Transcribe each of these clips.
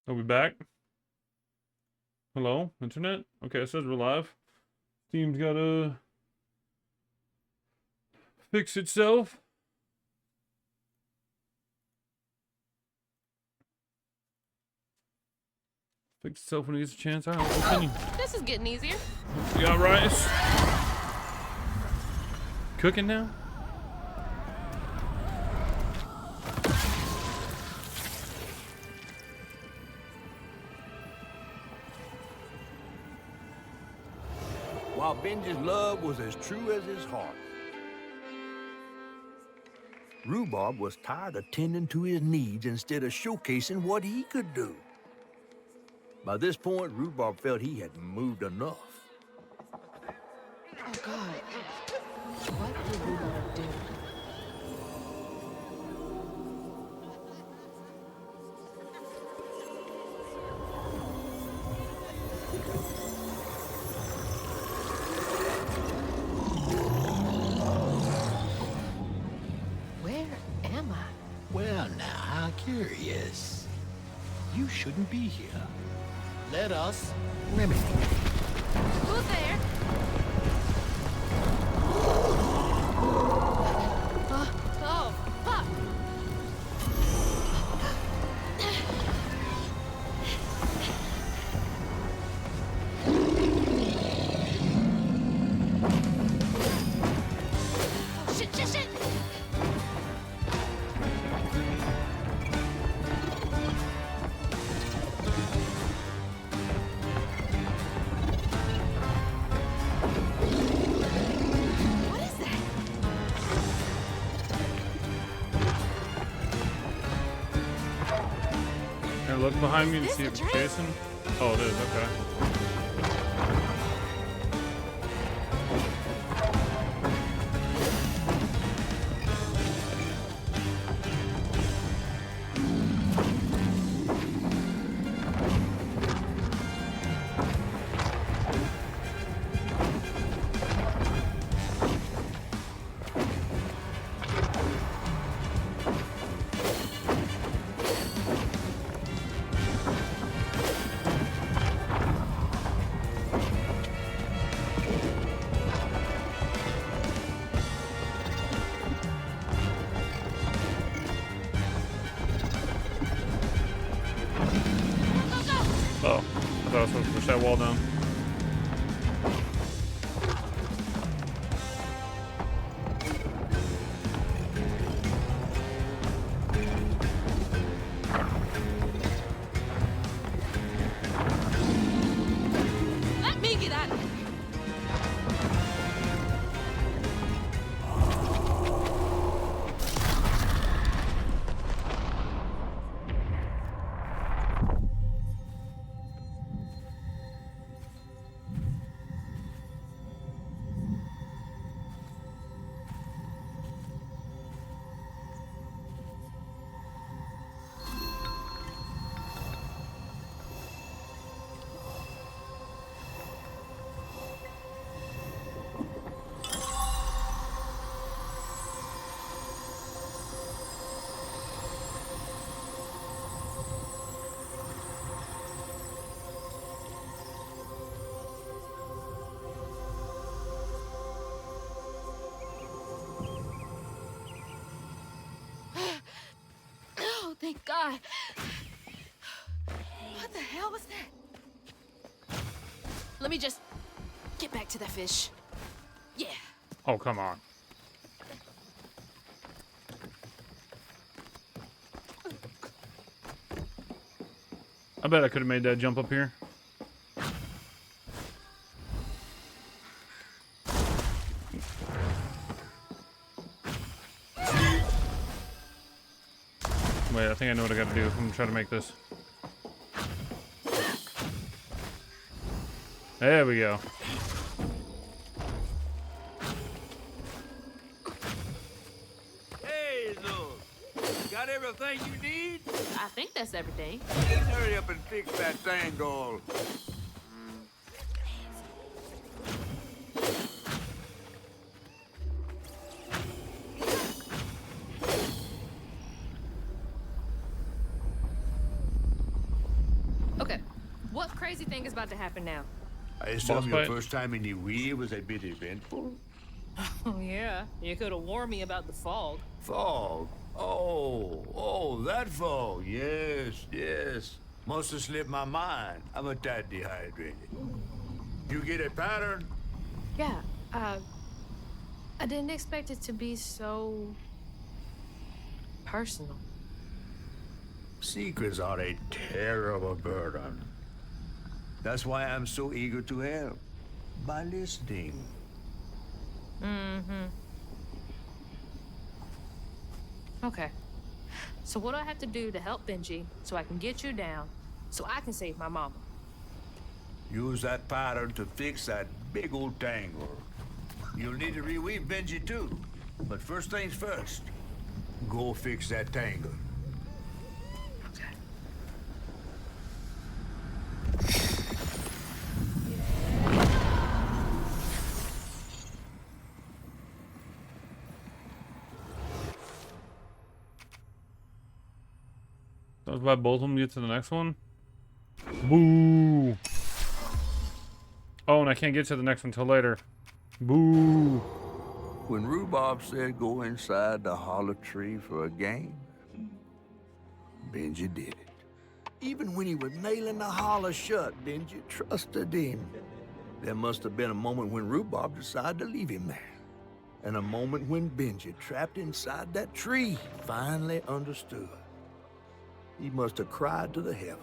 Are we back? Hello, internet? Okay, it says we're live. Steam's gotta fix itself. Fix itself when it gets a chance. Alright, we'll continue. This is getting easier. We got rice. Cooking now? While Benji's love was as true as his heart, Rhubarb was tired of tending to his needs instead of showcasing what he could do. By this point, Rhubarb felt he had moved enough. Oh, God. What did Rhubarb do? Where am I? Well, now, how curious. You shouldn't be here. Let us remedy. Who's there? Oh, fuck! Oh, shit! What is that? Here, look behind me to Is see this if the it's train? Jason. Oh, it is, okay. Oh, I thought I was supposed to push that wall down. Let me get out of here. Oh, thank God. What the hell was that? Let me just get back to the fish. Yeah. Oh, come on. I bet I could have made that jump up here. Wait, I think I know what I gotta do. I'm gonna try to make this. There we go. Hey, look. Got everything you need? I think that's everything. Just hurry up and fix that Thangol. crazy thing is about to happen now. I assume your fight. first time in the wheel was a bit eventful. Oh, yeah. You could have warned me about the fog. Fog. Oh, that fog. Yes, yes. Must have slipped my mind. I'm a tad dehydrated. You get a pattern? Yeah, I didn't expect it to be so personal. Secrets are a terrible burden. That's why I'm so eager to help. By listening. Okay. So what do I have to do to help Benji so I can get you down so I can save my mama? Use that pattern to fix that big old tangle. You'll need to reweave Benji too. But first things first. Go fix that tangle. Okay. That's why both of them get to the next one. Boo. Oh, and I can't get to the next one till later. Boo. When Rhubarb said go inside the hollow tree for a game, Benji did it. Even when he was nailing the hollow shut, Benji trusted him. There must have been a moment when Rhubarb decided to leave him there. And a moment when Benji, trapped inside that tree, finally understood. He must have cried to the heavens.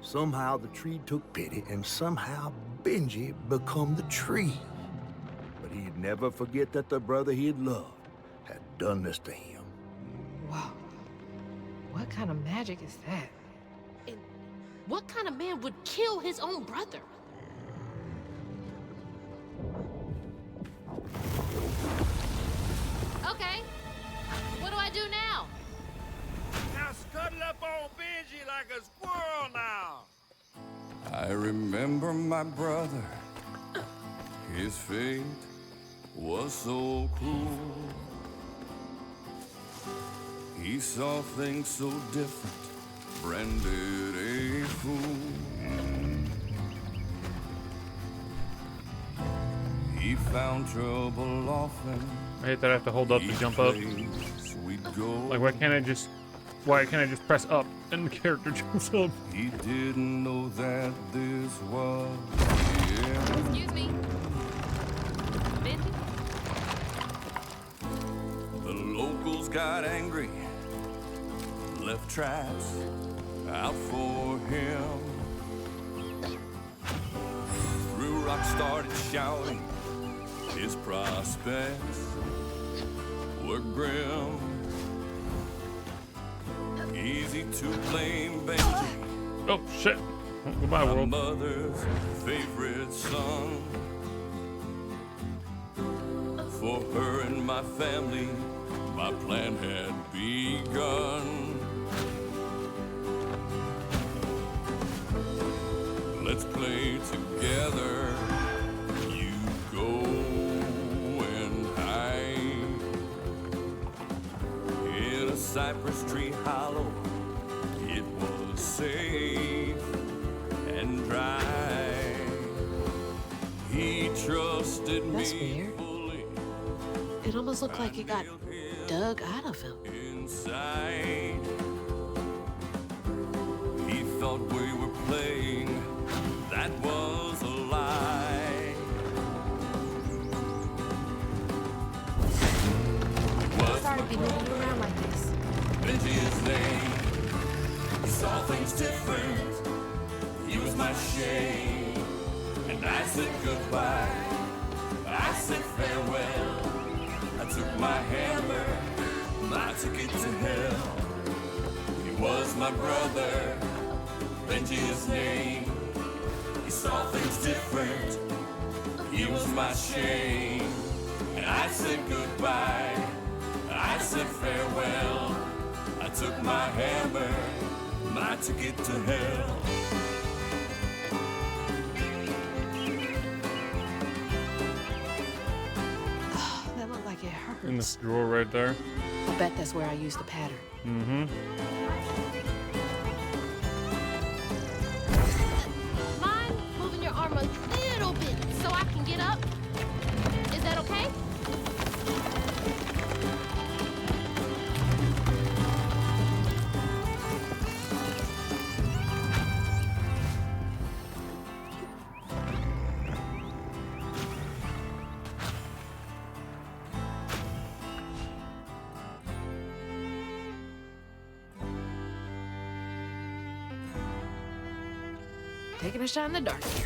Somehow the tree took pity, and somehow Benji become the tree. But he'd never forget that the brother he'd loved had done this to him. Wow. What kind of magic is that? And what kind of man would kill his own brother? Okay. What do I do now? Now scuttle up on Benji like a squirrel now. I remember my brother. His fate was so cruel. He saw things so different, branded a fool. He found trouble often. I hate that I have to hold up to jump up. Sweet gold. Like, why can't I just press up and the character jumps up? He didn't know that this was the end. Excuse me. Benji? The locals got angry, left traps out for him. Threw rocks, started shouting, his prospects were grim. Easy to blame Benji, Oh shit! Goodbye, my world. mother's favorite son. For her and my family, my plan had begun. Let's play together. You go and hide in a cypress tree hollow. It was safe and dry. He trusted That's me weird. fully. It almost looked like it got dug out of him. Inside, he thought we were playing. That was a lie. Was Sorry to be moving you around like this. Benji's name? He saw things different. He was my shame, and I said goodbye. I said farewell. I took my hammer, my ticket to hell. He was my brother, Benji's name. He saw things different. He was my shame, and I said goodbye. I said farewell. I took my hammer, my ticket to hell. That looked like it In the hurts. drawer right there. I bet that's where I used the pattern. Mm-hmm. Taking a shot in the dark here.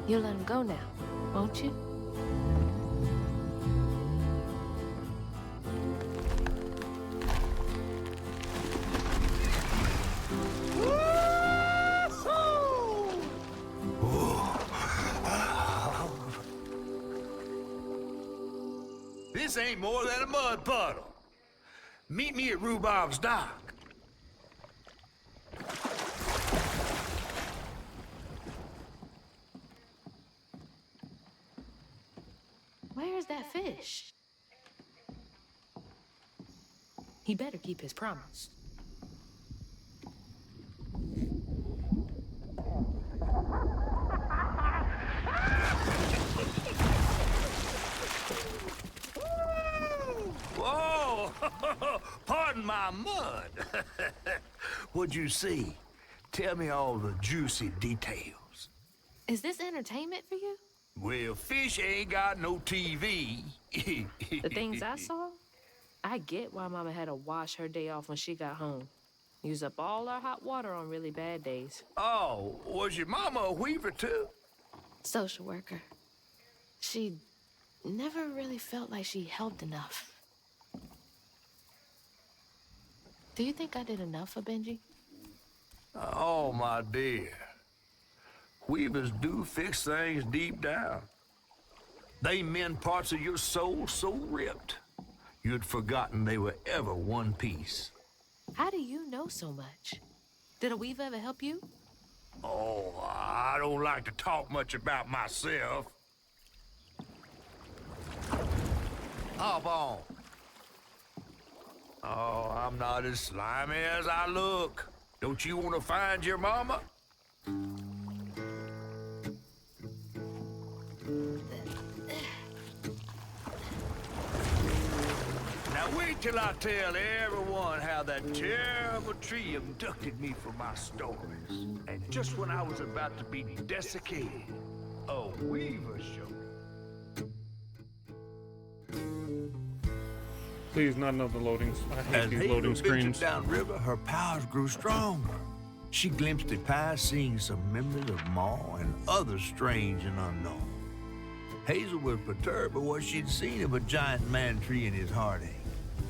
You'll let him go now, won't you? This ain't more than a mud puddle. Meet me at Rhubob's dock. Where's that fish? He better keep his promise. Whoa! Pardon my mud. What'd you see? Tell me all the juicy details. Is this entertainment for you? Well, fish ain't got no TV. The things I saw? I get why Mama had to wash her day off when she got home. Use up all our hot water on really bad days. Oh, was your mama a weaver too? Social worker. She never really felt like she helped enough. Do you think I did enough for Benji? Oh, my dear. Weavers do fix things deep down. They mend parts of your soul so ripped, you'd forgotten they were ever one piece. How do you know so much? Did a weaver ever help you? Oh, I don't like to talk much about myself. Hop on. Oh, I'm not as slimy as I look. Don't you want to find your mama? Now wait till I tell everyone how that terrible tree abducted me for my stories. And just when I was about to be desiccated, a weaver showed up. Please, not another loadings. I hate As these Hazel loading ventured screens. downriver, her powers grew stronger. She glimpsed it past, seeing some memories of Ma and others strange and unknown. Hazel was perturbed by what she'd seen of a giant man tree in his heartache.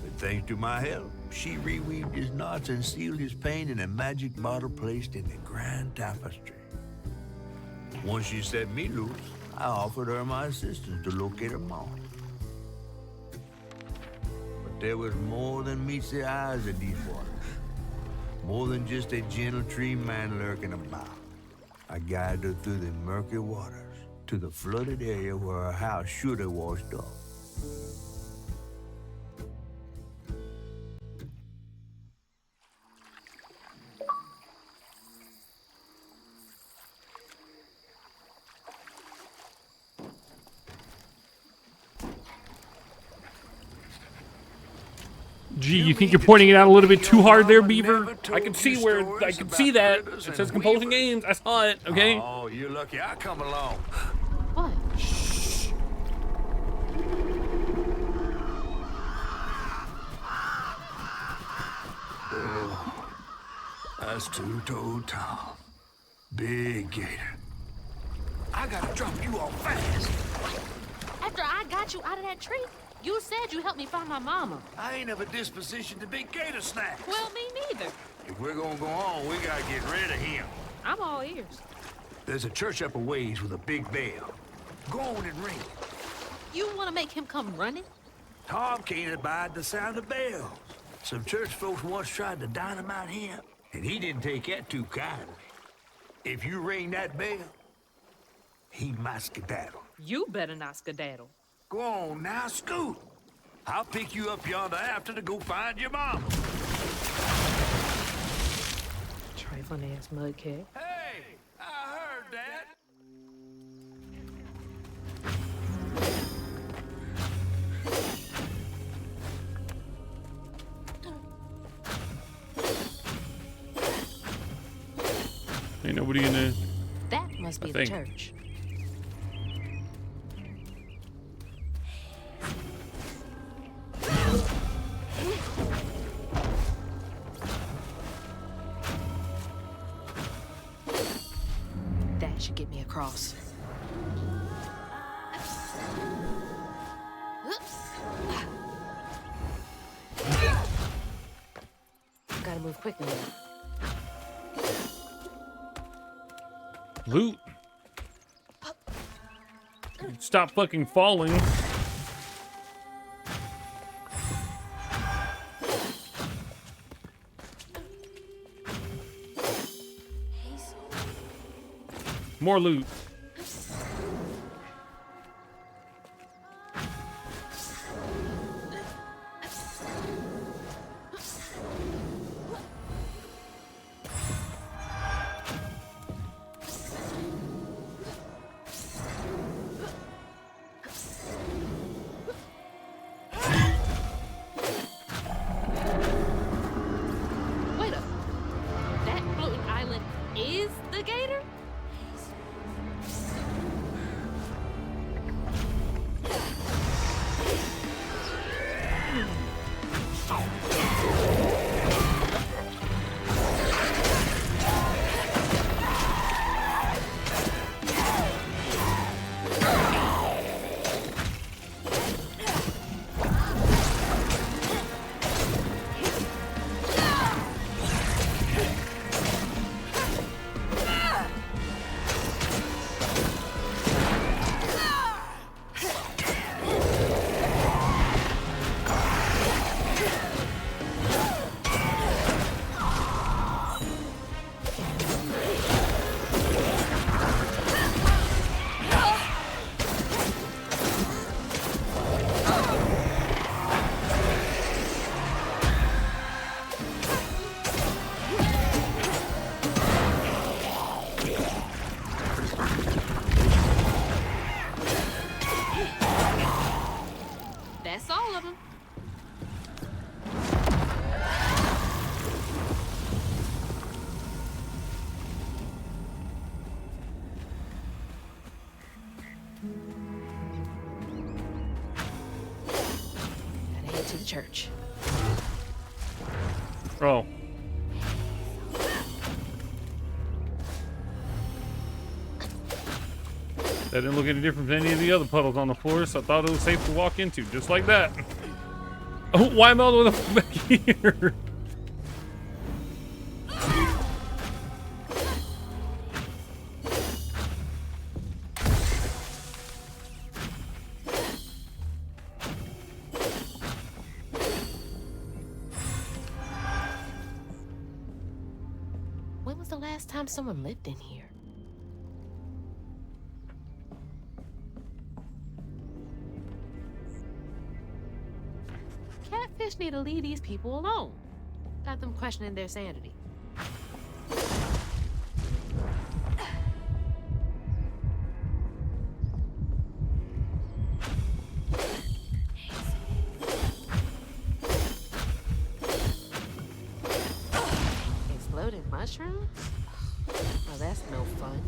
But thanks to my help, she reweaved his knots and sealed his pain in a magic bottle placed in the grand tapestry. Once she set me loose, I offered her my assistance to locate her Ma. But there was more than meets the eyes of these waters. More than just a gentle tree man lurking about. I guided her through the murky waters to the flooded area where her house should have washed off. Gee, you think you're pointing it out a little bit too hard there, Beaver? I can see where, I can see that. It says Compulsion Games. I saw it, okay? Oh, you're lucky I come along. What? That's two-toed Tom. Big gator. I gotta drop you off fast. After I got you out of that tree, you said you helped me find my mama. I ain't of a disposition to be gator snacks. Well, me neither. If we're gonna go on, we gotta get rid of him. I'm all ears. There's a church up a ways with a big bell. Go on and ring. You want to make him come running? Tom can't abide the sound of bells. Some church folks once tried to dynamite him, and he didn't take that too kindly. If you ring that bell, he might skedaddle. You better not skedaddle. Go on now, scoot. I'll pick you up yonder after to go find your mama. Trifling ass mudcat. Hey, I heard that. Ain't nobody in there. That must be I the think. church. That should get me across. Gotta move quickly now. Loot. Stop fucking falling. More loot. Wait up. That floating island is the gator? That's all of them. Gotta head to the church. Oh. That didn't look any different than any of the other puddles on the floor, so I thought it was safe to walk into, just like that. Oh, why am I all the way back here? When was the last time someone lived in here? Catfish need to leave these people alone. Got them questioning their sanity. Exploding mushrooms? Well, that's no fun.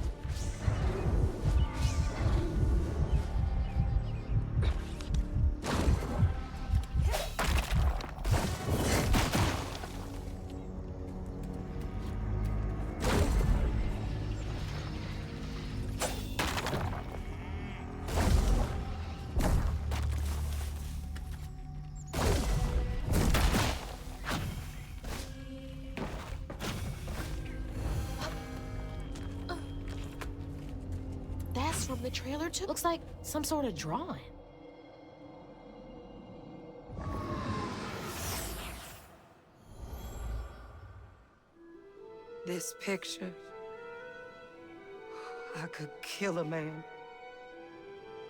That's from the trailer too. Looks like some sort of drawing. This picture, I could kill a man.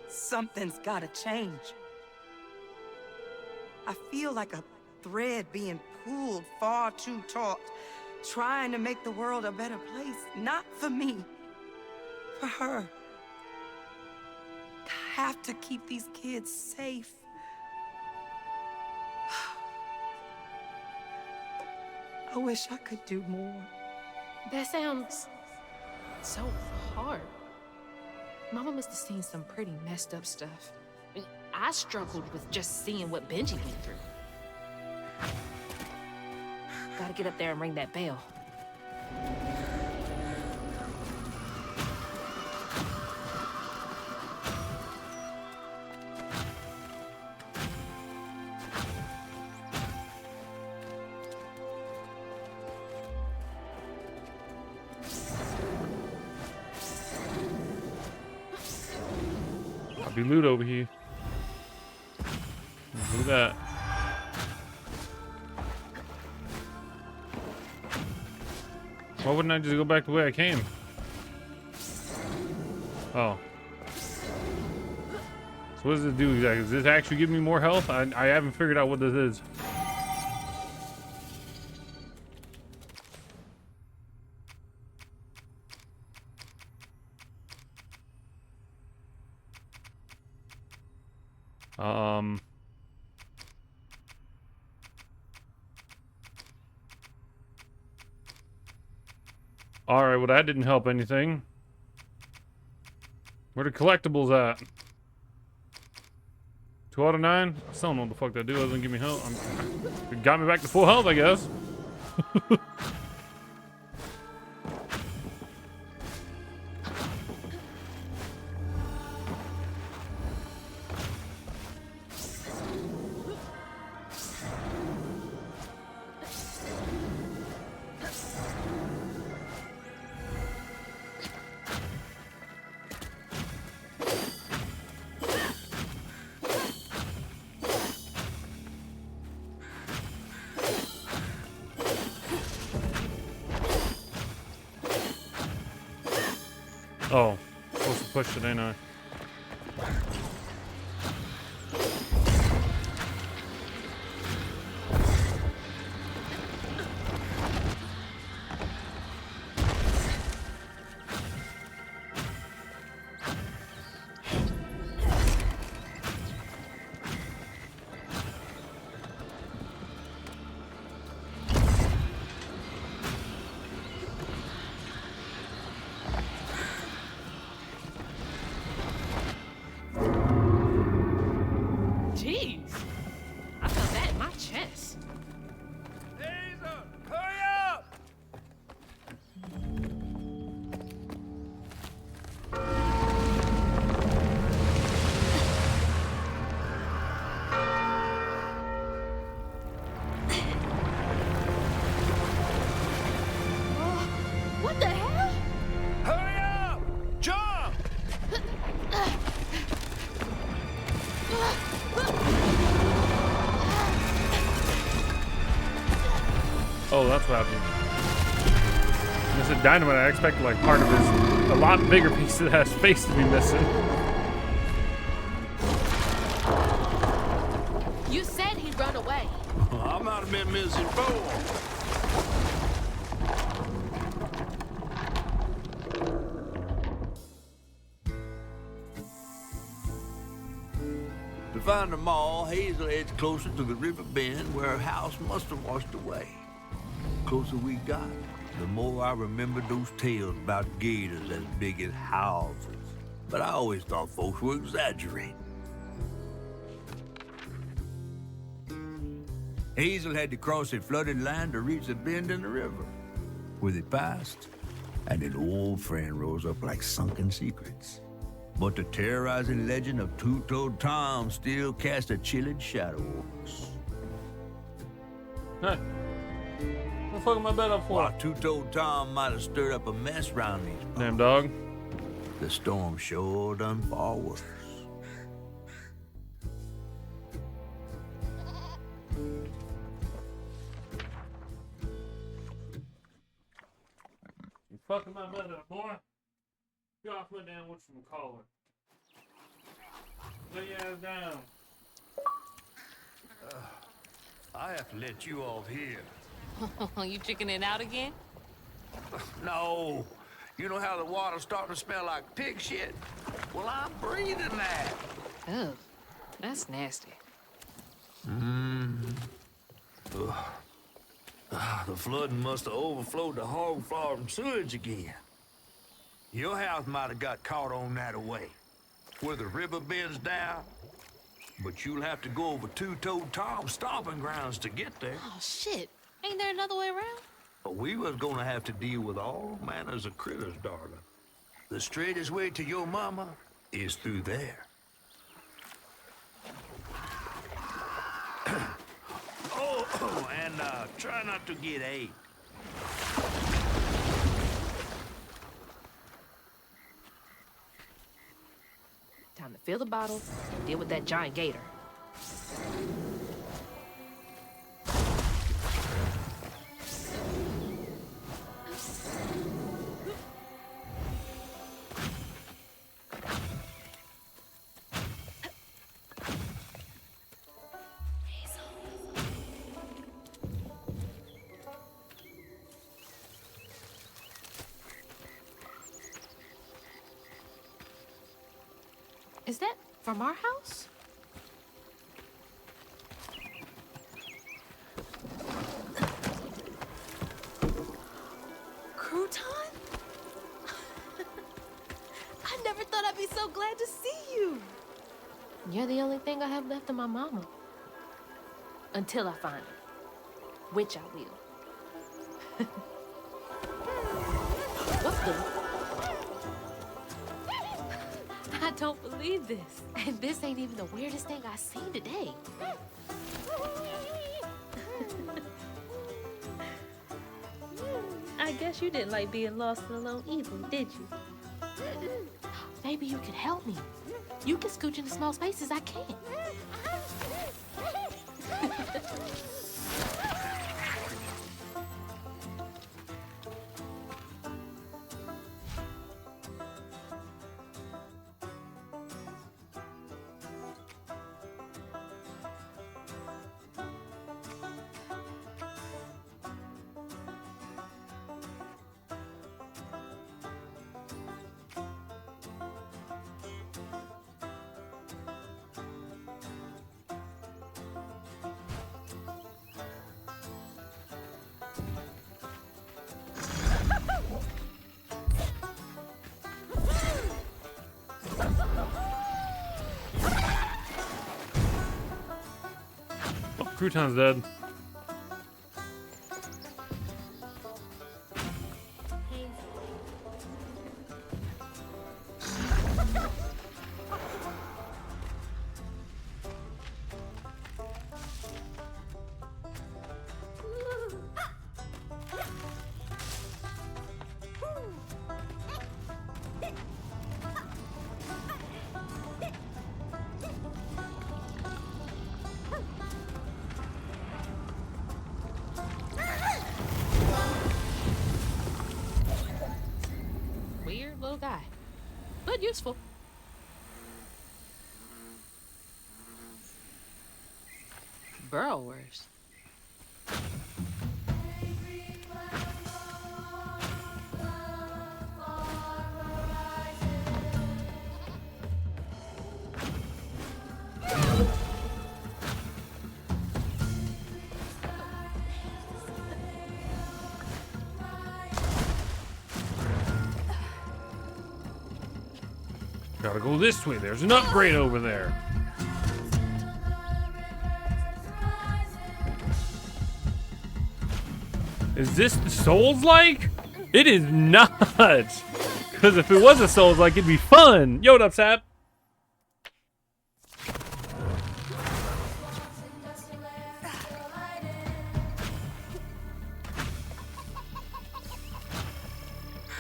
Something's gotta change. I feel like a thread being pulled far too taut, trying to make the world a better place. Not for me, for her. I have to keep these kids safe. I wish I could do more. That sounds so hard. Mama must have seen some pretty messed up stuff. I struggled with just seeing what Benji went through. Gotta get up there and ring that bell. I'll be loot over here. Do that. Why wouldn't I just go back the way I came? Oh. So what does it do exactly? Does this actually give me more health? I haven't figured out what this is. Alright, well that didn't help anything. Where the collectibles at? 2 out of 9? I still don't know what the fuck that do. It doesn't give me health. It got me back to full health, I guess. Oh, supposed to push it, ain't I? Oh, that's what happened. This is dynamite. I expected like part of his, a lot bigger piece of that face to be missing. You said he'd run away. I might have been misinformed. To find them all, Hazel heads closer to the river bend where her house must have washed away. The closer we got, the more I remembered those tales about gators as big as houses. But I always thought folks were exaggerating. Hazel had to cross a flooded land to reach the bend in the river. Where they passed, and an old friend rose up like sunken secrets. But the terrorizing legend of Two-Toed Tom still cast a chilling shadow over us. Hey, what the fuck am I bet up for? While Two-Toed Tom might have stirred up a mess around these parts, Damn dog. the storm sure done far worse. You fucking my bet up, boy. Get off my damn whatchamacallit. Lay your ass down. I have to let you off here. You chickening out again? No. You know how the water's starting to smell like pig shit? Well, I'm breathing that. Oh, that's nasty. The flooding must have overflowed the hog farm sewage again. Your house might have got caught on that way, where the river bends down. But you'll have to go over Two-Toed Tom's stomping grounds to get there. Oh, shit. Ain't there another way around? But we was gonna have to deal with all manners of critters, darling. The straightest way to your mama is through there. And try not to get ate. Time to fill the bottle and deal with that giant gator. Is that from our house? Crouton? I never thought I'd be so glad to see you. You're the only thing I have left of my mama. Until I find her. Which I will. What's the... I don't believe this. And this ain't even the weirdest thing I've seen today. I guess you didn't like being lost and alone either, did you? Maybe you could help me. You can scooch into small spaces I can't. Crouton's dead. Weird little guy. But useful. Burrowers. Gotta go this way. There's an upgrade over there. Is this Souls-like? It is not. Because if it was a Souls-like, it'd be fun. Yo, what up, Sap?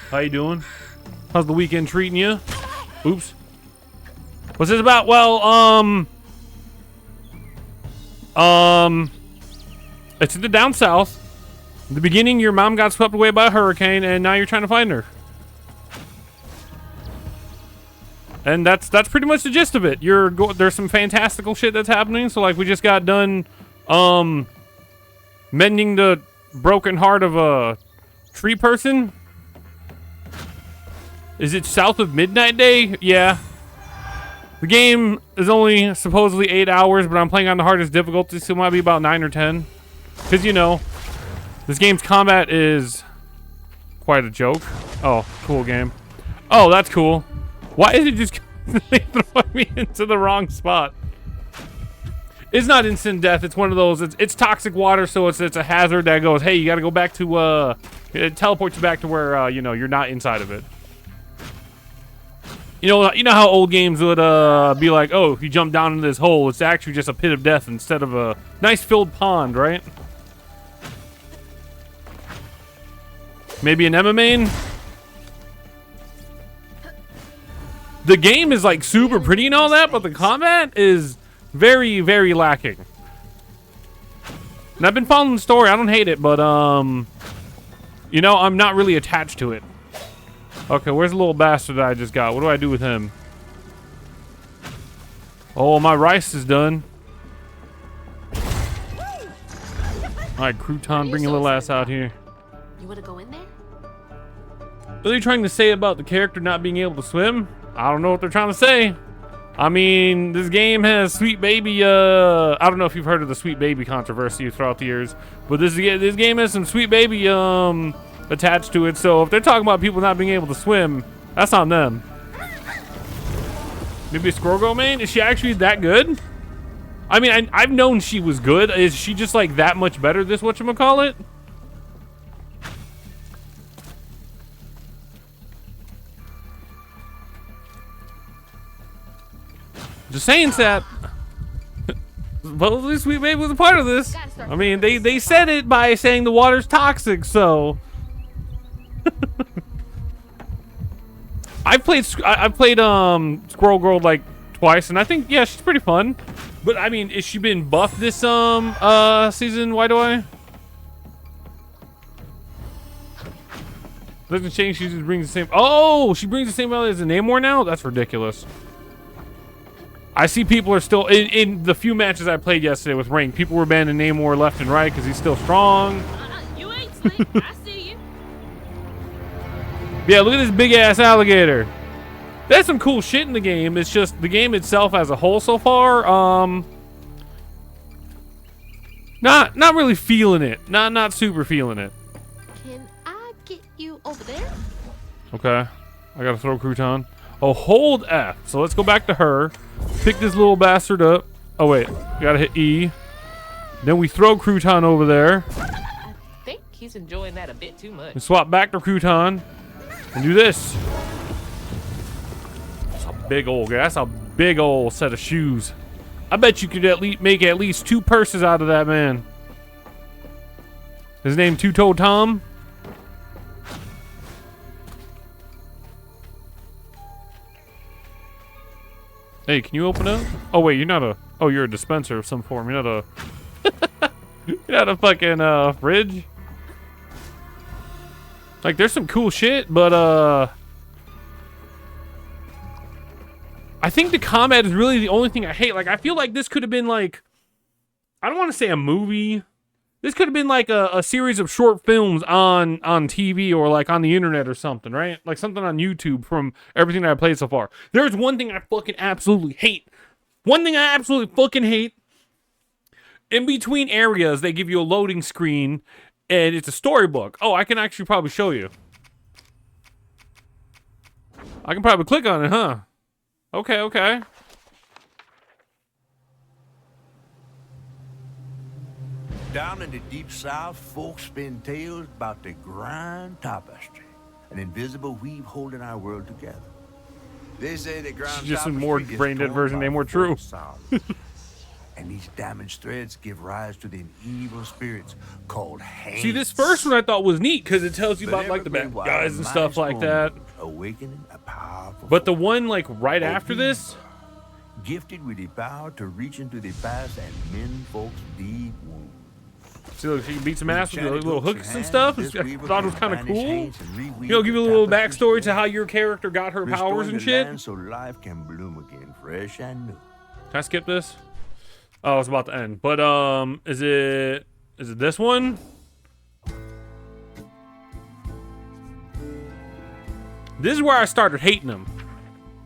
How you doing? How's the weekend treating you? Oops. What's this about? Well, it's in the down south. In the beginning, your mom got swept away by a hurricane, and now you're trying to find her. And that's pretty much the gist of it. There's some fantastical shit that's happening. So, like, we just got done, mending the broken heart of a tree person. Is it south of Midnight Day? Yeah. The game is only supposedly 8 hours, but I'm playing on the hardest difficulty, so it might be about 9 or 10. Because, you know, this game's combat is quite a joke. Oh, cool game. Oh, that's cool. Why is it just throwing me into the wrong spot? It's not instant death. It's one of those. It's toxic water, so it's a hazard that goes, hey, you got to go back to. It teleports you back to where you know you're not inside of it. You know how old games would be like, oh, if you jump down into this hole, it's actually just a pit of death instead of a nice filled pond, right? Maybe an Emma main. The game is like super pretty and all that, but the combat is very, very lacking. And I've been following the story. I don't hate it, but you know, I'm not really attached to it. Okay, where's the little bastard that I just got? What do I do with him? Oh, my rice is done. All right, Crouton, bring your little ass out here. You wanna go in there? What are they trying to say about the character not being able to swim? I don't know what they're trying to say. I mean, this game has Sweet Baby, I don't know if you've heard of the Sweet Baby controversy throughout the years, but this game has some Sweet Baby, attached to it, so if they're talking about people not being able to swim, that's on them. Maybe a Squirrel Girl main? Is she actually that good? I mean, I've known she was good. Is she just like that much better, this whatchamacallit? Just saying, Sap. Supposedly Sweet Baby was a part of this. I mean, they said it by saying the water's toxic, so... I've played Squirrel Girl like twice, and I think, yeah, she's pretty fun. But I mean, is she been buffed this season? Why do I? Doesn't change. She just brings the same. Oh, she brings the same value as the Namor now. That's ridiculous. I see people are still in the few matches I played yesterday with rank. People were banning Namor left and right because he's still strong. You ain't slick. I see you. Yeah, look at this big ass alligator. There's some cool shit in the game. It's just the game itself as a whole so far, not really feeling it. Not super feeling it. Can I get you over there? Okay, I gotta throw Crouton. Oh, hold F. So let's go back to her. Pick this little bastard up. Oh wait, gotta hit E. Then we throw Crouton over there. I think he's enjoying that a bit too much. And swap back to Crouton. And do this. That's a big old guy. That's a big old set of shoes. I bet you could at least make at least 2 purses out of that man. His name Two-Toed Tom. Hey, can you open up? Oh wait, you're not a. Oh, you're a dispenser of some form. You're not a. You're not a fucking fridge. Like, there's some cool shit, but I think the combat is really the only thing I hate. Like, I feel like this could have been like, I don't want to say a movie. This could have been like a series of short films on TV or like on the internet or something, right? Like something on YouTube from everything that I played so far. There's one thing I fucking absolutely hate. One thing I absolutely fucking hate. In between areas, they give you a loading screen and it's a storybook. Oh, I can actually probably show you. I can probably click on it, huh? Okay. Down in the deep south, folks spin tales about the grand tapestry, an invisible weave holding our world together. They say the grand It's just a tapestry more gets brain-dead torn version, by named more true. four sounds. And these damaged threads give rise to the evil spirits called Haints. See, this first one I thought was neat because it tells you But about like the bad evergreen guys and wild stuff like that. minds awakening a powerful But the force. one like right after this, Gifted with the power to reach into the past and mend folks' deep wounds. see, look, she can beat some ass with Enchanted little hooks hooks in and hand, stuff. this I weaver thought it was can kind of banish cool. haints and reweave You know, give you a the little tapestry's backstory to story. how your character got her powers Restoring and the shit. land so life can bloom again, fresh and new. Can I skip this? Oh, it's about to end. But is it this one? This is where I started hating him.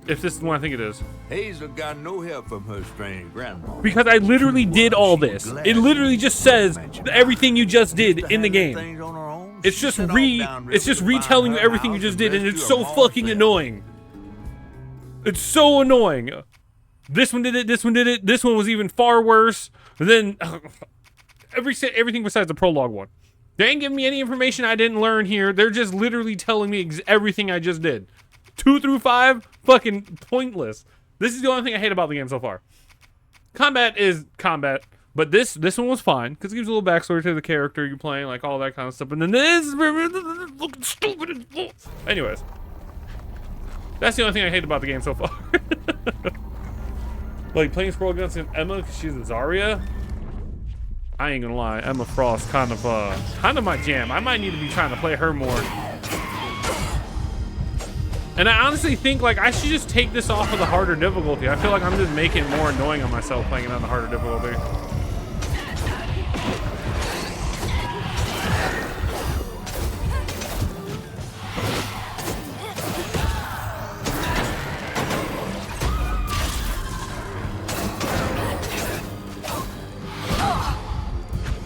If this is the one I think it is. Hazel got no help from her strange grandma. Because I literally did all this. It literally just says everything you just did in the game. Things on her own, it's she just set off downriver it's just to find retelling you her everything you house just and did, and rescue it's her so mom's fucking family. annoying. It's so annoying. This one did it. This one did it. This one was even far worse. And then everything besides the prologue one. They ain't giving me any information I didn't learn here. They're just literally telling me everything I just did. 2 through 5, fucking pointless. This is the only thing I hate about the game so far. Combat is combat, but this one was fine because it gives a little backstory to the character you're playing, like all that kind of stuff. And then this is looking stupid as fuck. Anyways, that's the only thing I hate about the game so far. Like playing Squirrel against Emma because she's a Zarya. I ain't gonna lie, Emma Frost kind of my jam. I might need to be trying to play her more. And I honestly think like I should just take this off of the harder difficulty. I feel like I'm just making it more annoying on myself playing it on the harder difficulty.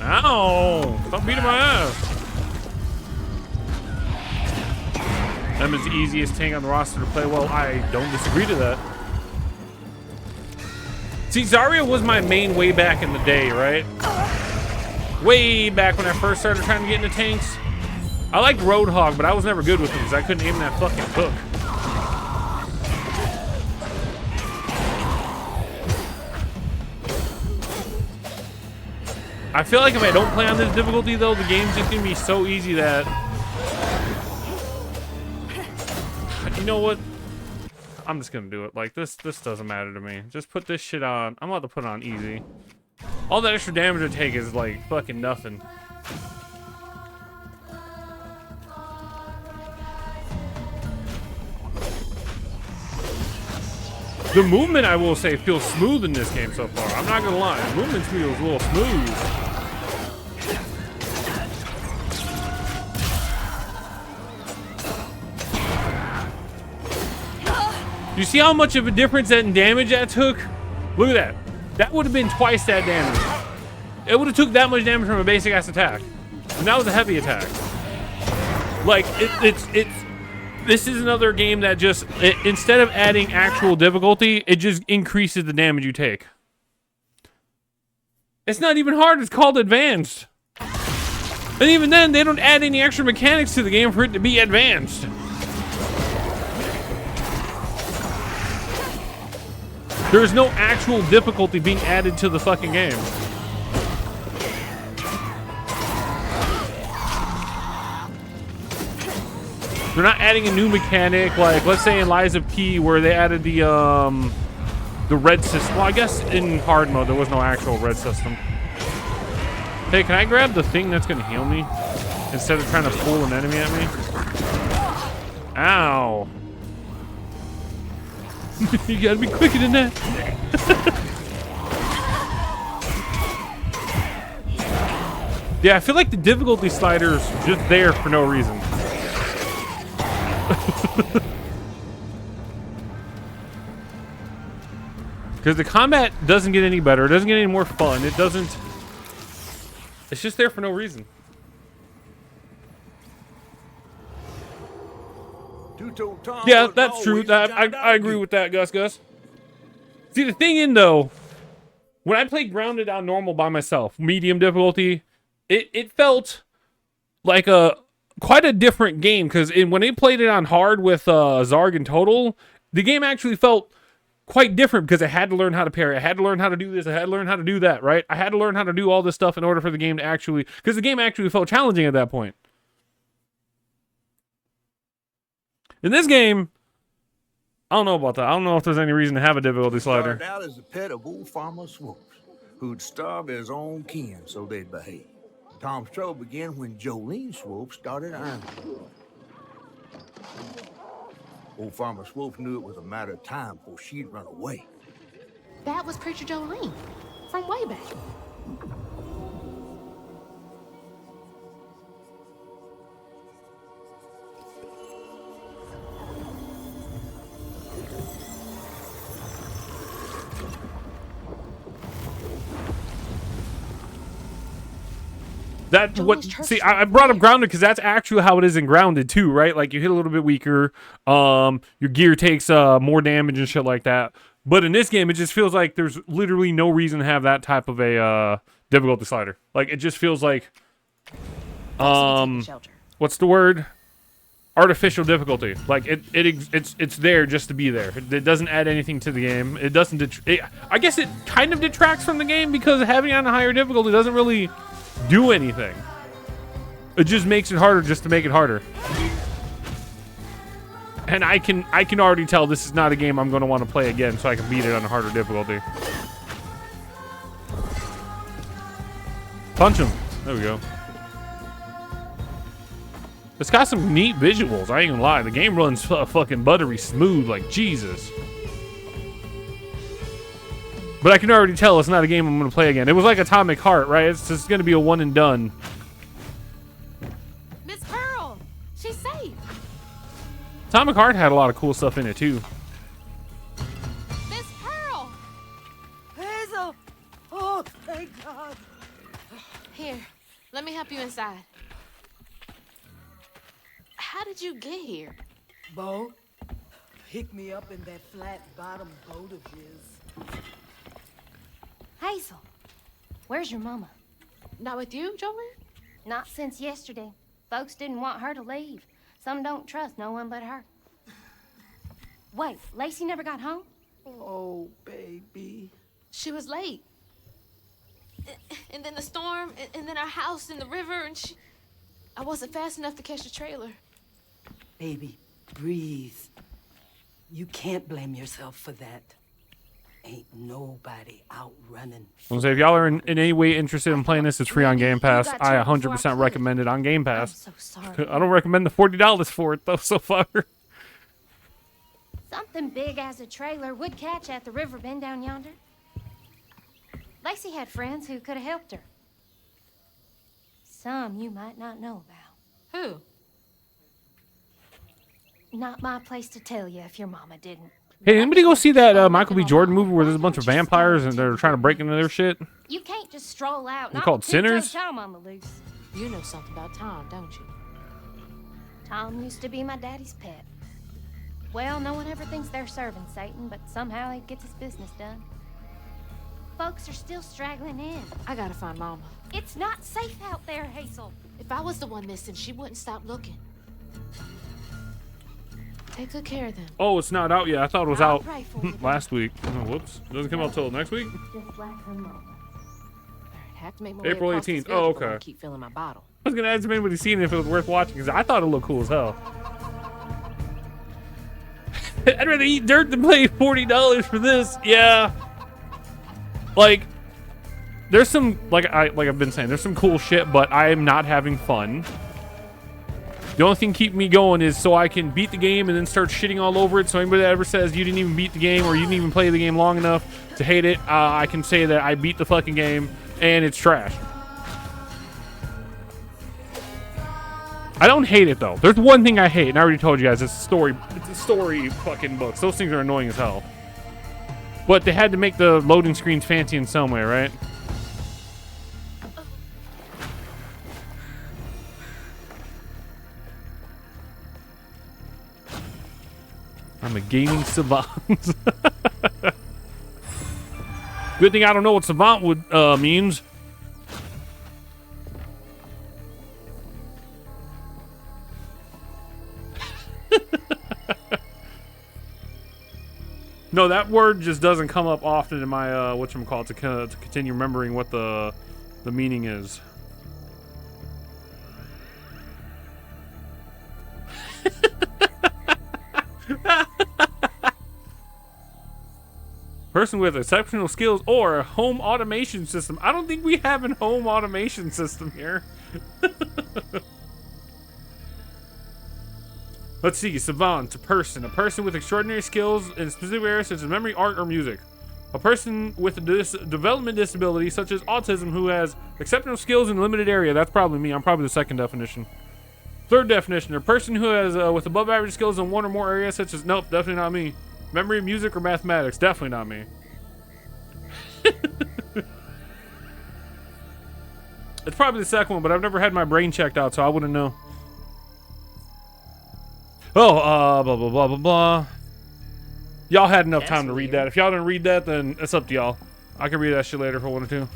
Ow! Stop beating my ass. Emma's the easiest tank on the roster to play. Well, I don't disagree to that. See, Zarya was my main way back in the day, right? Way back when I first started trying to get into tanks. I liked Roadhog, but I was never good with him because I couldn't aim that fucking hook. I feel like if I don't play on this difficulty, though, the game's just gonna be so easy that... You know what? I'm just gonna do it. Like, this doesn't matter to me. Just put this shit on. I'm about to put it on easy. All that extra damage I take is, like, fucking nothing. The movement, I will say, feels smooth in this game so far. I'm not gonna lie. The movement feels a little smooth. You see how much of a difference that in damage that took? Look at that. That would have been twice that damage. It would have took that much damage from a basic ass attack. And that was a heavy attack. Like, this is another game that just, instead of adding actual difficulty, it just increases the damage you take. It's not even hard, it's called advanced. And even then, they don't add any extra mechanics to the game for it to be advanced. There's no actual difficulty being added to the fucking game. They're not adding a new mechanic, like let's say in Lies of P, where they added the red system. Well, I guess in hard mode there was no actual red system. Hey, can I grab the thing that's gonna heal me instead of trying to pull an enemy at me? Ow! You gotta be quicker than that. Yeah, I feel like the difficulty slider is just there for no reason. Because the combat doesn't get any better. It doesn't get any more fun. It doesn't... It's just there for no reason. Yeah, that's true. I agree with that, Gus. See, the thing in, though, when I played Grounded on normal by myself, medium difficulty, it felt like quite a different game. Because when they played it on hard with Zarg and Total, the game actually felt quite different because I had to learn how to parry. I had to learn how to do this. I had to learn how to do that, right? I had to learn how to do all this stuff in order for the game to actually... Because the game actually felt challenging at that point. In this game, I don't know about that. I don't know if there's any reason to have a difficulty slider. Started out as a pet of old Farmer Swoops, who'd starve his own kin so they'd behave. Tom's trouble began when Jolene Swope started ironing. Old Farmer Swope knew it was a matter of time before she'd run away. That was Preacher Jolene from way back. That's what. Jolene's church See, is I right brought up there. Grounded because that's actually how it is in Grounded too, right? Like you hit a little bit weaker, your gear takes more damage and shit like that. But in this game, it just feels like there's literally no reason to have that type of a difficulty slider. Like it just feels like, Shelter. what's the word? Artificial difficulty. Like it's there just to be there. It doesn't add anything to the game. It doesn't. I guess it kind of detracts from the game because having it on a higher difficulty doesn't really do anything. It just makes it harder just to make it harder. And I can already tell this is not a game I'm going to want to play again, so I can beat it on a harder difficulty. Punch him. There we go. It's got some neat visuals. I ain't gonna lie. The game runs fucking buttery smooth, like Jesus. But I can already tell it's not a game I'm gonna play again. It was like Atomic Heart, right? It's just gonna be a one and done. Miss Pearl, she's safe. Atomic Heart had a lot of cool stuff in it too. Miss Pearl. Hazel! Oh, thank God. Here, let me help you inside. How did you get here? Bo, pick me up in that flat bottom boat of his. Hazel, where's your mama? Not with you, Jolene? Not since yesterday. Folks didn't want her to leave. Some don't trust no one but her. Wait, Lacey never got home? Oh, baby. She was late. And then the storm, and then our house in the river, and I wasn't fast enough to catch the trailer. Baby, breathe. You can't blame yourself for that. Ain't nobody out running. I'm gonna say if y'all are in any way interested in playing this, it's free on Game Pass. got I to before I 100% could. recommend it on Game I'm Pass. so sorry. I don't recommend the $40 for it though so far. Something big as a trailer would catch at the river bend down yonder. Lacey had friends who could have helped her. Some you might not know about. Who? Not my place to tell you if your mama didn't. Hey, anybody go see that Michael B. Jordan movie where there's a bunch of vampires and they're trying to break into their shit? You can't just stroll out. They're called Sinners? Tom on the loose. You know something about Tom, don't you? Tom used to be my daddy's pet. Well, no one ever thinks they're serving Satan, but somehow he gets his business done. Folks are still straggling in. I gotta find Mama. It's not safe out there, Hazel. If I was the one missing, she wouldn't stop looking. Take good care of them. Oh, it's not out yet. I thought it was I'll out pray for you. last week. Oh, whoops. It doesn't come out till next week? Just like her mama. I'd have to make my April way across this 18th. village Oh, before I okay. keep filling my bottle. I was gonna ask if anybody's seen it if it was worth watching because I thought it looked cool as hell. I'd rather eat dirt than pay $40 for this. Yeah. Like, there's some like I've been saying, there's some cool shit, but I am not having fun. The only thing keeping me going is so I can beat the game and then start shitting all over it. So anybody that ever says you didn't even beat the game or you didn't even play the game long enough to hate it, I can say that I beat the fucking game and it's trash. I don't hate it though. There's one thing I hate, and I already told you guys. It's a story fucking books. Those things are annoying as hell. But they had to make the loading screens fancy in some way, right? I'm a gaming savant. Good thing I don't know what savant would means. No, that word just doesn't come up often in my whatchamacallit to continue remembering what the meaning is. Person with exceptional skills or a home automation system. I don't think we have a home automation system here. Let's see, savant, a person with extraordinary skills in specific areas such as memory, art, or music. A person with a development disability such as autism who has exceptional skills in a limited area. That's probably me. I'm probably the second definition. Third definition, a person who has with above average skills in one or more areas such as, nope, definitely not me. Memory, music, or mathematics, definitely not me. It's probably the second one, but I've never had my brain checked out, so I wouldn't know. Oh, blah, blah, blah, blah, blah. Y'all had enough time to read that. If y'all didn't read that, then it's up to y'all. I can read that shit later if I wanted to.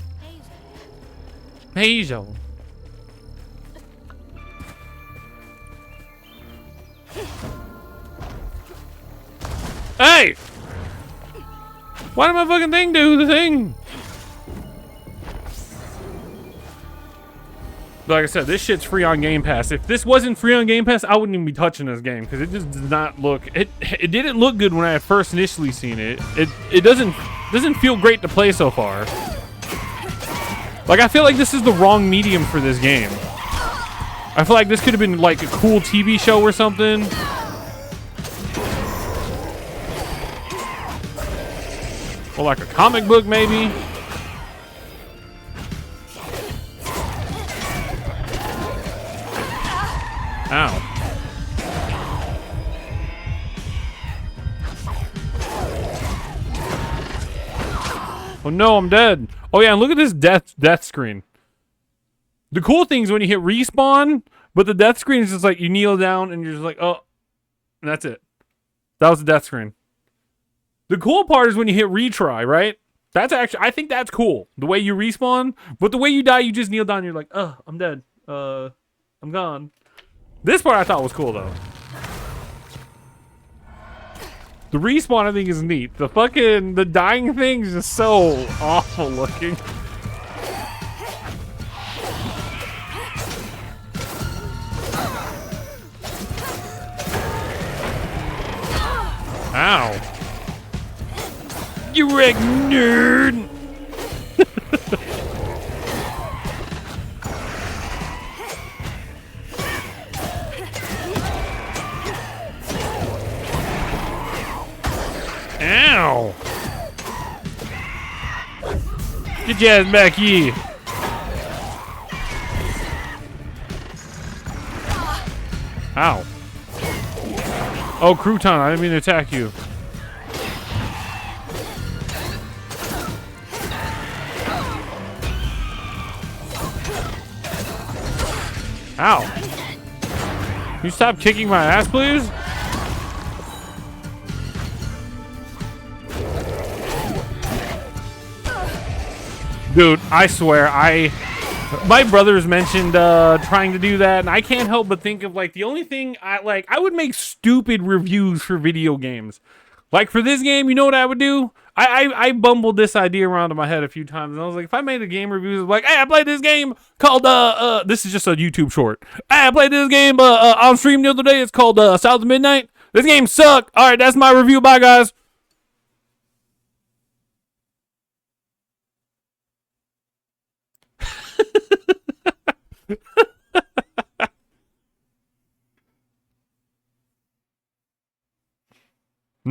Hazel. Hey! Why did my fucking thing do the thing? Like I said, this shit's free on Game Pass. If this wasn't free on Game Pass, I wouldn't even be touching this game because it just does not look. It didn't look good when I had first initially seen it. It doesn't feel great to play so far. Like I feel like this is the wrong medium for this game. I feel like this could have been like a cool TV show or something. Or like a comic book maybe. Ow. Oh no, I'm dead. Oh yeah, and look at this death screen. The cool thing is when you hit respawn, but the death screen is just like you kneel down and you're just like, oh, and that's it. That was the death screen. The cool part is when you hit retry, right? That's actually, I think that's cool. The way you respawn, but the way you die, you just kneel down and you're like, oh, I'm dead. I'm gone. This part I thought was cool though. The respawn I think is neat. The dying thing is just so awful looking. Ow. You wreck nerd! Ow! Get your ass back here! Ow. Oh, Crouton, I didn't mean to attack you. Ow. Can you stop kicking my ass, please? Dude, I swear, my brothers mentioned trying to do that, and I can't help but think of like the only thing I would make stupid reviews for video games. Like for this game, you know what I would do? I bumbled this idea around in my head a few times, and I was like, if I made a game review, like, hey, I played this game called this is just a YouTube short. Hey, I played this game on stream the other day. It's called South of Midnight. This game sucked. All right, that's my review. Bye, guys.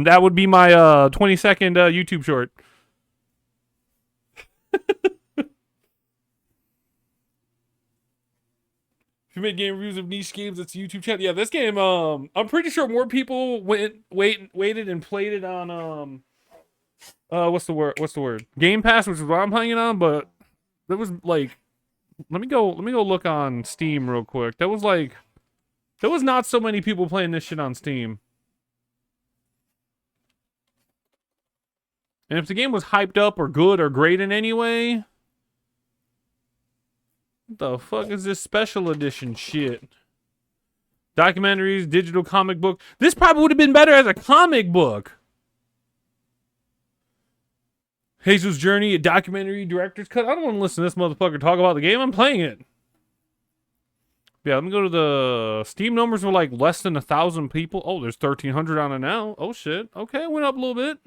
That would be my 20-second YouTube short. If you make game reviews of niche games, it's a YouTube channel. Yeah, this game, I'm pretty sure more people waited and played it on what's the word? Game Pass, which is what I'm playing it on, but there was like let me go look on Steam real quick. There was not so many people playing this shit on Steam. And if the game was hyped up or good or great in any way, what the fuck is this special edition shit? Documentaries, digital comic book. This probably would have been better as a comic book. Jesus Journey, a documentary, director's cut. I don't want to listen to this motherfucker talk about the game. I'm playing it. Yeah, let me go to the Steam numbers were like less than 1,000 people. Oh, there's 1,300 on it now. Oh shit. Okay, went up a little bit.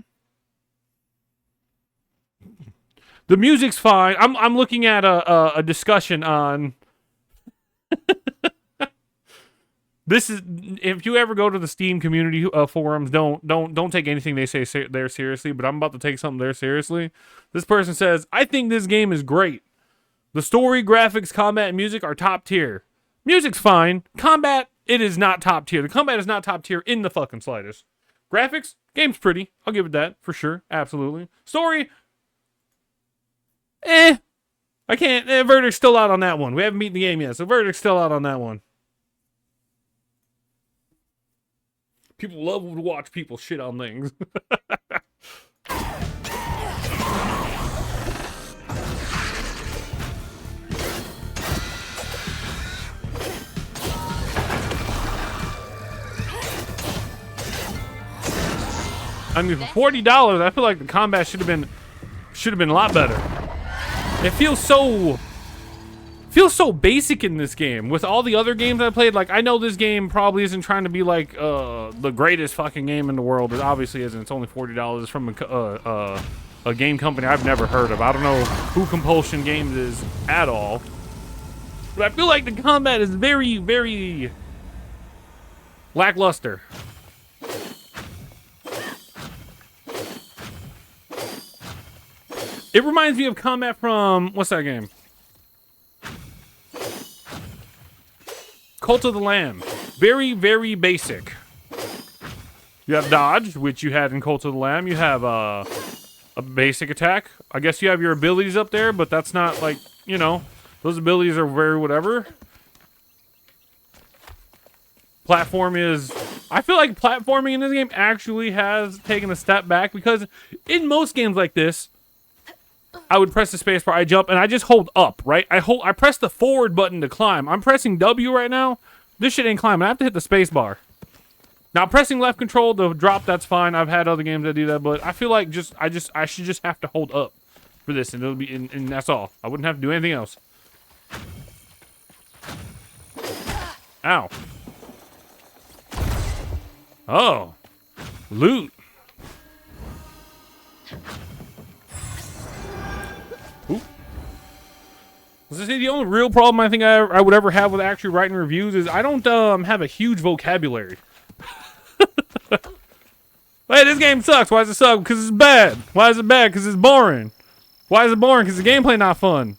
The music's fine. I'm looking at a discussion on this is if you ever go to the Steam community forums, don't take anything they say there seriously, but I'm about to take something there seriously. This person says, "I think this game is great. The story, graphics, combat, and music are top tier. Music's fine. Combat, it is not top tier. The combat is not top tier in the fucking slightest. Graphics, game's pretty. I'll give it that for sure. Absolutely. Story, I I can't. Verdict's still out on that one. We haven't beaten the game yet, so verdict's still out on that one. People love to watch people shit on things. I mean, for $40, I feel like the combat should have been a lot better. It feels so basic in this game. With all the other games I played, like, I know this game probably isn't trying to be like the greatest fucking game in the world. It obviously isn't. It's only $40 from a game company I've never heard of. I don't know who Compulsion Games is at all. But I feel like the combat is very, very lackluster. It reminds me of combat from, what's that game? Cult of the Lamb. Very, very basic. You have dodge, which you had in Cult of the Lamb. You have a basic attack. I guess you have your abilities up there, but that's not like, you know, those abilities are very whatever. Platform is... I feel like platforming in this game actually has taken a step back, because in most games like this, I would press the space bar, I jump, and I just hold up, right? I press the forward button to climb. I'm pressing W right now. This shit ain't climbing. I have to hit the space bar. Now, pressing left control to drop, that's fine. I've had other games that do that, but I feel like I should just have to hold up for this, and it'll be, and that's all. I wouldn't have to do anything else. Ow. Oh. Loot. The only real problem I think I would ever have with actually writing reviews is I don't have a huge vocabulary. Hey, this game sucks. Why does it suck? Because it's bad. Why is it bad? Because it's boring. Why is it boring? Because the gameplay not fun.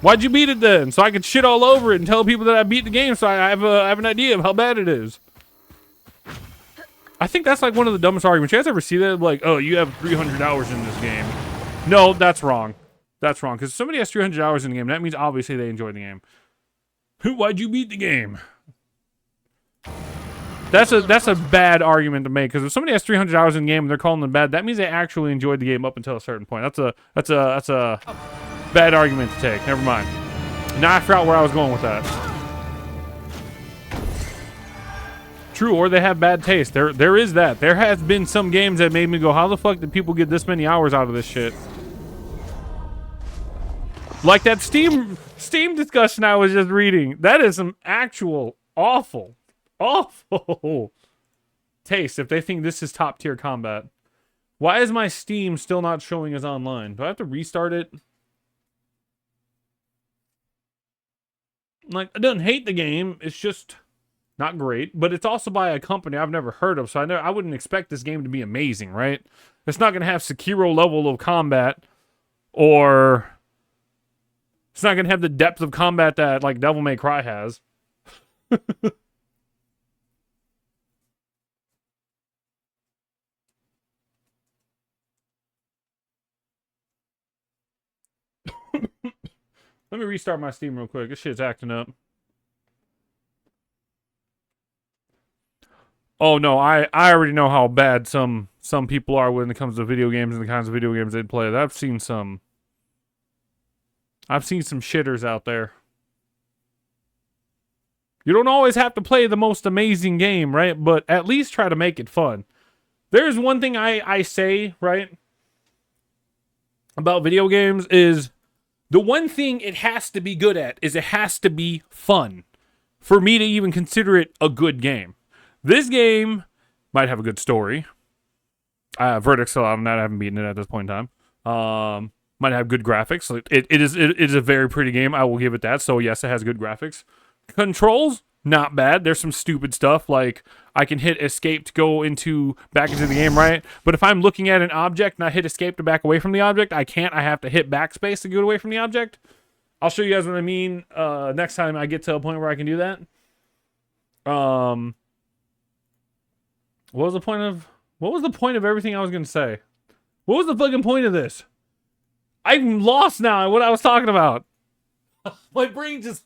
Why'd you beat it then? So I could shit all over it and tell people that I beat the game, so I have an idea of how bad it is. I think that's like one of the dumbest arguments. You guys ever see that? Like, oh, you have 300 hours in this game. No, that's wrong. That's wrong. Because if somebody has 300 hours in the game, that means obviously they enjoyed the game. Why'd you beat the game? That's a bad argument to make. Because if somebody has 300 hours in the game and they're calling them bad, that means they actually enjoyed the game up until a certain point. That's a bad argument to take. Never mind. Now I forgot where I was going with that. True, or they have bad taste. There is that. There has been some games that made me go, how the fuck did people get this many hours out of this shit? Like that Steam discussion I was just reading. That is some actual awful taste if they think this is top tier combat. Why is my Steam still not showing as online? Do I have to restart it? Like, I don't hate the game. It's just not great. But it's also by a company I've never heard of. So I wouldn't expect this game to be amazing, right? It's not going to have Sekiro level of combat. Or it's not going to have the depth of combat that, like, Devil May Cry has. Let me restart my Steam real quick. This shit's acting up. Oh no, I already know how bad some people are when it comes to video games and the kinds of video games they play. I've seen some shitters out there. You don't always have to play the most amazing game, right? But at least try to make it fun. There's one thing I say, right, about video games is the one thing it has to be good at is it has to be fun for me to even consider it a good game. This game might have a good story. Verdict's still out on that. I haven't beaten it at this point in time. Might have good graphics. It is a very pretty game. I will give it that. So yes, it has good graphics. Controls, not bad. There's some stupid stuff like I can hit escape to go back into the game, right? But if I'm looking at an object and I hit escape to back away from the object, I can't. I have to hit backspace to get away from the object. I'll show you guys what I mean next time I get to a point where I can do that. What was the point of everything I was going to say? What was the fucking point of this? I'm lost now at what I was talking about. My brain just...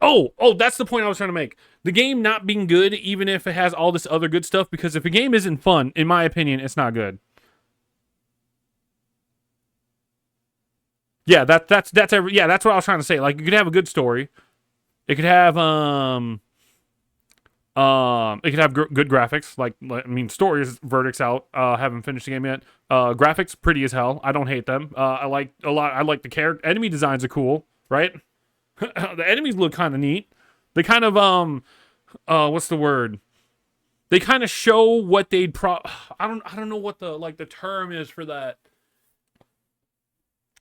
Oh, that's the point I was trying to make. The game not being good, even if it has all this other good stuff, because if a game isn't fun, in my opinion, it's not good. Yeah, that's what I was trying to say. Like, you could have a good story. It could have good graphics. Like, I mean, stories, verdicts out. Haven't finished the game yet. Graphics pretty as hell. I don't hate them. I like the character. Enemy designs are cool, right? The enemies look kind of neat. They kind of what's the word? They kind of show what they'd I don't know what the term is for that.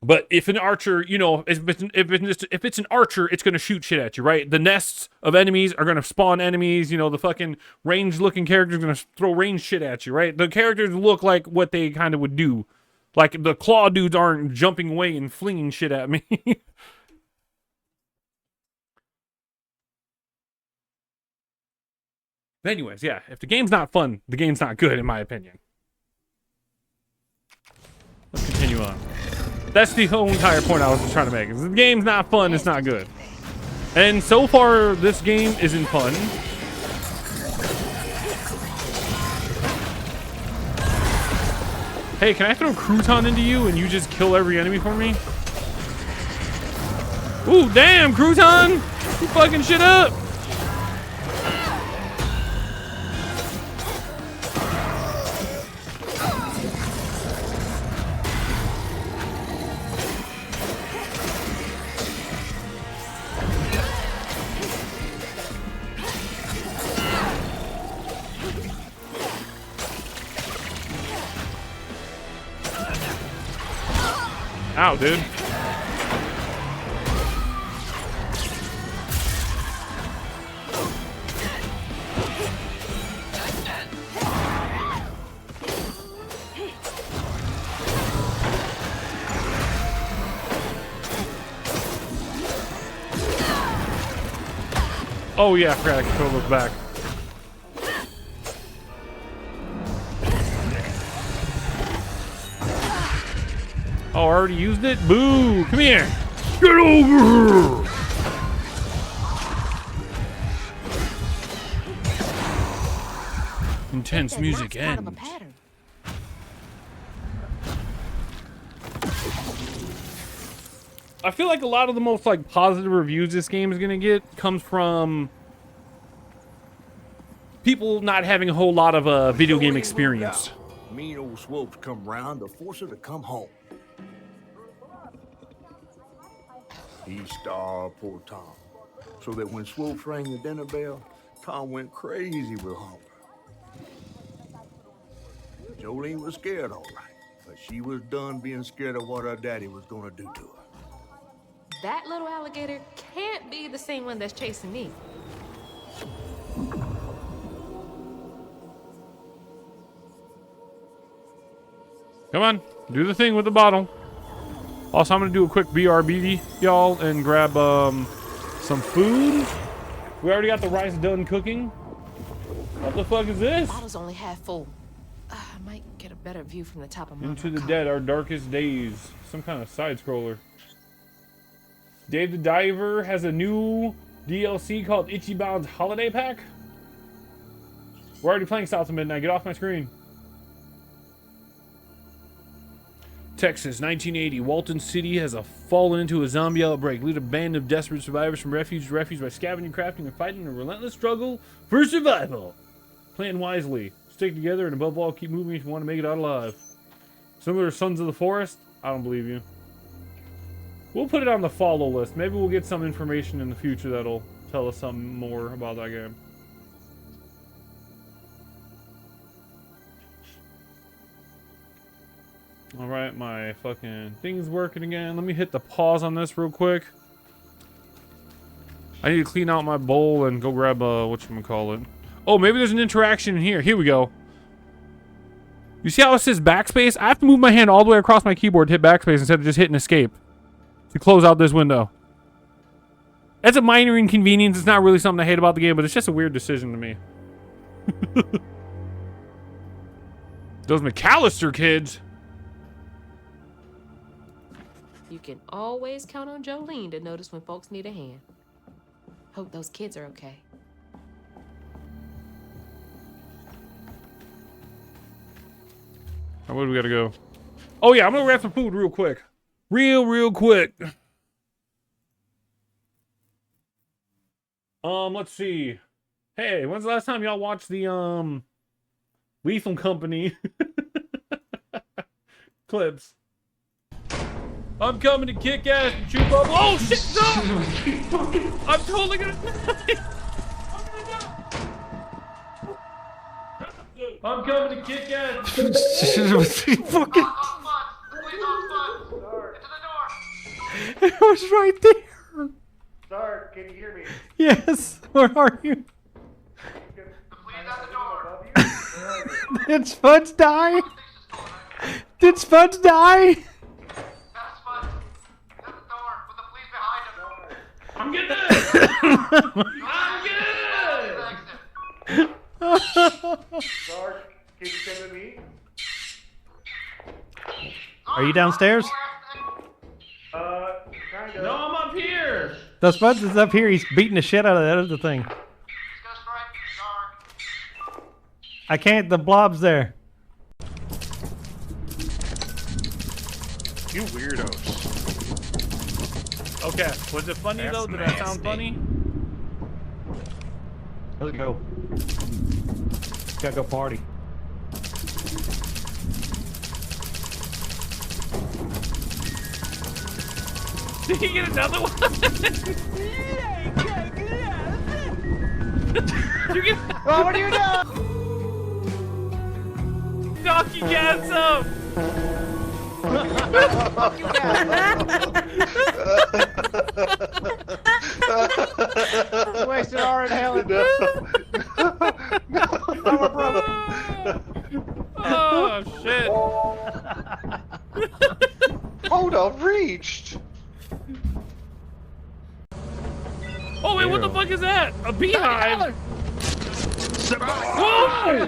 But if an archer, you know, if it's an archer, it's going to shoot shit at you, right? The nests of enemies are going to spawn enemies. You know, the fucking ranged-looking characters are going to throw ranged shit at you, right? The characters look like what they kind of would do. Like, the claw dudes aren't jumping away and flinging shit at me. But anyways, yeah, if the game's not fun, the game's not good, in my opinion. Let's continue on. That's the whole entire point I was just trying to make. If the game's not fun, it's not good. And so far, this game isn't fun. Hey, can I throw Crouton into you and you just kill every enemy for me? Ooh, damn, Crouton! You fucking shit up! Ow, dude. Oh yeah, I forgot I control those back. Oh, I already used it? Boo! Come here! Get over here! Intense music ends. I feel like a lot of the most like positive reviews this game is gonna get comes from people not having a whole lot of video game experience. Mean old Swopes come round to force her to come home. He starved poor Tom, so that when Swopes rang the dinner bell, Tom went crazy with hunger. Jolene was scared, all right, but she was done being scared of what her daddy was gonna do to her. That little alligator can't be the same one that's chasing me. Come on, do the thing with the bottle. Also, I'm gonna do a quick BRB, y'all, and grab some food. We already got the rice done cooking. What the fuck is this? The bottle's only half full. I might get a better view from the top of my Into the Dead, Our Darkest Days. Some kind of side scroller. Dave the Diver has a new DLC called Ichiban's Holiday Pack. We're already playing South of Midnight. Get off my screen. Texas, 1980. Walton City has fallen into a zombie outbreak. Lead a band of desperate survivors from refuge to refuge by scavenging, crafting, and fighting in a relentless struggle for survival. Plan wisely. Stick together, and above all, keep moving if you want to make it out alive. Similar to Sons of the Forest? I don't believe you. We'll put it on the follow list. Maybe we'll get some information in the future that'll tell us something more about that game. Alright, my fucking thing's working again. Let me hit the pause on this real quick. I need to clean out my bowl and go grab whatchamacallit. Oh, maybe there's an interaction in here. Here we go. You see how it says backspace? I have to move my hand all the way across my keyboard to hit backspace instead of just hitting escape to close out this window. That's a minor inconvenience. It's not really something I hate about the game, but it's just a weird decision to me. Those McAllister kids. You can always count on Jolene to notice when folks need a hand. Hope those kids are okay. Where do we gotta go? Oh yeah, I'm gonna grab some food real quick. Real quick. Let's see. Hey, when's the last time y'all watched the Lethal Company clips? I'm coming to kick ass and chew bubble. Oh shit, no! I'm totally gonna die. I'm coming to kick ass. Fucking. It was right there. Sark, can you hear me? Yes. Where are you? Did Spuds die? Did Spuds die? I'm good! I'm good! Sark, can you come to me? Are you downstairs? Kind of. No, I'm up here! The Spuds is up here. He's beating the shit out of that other thing. I can't. The blob's there. You weirdos. Okay, was it funny though? Did that sound funny? Let's go. Gotta go party. Did he get another one? Did you get? Oh, what are you doing? Donkey gas up! Wasted our inhalant. Oh shit! Hold on, reached. Oh wait, what the fuck is that? A beehive? Whoa!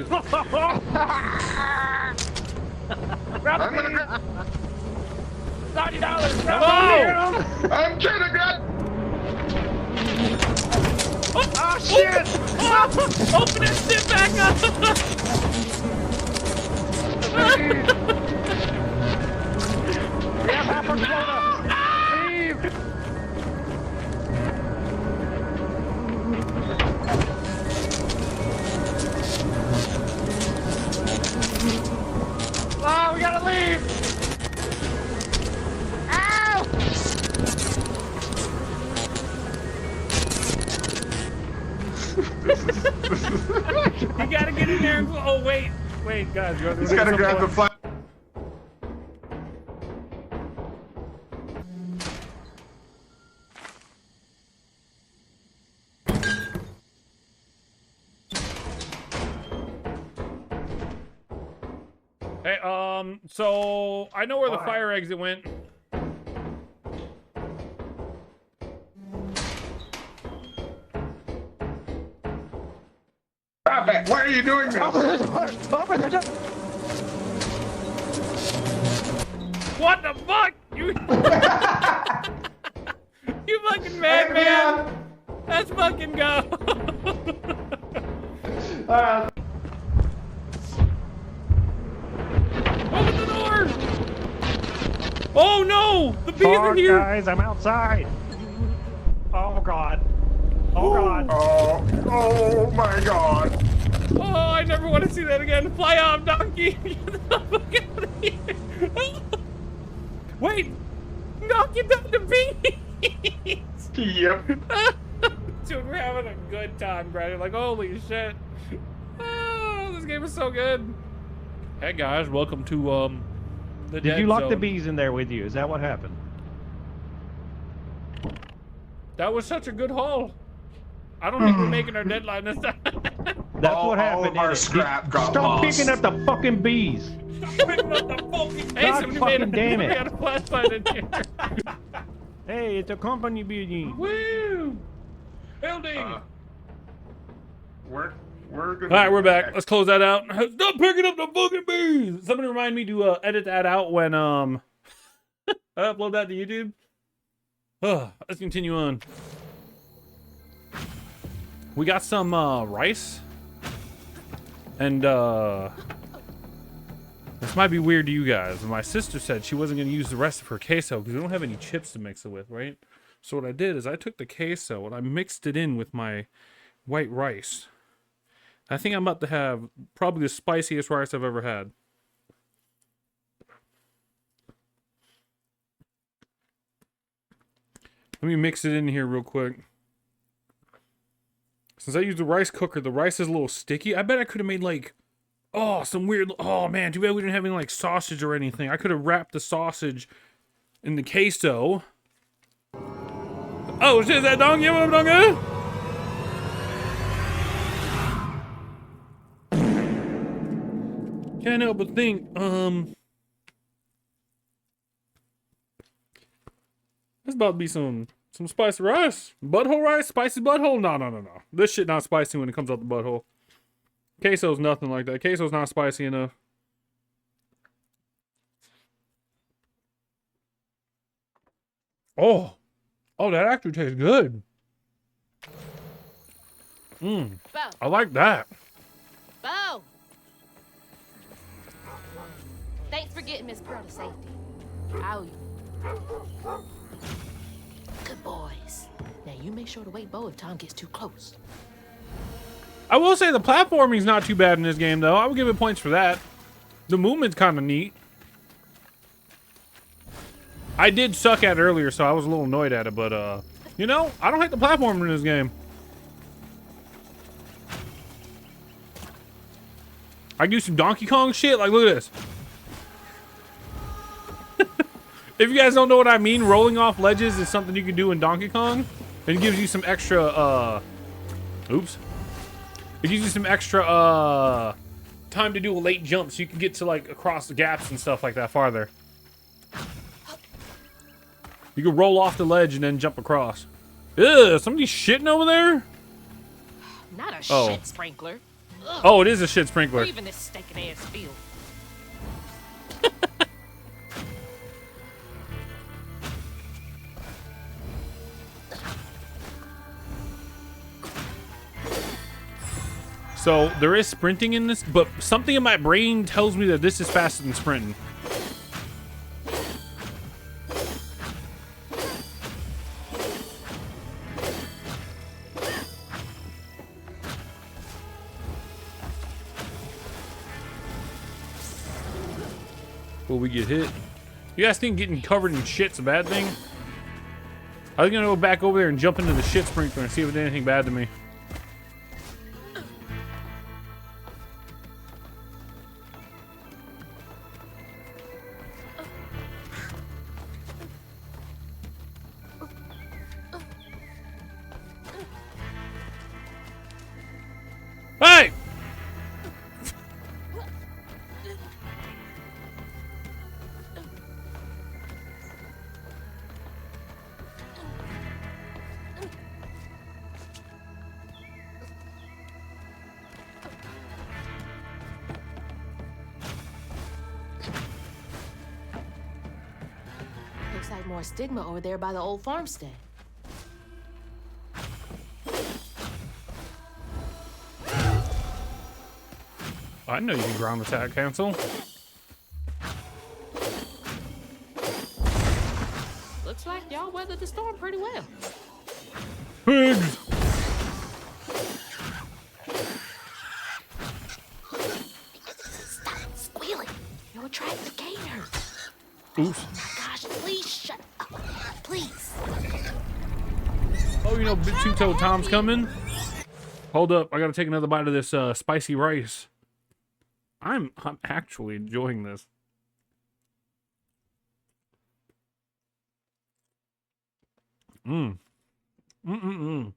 $90. Whoa! I'm kidding, God. Oh shit! Oh, open that shit back up! Oh, we gotta leave. Ow! You gotta get in there and oh wait, guys, you He's gotta grab the flag. Hey, so I know where the fire exit went. Stop it! Why are you doing this? What the fuck? You You fucking madman! Let's fucking go! Open the door! Oh no! The bees are here! Guys, I'm outside. Oh god. Oh god. Oh my God. Oh, I never want to see that again. Fly off, donkey! Get the fuck out of here! Wait! Knock you down to bees! Yep. Dude, we're having a good time, Brad. Like, holy shit. Oh, this game is so good. Hey guys, welcome to the Did Dead you lock the Zone. bees in there with you? Is that what happened? That was such a good haul. I don't think we're making our deadline this time. That's what happened. All of our isn't it? scrap got Stop lost. picking up the fucking bees. Hey, God somebody fucking damn we it. had a flashlight in here. Hey, it's a company building. Woo! Building! We're gonna All right, be we're back. Let's close that out. Stop picking up the fucking bees. Somebody remind me to edit that out when I upload that to YouTube. Let's continue on. We got some rice, and this might be weird to you guys. My sister said she wasn't going to use the rest of her queso because we don't have any chips to mix it with, right? So what I did is I took the queso and I mixed it in with my white rice. I think I'm about to have probably the spiciest rice I've ever had. Let me mix it in here real quick. Since I used the rice cooker, the rice is a little sticky. I bet I could have made like, some weird, man, too bad we didn't have any like sausage or anything. I could have wrapped the sausage in the queso. Oh shit, is that donkey? Donkey? Can't help but think, there's about to be some spicy rice. Butthole rice? Spicy butthole? No. This shit not spicy when it comes out the butthole. Queso's nothing like that. Queso's not spicy enough. Oh, that actually tastes good. Bo. I like that. Bo! Thanks for getting Miss Pearl to safety. I owe you. Good boys. Now you make sure to wake Bo if Tom gets too close. I will say the platforming's not too bad in this game, though. I would give it points for that. The movement's kind of neat. I did suck at it earlier, so I was a little annoyed at it, but, you know, I don't hate the platforming in this game. I can do some Donkey Kong shit. Like, look at this. If you guys don't know what I mean, rolling off ledges is something you can do in Donkey Kong. It gives you some extra, oops. It gives you some extra, time to do a late jump so you can get to, like, across the gaps and stuff like that farther. You can roll off the ledge and then jump across. Ugh, somebody's shitting over there? Not a shit sprinkler. Ugh. Oh, it is a shit sprinkler. Or even this stinking ass field. So there is sprinting in this, but something in my brain tells me that this is faster than sprinting. Will we get hit? You guys think getting covered in shit's a bad thing? I was gonna go back over there and jump into the shit sprinkler and see if it did anything bad to me. Hey! Looks like more stigma over there by the old farmstead. I know you can ground attack cancel. Looks like y'all weathered the storm pretty well. Pigs! Stop squealing. You'll attract the gators. Oops. Gosh, please shut up. Please. Oh, you know, Big Two-Toe Tom's coming. Hold up, I gotta take another bite of this spicy rice. I'm actually enjoying this. Mmm. Mm-mm-mm.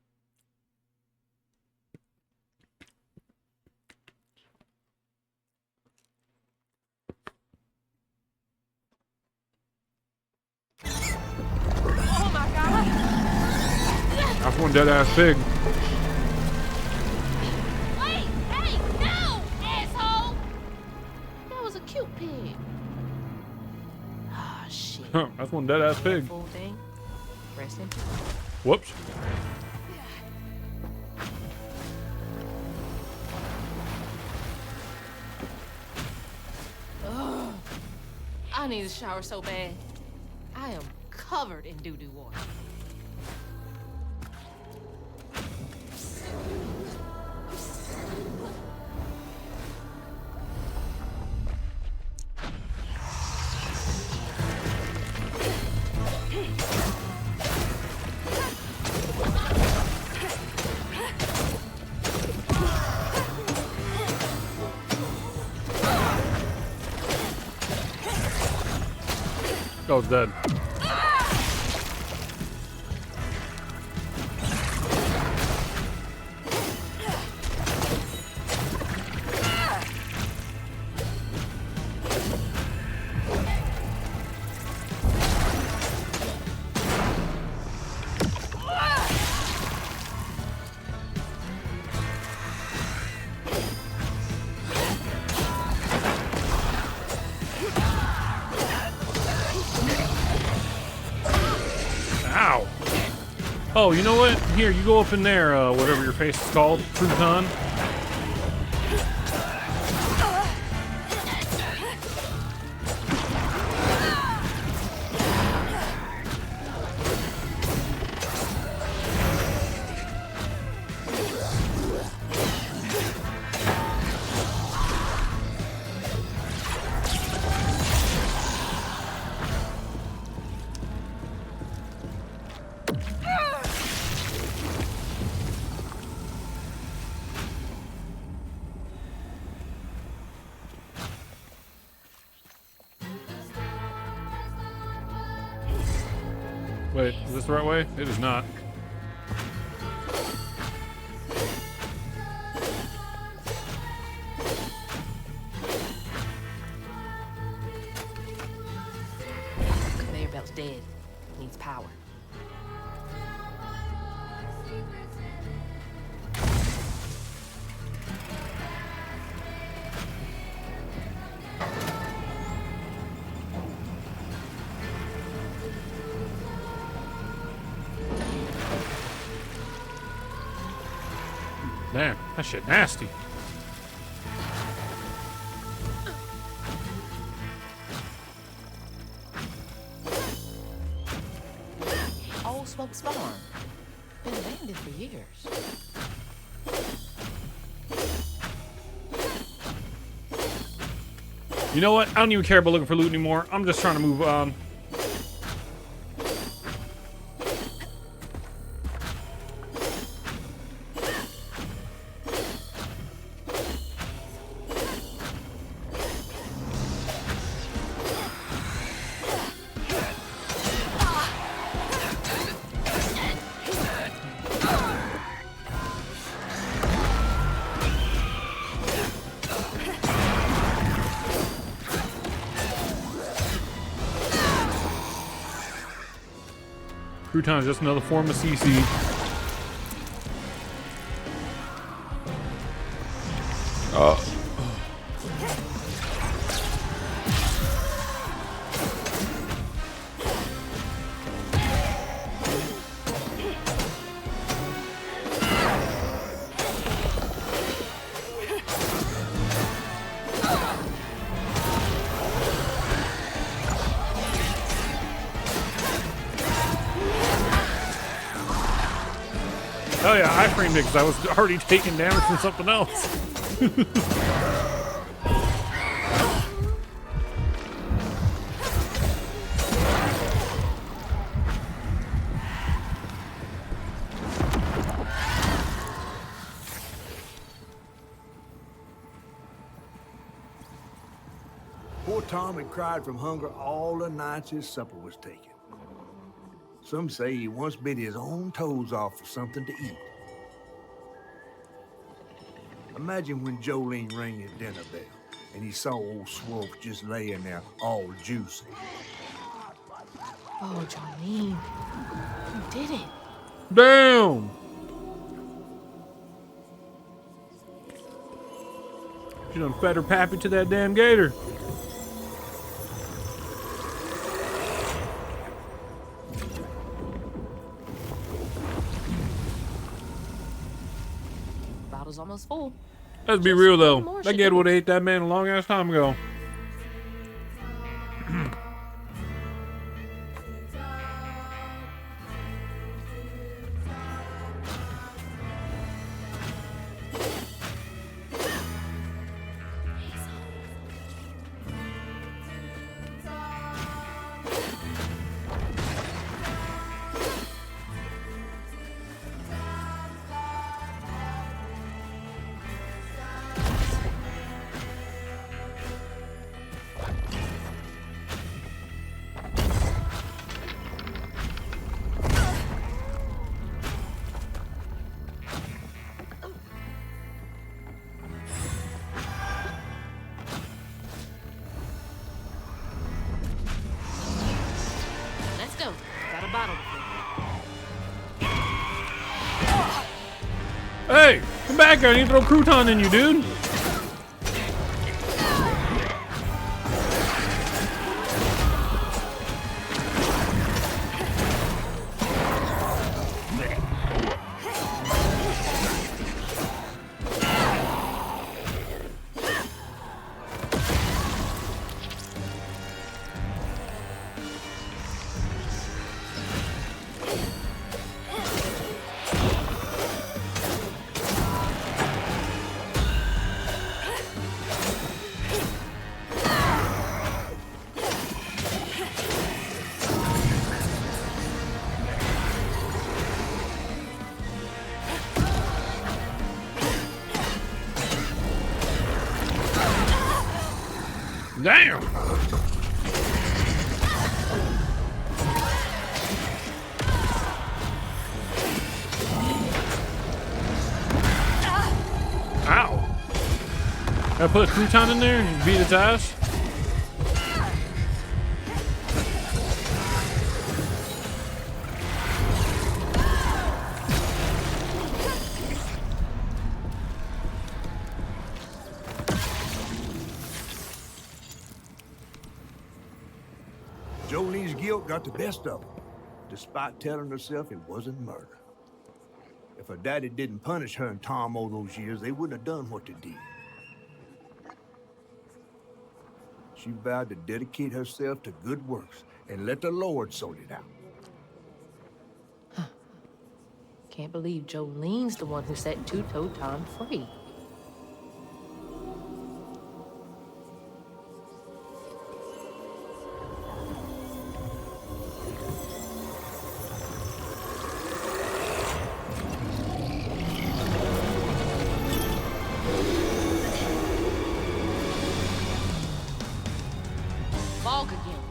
Oh my God. That's one dead ass pig. Wait, That's one dead ass pig. Full thing. Rest in peace. Whoops. Ugh. I need a shower so bad. I am covered in doo-doo water. Oh, it's dead. Ow. Oh, you know what? Here, you go up in there, whatever your face is called, Crouton. Wait, is this the right way? It is not. Conveyor belt's dead. Needs power. Damn, that shit nasty. Old Smokes Farm. Been abandoned for years. You know what? I don't even care about looking for loot anymore. I'm just trying to move on. Crouton is just another form of CC. Oh yeah, I framed it because I was already taking damage from something else. Poor Tom had cried from hunger all the nights his supper was taken. Some say he once bit his own toes off for something to eat. Imagine when Jolene rang his dinner bell and he saw old Swolf just laying there all juicy. Oh, Jolene. You did it. Damn! You done fed her pappy to that damn gator. almost full. Let's be real though. That kid would have ate that man a long ass time ago. Let's go. Got a bottle. Hey, come back here. I need to throw crouton in you, dude. Damn. Ow. I put a crouton in there and beat its ass. Jolene's guilt got the best of her, despite telling herself it wasn't murder. If her daddy didn't punish her and Tom all those years, they wouldn't have done what they did. She vowed to dedicate herself to good works and let the Lord sort it out. Can't believe Jolene's the one who set Two-Toe Tom free. Fog again.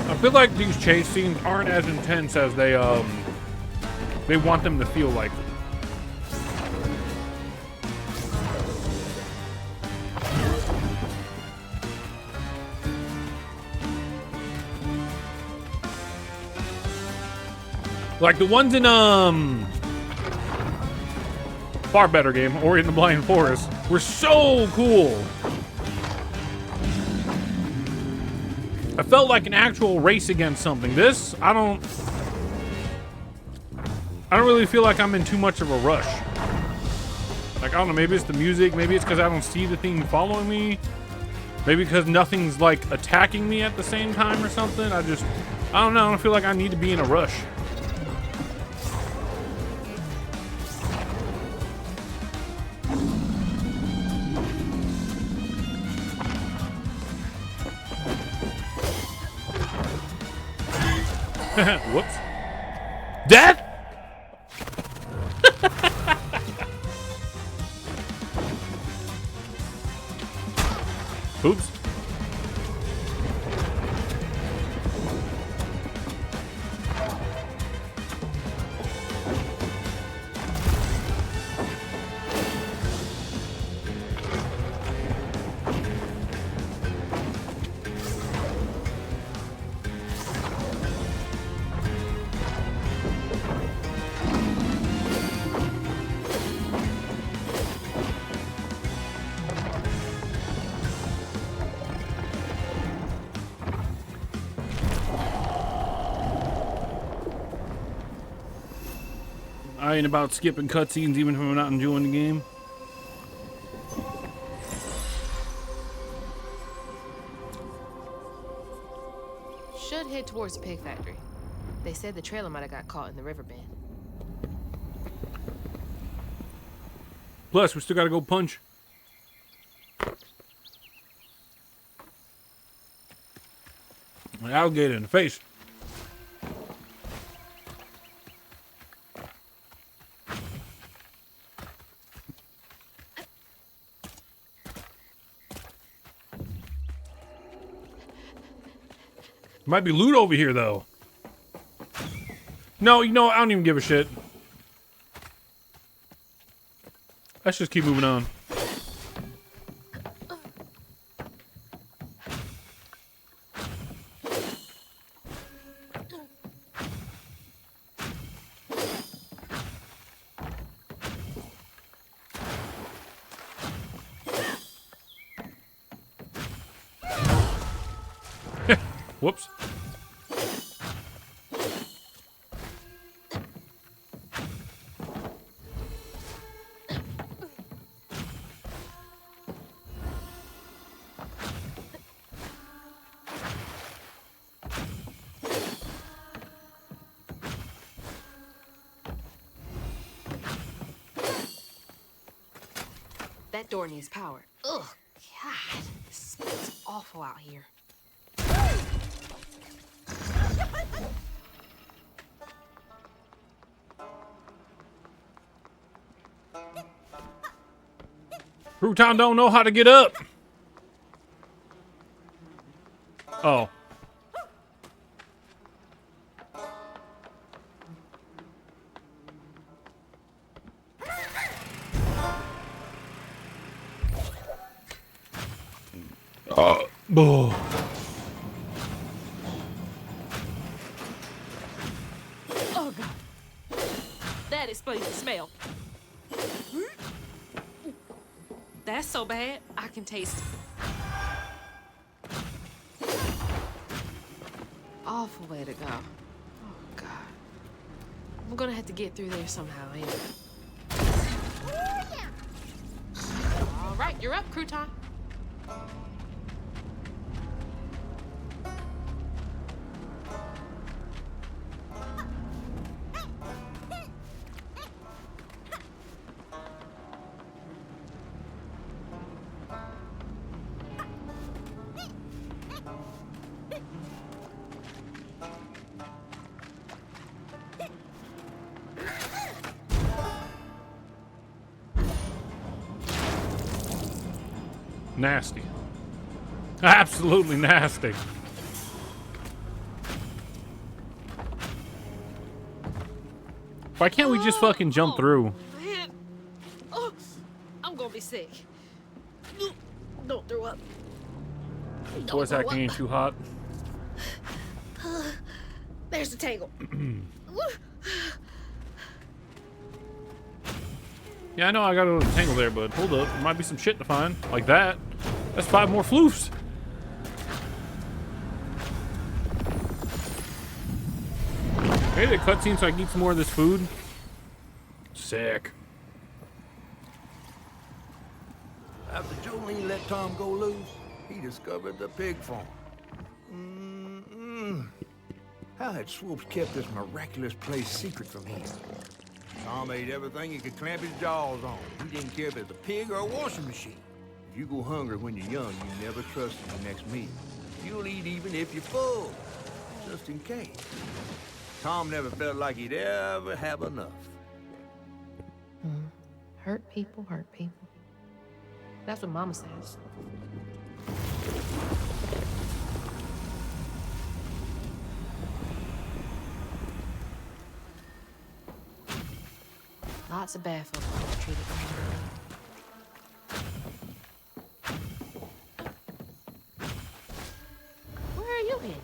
I feel like these chase scenes aren't as intense as they want them to feel like. Like the ones in far better game, Ori and the Blind Forest, were so cool. I felt like an actual race against something. This, I don't really feel like I'm in too much of a rush. Like, I don't know, maybe it's the music, maybe it's because I don't see the thing following me. Maybe because nothing's like attacking me at the same time or something. I don't know, I don't feel like I need to be in a rush. Whoops. Death? Oops. I ain't about skipping cutscenes even if I'm not enjoying the game. Should head towards the pig factory. They said the trailer might have got caught in the river bend. Plus, we still gotta go punch. An alligator in the face. Might be loot over here, though. No, you know, I don't even give a shit. Let's just keep moving on. Whoops. That door needs power. Ugh, God, this smells awful out here. Crouton don't know how to get up. Oh. Oh. Oh, God. That explains the smell. That's so bad, I can taste it. Awful way to go. Oh, God. I'm gonna have to get through there somehow, ain't I? All right, you're up, Crouton. Nasty. Absolutely nasty. Why can't we just fucking jump through? Man. Oh, I'm gonna be sick. Don't throw up. Voice acting ain't too hot. There's the tangle. Yeah, I know I got a little tangle there, but hold up. There might be some shit to find. Like that. That's 5 more floofs. Maybe a cutscene so I can eat some more of this food. Sick. After Jolene let Tom go loose, he discovered the pig farm. How had Swoops kept this miraculous place secret from him? Tom ate everything he could clamp his jaws on. He didn't care if it was a pig or a washing machine. If you go hungry when you're young, you never trust your next meal. You'll eat even if you're full, just in case. Tom never felt like he'd ever have enough. Hurt people, hurt people. That's what Mama says. Lots of bad folks treated wrong. Where are you headed?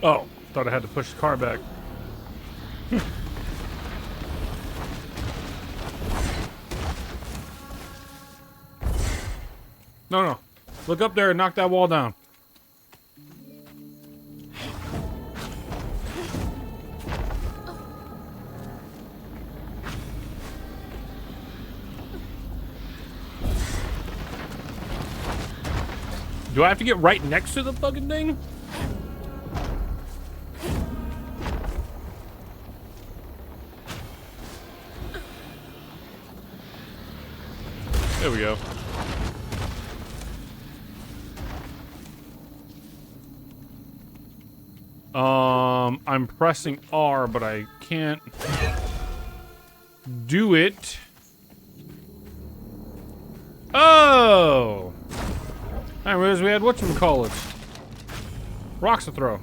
Oh, thought I had to push the car back. No. Look up there and knock that wall down. Do I have to get right next to the fucking thing? There we go. I'm pressing R, but I can't do it. Oh! I realized we had whatchamacallit. Rocks to throw.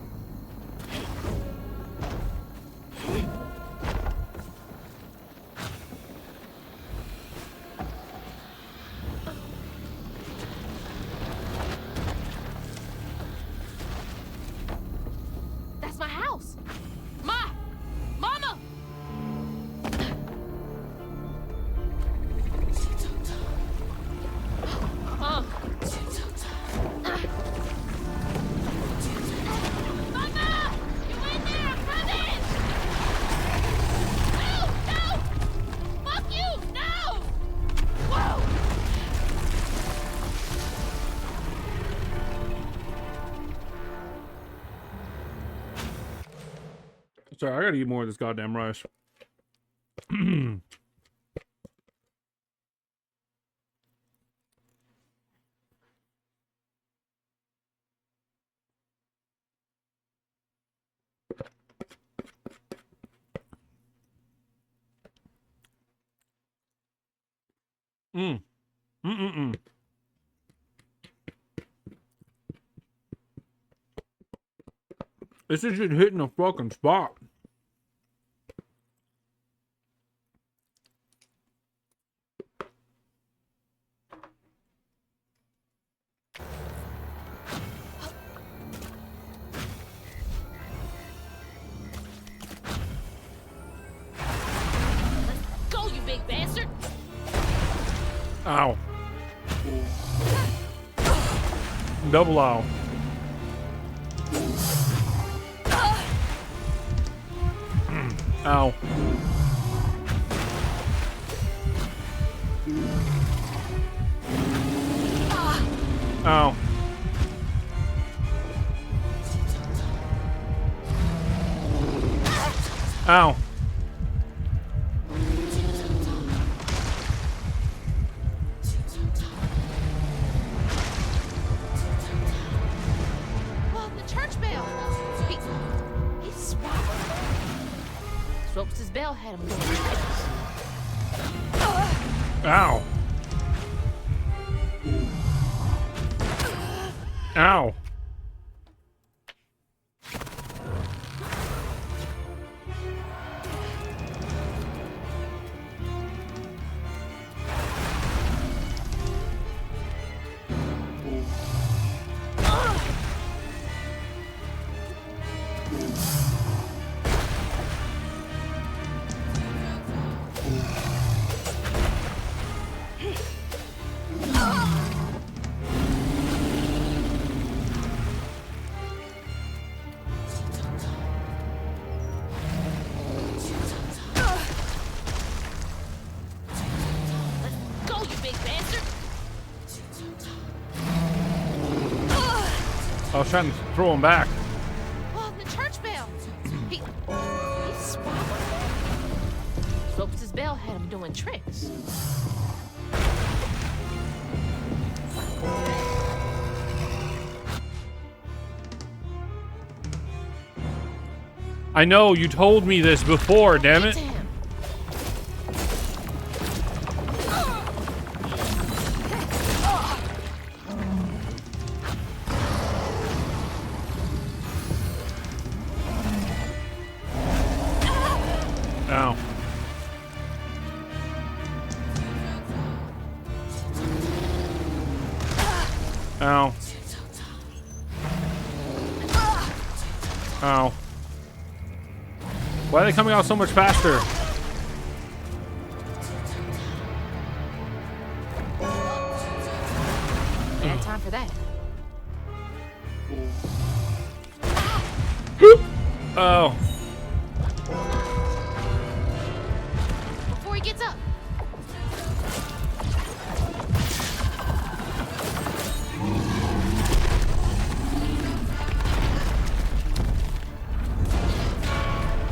That's my house. Mama! Mama! You in there? I'm coming! No! Fuck you! No! Whoa! Sorry, I gotta eat more of this goddamn rice. This is just hitting a fucking spot. Go, you big bastard! Ow. Double ow. Ow. Ow. Ow. Well, the church bell. He's swapping. Ropes' bell had him going tricks. Ow. Ow. Go, you big bastard! I was trying to throw him back. Well, the church bell. He's swapping. Ropes' bell had him doing tricks. I know, you told me this before, damn it. Ow. Ow. Ow. Why are they coming out so much faster? Bad time for that. Oh. Before he gets up.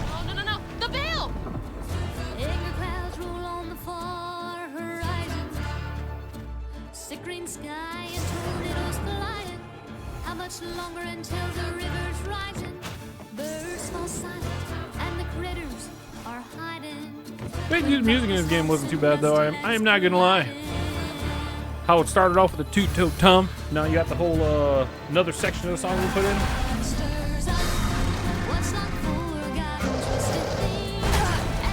Oh, no. The bill! Angry clouds roll on the far horizon. Sick green sky and tornadoes flying. How much longer until the river's rising? Birds fall silent and the critters are hiding. The music in this game wasn't too bad though. I am not gonna lie. How it started off with a toot-toot tum. Now you got the whole another section of the song we put in. Stirs up what's not forgotten, twisted things.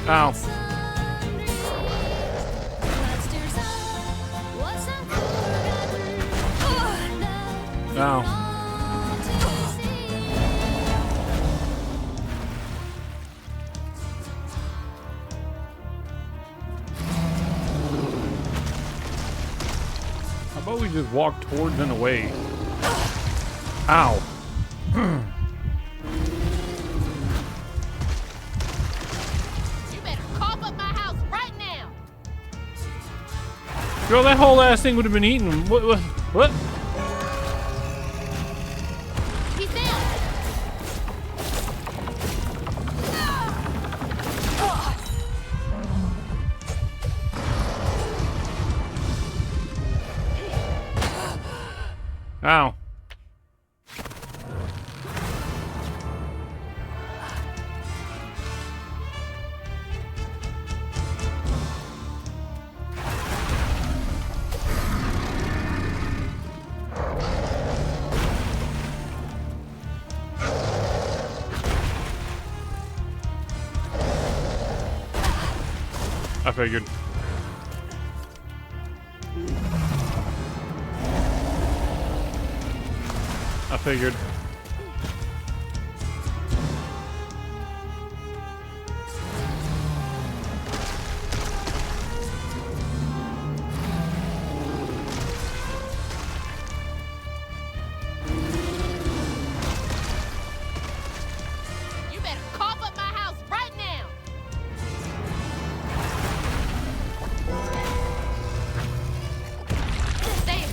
And Ow. sundry. Blood stirs up what's not forgotten. Ow. All to see. How about we just walk towards and away? Ow. You better cough up my house right now. Girl, that whole ass thing would have been eaten. What? He's down. Ow. I figured. I figured. You better cough up my house right now. There.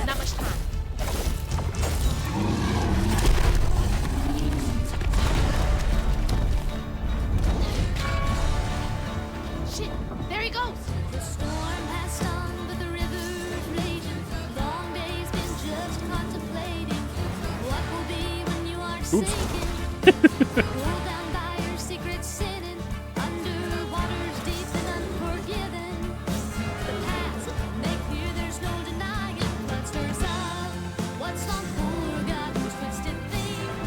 Not much time. Shit, there he goes. The storm passed on, but the river's raging. Long days been just contemplating what will be when you are sinking. Pulled down by your secret sinning, under waters deep and unforgiven. The past may fear there's no denying. Blood stirs up what's long forgotten, twisted things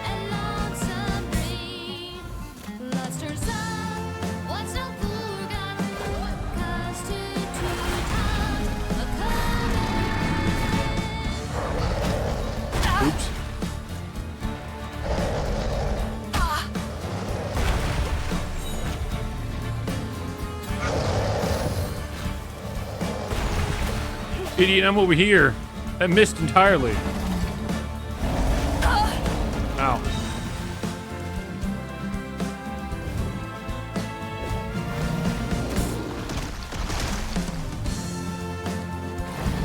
and lonesome dreams. Blood stirs up what's long forgotten, 'cause two times a coming. Oops. Idiot, I'm over here. I missed entirely. Ow.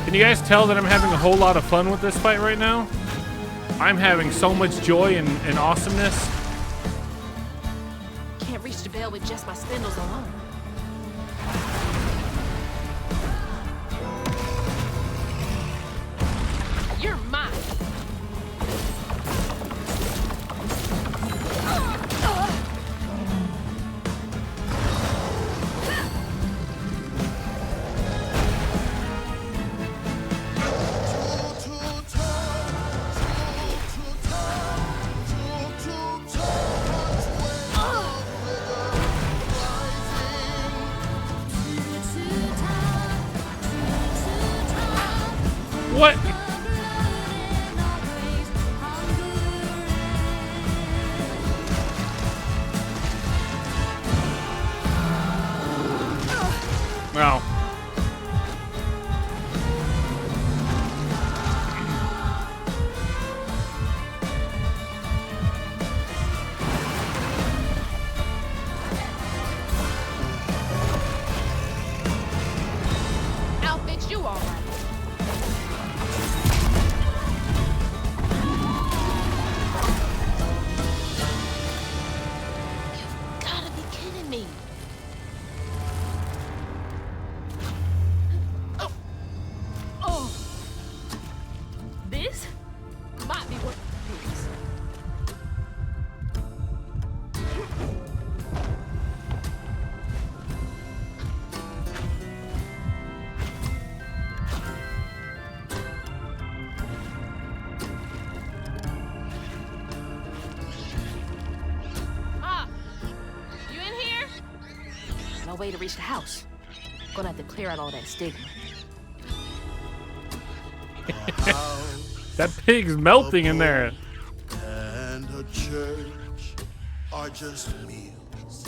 Can you guys tell that I'm having a whole lot of fun with this fight right now? I'm having so much joy and awesomeness. Can't reach the bell with just my spindles alone. You're mine. What? Wow. I'll fix you all right. You've gotta be kidding me. Oh. This might be what it is. Ma, you in here? No way to reach the house. Gonna have to clear out all that stigma. That pig's melting in there. And a church are just meals.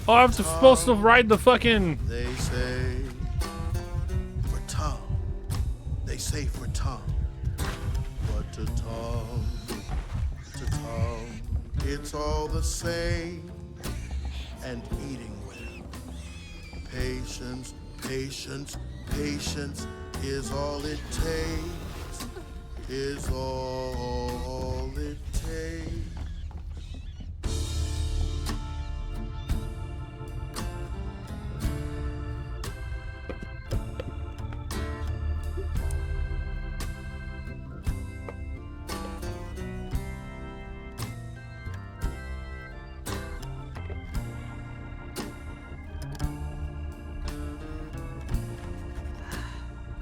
Oh, I'm supposed to ride the fucking. They say for Tom. They say for Tom. But to Tom, it's all the same. And eating well. Patience, patience, patience is all it takes. Is all it takes.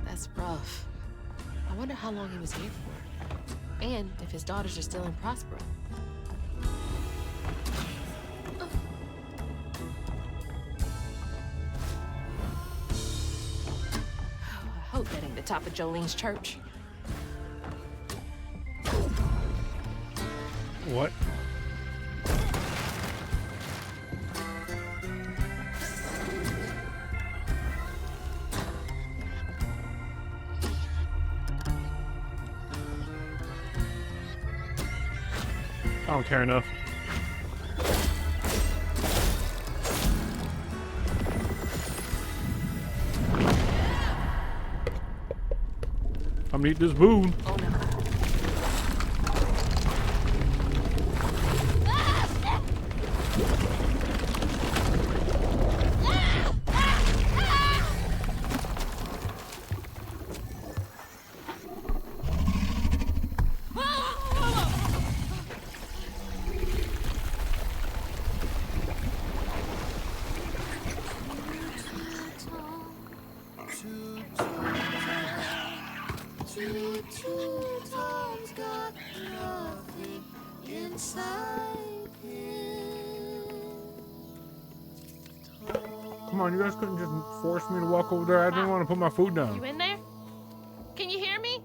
That's rough. I wonder how long he was here for. And if his daughters are still in Prospero. I hope that ain't the top of Jolene's church. What? I don't care enough. I'm gonna eat this food. Oh no. Come on, you guys couldn't just force me to walk over there. I didn't want to put my food down. You in there? Can you hear me?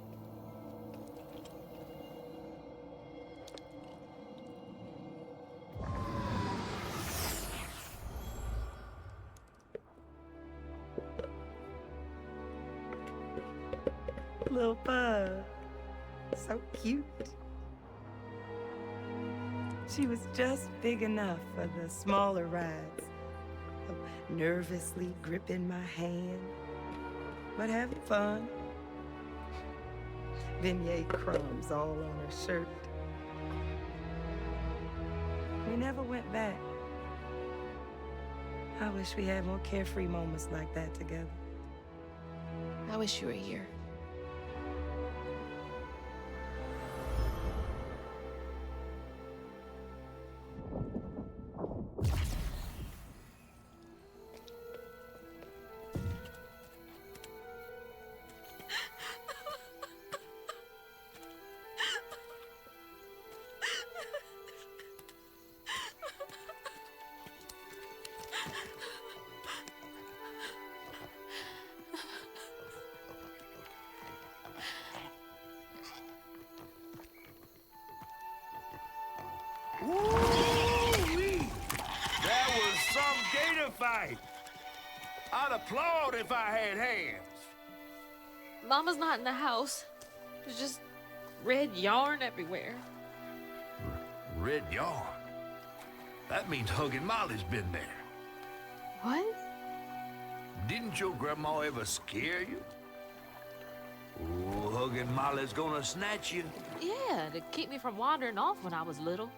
Little bug. So cute. She was just big enough for the smaller rides. Nervously gripping my hand, but having fun. Beignet crumbs all on her shirt. We never went back. I wish we had more carefree moments like that together. I wish you were here. Woo-wee! That was some gator fight. I'd applaud if I had hands. Mama's not in the house. There's just red yarn everywhere. Red yarn? That means Huggin' Molly's been there. What? Didn't your grandma ever scare you? Oh, Huggin' Molly's gonna snatch you. Yeah, to keep me from wandering off when I was little.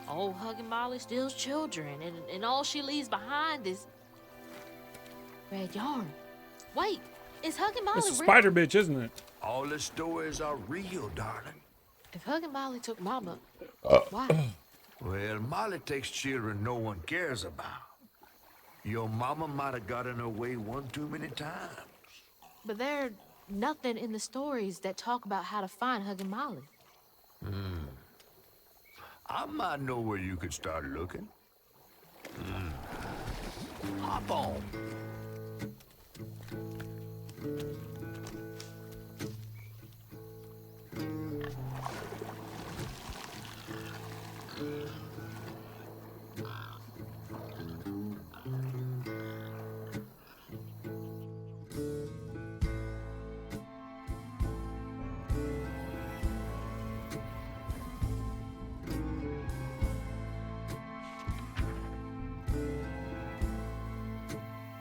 Old Huggin' Molly steals children, and all she leaves behind is red yarn. Wait, is Huggin' Molly It's a real? spider bitch, isn't it? All the stories are real, darling. If Huggin' Molly took Mama, why? Well, Molly takes children no one cares about. Your mama might have got in her way one too many times. But there's nothing in the stories that talk about how to find Huggin' Molly. I might know where you could start looking. Hop on.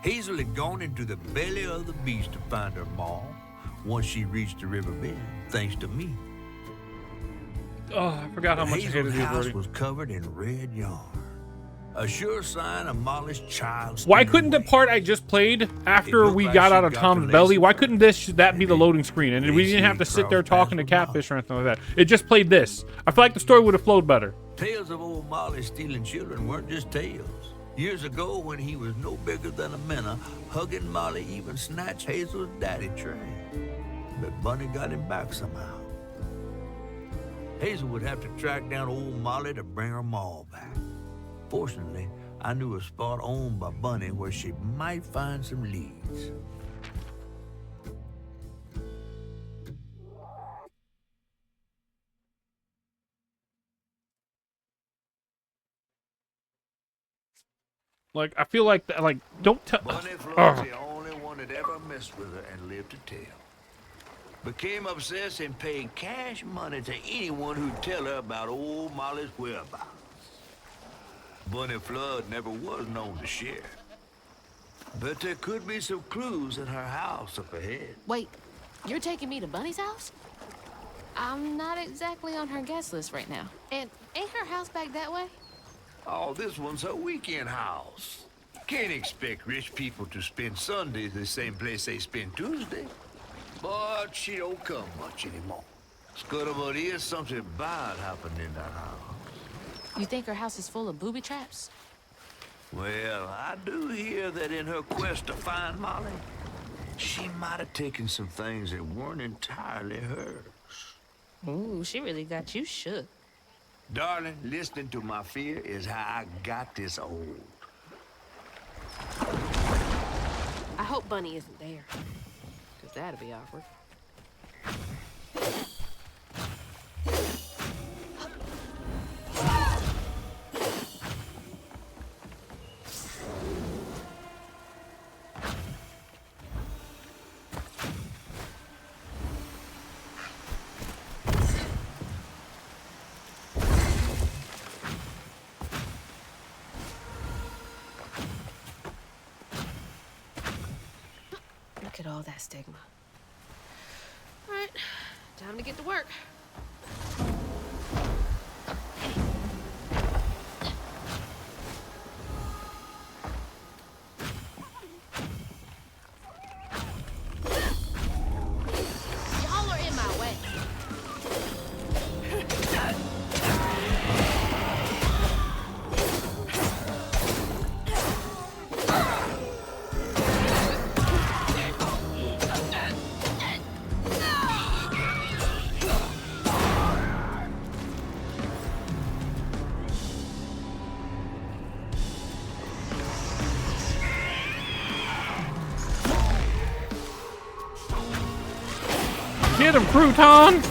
Hazel had gone into the belly of the beast to find her ma once she reached the river bend, thanks to me. Oh, I forgot how much I hated Hazel's you, house Brody. was covered in red yarn. A sure sign of Molly's child. Why couldn't the part I just played after we got out of Tom's belly? Why couldn't that be the loading screen? And we didn't have to sit there talking to Catfish or anything like that. It just played this. I feel like the story would have flowed better. Tales of old Molly stealing children weren't just tales. Years ago, when he was no bigger than a minnow, Huggin' Molly even snatched Hazel's daddy Trey. But Bunny got him back somehow. Hazel would have to track down old Molly to bring her ma back. Fortunately, I knew a spot owned by Bunny where she might find some leads. Like, I feel like, don't tell. Bunny Floyd's the only one that ever messed with her and lived to tell. Became obsessed and paid cash money to anyone who'd tell her about old Molly's whereabouts. Bunny Flood never was known to share. But there could be some clues in her house up ahead. Wait, you're taking me to Bunny's house? I'm not exactly on her guest list right now. And ain't her house back that way? Oh, this one's her weekend house. Can't expect rich people to spend Sunday the same place they spend Tuesday. But she don't come much anymore. Scuttlebutt is something bad happened in that house. You think her house is full of booby traps? Well, I do hear that in her quest to find Molly, she might have taken some things that weren't entirely hers. Ooh, she really got you shook. Darling, listening to my fear is how I got this old. I hope Bunny isn't there. Because that'd be awkward. Look at all that stigma. All right, Time to get to work. Y'all are in my way. Get him, Crouton!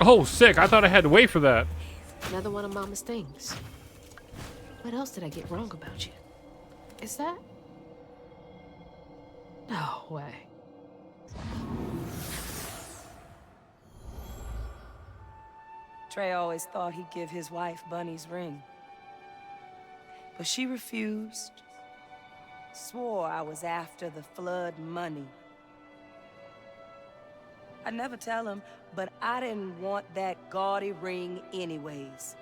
Oh, sick. I thought I had to wait for that. Another one of Mama's things. What else did I get wrong about you? Is that? No way. Trey always thought he'd give his wife Bunny's ring. But she refused. Swore I was after the flood money. I'd never tell him, but I didn't want that gaudy ring anyways.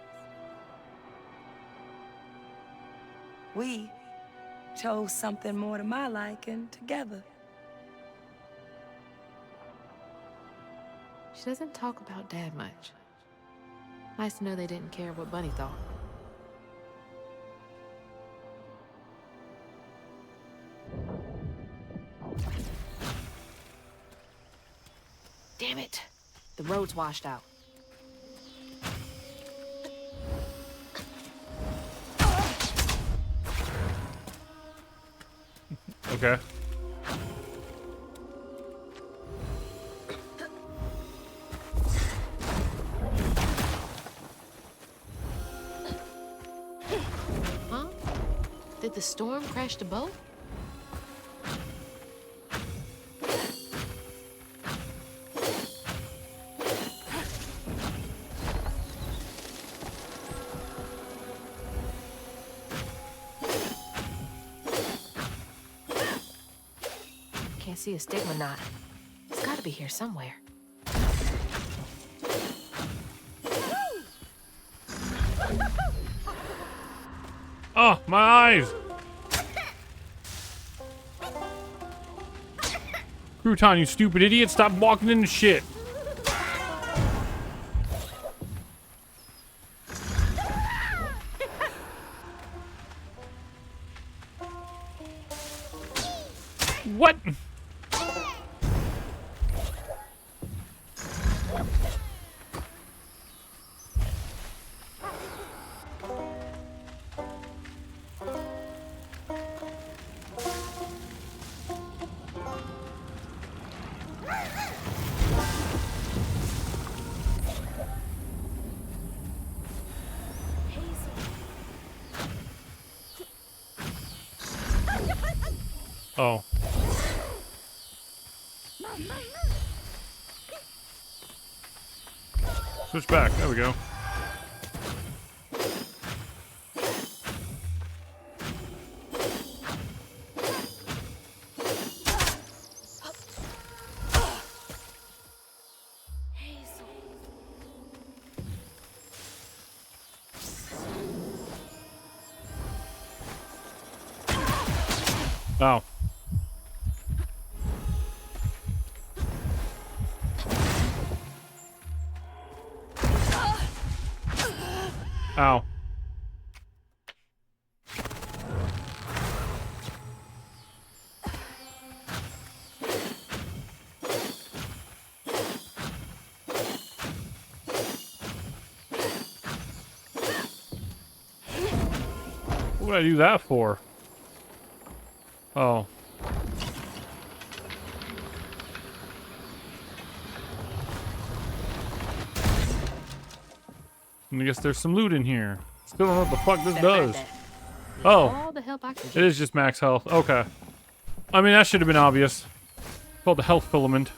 We chose something more to my liking together. She doesn't talk about Dad much. Nice to know they didn't care what Bunny thought. Damn it! The road's washed out. Okay. Huh? Did the storm crash the boat? Can't see a stigma knot. It's gotta be here somewhere. Oh, my eyes! Crouton, you stupid idiot, stop walking into shit. What? Oh. Switch back. There we go. Oh. Ow. What would I do that for? Oh. I guess there's some loot in here. Still don't know what the fuck this That does. that. Oh, All the help I can it get. is just max health. Okay. I mean, that should have been obvious. It's called the health filament.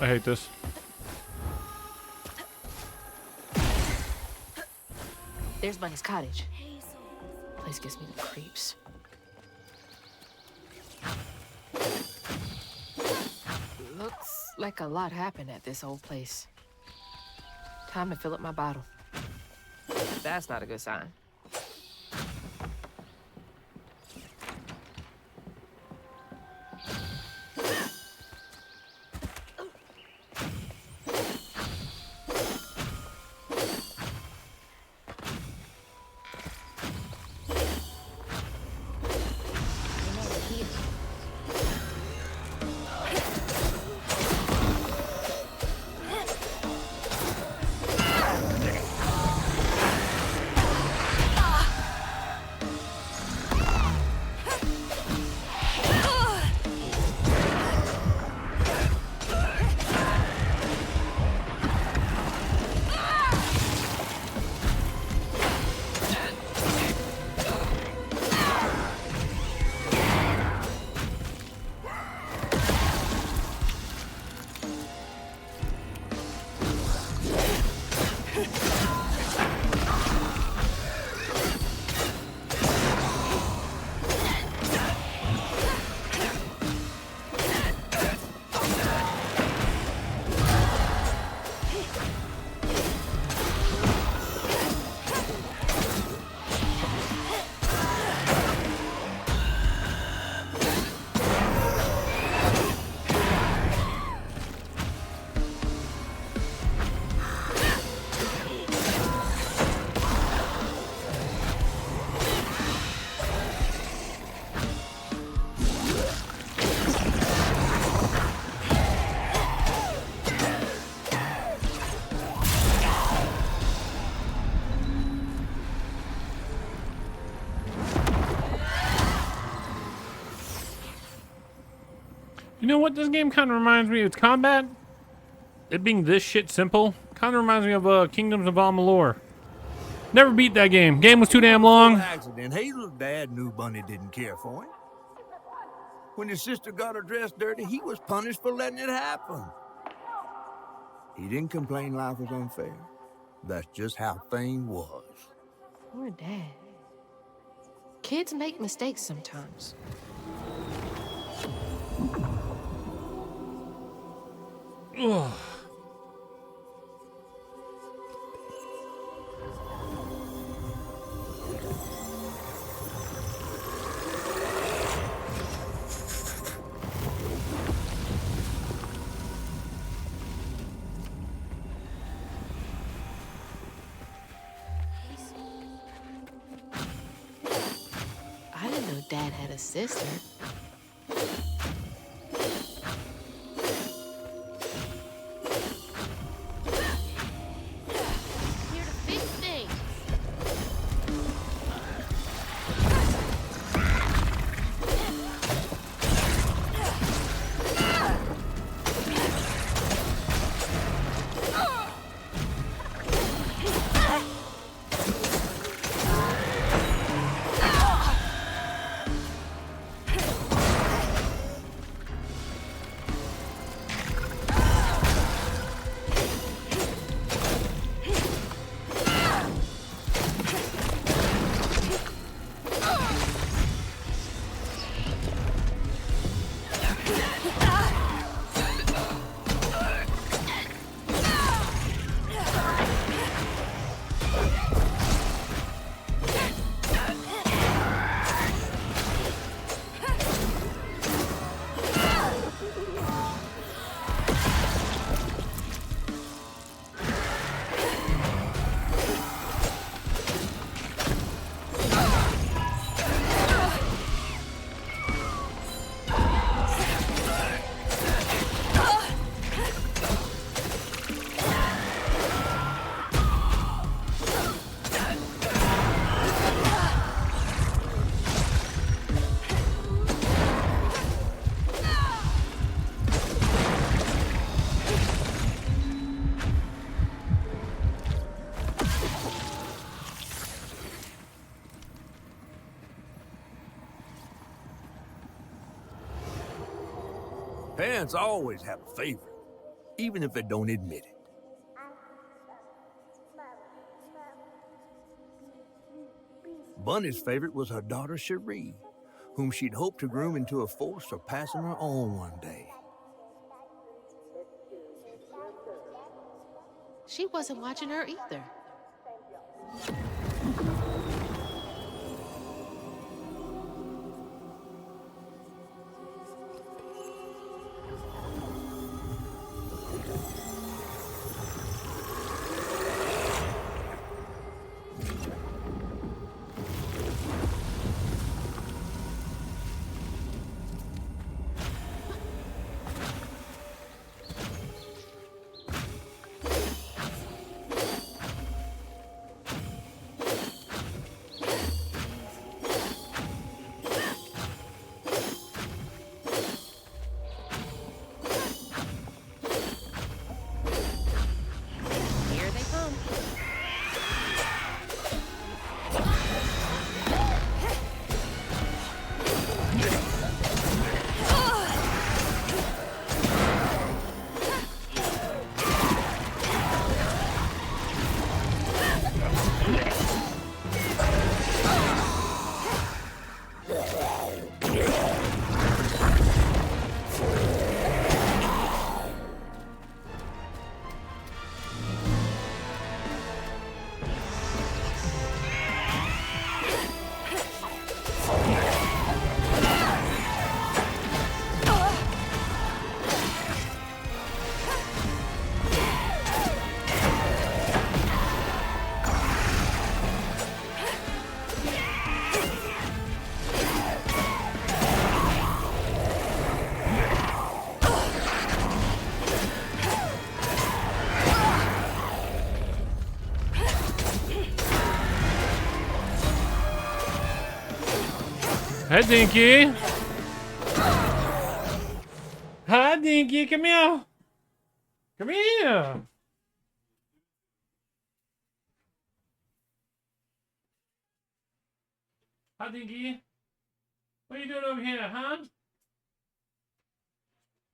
I hate this. There's Bunny's cottage. Place gives me the creeps. Looks like a lot happened at this old place. Time to fill up my bottle. That's not a good sign. You know what this game kind of reminds me of? Its combat. It being this shit simple. Kind of reminds me of Kingdoms of Amalur. Never beat that game. Game was too damn long. Accident. Hazel's dad knew Bunny didn't care for him. When his sister got her dress dirty, he was punished for letting it happen. He didn't complain life was unfair. That's just how things was. Poor Dad. Kids make mistakes sometimes. Ugh. I didn't know Dad had a sister. Here to fix things. Parents always have a favorite, even if they don't admit it. Bunny's favorite was her daughter Cherie, whom she'd hoped to groom into a force surpassing her own one day. She wasn't watching her either. Here they come. Hi, Dinky. Hi, Dinky. Come here. Come here. Hi, Dinky. What are you doing over here, huh?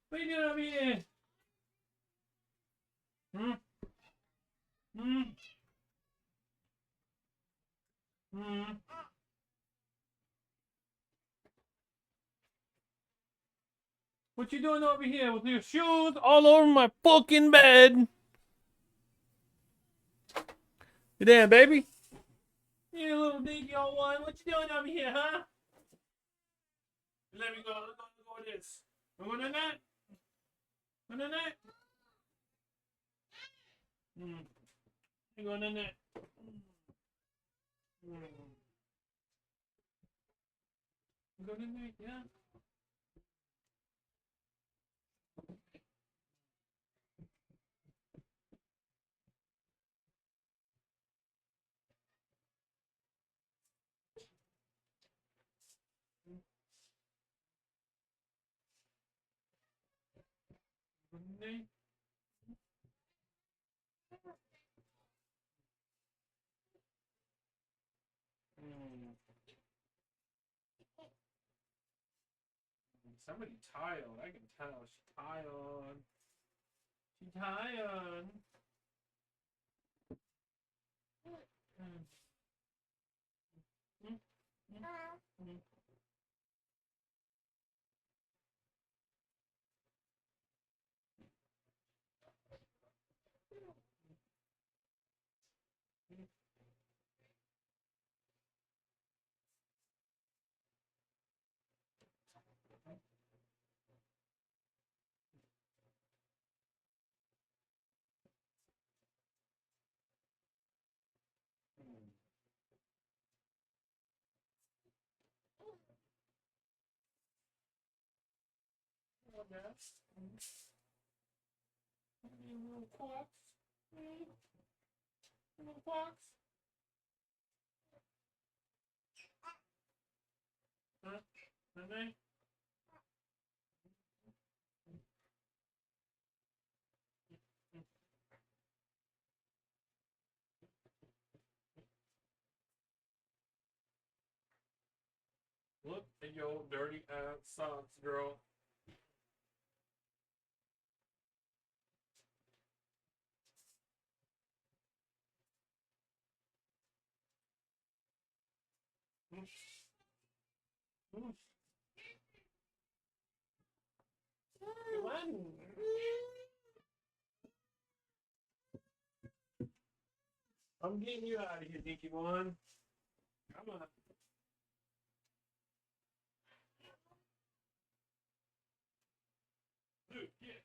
What are you doing over here? Hmm? Hmm? Hmm? What you doing over here with your shoes all over my fucking bed? You there, baby? You little dinky old one. What you doing over here, huh? Let me go. Let's go with this. You want that? Want that? You going in that? You going in there? Yeah. Somebody tired. I can tell. She's tired. She's tired. Little fox. Little fox. Huh? Honey? Look at your dirty ass socks, girl. I'm getting you out of here, Dinky One. Come on. Dude, get.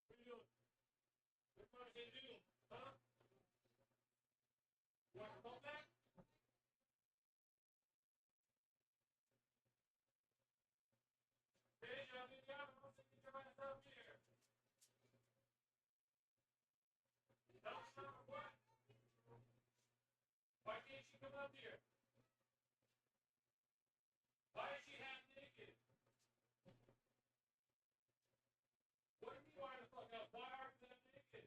What are you doing? What are you doing? Huh? You want to call back? Hey, I'll be down. I'll take you right up here. No, what? Why can't she come up here? Why is she half naked? What do you mean, why the fuck up? Why are you half naked?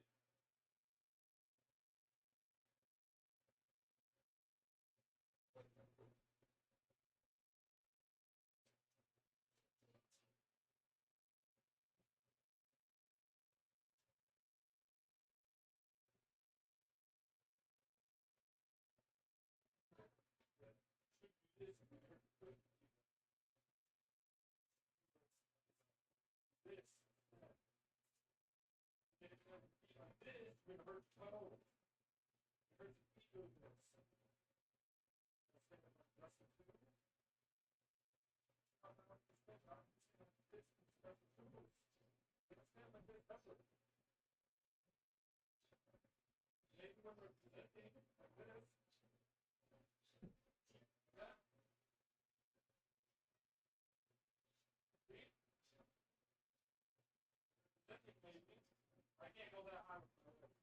I can't go that high.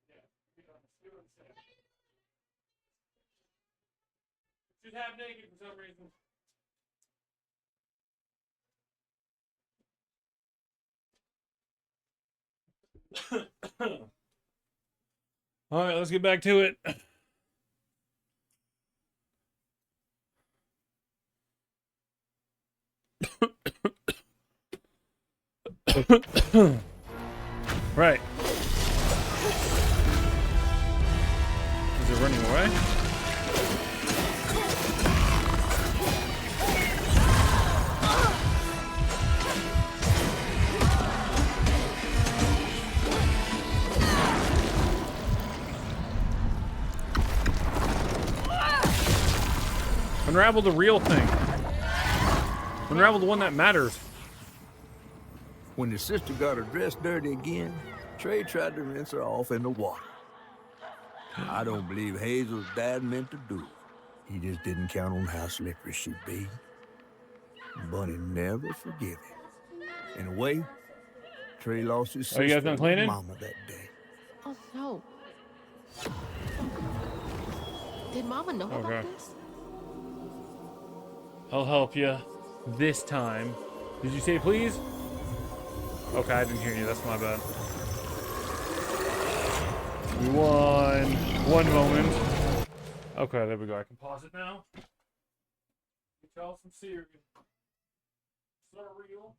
Yeah, she's half naked for some reason. All right, let's get back to it. Right. Is it running away? Unravel the real thing. Unravel the one that matters. When his sister got her dress dirty again, Trey tried to rinse her off in the water. I don't believe Hazel's dad meant to do it. He just didn't count on how slippery she'd be. Bunny never forgive him. In a way, Trey lost his Oh, you guys sister done cleaning? and mama that day. Oh, no. Did Mama know Okay. about this? I'll help you this time. Did you say please? Okay, I didn't hear you. That's my bad. One moment. Okay, there we go. I can pause it now. Tell some cereal. Cereal.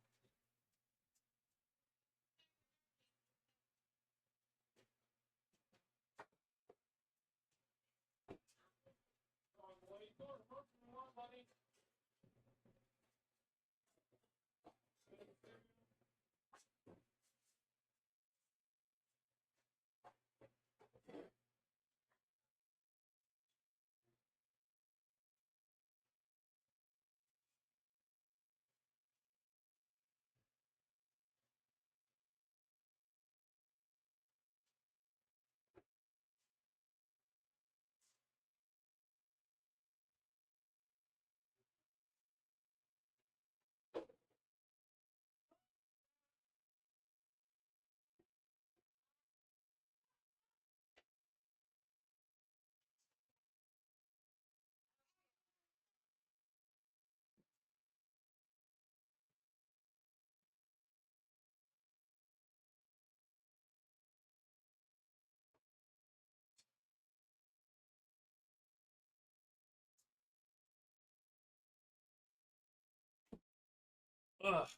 Ugh.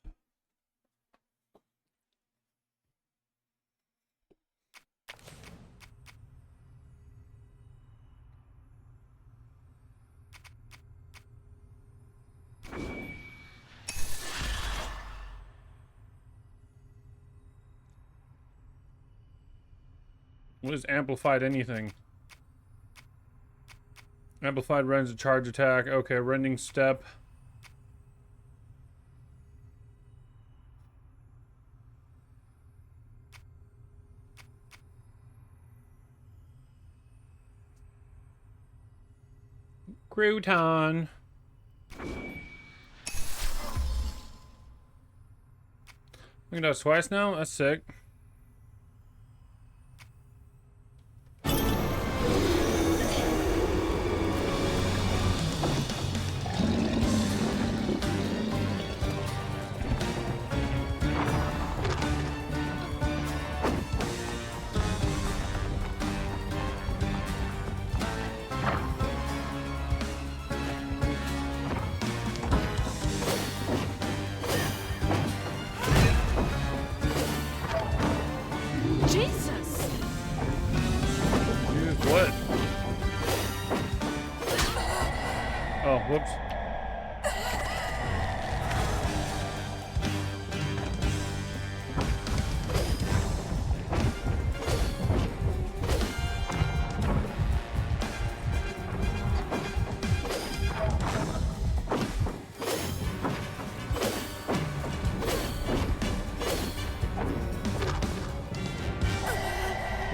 What is amplified anything? Amplified runs a charge attack. Okay, rending step. Crouton. I can do it twice now? That's sick. Jesus! Use what? Oh, whoops.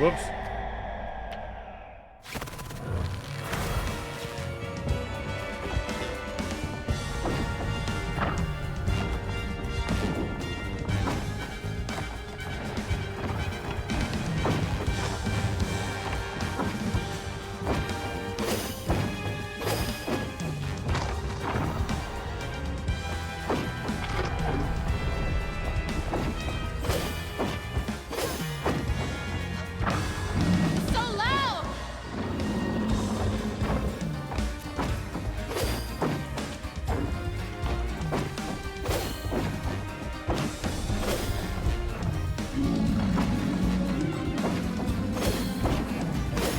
Whoops. So loud!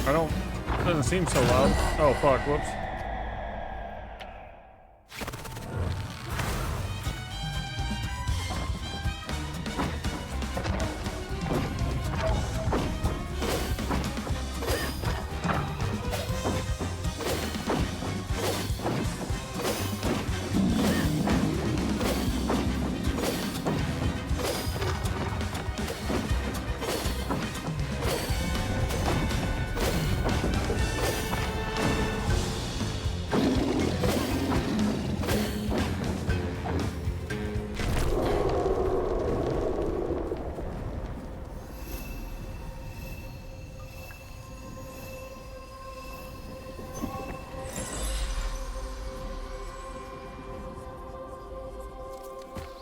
I don't. Doesn't seem so loud. Oh, fuck. Whoops.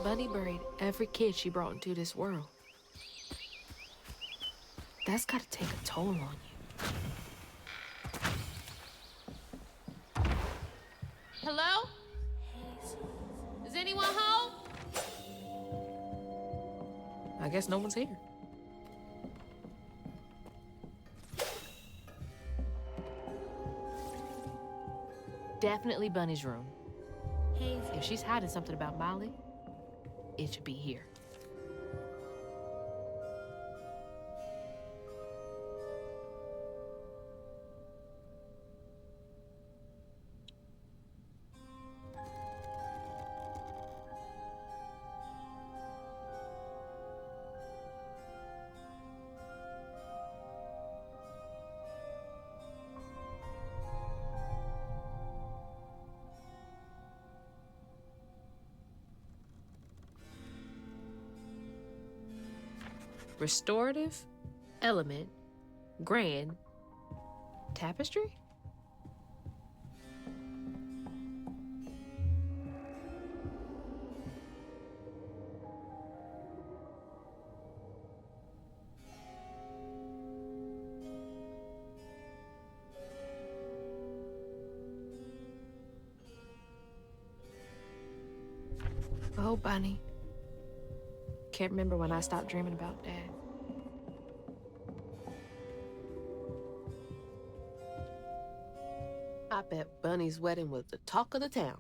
Bunny buried every kid she brought into this world. That's gotta take a toll on you. Hello? Is anyone home? I guess no one's here. Definitely Bunny's room. If she's hiding something about Molly, it should be here. Restorative, element, grand, tapestry? Oh, Bunny. Can't remember when I stopped dreaming about Dad. I bet Bunny's wedding was the talk of the town.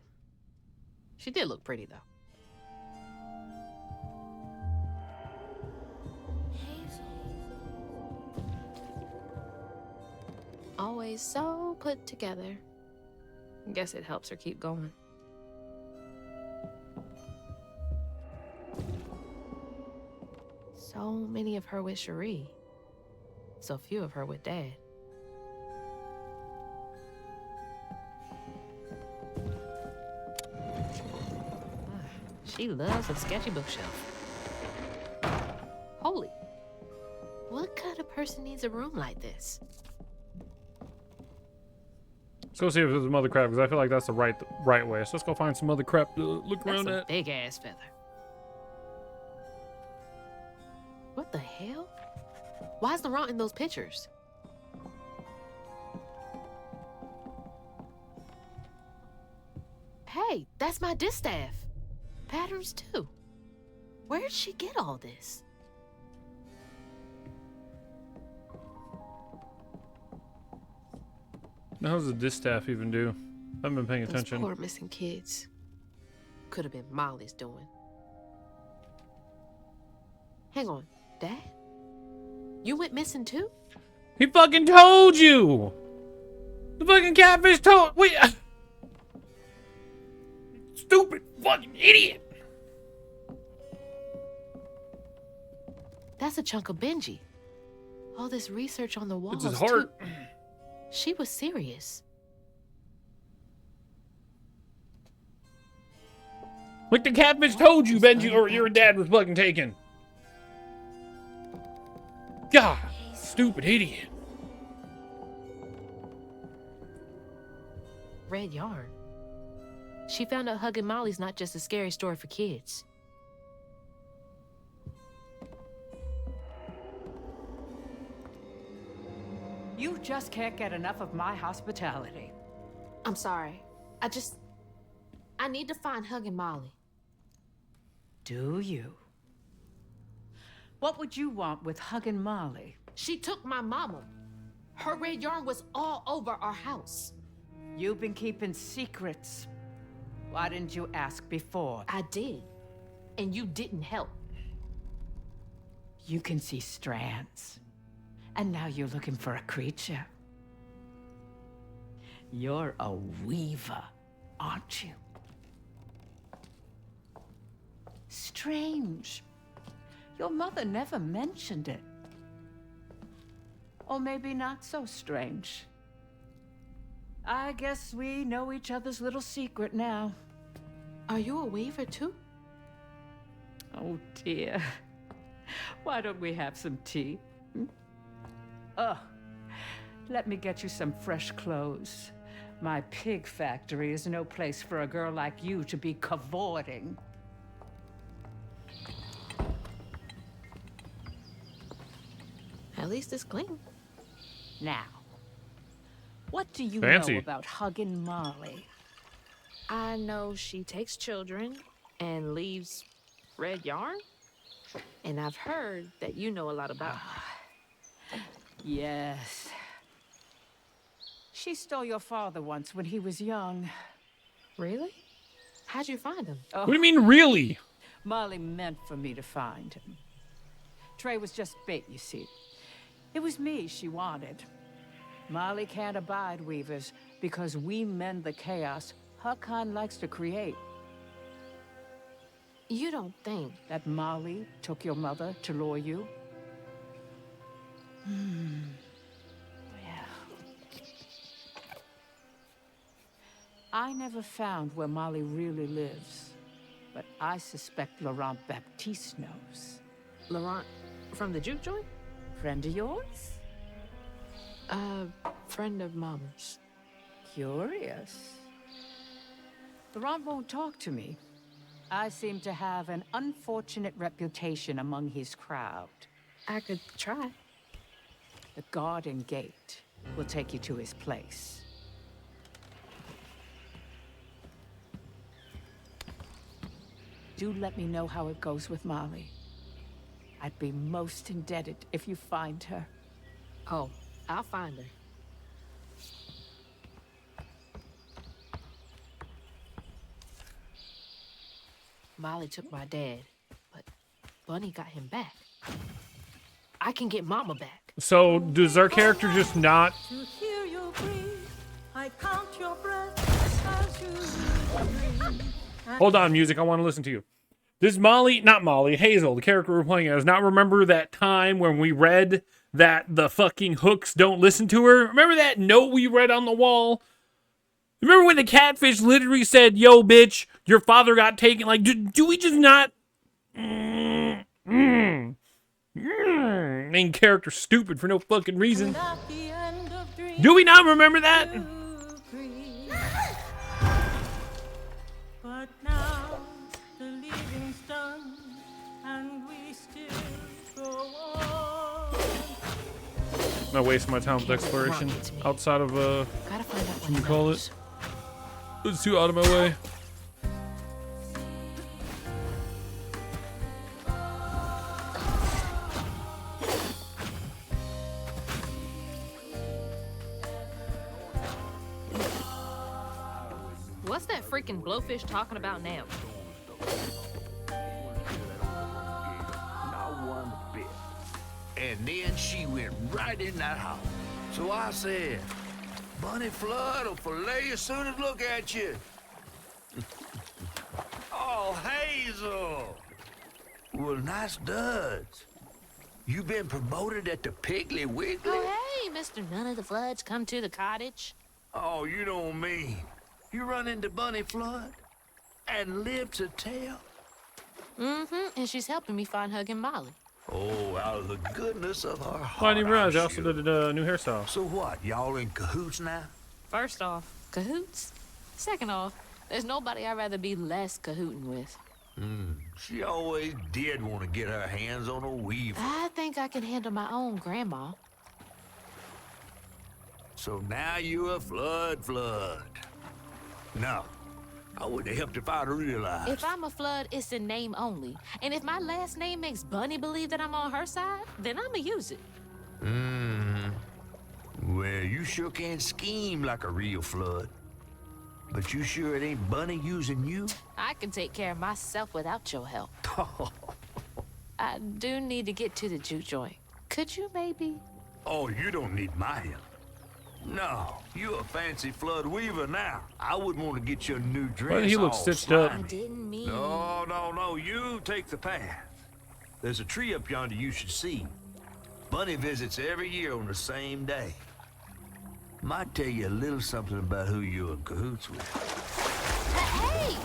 She did look pretty, though. Always so put together. Guess it helps her keep going. So many of her with Cherie. So few of her with Dad. She loves a sketchy bookshelf. Holy. What kind of person needs a room like this? Let's go see if there's a mother crab, because I feel like that's the right way. So let's go find some mother crab to look around That's a at. big ass feather. What the hell? Why's Laurent in those pictures? Hey, that's my distaff. Patterns too. Where'd she get all this? Now, how does the distaff even do? I haven't been paying Those attention. poor missing kids. Could have been Molly's doing. Hang on, Dad? You went missing too? He fucking told you! The fucking catfish told. Wait. Stupid fucking idiot! That's a chunk of Benji. All this research on the walls. It's his heart. Too. She was serious. Like the catfish told you, Benji, or your dad was fucking taken. God, stupid idiot. Red yarn. She found out Huggin' Molly's not just a scary story for kids. You just can't get enough of my hospitality. I'm sorry. I need to find Huggin' Molly. Do you? What would you want with Huggin' Molly? She took my mama. Her red yarn was all over our house. You've been keeping secrets. Why didn't you ask before? I did. And you didn't help. You can see strands. And now you're looking for a creature. You're a weaver, aren't you? Strange. Your mother never mentioned it. Or maybe not so strange. I guess we know each other's little secret now. Are you a weaver too? Oh dear. Why don't we have some tea? Oh, let me get you some fresh clothes. My pig factory is no place for a girl like you to be cavorting. At least it's clean. Now, what do you Fancy. know about Huggin' Molly? I know she takes children and leaves red yarn. And I've heard that you know a lot about her. Yes. She stole your father once when he was young. Really? How'd you find him? What do you mean, really? Molly meant for me to find him. Trey was just bait, you see. It was me she wanted. Molly can't abide weavers because we mend the chaos her kind likes to create. You don't think that Molly took your mother to lure you? Yeah. I never found where Molly really lives, but I suspect Laurent Baptiste knows. Laurent from the juke joint? Friend of yours? Friend of Mama's. Curious. Laurent won't talk to me. I seem to have an unfortunate reputation among his crowd. I could try. The garden gate will take you to his place. Do let me know how it goes with Molly. I'd be most indebted if you find her. Oh, I'll find her. Molly took my dad, but Bunny got him back. I can get Mama back. So does our character just not? To hear you breathe, I count your breath as you breathe. Hold on, music. I want to listen to you. Does Molly, not Molly, Hazel, the character we're playing as, not remember that time when we read that the fucking hooks don't listen to her? Remember that note we read on the wall? Remember when the catfish literally said, "Yo, bitch, your father got taken"? Like, do we just not? Main character stupid for no fucking reason. Do we not remember that? But now the leaving's done, and we still go on. I'm not wasting my time with exploration outside of Gotta find out what you call it. It's too out of my way. What's that freaking blowfish talking about now? Not one bit. And then she went right in that house. So I said, Bunny Flood will fillet you as soon as look at you. Oh, Hazel. Well, nice duds. You been promoted at the Piggly Wiggly? Oh, hey, Mr. None of the Floods, come to the cottage. Oh, you don't mean. You run into Bunny Flood and live to tell? Mm-hmm, and she's helping me find Huggin' Molly. Oh, out of the goodness of her heart. Oh, I didn't realize I also did a new hairstyle. So what, y'all in cahoots now? First off, cahoots. Second off, there's nobody I'd rather be less cahooting with. She always did want to get her hands on a weaver. I think I can handle my own grandma. So now you're a Flood. No, I wouldn't have helped if I'd realized. If I'm a Flood, it's in name only. And if my last name makes Bunny believe that I'm on her side, then I'ma use it. Well, you sure can scheme like a real Flood. But you sure it ain't Bunny using you? I can take care of myself without your help. I do need to get to the juke joint. Could you maybe? Oh, you don't need my help. No, you a fancy Flood weaver now. I wouldn't want to get your new dress. Why did he look all stitched up? slimy. I didn't mean. No. You take the path. There's a tree up yonder you should see. Bunny visits every year on the same day. Might tell you a little something about who you're in cahoots with. Hey!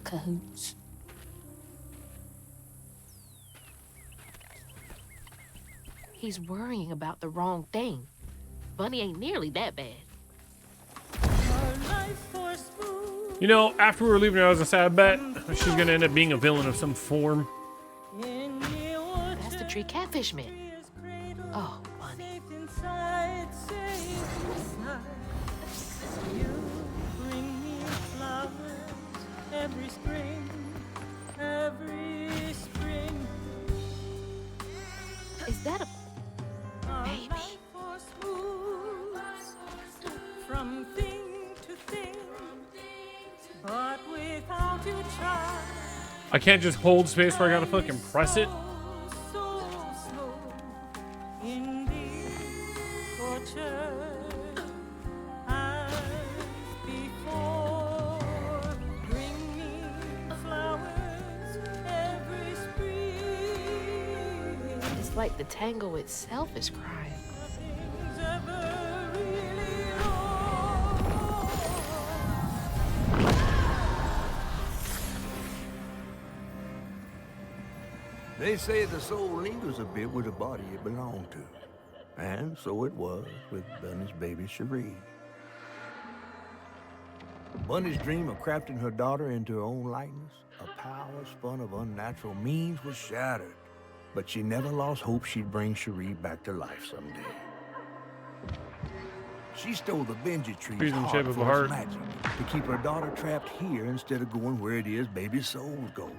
Cahoots. He's worrying about the wrong thing. Bunny ain't nearly that bad. You know, after we were leaving, I was gonna say, I bet she's gonna end up being a villain of some form. That's the tree catfish man. Oh, Bunny. Every spring. Is that a baby? From thing to thing, but without you try. I can't just hold space where I gotta fucking press it. So slow in the orchard as before. Bring me flowers every spring. It's like the tango itself is crying. Nothing's ever really They say the soul lingers a bit with the body it belonged to. And so it was with Bunny's baby Cherie. Bunny's dream of crafting her daughter into her own likeness, a power spun of unnatural means, was shattered. But she never lost hope she'd bring Cherie back to life someday. She stole the Benji tree's Trees in the shape heart of a for heart. its magic to keep her daughter trapped here instead of going where it is baby's souls go.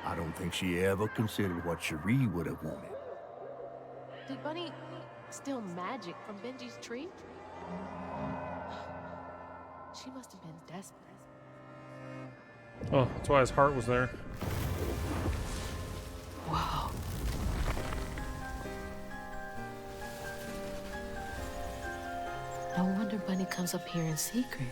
I don't think she ever considered what Cherie would have wanted. Did Bunny steal magic from Benji's tree? She must have been desperate. Oh, that's why his heart was there. Wow. No wonder Bunny comes up here in secret.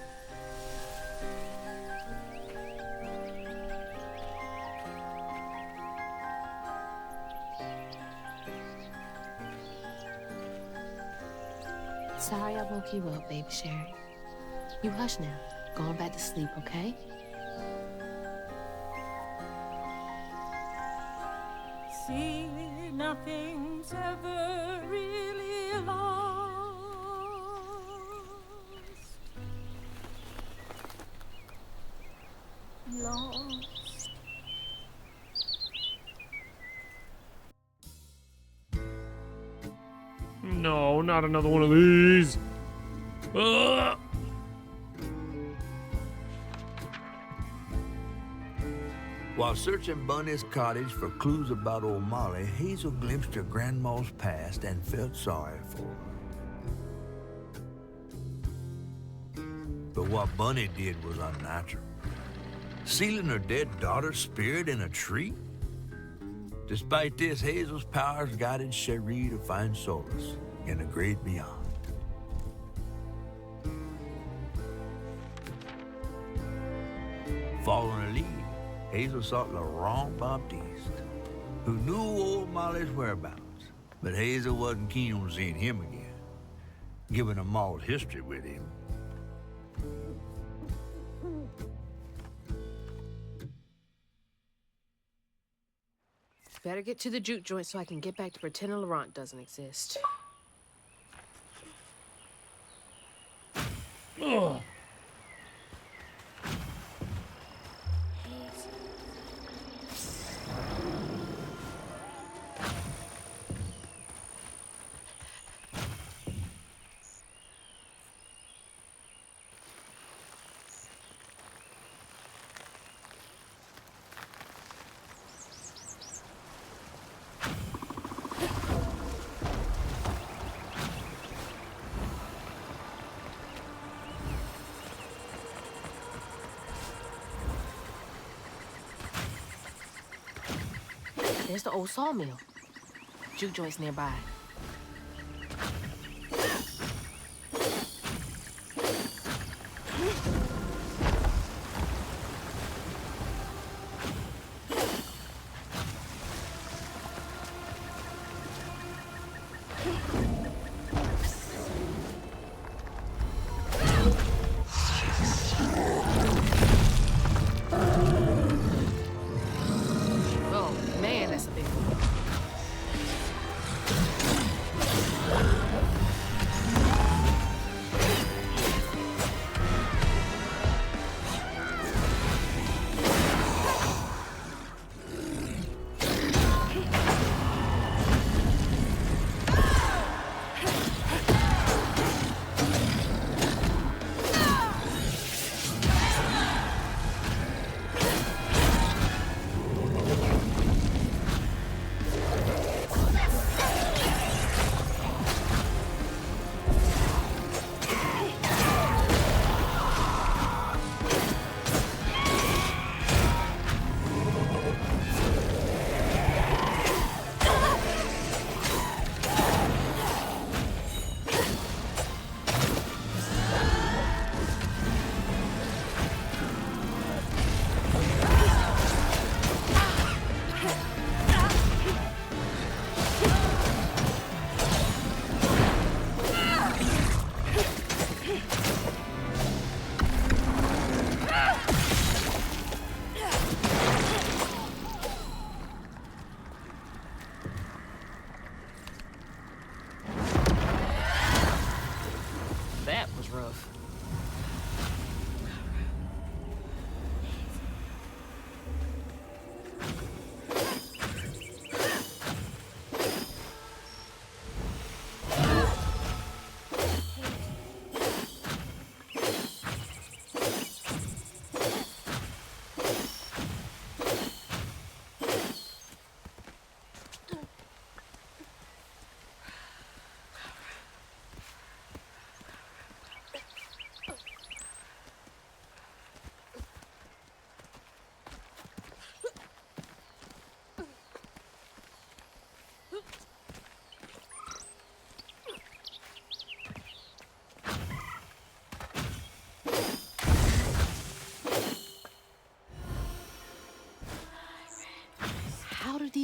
Sorry I woke you up, baby Sherry. You hush now. Going back to sleep, okay? See, nothing's ever really lost. Lost. No, not another one of these. Ugh. While searching Bunny's cottage for clues about old Molly, Hazel glimpsed her grandma's past and felt sorry for her. But what Bunny did was unnatural. Sealing her dead daughter's spirit in a tree? Despite this, Hazel's powers guided Cherie to find solace in the great beyond. Following her lead, Hazel sought Laurent Baptiste, who knew old Molly's whereabouts, but Hazel wasn't keen on seeing him again, given a Maul's history with him. Better get to the juke joint so I can get back to pretending Laurent doesn't exist. Ugh. There's the old sawmill. Juke joint's nearby. Oh, man, that's a big one.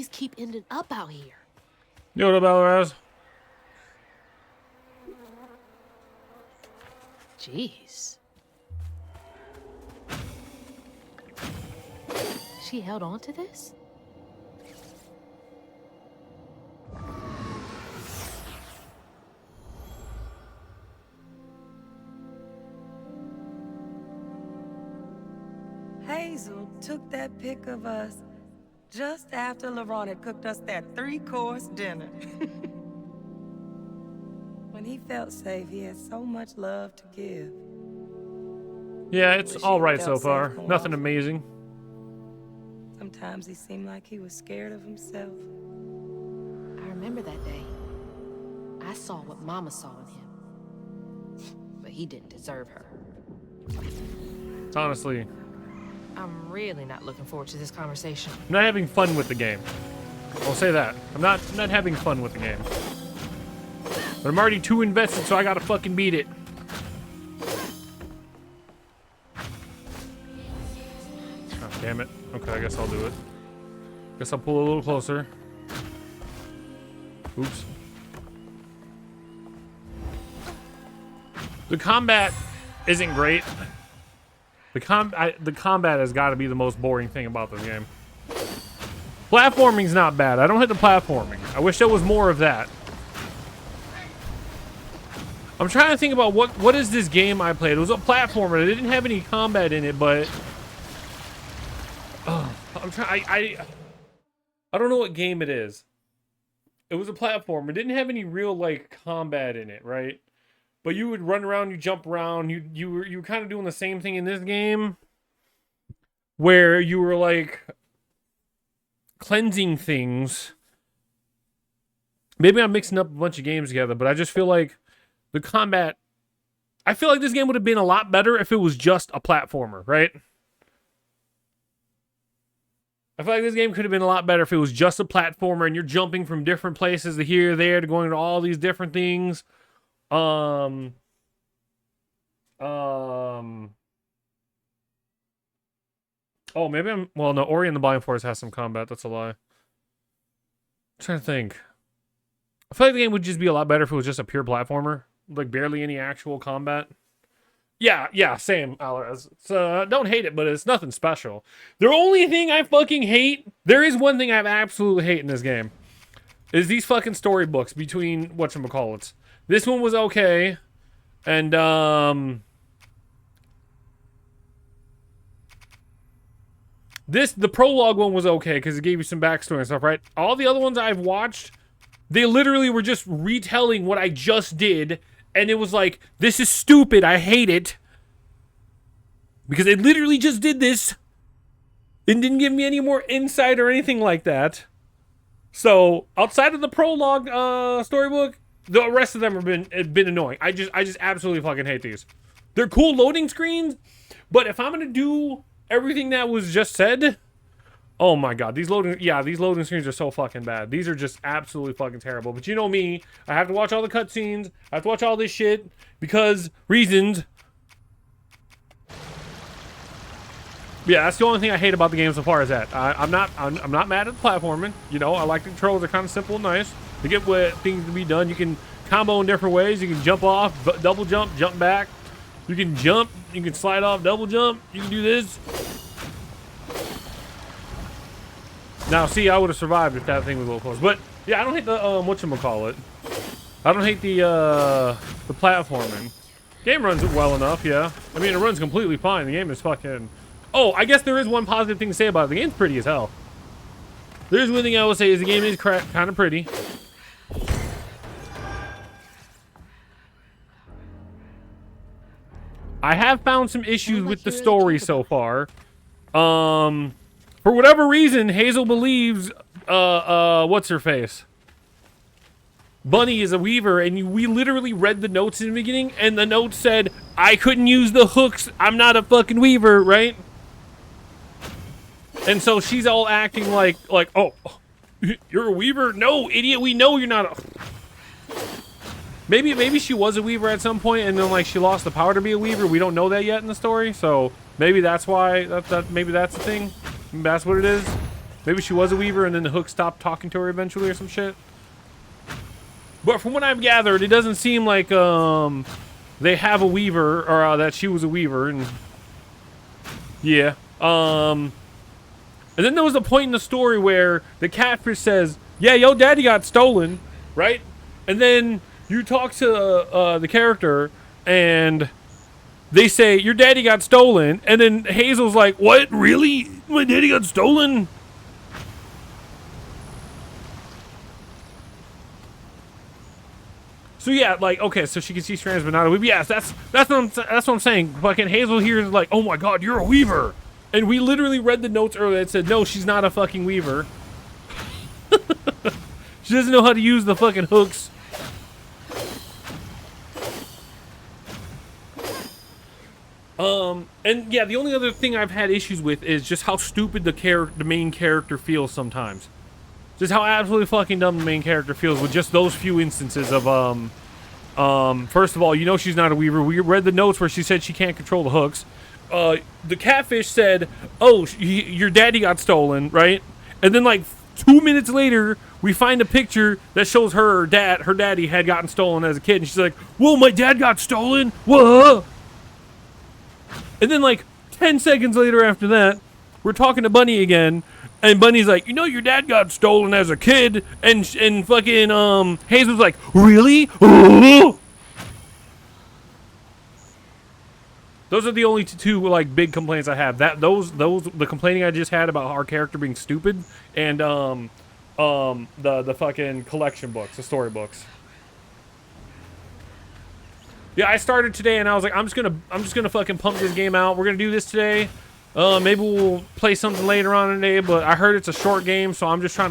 always keep ending up out here? You know what about Raz? Jeez. She held on to this? Hazel took that pic of us just after LeRon had cooked us that 3-course dinner. When he felt safe, he had so much love to give. Yeah, it's all right so far. Nothing amazing. Sometimes he seemed like he was scared of himself. I remember that day. I saw what Mama saw in him. But he didn't deserve her. It's honestly, I'm really not looking forward to this conversation. I'm not having fun with the game. I'll say that. I'm not having fun with the game. But I'm already too invested, so I gotta fucking beat it. Oh, damn it. Okay, I guess I'll do it. Guess I'll pull a little closer. Oops. The combat isn't great. The combat has got to be the most boring thing about this game. Platforming's not bad. I don't hit the platforming. I wish there was more of that. I'm trying to think about what is this game I played. It was a platformer. It didn't have any combat in it, but I'm trying. I don't know what game it is. It was a platformer. It didn't have any real like combat in it, right? But you would run around, you jump around, you were kind of doing the same thing in this game, where you were like cleansing things. Maybe I'm mixing up a bunch of games together, but I just feel like the combat, I feel like this game would have been a lot better if it was just a platformer, right? I feel like this game could have been a lot better if it was just a platformer and you're jumping from different places to here, there, to going to all these different things. Oh, maybe I'm, well, no, Ori and the Blind Forest has some combat. That's a lie. I'm trying to think. I feel like the game would just be a lot better if it was just a pure platformer. Like, barely any actual combat. Yeah, same, Alvarez. So, don't hate it, but it's nothing special. The only thing I fucking hate, there is one thing I absolutely hate in this game, is these fucking storybooks between whatchamacallits. This one was okay, and, the prologue one was okay, because it gave you some backstory and stuff, right? All the other ones I've watched, they literally were just retelling what I just did, and it was like, this is stupid, I hate it. Because they literally just did this, and didn't give me any more insight or anything like that. So, outside of the prologue storybook, the rest of them have been annoying. I just absolutely fucking hate these. They're cool loading screens, but if I'm gonna do everything that was just said, oh my god, these loading screens are so fucking bad. These are just absolutely fucking terrible. But you know me, I have to watch all the cutscenes, I have to watch all this shit, because reasons. Yeah, that's the only thing I hate about the game so far is that. I'm not mad at the platforming. You know, I like the controls, they're kind of simple and nice. To get what things to be done, you can combo in different ways. You can jump off, double jump, jump back. You can jump, you can slide off, double jump. You can do this. Now, see, I would have survived if that thing was a little close. But yeah, I don't hate the whatchamacallit. I don't hate the platforming. Game runs well enough, yeah. I mean, it runs completely fine. The game is fucking. Oh, I guess there is one positive thing to say about it. The game's pretty as hell. There's one thing I will say is the game is kind of pretty. I have found some issues with the story so far. For whatever reason, Hazel believes, what's her face? Bunny is a weaver, and we literally read the notes in the beginning, and the note said, I couldn't use the hooks, I'm not a fucking weaver, right? And so she's all acting like, oh, you're a weaver? No, idiot, we know you're not a... Maybe she was a weaver at some point, and then like she lost the power to be a weaver. We don't know that yet in the story, so maybe that's why maybe that's the thing. Maybe that's what it is. Maybe she was a Weaver and then the Hook stopped talking to her eventually or some shit. But from what I've gathered, it doesn't seem like they have a Weaver, or that she was a Weaver, and yeah. And then there was a point in the story where the catfish says, "Yeah, yo, daddy got stolen," right? And then you talk to the character, and they say, "Your daddy got stolen," and then Hazel's like, "What? Really? My daddy got stolen?" So yeah, like, okay, so she can see strands but not a Weaver. Yes, that's what I'm saying. Fucking Hazel here is like, "Oh my god, you're a Weaver," and we literally read the notes earlier that said, "No, she's not a fucking Weaver." She doesn't know how to use the fucking hooks. And yeah, the only other thing I've had issues with is just how stupid the main character feels sometimes. Just how absolutely fucking dumb the main character feels with just those few instances of, first of all, you know she's not a Weaver. We read the notes where she said she can't control the hooks. The catfish said, "Oh, your daddy got stolen," right? And then like 2 minutes later, we find a picture that shows her daddy had gotten stolen as a kid. And she's like, "Whoa, my dad got stolen? Whoa!" And then like 10 seconds later after that, we're talking to Bunny again. And Bunny's like, "You know your dad got stolen as a kid," and fucking Hazel's like, "Really?" Ooh! Those are the only two like big complaints I have. The complaining I just had about our character being stupid, and the fucking collection books, the storybooks. Yeah, I started today and I was like, I'm just gonna fucking pump this game out. We're gonna do this today. Maybe we'll play something later on today, but I heard it's a short game, so I'm just trying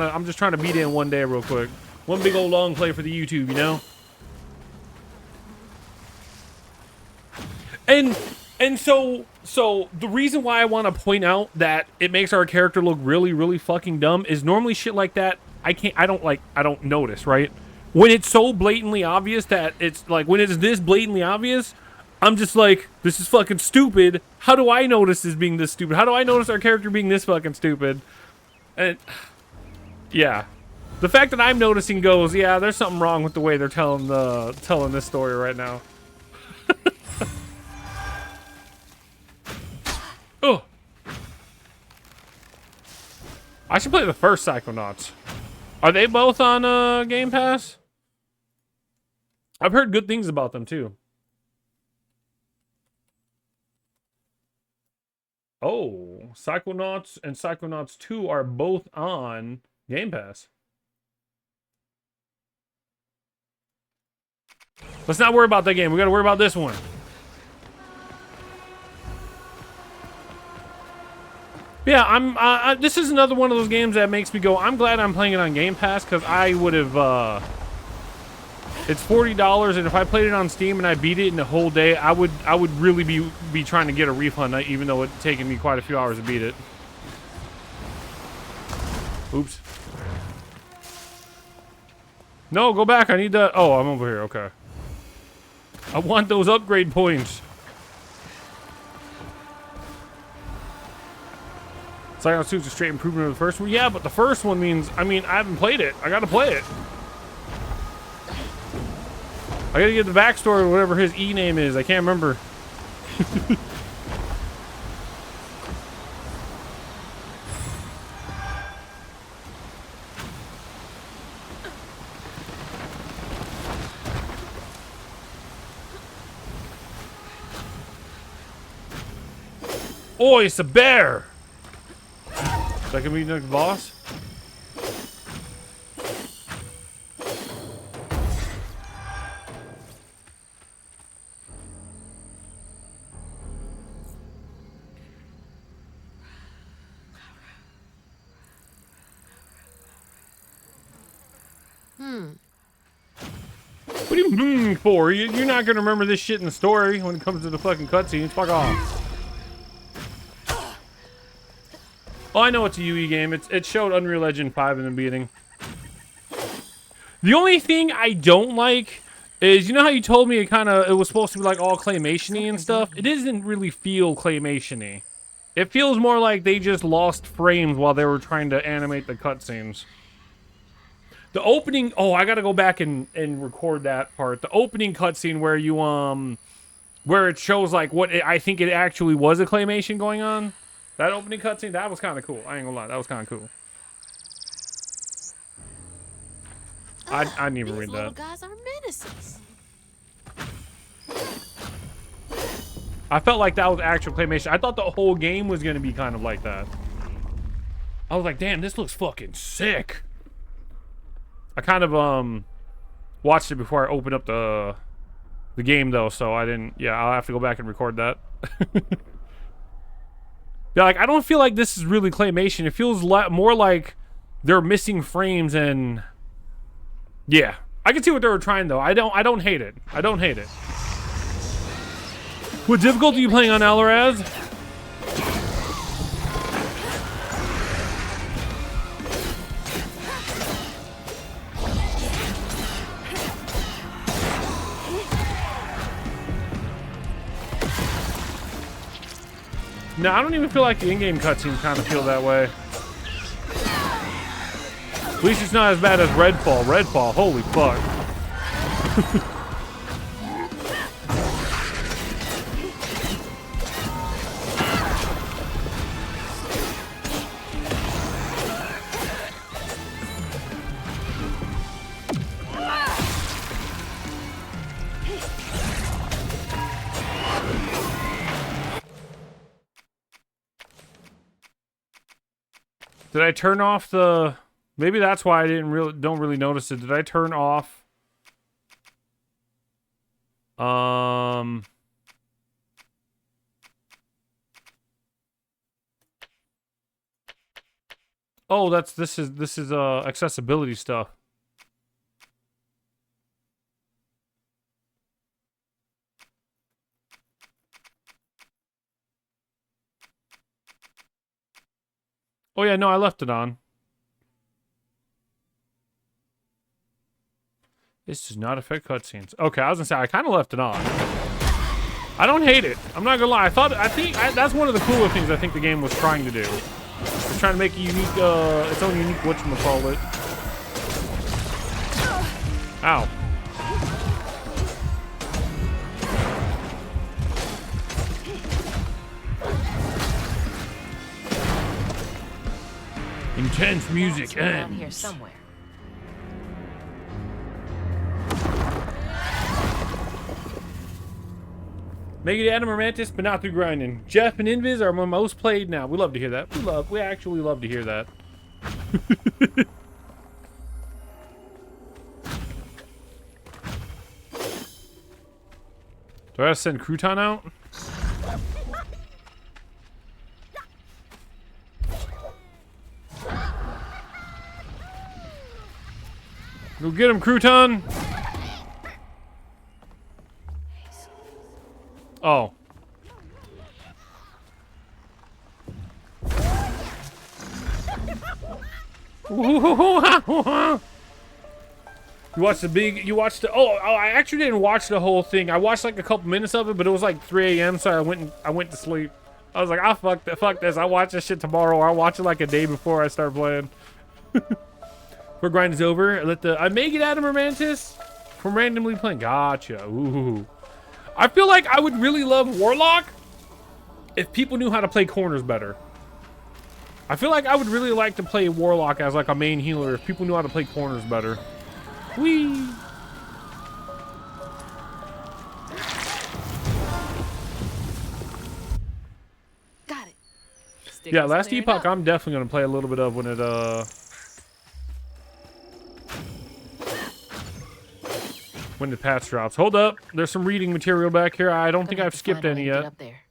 to beat it in one day real quick. One big old long play for the YouTube, you know? And so the reason why I want to point out that it makes our character look really, really fucking dumb is normally shit like that I don't notice, right? When it's so blatantly obvious that it's like, when it's this blatantly obvious, I'm just like, this is fucking stupid. How do I notice this being this stupid? How do I notice our character being this fucking stupid? And yeah, the fact that I'm noticing goes, yeah, there's something wrong with the way they're telling this story right now. Oh, I should play the first Psychonauts. Are they both on Game Pass? I've heard good things about them too. Oh, Psychonauts and Psychonauts 2 are both on Game Pass. Let's not worry about that game. We got to worry about this one. Yeah, this is another one of those games that makes me go, I'm glad I'm playing it on Game Pass, because I would have, it's $40, and if I played it on Steam and I beat it in the whole day, I would really be trying to get a refund, even though it's taken me quite a few hours to beat it. Oops. No, go back. I need that. Oh, I'm over here. Okay. I want those upgrade points. Psychonauts 2 is a straight improvement of the first one. Yeah, but the first one means, I haven't played it. I gotta play it. I gotta get the backstory of whatever his E name is. I can't remember. Oh, it's a bear! Is that gonna be the next boss? What are you for? You're not gonna remember this shit in the story when it comes to the fucking cutscenes. Fuck off. Oh, I know it's a UE game. It showed Unreal Engine 5 in the beginning. The only thing I don't like is, you know how you told me it was supposed to be like all claymation-y and stuff? It doesn't really feel claymation-y. It feels more like they just lost frames while they were trying to animate the cutscenes. The opening... Oh, I gotta go back and record that part. The opening cutscene where you, where it shows, like, what I think it actually was a claymation going on. That opening cutscene, that was kind of cool. I ain't gonna lie, that was kind of cool. I didn't even read that. These little guys are menaces. I felt like that was actual claymation. I thought the whole game was gonna be kind of like that. I was like, damn, this looks fucking sick. I kind of watched it before I opened up the game though, so I didn't. Yeah, I'll have to go back and record that. Yeah, like I don't feel like this is really claymation. It feels more like they're missing frames and yeah, I can see what they were trying though. I don't hate it. I don't hate it. What difficulty are you playing on, Alaraz? No, I don't even feel like the in-game cutscenes kind of feel that way. At least it's not as bad as Redfall. Redfall, holy fuck. Did I turn off the... Maybe that's why I don't really notice it. Did I turn off... Oh, this is accessibility stuff. Oh yeah, no, I left it on. This does not affect cutscenes. Okay, I was gonna say I kind of left it on. I don't hate it. I'm not gonna lie. I think that's one of the cooler things I think the game was trying to do. It's trying to make a unique, its own unique whatchamacallit. Ow. Intense music Around here ends. somewhere. Make it Adam or Mantis, but not through grinding. Jeff and Invis are my most played now. We love to hear that. We actually love to hear that. Do I have to send Crouton out? Go get him, Crouton! Oh. You watched the oh, I actually didn't watch the whole thing. I watched like a couple minutes of it, but it was like 3 a.m. so I went to sleep. I was like, ah, fuck this. I'll watch this shit tomorrow, or I'll watch it like a day before I start playing. Before grind is over, I may get Adam or Mantis from randomly playing. Gotcha. Ooh. I feel like I would really love Warlock if people knew how to play corners better. I feel like I would really like to play Warlock as like a main healer if people knew how to play corners better. Whee! Got it. Yeah, Last Epoch I'm definitely gonna play a little bit of when it when the patch drops. Hold up, there's some reading material back here. I don't think I've skipped any yet. Up there.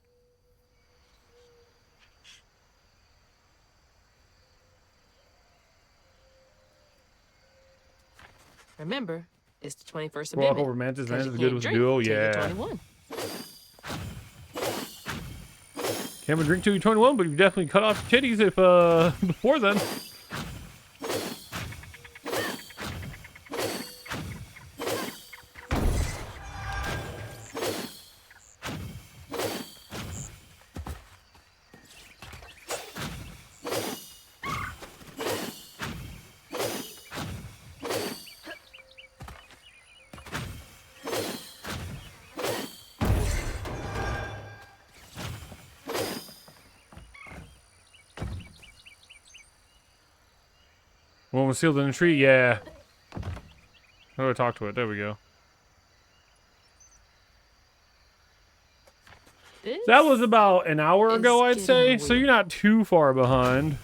Remember, it's the 21st Well, Amendment. over Mantis, 'cause Mantis you good can't with the drink duo. till you're Yeah. 21. Can't drink till you're 21, but you definitely cut off your titties if before then. One was sealed in the tree? Yeah. How do I talk to it? There we go. That was about an hour ago, I'd say, so you're not too far behind.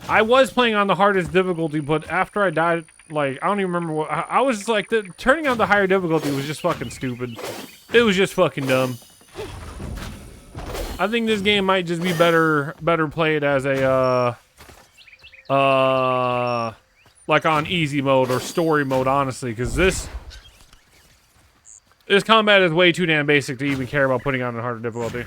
I was playing on the hardest difficulty, but after I died, like, I don't even remember what... I was just like, turning on the higher difficulty was just fucking stupid. It was just fucking dumb. I think this game might just be better played as a, like on easy mode or story mode, honestly, because this combat is way too damn basic to even care about putting on a harder difficulty.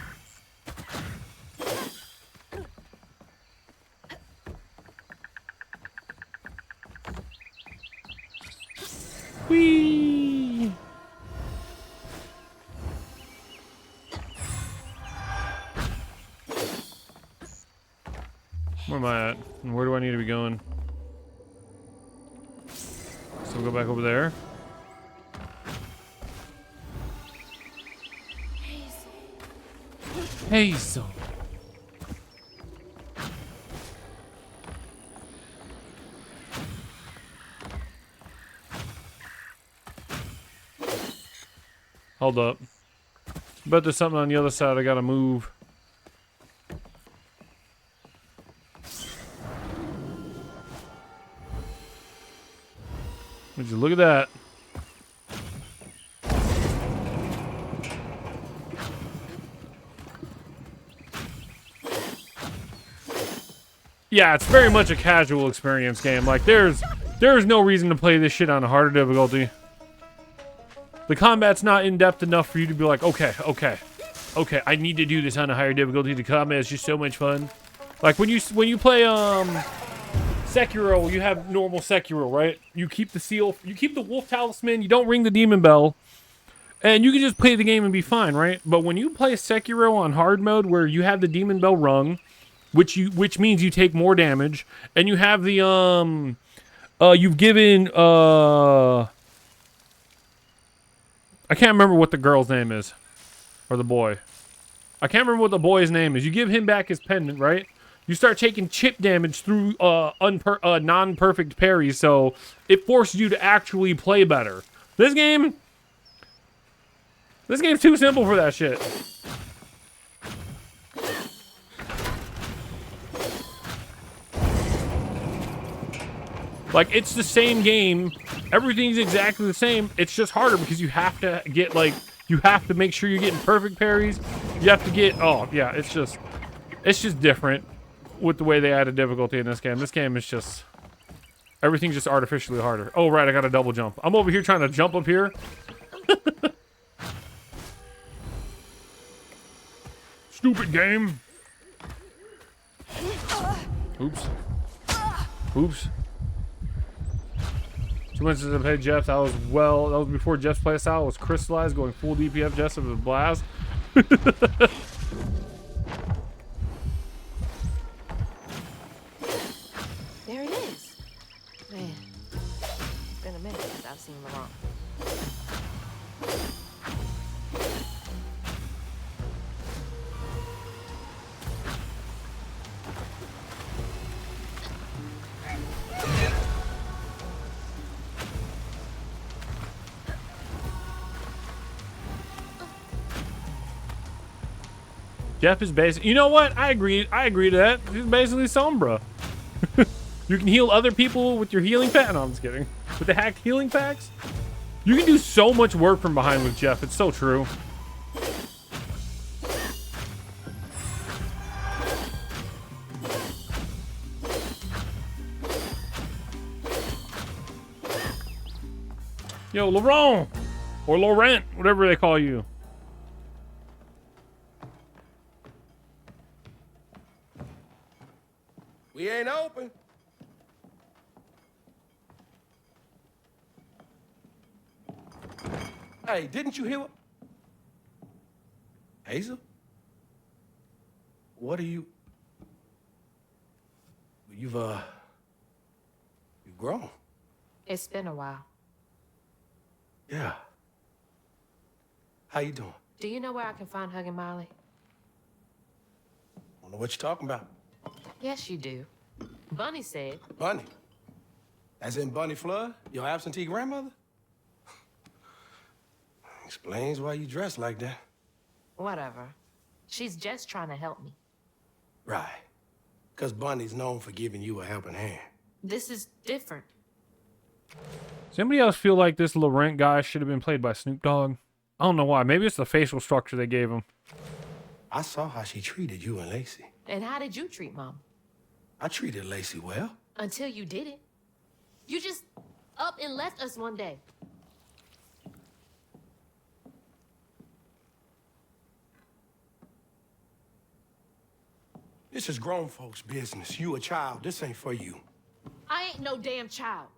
Whee! Where am I at? And where do I need to be going? So we'll go back over there. Hazel. Hold up. Bet there's something on the other side I gotta move. Would you look at that? Yeah, it's very much a casual experience game. Like, there's no reason to play this shit on a harder difficulty. The combat's not in-depth enough for you to be like, okay, I need to do this on a higher difficulty. The combat is just so much fun. Like, when you play, Sekiro, you have normal Sekiro, right? You keep the seal, you keep the wolf talisman, you don't ring the demon bell, and you can just play the game and be fine, right? But when you play Sekiro on hard mode, where you have the demon bell rung, which means you take more damage, and you have the, you've given, I can't remember what the girl's name is. Or the boy. I can't remember what the boy's name is. You give him back his pendant, right? You start taking chip damage through non-perfect parries, so it forces you to actually play better. This game's too simple for that shit. Like, it's the same game. Everything's exactly the same. It's just harder because you have to get, like, you have to make sure you're getting perfect parries. You have to get, oh, yeah, it's just different with the way they added difficulty in this game. This game is just, everything's just artificially harder. Oh, right, I got a double jump. I'm over here trying to jump up here. Stupid game. Oops. Oops. 2 inches of pay Jeff. That was before Jeff's playstyle was crystallized, going full DPF Jeff with a blast. There it is. Man, it's been a minute since I've seen Laurent. Jeff is basically, you know what? I agree to that. He's basically Sombra. You can heal other people with your healing pack. No, I'm just kidding. With the hacked healing packs, you can do so much work from behind with Jeff. It's so true. Yo, Laurent, or Laurent, whatever they call you. We ain't open. Hey, didn't you hear what? Hazel? What are you? You've grown. It's been a while. Yeah. How you doing? Do you know where I can find Huggin' Molly? I don't know what you're talking about. Yes, you do. Bunny said. Bunny? As in Bunny Flood, your absentee grandmother? Explains why you dress like that. Whatever. She's just trying to help me. Right. Because Bunny's known for giving you a helping hand. This is different. Does anybody else feel like this Laurent guy should have been played by Snoop Dogg? I don't know why. Maybe it's the facial structure they gave him. I saw how she treated you and Lacey. And how did you treat Mom? I treated Lacey well. Until you didn't. You just up and left us one day. This is grown folks' business. You a child. This ain't for you. I ain't no damn child.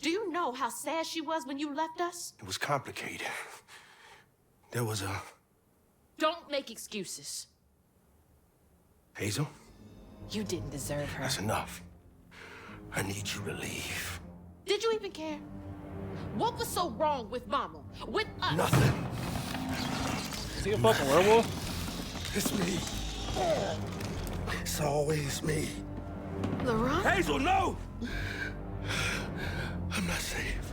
Do you know how sad she was when you left us? It was complicated. There was a... Don't make excuses. Hazel? You didn't deserve her. That's enough. I need you to leave. Did you even care? What was so wrong with Mama? With us? Nothing. Is he a fucking werewolf? It's me. It's always me. Laurent? Hazel, no! I'm not safe.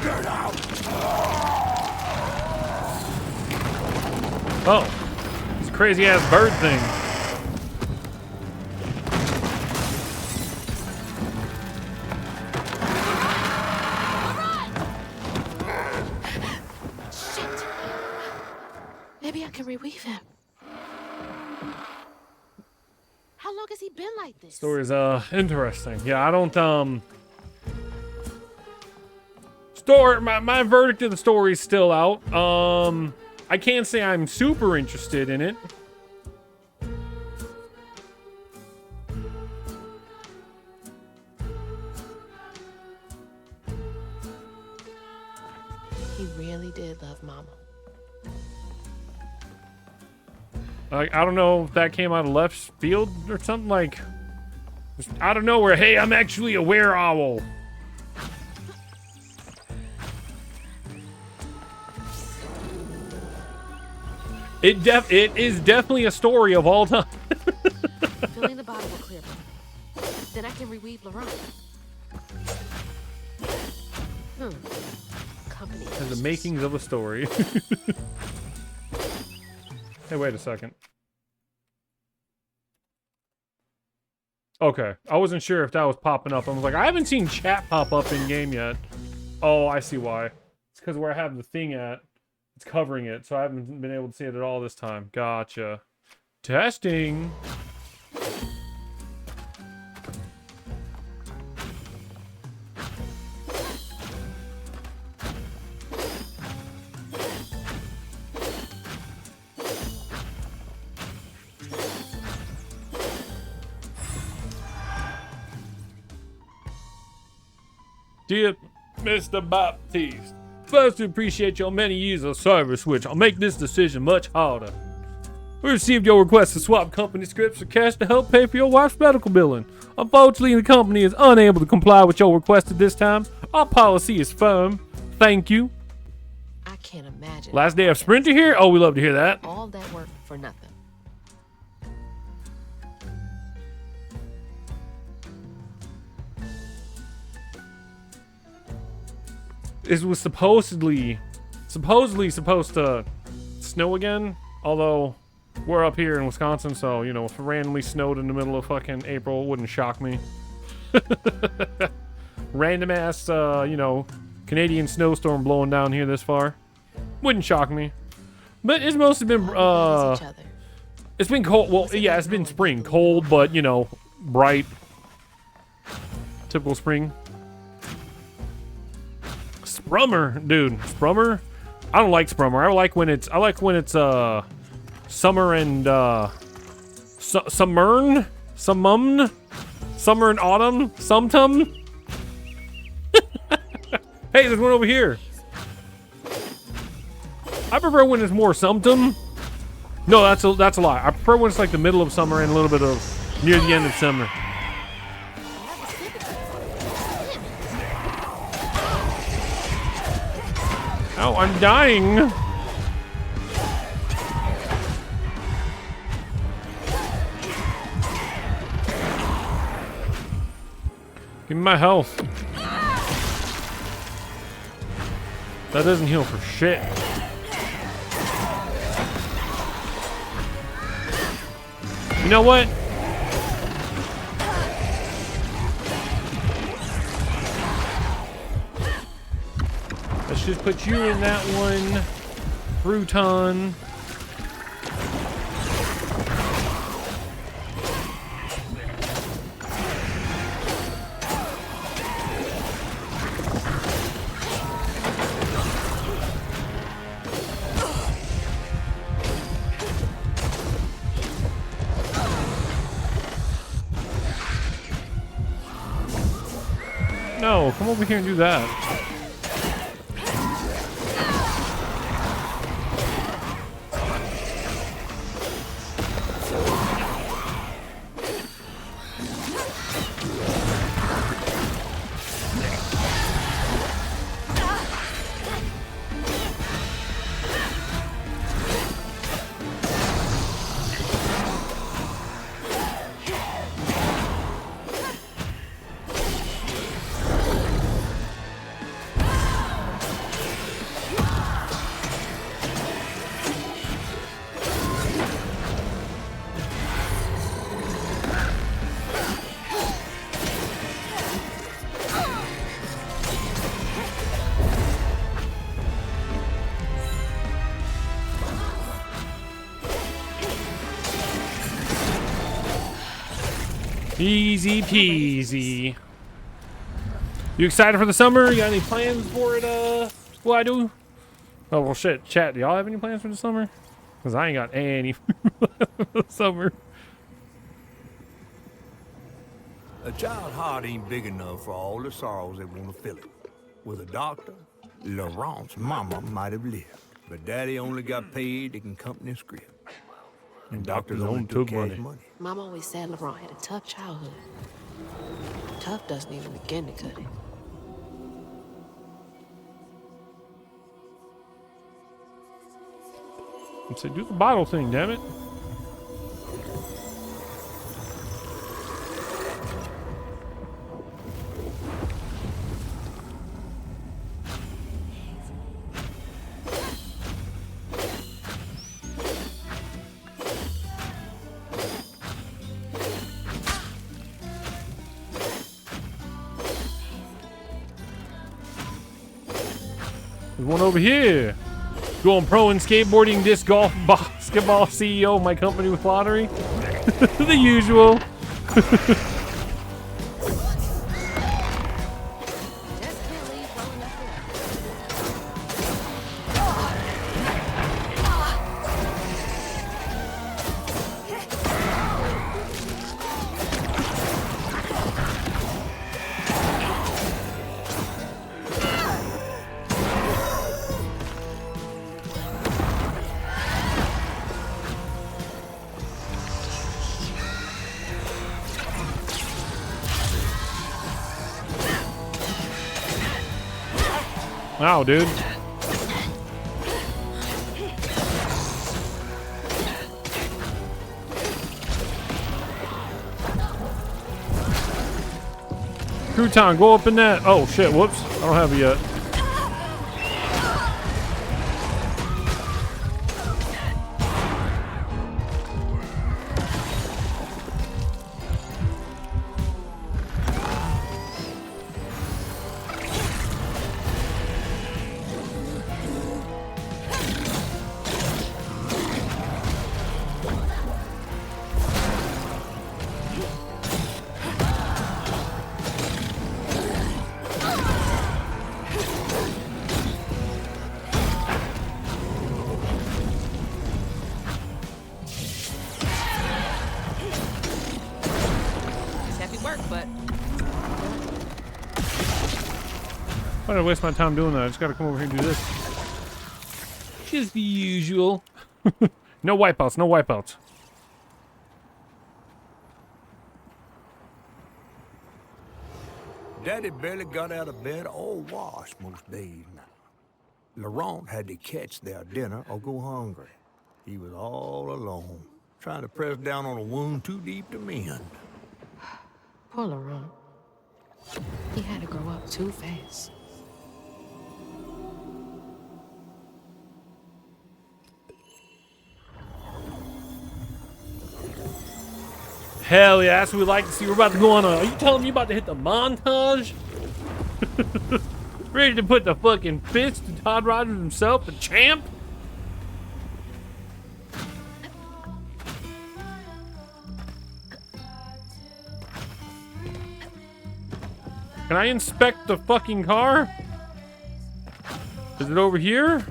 Get out! Oh, it's a crazy ass bird thing. Shit. Maybe I can reweave him. How long has he been like this? Story's interesting. Yeah, I don't story my verdict of the story is still out. I can't say I'm super interested in it. He really did love Mama. Like, I don't know if that came out of left field or something, like just out of nowhere. Hey, I'm actually a were-owl. It is definitely a story of all time. Filling the bottle will clear. Then I can reweave Laurent. Company. And the makings of a story. Hey, wait a second. Okay, I wasn't sure if that was popping up. I was like, I haven't seen chat pop up in game yet. Oh, I see why. It's because where I have the thing at, it's covering it, so I haven't been able to see it at all this time. Gotcha. Testing. Dear Mr. Baptiste, first, we appreciate your many years of service, which will make this decision much harder. We received your request to swap company scripts for cash to help pay for your wife's medical billing. Unfortunately, the company is unable to comply with your request at this time. Our policy is firm. Thank you. I can't imagine. Last day of Sprinter here? Oh, we love to hear that. All that work for nothing. It was supposedly supposed to snow again, although we're up here in Wisconsin, so, you know, if it randomly snowed in the middle of fucking April, it wouldn't shock me. Random ass, you know, Canadian snowstorm blowing down here this far. Wouldn't shock me. But it's mostly been, it's been cold. Well, yeah, it's been spring. Cold, but, you know, bright. Typical spring. Sprummer, dude. Sprummer? I don't like Sprummer. I like when it's summer and summer and autumn, sumtum. Hey, there's one over here. I prefer when it's more sumtum. No, that's a lie. I prefer when it's like the middle of summer and a little bit of near the end of summer. Oh, I'm dying. Give me my health. That doesn't heal for shit. You know what? Let's just put you in that one, Bruton. No, come over here and do that. Easy peasy. You excited for the summer? You got any plans for it? What I do? Oh well, shit. Chat. Do y'all have any plans for the summer? Cause I ain't got any for the summer. A child's heart ain't big enough for all the sorrows that want to fill it. With a doctor, Laurent's mama might have lived, but Daddy only got paid to accompany script. And doctors only took cash money. Mom always said Laurent had a tough childhood. Tough doesn't even begin to cut it. I said, do the bottle thing, damn it. There's one over here. Going pro in skateboarding, disc golf, basketball, CEO of my company with lottery. The usual. Wow, dude. Crouton, go up in that. Oh shit, whoops. I don't have it yet. Why did I waste my time doing that? I just gotta come over here and do this. Just the usual. No wipeouts, no wipeouts. Daddy barely got out of bed or washed most days now. Laurent had to catch their dinner or go hungry. He was all alone, trying to press down on a wound too deep to mend. Poor Laurent. He had to grow up too fast. Hell yeah, that's what we like to see. We're about to go on a... Are you telling me you're about to hit the montage? Ready to put the fucking fist to Todd Rogers himself, the champ? Can I inspect the fucking car? Is it over here?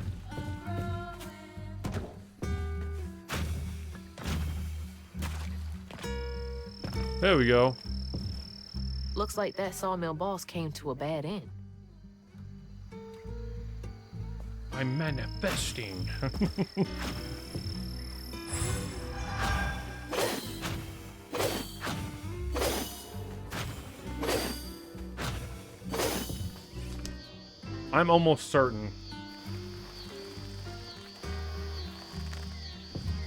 There we go. Looks like that sawmill boss came to a bad end. I'm manifesting. I'm almost certain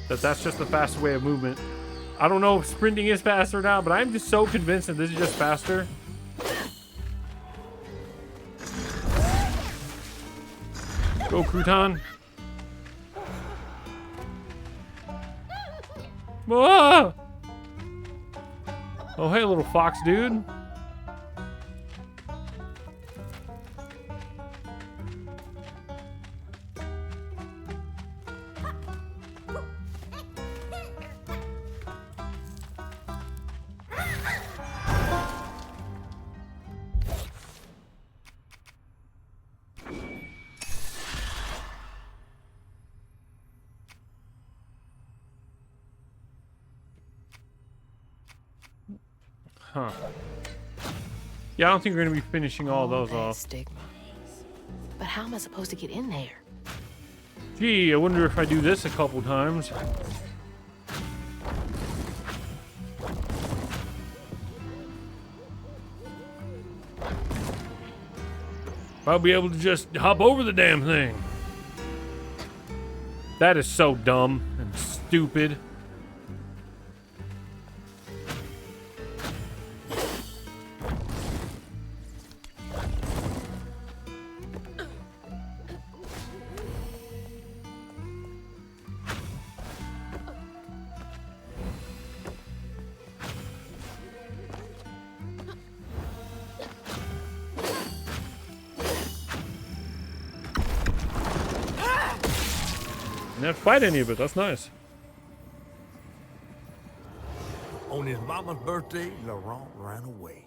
that that's just the faster way of movement. I don't know if sprinting is faster now, but I'm just so convinced that this is just faster. Go, Crouton. Whoa! Oh, hey, little fox dude. Huh. Yeah, I don't think we're gonna be finishing all those off. Stigma. But how am I supposed to get in there? Gee, I wonder if I do this a couple times. I'll be able to just hop over the damn thing. That is so dumb and stupid. Didn't have to fight any of it. That's nice. On his mama's birthday, Laurent ran away,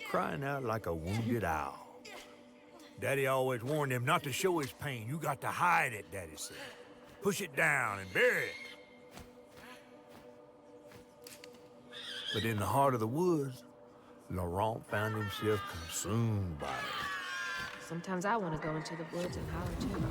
crying out like a wounded owl. Daddy always warned him not to show his pain. You got to hide it, Daddy said. Push it down and bury it. But in the heart of the woods, Laurent found himself consumed by it. Sometimes I want to go into the woods and holler too.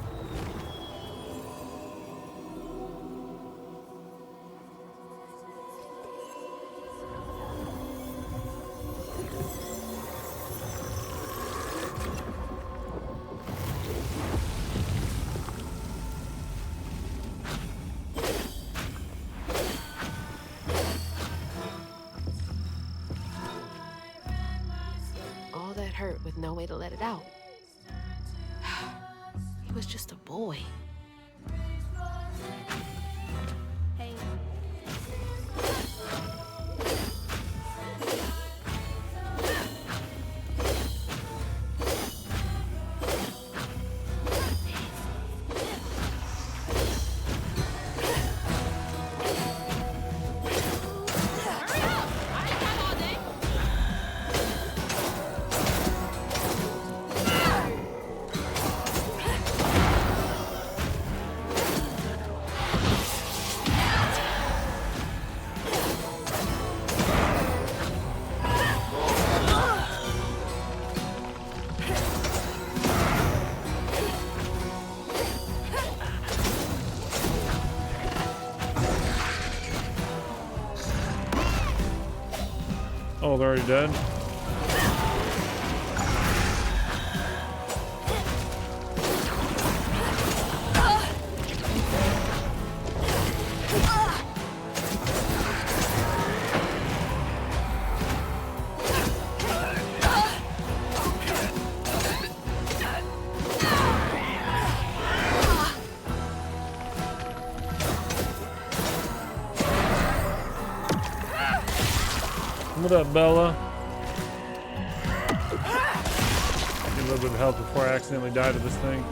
All that hurt with no way to let it out. He was just a boy. Hey. Oh, they're already dead. What up, Bella? Need a little bit of help before I accidentally die to this thing.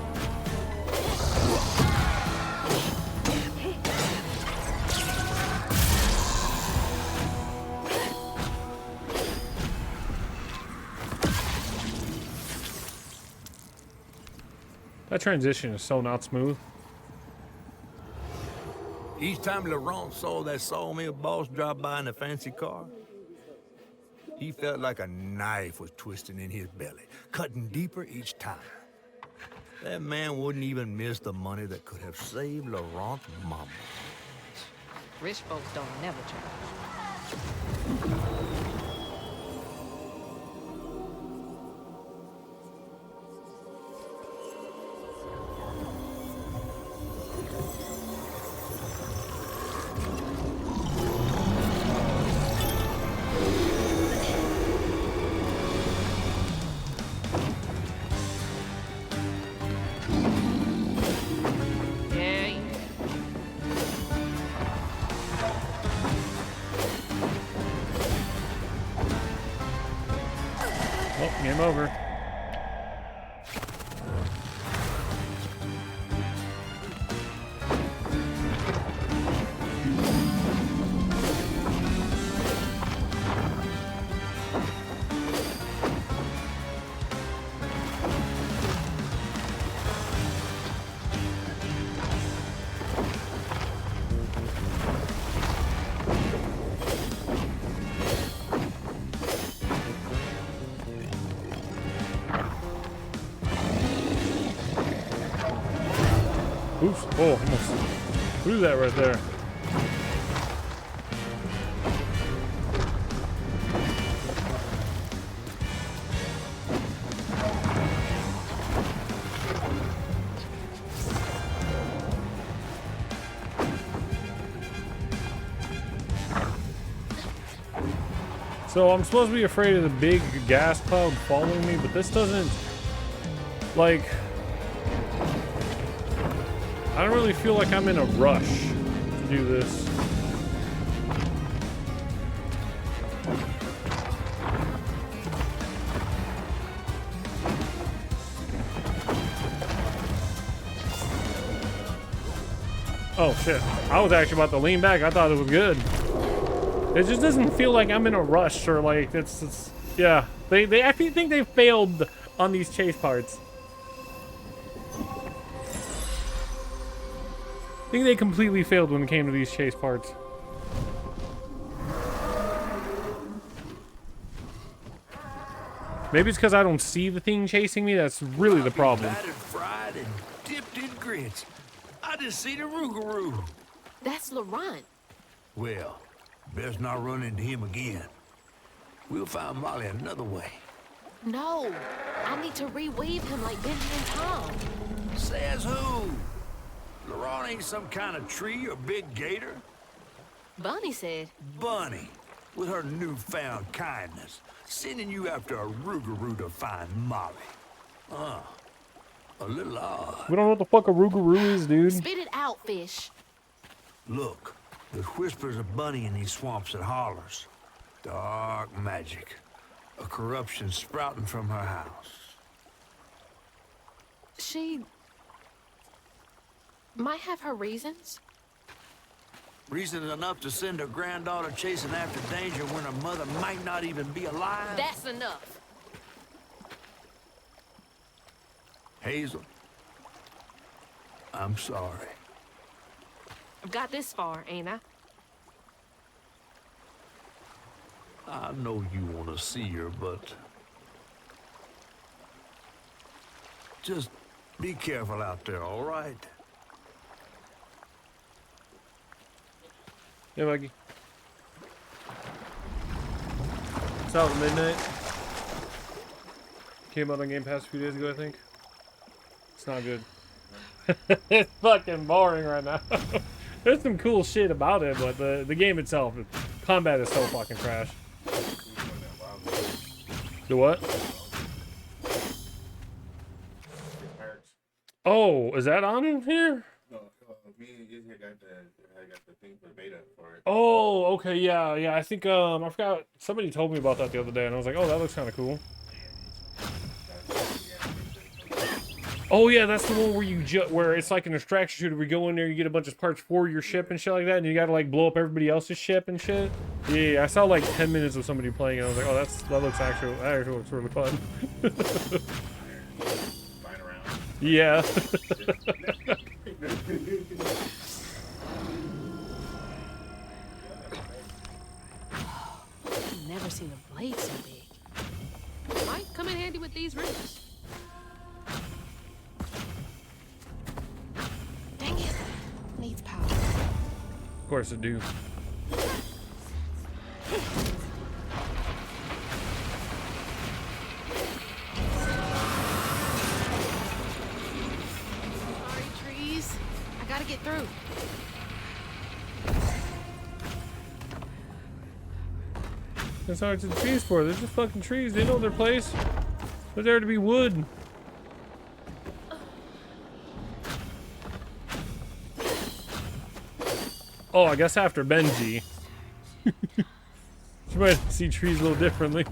That transition is so not smooth. Each time Laurent saw that sawmill boss drop by in a fancy car, he felt like a knife was twisting in his belly, cutting deeper each time. That man wouldn't even miss the money that could have saved Laurent's mama. Rich folks don't never change. Game over. Oops. Oh, almost threw that right there. So I'm supposed to be afraid of the big gas cloud following me, but this doesn't, like, I don't really feel like I'm in a rush to do this. Oh shit, I was actually about to lean back. I thought it was good. It just doesn't feel like I'm in a rush or like it's yeah. They actually think they failed on these chase parts. I think they completely failed when it came to these chase parts. Maybe it's because I don't see the thing chasing me. That's really the problem. Battered, fried, and dipped in grits. I just see the Rougarou. That's Laurent. Well, best not run into him again. We'll find Molly another way. No, I need to reweave him like Benji and Tom. Says who? Laurent ain't some kind of tree or big gator. Bunny said. Bunny, with her newfound kindness, sending you after a Rougarou to find Molly. A little odd. We don't know what the fuck a Rougarou is, dude. Spit it out, fish. Look, there's whispers of Bunny in these swamps and hollers. Dark magic. A corruption sprouting from her house. She might have her reasons. Reason enough to send her granddaughter chasing after danger when her mother might not even be alive? That's enough. Hazel, I'm sorry. I've got this far, ain't I? I know you want to see her, but just be careful out there, all right? Yeah, Maggie. It's out at midnight. Came out on Game Pass a few days ago, I think. It's not good. It's fucking boring right now. There's some cool shit about it, but the game itself, combat is so fucking trash. The what? Oh, is that on in here? Me and Izzy got the thing for beta for it. Oh, okay, yeah. I think I forgot somebody told me about that the other day, and I was like, oh, that looks kind of cool. Oh yeah, that's the one where where it's like an extraction shooter. We go in there, you get a bunch of parts for your ship and shit like that, and you gotta like blow up everybody else's ship and shit. Yeah, I saw like 10 minutes of somebody playing it. I was like, oh, that looks actually looks really fun. Yeah. I've never seen a blade so big. Might come in handy with these roots. Dang it. Needs power. Of course it do. Sorry, trees. I gotta get through. That's how it's the trees for. They're just fucking trees. They know their place. They're there to be wood. Oh, I guess after Benji. You might see trees a little differently.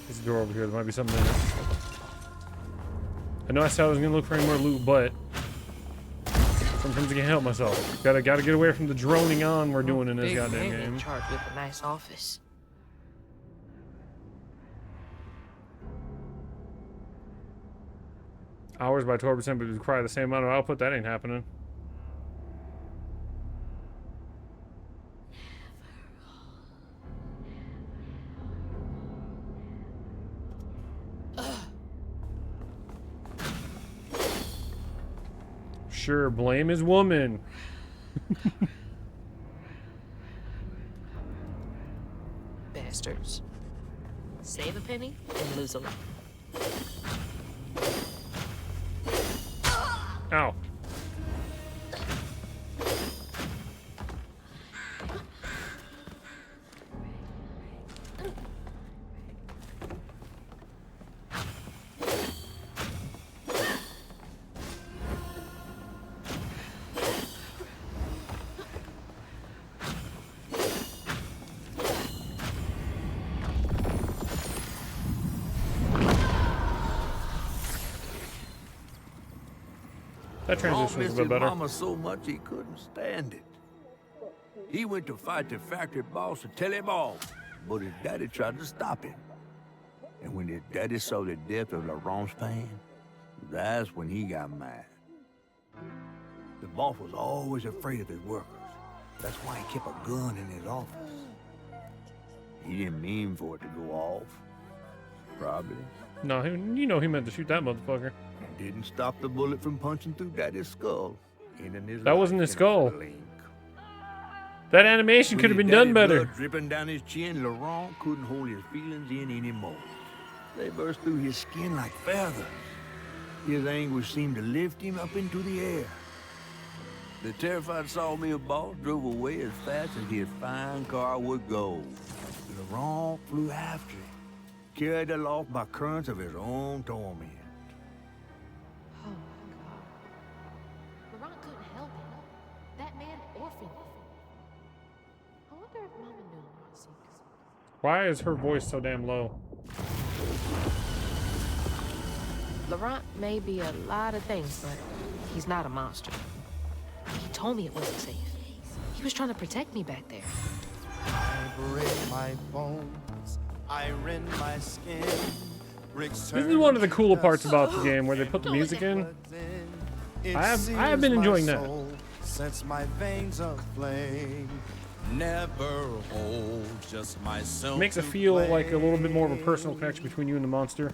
There's a door over here. There might be something in it. I know I said I was gonna look for any more loot, but sometimes I can't help myself. Gotta get away from the droning on we're doing in this goddamn game. In charge with a nice office. Hours by 12%, but it require the same amount of output. That ain't happening. Sure, blame his woman. Bastards. Save a penny and lose a lot. Ow. That transition was a bit better. Mama so much he couldn't stand it. He went to fight the factory boss to tell him off, but his daddy tried to stop him. And when his daddy saw the death of Laurent's pan, that's when he got mad. The boss was always afraid of his workers. That's why he kept a gun in his office. He didn't mean for it to go off. Probably. No, you know he meant to shoot that motherfucker. Didn't stop the bullet from punching through Daddy's skull. That wasn't his skull. That animation could have been done better. Blood dripping down his chin, Laurent couldn't hold his feelings in anymore. They burst through his skin like feathers. His anguish seemed to lift him up into the air. The terrified sawmill boss drove away as fast as his fine car would go. Laurent flew after him, carried aloft by currents of his own torment. Oh my God. Laurent couldn't help it. That man orphaned him. I wonder if Mama knew Laurent secrets. Why is her voice so damn low? Laurent may be a lot of things, but he's not a monster. He told me it wasn't safe. He was trying to protect me back there. I break my bones, I rend my skin. This is one of the cooler parts about the game, where they put the music in. I have been enjoying that. Since my veins are flame, never hold just myself. It makes it feel like a little bit more of a personal connection between you and the monster.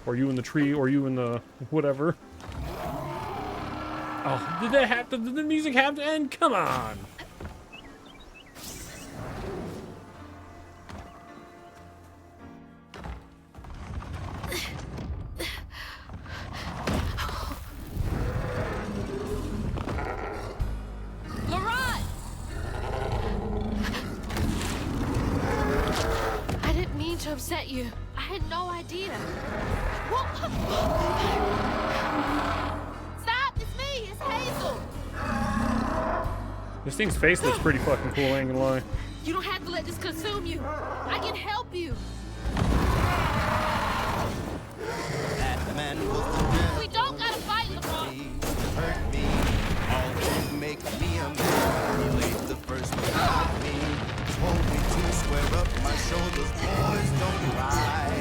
Or you and the tree, or you and the whatever. Oh, did that have to? Did the music have to end? Come on. Laurent! I didn't mean to upset you. I had no idea. Stop! It's me! It's Hazel! This thing's face looks pretty fucking cool, I ain't gonna lie. You don't have to let this consume you. I can help you. That man was the devil. We don't gotta fight, Laurent. Hurt me, all to make me a man. He laid the first one on me, told me to square up my shoulders. Boys, don't cry.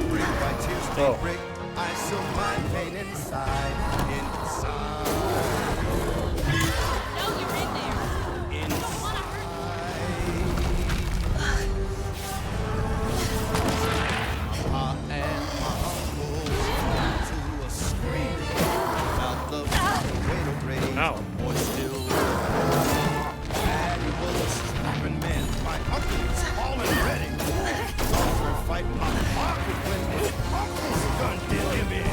Break by tears, they break. I still my pain inside. No, you're in there. I don't wanna I am humble to a scream. Without love, way to raise. Ow. Boy, still. Daddy was a stubborn man. My uncle was falling ready. Offer fight my pocket when his uncle's gun did him in.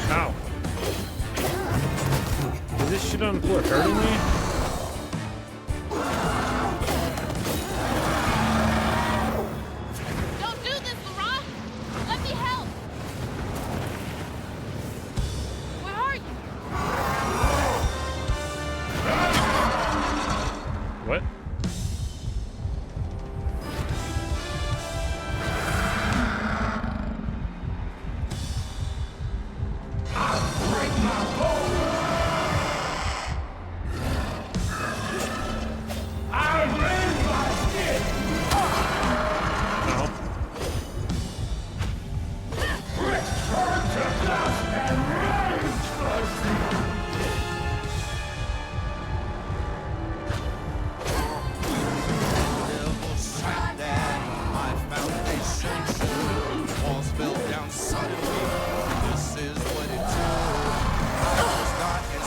Ow. Is this shit on the floor hurting me? Don't do this, Laurent. Let me help. Where are you? What?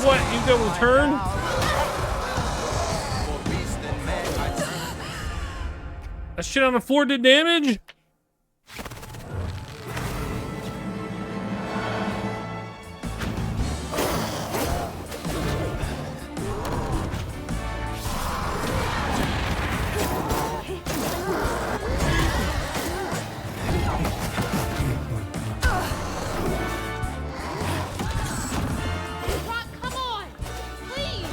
What? You double turn? That shit on the floor did damage? Come on, please.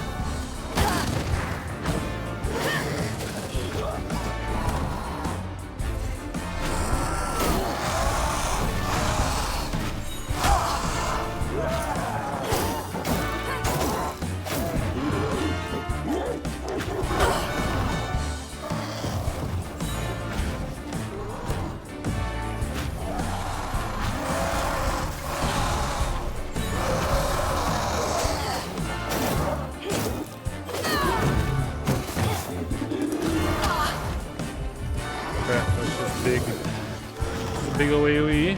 Crap, that's just big. It's a big ol' AoE.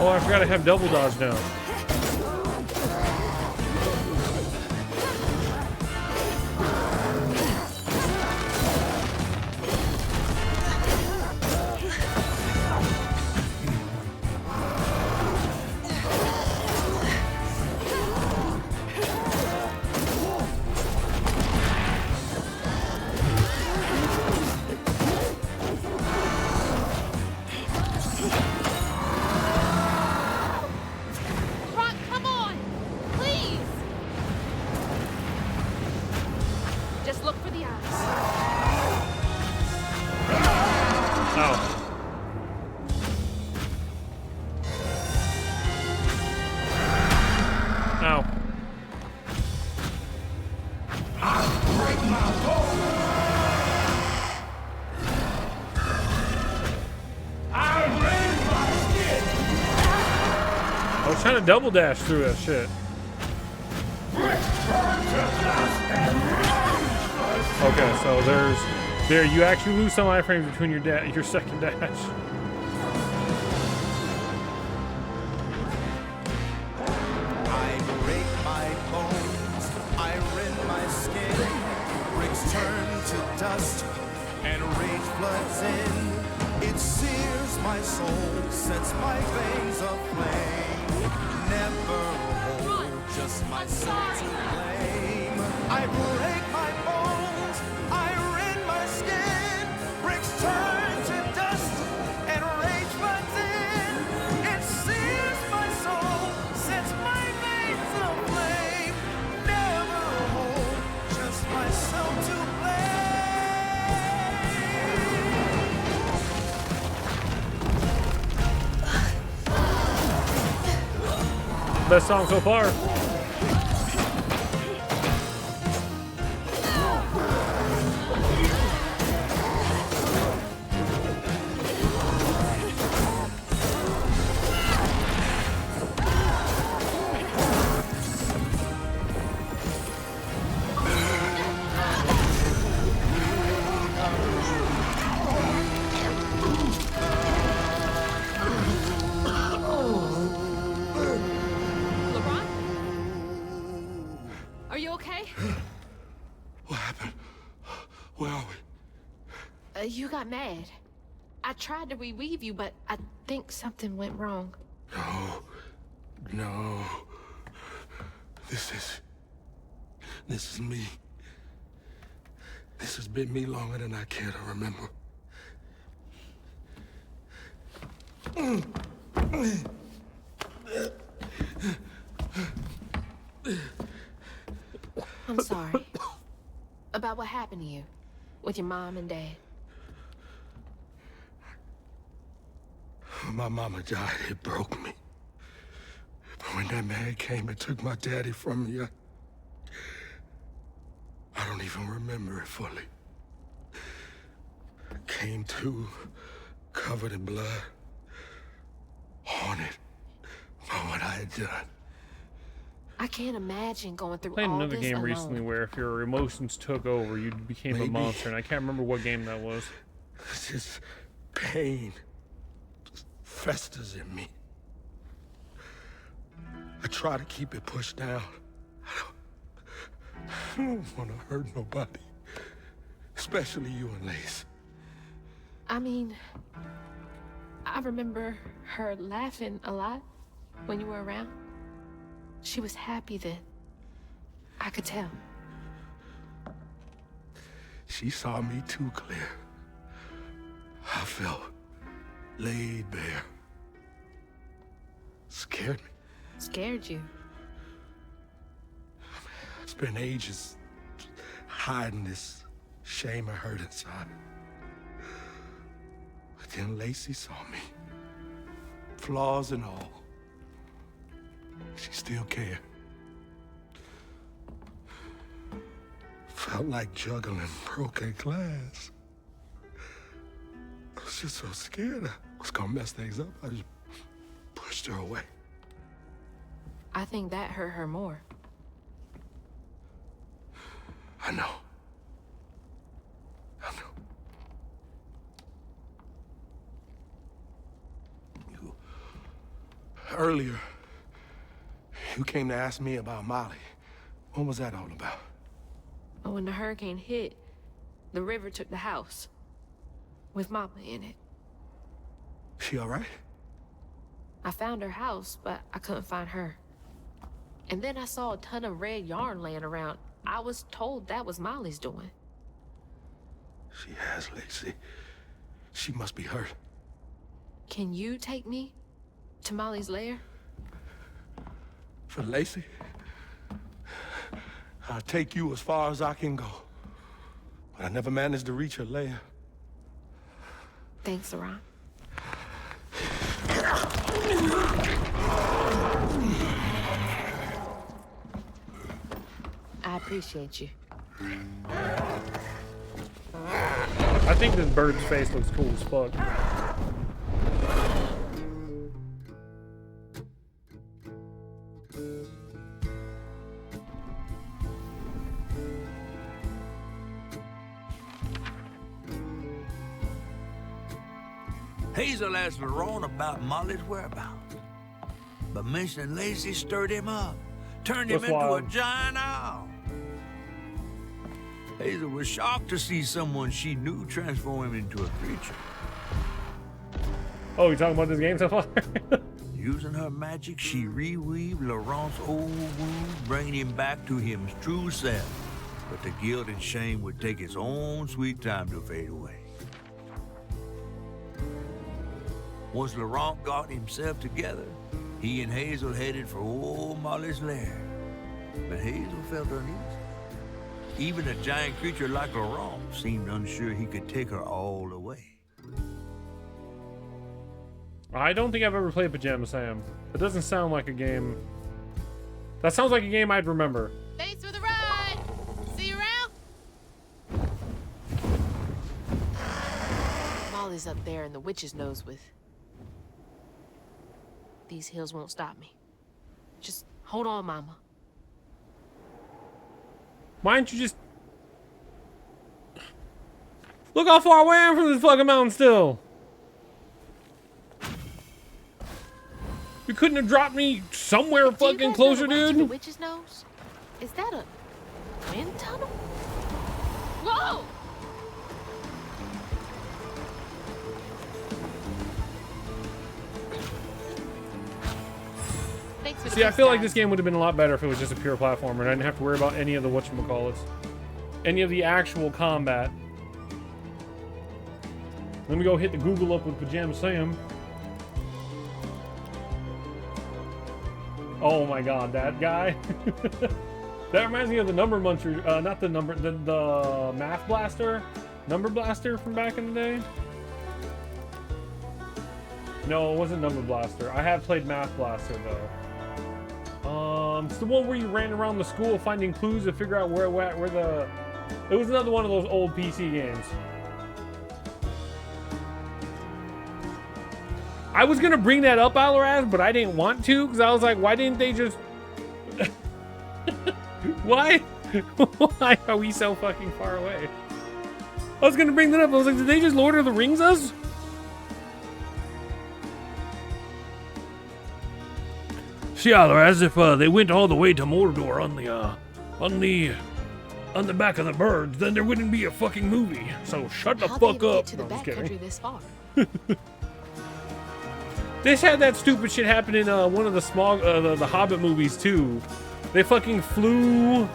Oh, I forgot I have double dodge now. Ow. I was trying to double dash through that shit. Okay, so there you actually lose some iframes between your second dash. I break my bones, I rend my skin, bricks turn to dust, and rage floods in. It sears my soul, sets my veins aflame. Never hold just my soul to blame. I break my bones, I rend my skin, bricks turn to dust, and rage floods in. It sears my soul, sets my veins aflame. Never hold just myself to blame. Best song so far. Are you okay? What happened? Where are we? You got mad. I tried to reweave you, but I think something went wrong. No. This is me. This has been me longer than I care to remember. I'm sorry. About what happened to you with your mom and dad. My mama died. It broke me. But when that man came and took my daddy from me, I don't even remember it fully. Came to, covered in blood, haunted by what I had done. I can't imagine going through Played all another this game alone. recently where if your emotions took over, you became a monster, and I can't remember what game that was. It's just pain just festers in me. I try to keep it pushed down. I don't want to hurt nobody, especially you and Lace. I mean, I remember her laughing a lot when you were around. She was happy then. I could tell. She saw me too clear. I felt laid bare. Scared me. Scared you? I spent ages hiding this shame and hurt inside. But then Lacey saw me. Flaws and all. She still cared. Felt like juggling broken glass. I was just so scared I was gonna mess things up. I just pushed her away. I think that hurt her more. I know. Earlier, you came to ask me about Molly. What was that all about? But when the hurricane hit, the river took the house. With Mama in it. She all right? I found her house, but I couldn't find her. And then I saw a ton of red yarn laying around. I was told that was Molly's doing. She has, Lacey. She must be hurt. Can you take me to Molly's lair? For Lacey? I'll take you as far as I can go. But I never managed to reach her lair. Thanks, Aran. appreciate you. I think this bird's face looks cool as fuck. Hazel asked Laurent about Molly's whereabouts, but mentioning Lacey stirred him up, turned him That's into wild. a giant owl. Hazel was shocked to see someone she knew transform him into a creature. Oh, you talking about this game so far? Using her magic, she reweaved Laurent's old wounds, bringing him back to his true self. But the guilt and shame would take its own sweet time to fade away. Once Laurent got himself together, he and Hazel headed for old Molly's lair. But Hazel felt uneasy. Even a giant creature like Laurent seemed unsure he could take her all away. I don't think I've ever played Pajama Sam. It doesn't sound like a game. That sounds like a game I'd remember. Thanks for the ride. See you around. Molly's up there in the witch's nose with. These hills won't stop me. Just hold on, Mama. Why don't you just... Look how far away I am from this fucking mountain still. You couldn't have dropped me somewhere fucking closer, The dude? witch's nose? Is that a wind tunnel? Whoa! Thanks for the See, I boost, feel like guys. this game would have been a lot better if it was just a pure platformer and I didn't have to worry about any of the whatchamacallits. Any of the actual combat. Let me go hit the Google up with Pajama Sam. Oh my god, that guy. That reminds me of the Number Muncher, not the number, the Math Blaster? Number Blaster from back in the day? No, it wasn't Number Blaster. I have played Math Blaster though. It's the one where you ran around the school finding clues to figure out where the... It was another one of those old PC games. I was gonna bring that up, Alaraz, but I didn't want to because I was like, why didn't they just... Why? Why are we so fucking far away? I was gonna bring that up. I was like, did they just Lord of the Rings us? See, as if they went all the way to Mordor on the back of the birds, then there wouldn't be a fucking movie. So shut the How'd fuck they even up. get to the No, I'm just backcountry kidding. this far? This had that stupid shit happen in one of the the Hobbit movies too. They fucking flew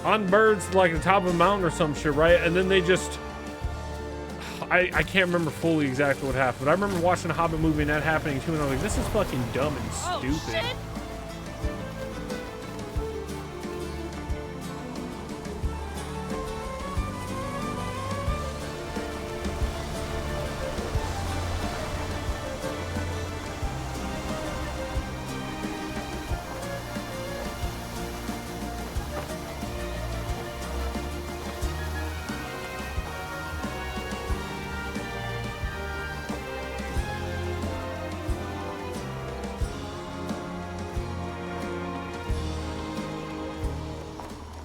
on birds to like the top of a mountain or some shit, right? And then they just... I can't remember fully exactly what happened, but I remember watching a Hobbit movie and that happening too, and I was like, this is fucking dumb and stupid. Shit.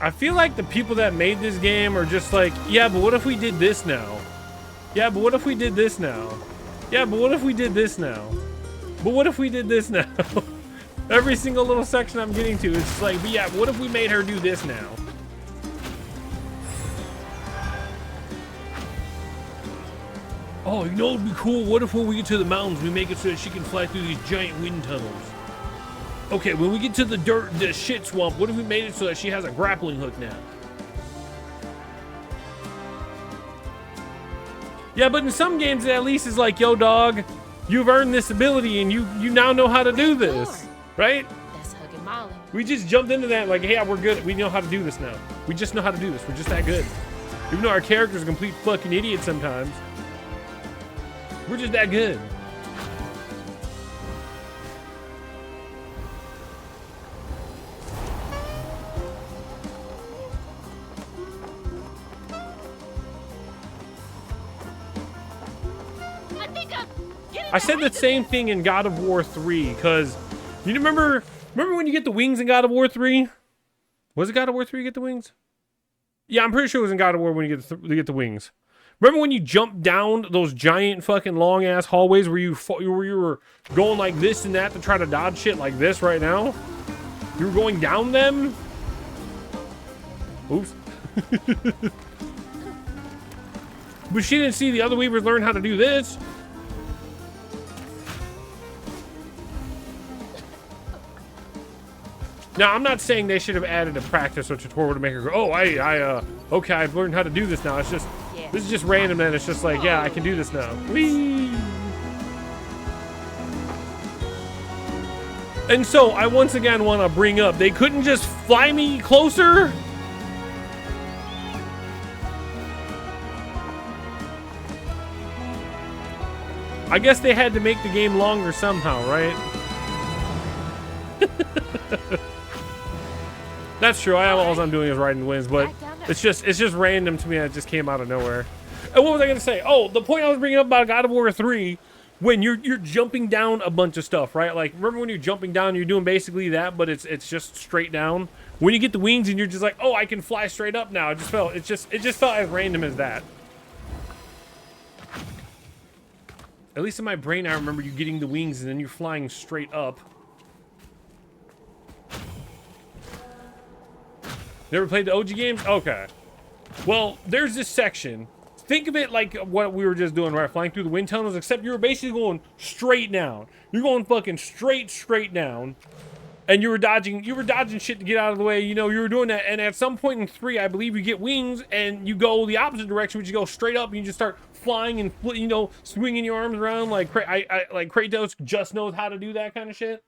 I feel like the people that made this game are just like, yeah, but what if we did this now? Yeah, but what if we did this now? Yeah, but what if we did this now? But what if we did this now? Every single little section I'm getting to, it's like, but yeah, what if we made her do this now? Oh, you know what'd be cool? What if when we get to the mountains, we make it so that she can fly through these giant wind tunnels? Okay, when we get to the shit swamp, what if we made it so that she has a grappling hook now? Yeah, but in some games, it at least is like, yo, dog, you've earned this ability and you now know how to do this, right? That's hugging Molly. We just jumped into that like, hey, yeah, we're good. We know how to do this now. We just know how to do this. We're just that good. Even though our character's a complete fucking idiot sometimes, we're just that good. I said the same thing in God of War 3, because you remember when you get the wings in God of War 3? Was it God of War 3 you get the wings? Yeah, I'm pretty sure it was in God of War when you get the wings. Remember when you jumped down those giant fucking long ass hallways where you were going like this and that to try to dodge shit like this right now? You were going down them? Oops. But she didn't see the other Weavers learn how to do this. Now, I'm not saying they should have added a practice or tutorial to make her go, oh, okay, I've learned how to do this now. It's just, this is just random, and it's just like, yeah, I can do this now. Whee! And so, I once again want to bring up, they couldn't just fly me closer? I guess they had to make the game longer somehow, right? That's true. All I'm doing is riding the winds, but it's just random to me. It just came out of nowhere. And what was I gonna say? Oh, the point I was bringing up about God of War 3, when you're jumping down a bunch of stuff, right? Like, remember when you're jumping down, you're doing basically that, but it's just straight down. When you get the wings and you're just like, oh, I can fly straight up now. It just felt as random as that. At least in my brain, I remember you getting the wings and then you're flying straight up. Never played the OG games? Okay. Well, there's this section. Think of it like what we were just doing, right? Flying through the wind tunnels, except you were basically going straight down. You're going fucking straight down. And you were dodging shit to get out of the way. You know, you were doing that. And at some point in 3, I believe you get wings and you go the opposite direction, which you go straight up and you just start flying and, you know, swinging your arms around like like Kratos just knows how to do that kind of shit.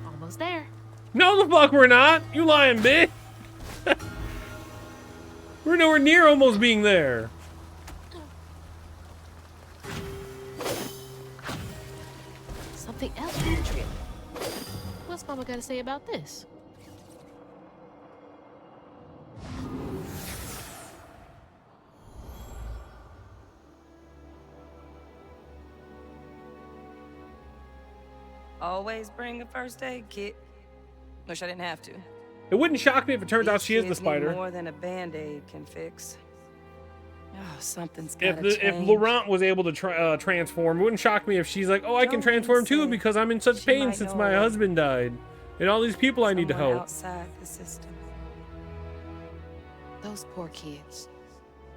Almost there. No, the fuck we're not. You lying, bitch. We're nowhere near almost being there. Something else from the trip. What's Mama got to say about this? Always bring a first aid kit. Wish I didn't have to. It wouldn't shock me if it turns out she is the Kids need spider. more than a band-aid can fix. Oh, something's gotta change. If Laurent was able to transform, it wouldn't shock me if she's like, oh, I can transform too because I'm in such pain since my husband died. And all these people I need to help. Outside the system. Those poor kids.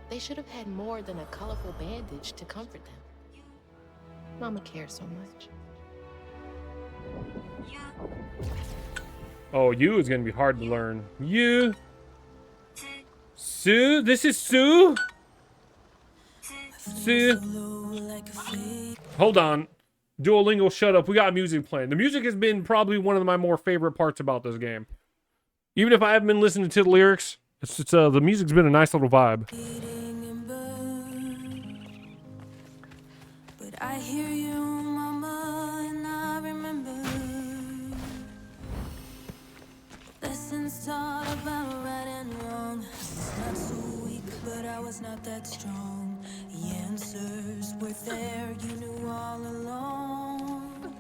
They should have had more than a colorful bandage to comfort them. Mama cares so much. Oh, you is gonna be hard to learn. You. Sue? This is Sue? Sue? Hold on. Duolingo, shut up. We got music playing. The music has been probably one of my more favorite parts about this game. Even if I haven't been listening to the lyrics, the music's been a nice little vibe. But I hear you, Mama, and I remember lessons taught about right and wrong. Not so weak, but I was not that strong. The answers were there, you knew all along.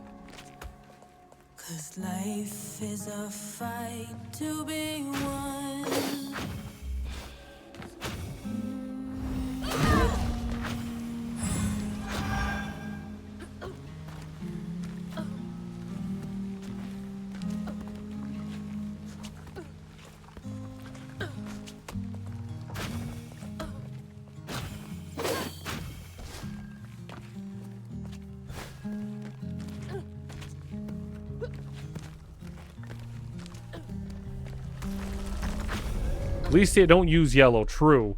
'Cause life is a fight to be won. At least they don't use yellow. True.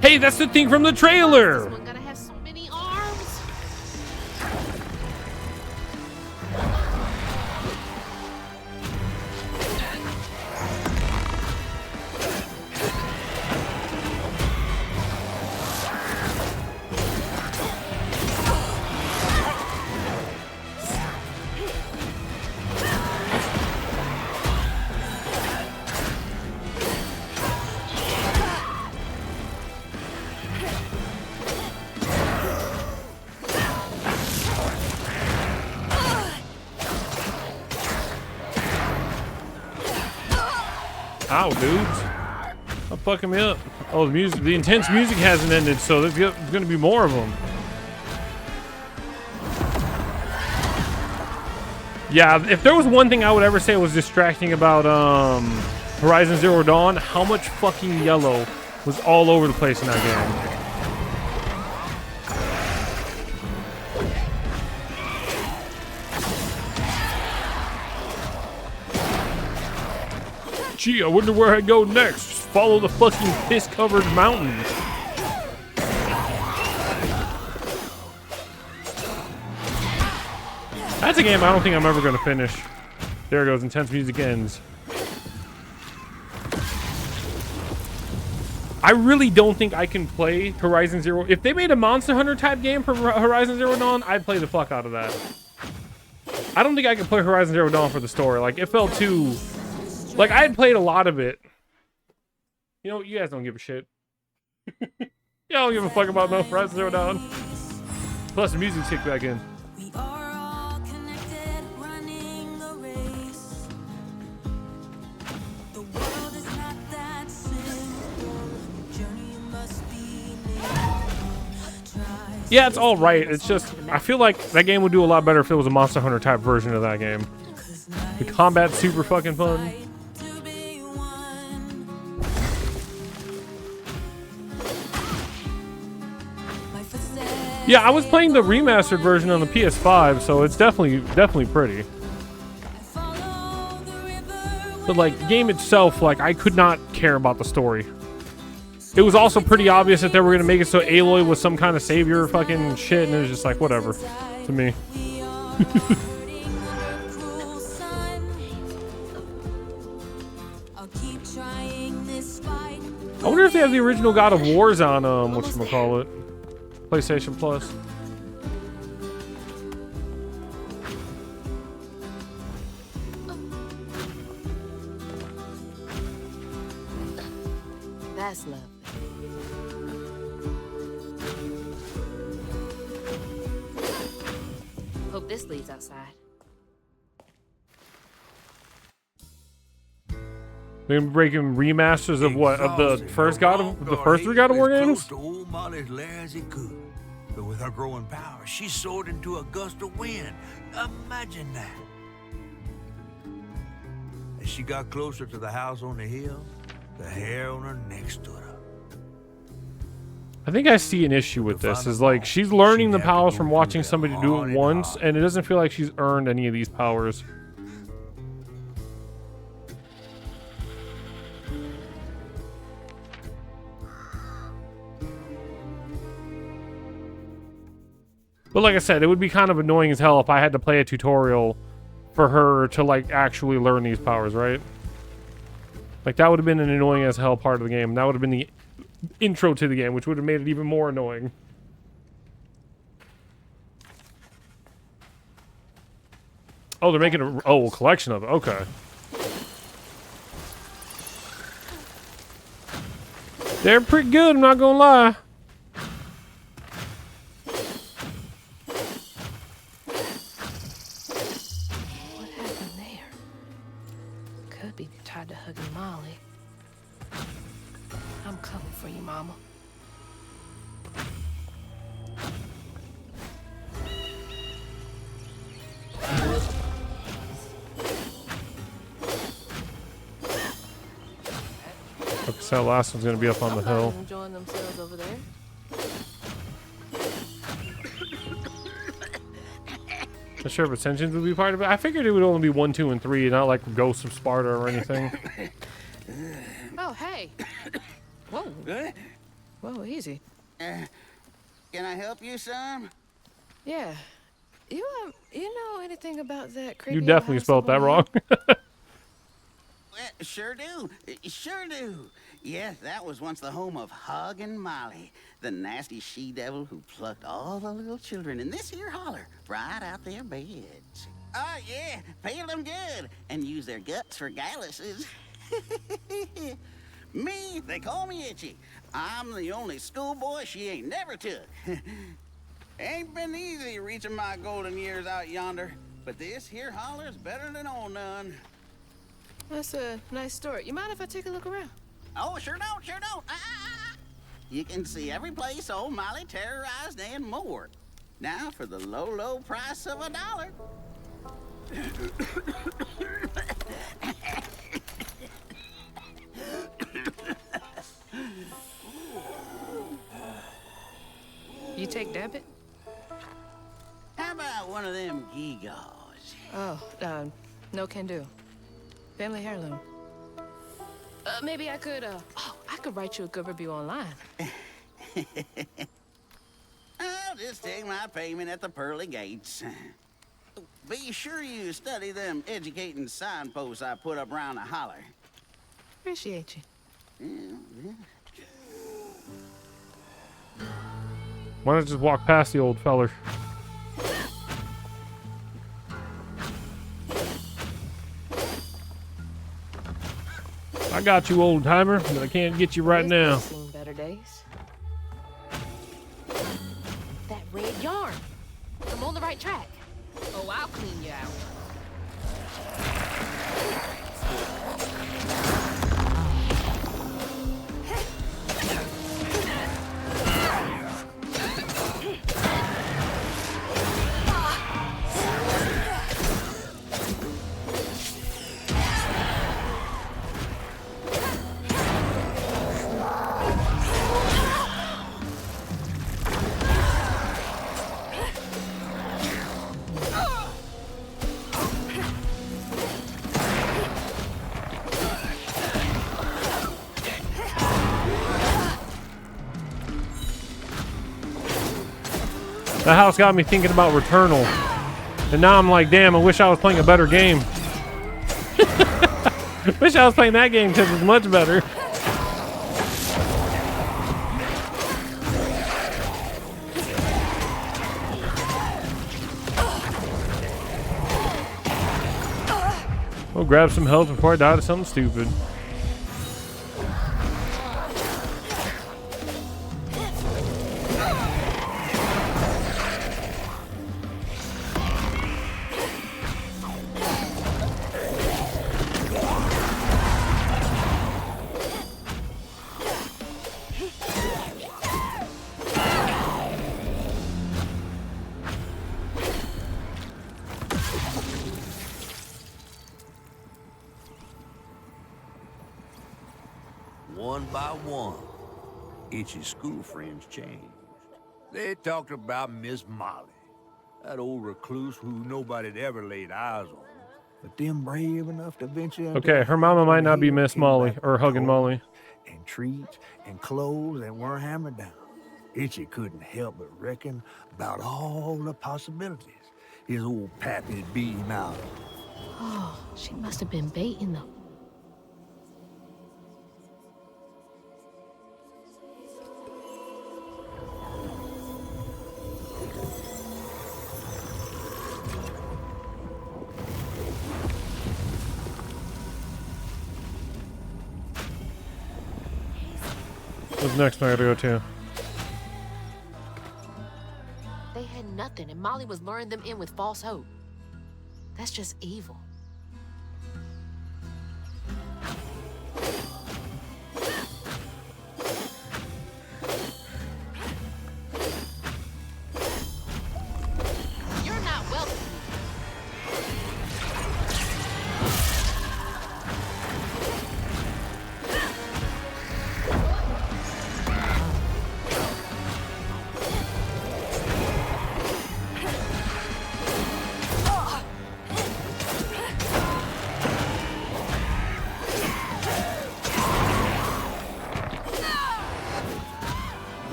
Hey, that's the thing from the trailer. This one gotta have so many arms. Ow, dudes. Stop fucking me up. Oh, the intense music hasn't ended, so there's gonna be more of them. Yeah, if there was one thing I would ever say was distracting about Horizon Zero Dawn, how much fucking yellow was all over the place in that game. Gee, I wonder where I go next. Just follow the fucking piss-covered mountains. That's a game I don't think I'm ever going to finish. There it goes. Intense music ends. I really don't think I can play Horizon Zero. If they made a Monster Hunter type game for Horizon Zero Dawn, I'd play the fuck out of that. I don't think I could play Horizon Zero Dawn for the story. Like, it felt too... Like, I had played a lot of it. You know, you guys don't give a shit. Y'all don't give a fuck about no Horizon Zero Dawn. Plus, the music's kicked back in. We are all connected, running a race. The world is not that simple. The journey must be made. Yeah, it's all right. It's just, I feel like that game would do a lot better if it was a Monster Hunter type version of that game. The combat's super fucking fun. Yeah, I was playing the remastered version on the PS5, so it's definitely pretty. But like, the game itself, like, I could not care about the story. It was also pretty obvious that they were gonna make it so Aloy was some kind of savior fucking shit, and it was just like, whatever, to me. I wonder if they have the original God of Wars on whatchamacallit, PlayStation Plus. That's lovely. Hope this leads outside. They're breaking remasters of what? Of the first three God of War games? To old Molly's lair as he could. But with her growing power, she soared into a gust of wind. Imagine that. As she got closer to the house on the hill, the hair on her neck stood up. I think I see an issue with this. Is like, she's learning the powers from watching somebody do it once, and it doesn't feel like she's earned any of these powers. But like I said, it would be kind of annoying as hell if I had to play a tutorial for her to like actually learn these powers, right? Like, that would have been an annoying as hell part of the game. That would have been the intro to the game, which would have made it even more annoying. Oh, they're making a collection of it. Okay. They're pretty good, I'm not gonna lie. What happened there? Could be tied to hugging Molly. I'm coming for you, Mama. Okay, so that last one's gonna be up on the hill. Enjoying themselves over there. Not sure if Ascensions would be part of it. I figured it would only be 1, 2, and 3, not like Ghosts of Sparta or anything. Oh, hey. Whoa. Whoa, easy. Can I help you some? Yeah. You know anything about that creepy You definitely house spelled that over wrong. Well, sure do. Sure do. Yes, that was once the home of Hug and Molly, the nasty she-devil who plucked all the little children in this here holler right out their beds. Oh, yeah, peel them good and use their guts for galluses. Me, they call me Itchy. I'm the only schoolboy she ain't never took. Ain't been easy reaching my golden years out yonder, but this here holler's better than old none. That's a nice story. You mind if I take a look around? Oh, sure don't, sure don't. You can see every place old Molly terrorized and more. Now for the low, low price of $1. You take debit? How about one of them gewgaws? Oh, no can do. Family heirloom. Maybe I could, I could write you a good review online. I'll just take my payment at the pearly gates. Be sure you study them educating signposts I put up around the holler. Appreciate you. Why not just walk past the old feller? I got you, old timer, but I can't get you right now. Seen better days. That red yarn. I'm on the right track. Oh, I'll clean you out. That house got me thinking about Returnal. And now I'm like, damn, I wish I was playing a better game. Wish I was playing that game because it's much better. I'll grab some health before I die to something stupid. One by one, Itchy's school friends changed. They talked about Miss Molly, that old recluse who nobody'd ever laid eyes on. But them brave enough to venture into Okay, her mama might not be Miss Molly or Huggin' Molly. and treats and clothes that weren't hammered down. Itchy couldn't help but reckon about all the possibilities his old pappy'd beat him out of. Oh, she must have been baiting them. What's next I gotta go to? They had nothing, and Molly was luring them in with false hope. That's just evil. You're not welcome.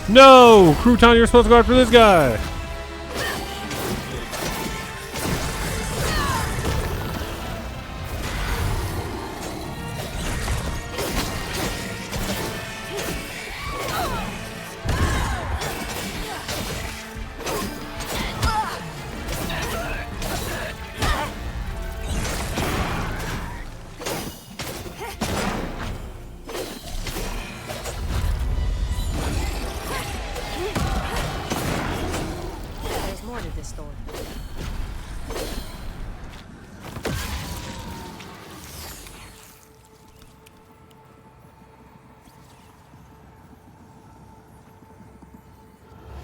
No! Crouton, you're supposed to go after this guy. There's more to this story.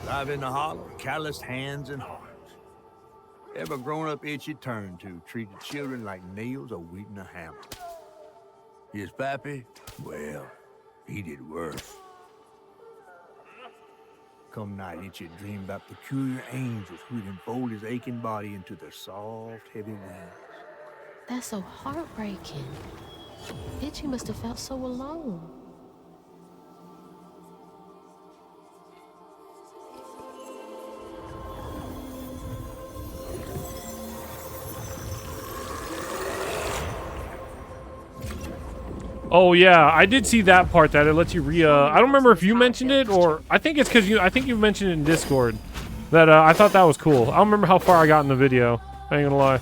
Live in the hollow, calloused hands and hearts. Ever grown-up itch you turned to, treated children like nails or wheating a hammer. His pappy, well, he did worse. Come night, itchy dream about peculiar angels who'd enfold his aching body into their soft, heavy wings. That's so heartbreaking. Itchy must have felt so alone. Oh yeah, I did see that part that it lets you I don't remember if you mentioned it or I think it's because I think you mentioned it in Discord. That I thought that was cool. I don't remember how far I got in the video. I ain't gonna lie.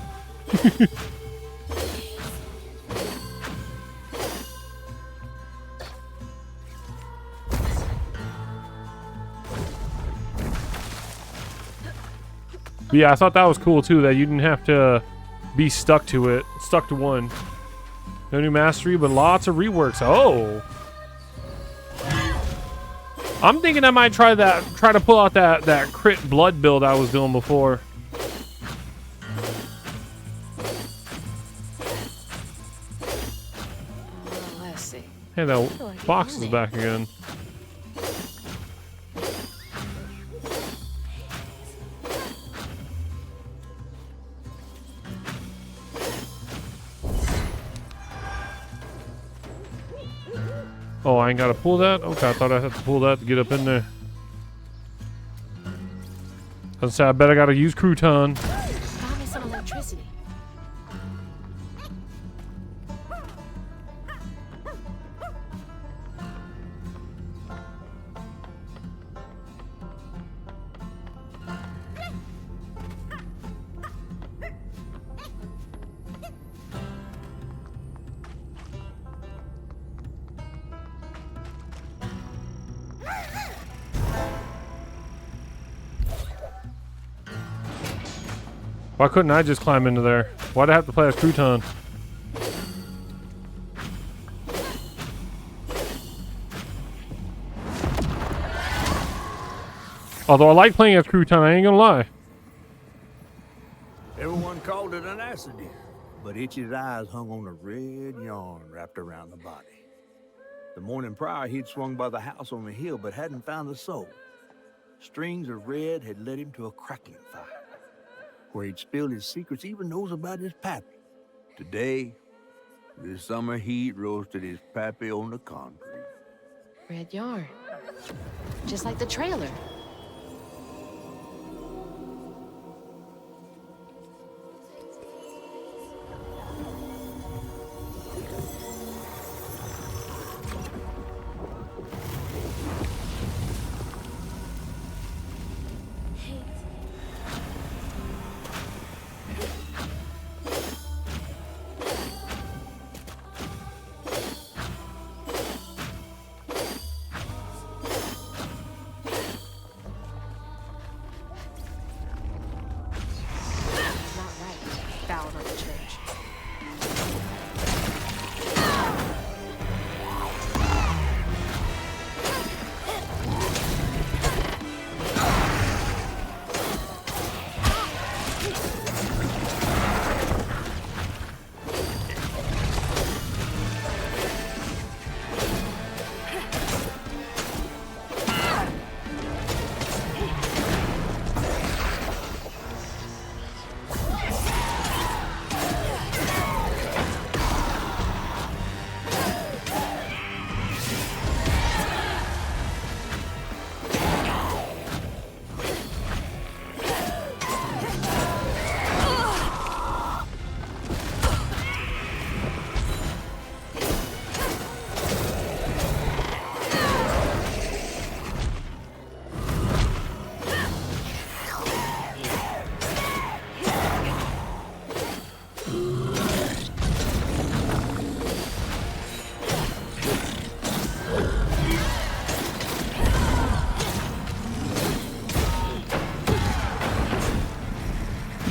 But yeah, I thought that was cool too, that you didn't have to be stuck to one. No new mastery, but lots of reworks. Oh. I'm thinking I might try to pull out that crit blood build I was doing before. Let's see. Hey, that box is back again. Oh, I ain't gotta pull that? Okay, I thought I had to pull that to get up in there. Let's say I bet I gotta use Crouton. Find me some electricity. Why couldn't I just climb into there? Why'd I have to play as Crouton? Although I like playing as Crouton, I ain't gonna lie. Everyone called it an accident, but Itchy's eyes hung on a red yarn wrapped around the body. The morning prior, he'd swung by the house on the hill, but hadn't found the soul. Strings of red had led him to a crackling fire, where he'd spilled his secrets, even those about his pappy. Today, the summer heat roasted his pappy on the concrete. Red yarn. Just like the trailer.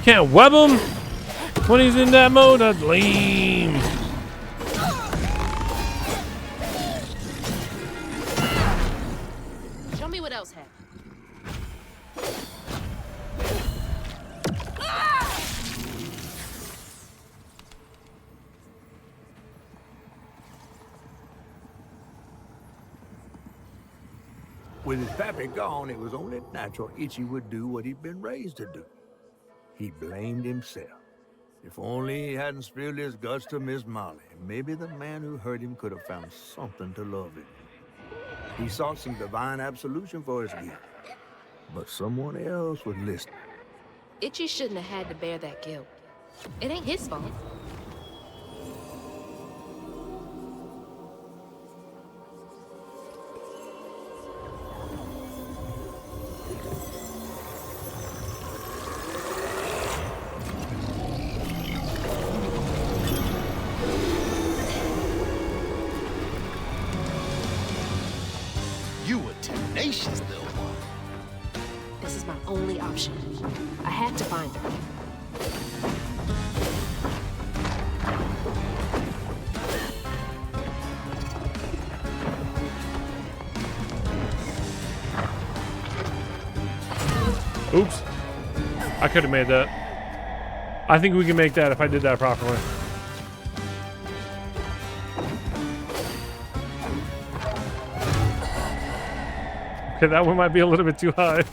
can't web him when he's in that mode? That's lame. Show me what else happened. With his pappy gone, it was only natural Itchy would do what he'd been raised to do. He blamed himself. If only he hadn't spilled his guts to Miss Molly, maybe the man who hurt him could have found something to love him. He sought some divine absolution for his guilt, but someone else would listen. Itchy shouldn't have had to bear that guilt. It ain't his fault. You a tenacious little one. This is my only option. I have to find her. Oops. I could have made that. I think we can make that if I did that properly. Okay, that one might be a little bit too high.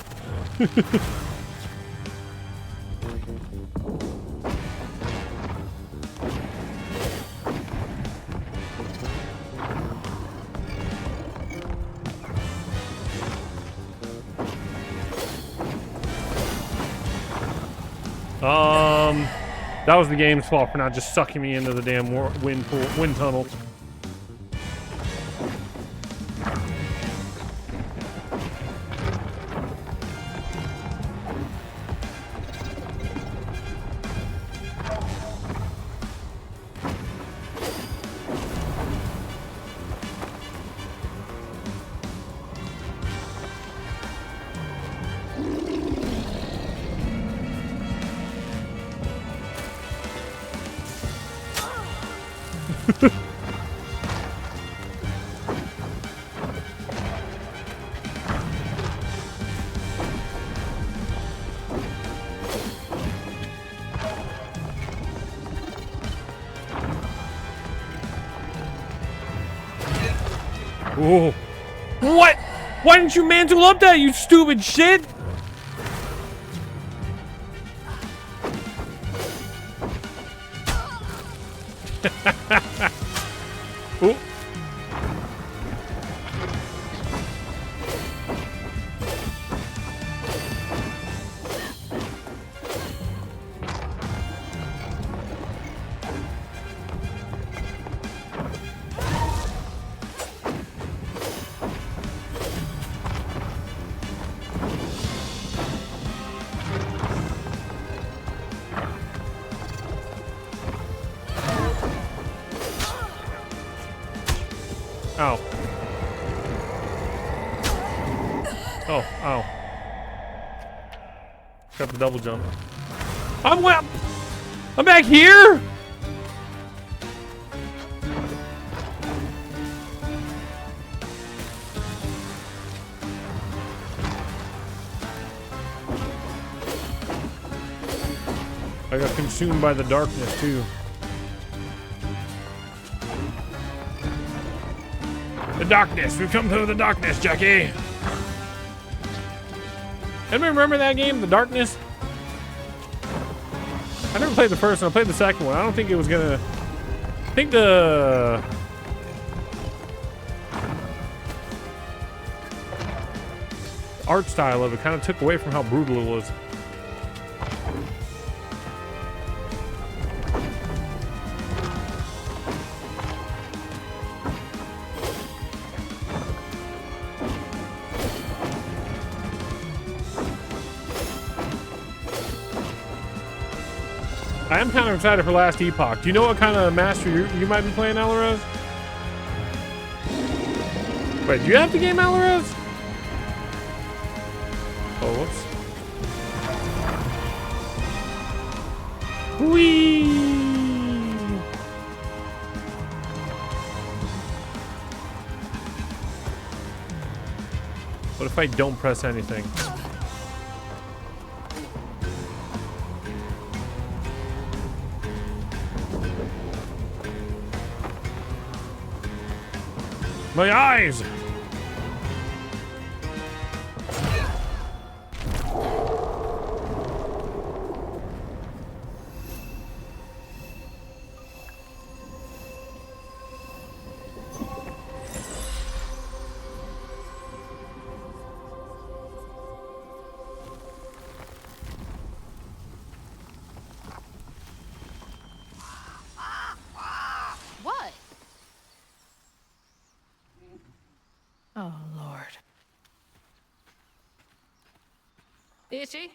That was the game's fault for not just sucking me into the damn wind tunnel. Whoa. What? Why didn't you mantle up that, you stupid shit? Ooh. Ow. Oh, ow. Got the double jump. I'm back here? I got consumed by the darkness too. The darkness. We've come through the darkness, Jackie. Anybody remember that game, The Darkness? I never played the first one. I played the second one. I don't think it was gonna... I think the... art style of it kind of took away from how brutal it was. I am kind of excited for Last Epoch. Do you know what kind of master you might be playing, Alvarez? Wait, do you have the game, Alvarez? Oh, whoops. Whee! What if I don't press anything? My eyes! What? Oh, Lord. Itchy?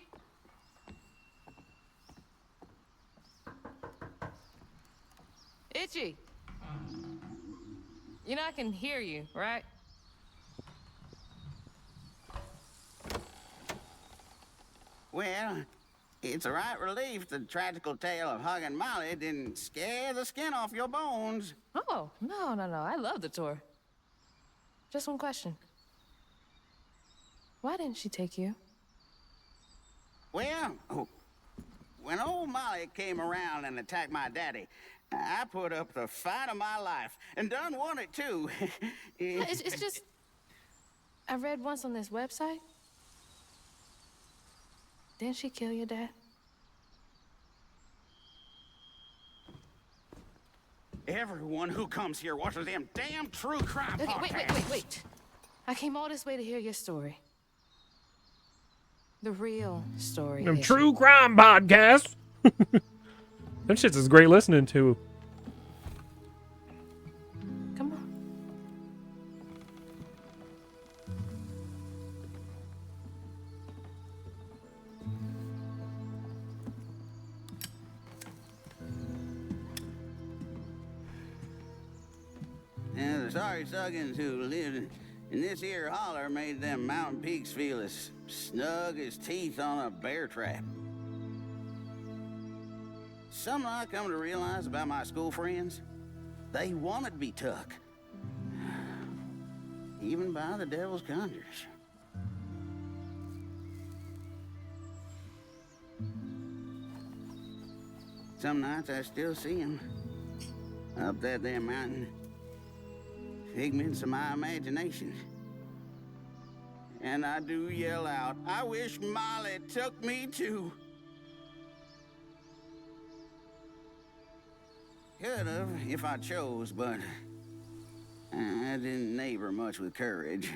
Itchy. You know I can hear you, right? Well, it's a right relief the tragical tale of Hug and Molly didn't scare the skin off your bones. Oh, no. I love the tour. Just one question. Why didn't she take you? Well, when old Molly came around and attacked my daddy, I put up the fight of my life and done won it too. It's just... I read once on this website. Didn't she kill your dad? Everyone who comes here watches them damn true crime Okay, podcasts. wait. I came all this way to hear your story. The real story. Them Itchy. true crime podcasts. Them shits is great listening to. Come on. And the sorry Suggins who lived in this here holler made them mountain peaks feel as snug as teeth on a bear trap. Something I come to realize about my school friends, they wanted to be took. Even by the devil's conjures. Some nights I still see them up that there mountain. Figments of my imagination. And I do yell out, I wish Molly took me too. Could have if I chose, but I didn't neighbor much with courage.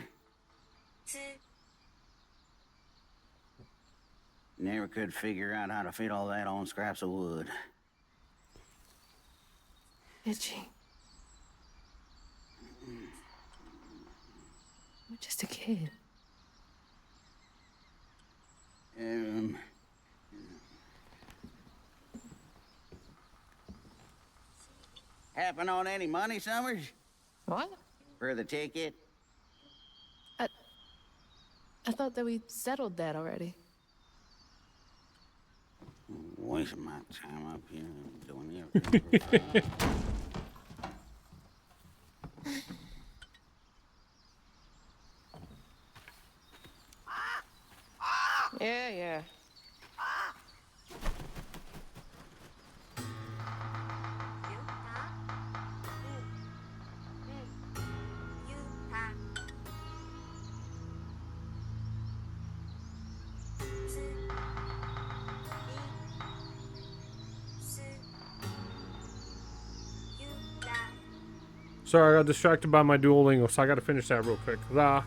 Never could figure out how to fit all that on scraps of wood. Itchy. You're just a kid. Happen on any money, Summers? What? For the ticket? I thought that we settled that already. Wasting my time up here doing everything. Yeah. Sorry, I got distracted by my Duolingo, so I gotta finish that real quick. Ra.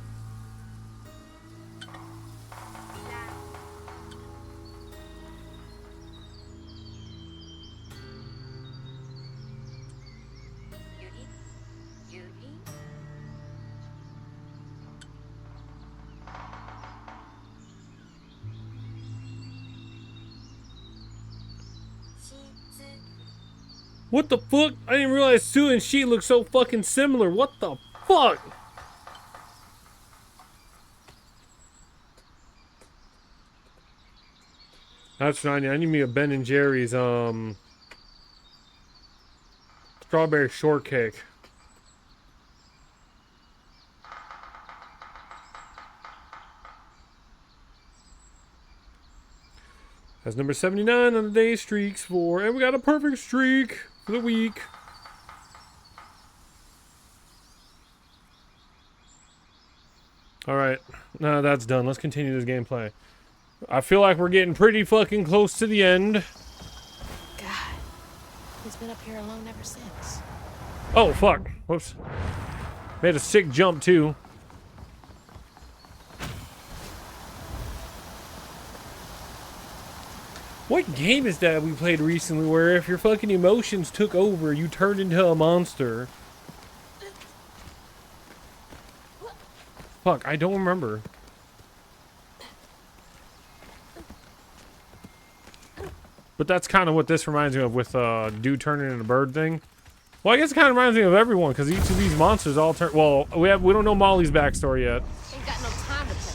What the fuck? I didn't realize Sue and she look so fucking similar. What the fuck? That's what I need. I need me a Ben and Jerry's strawberry shortcake. That's number 79 on the day streaks for, and we got a perfect streak for the week. Alright, now that's done. Let's continue this gameplay. I feel like we're getting pretty fucking close to the end. God, he's been up here alone ever since. Oh, fuck. Whoops. Made a sick jump, too. What game is that we played recently where if your fucking emotions took over, you turned into a monster? Fuck, I don't remember. But that's kind of what this reminds me of with dude turning into a bird thing. Well, I guess it kind of reminds me of everyone because each of these monsters all turn. Well, we don't know Molly's backstory yet. Ain't got no time to play.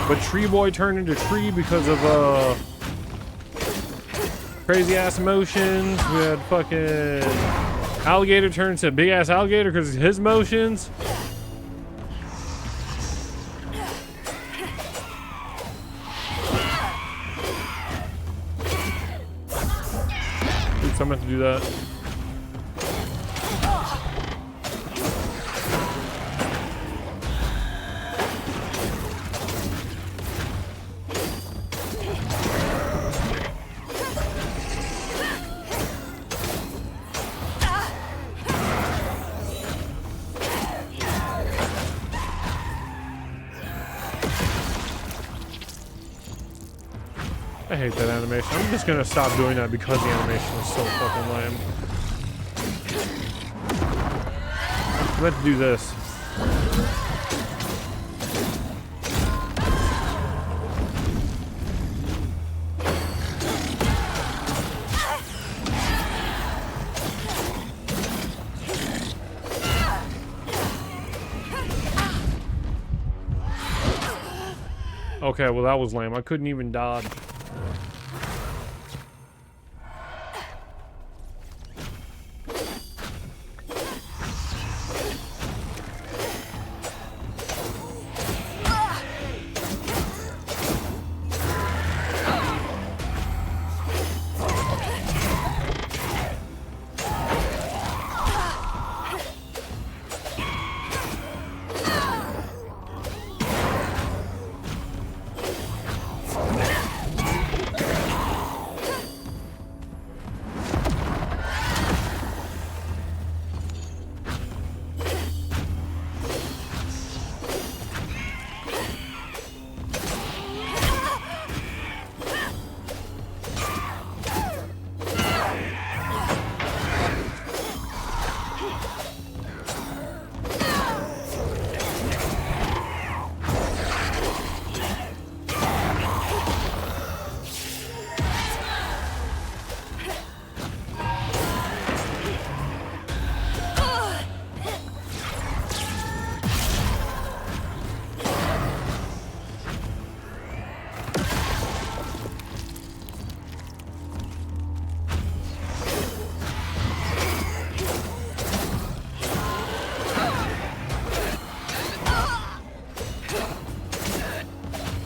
But Tree Boy turned into Tree because of crazy ass emotions. We had fucking Alligator turn into big ass alligator because of his emotions. Oops, I'm going to do that. I hate that animation. I'm just gonna stop doing that because the animation is so fucking lame. I'm meant to do this. Okay, well that was lame. I couldn't even dodge.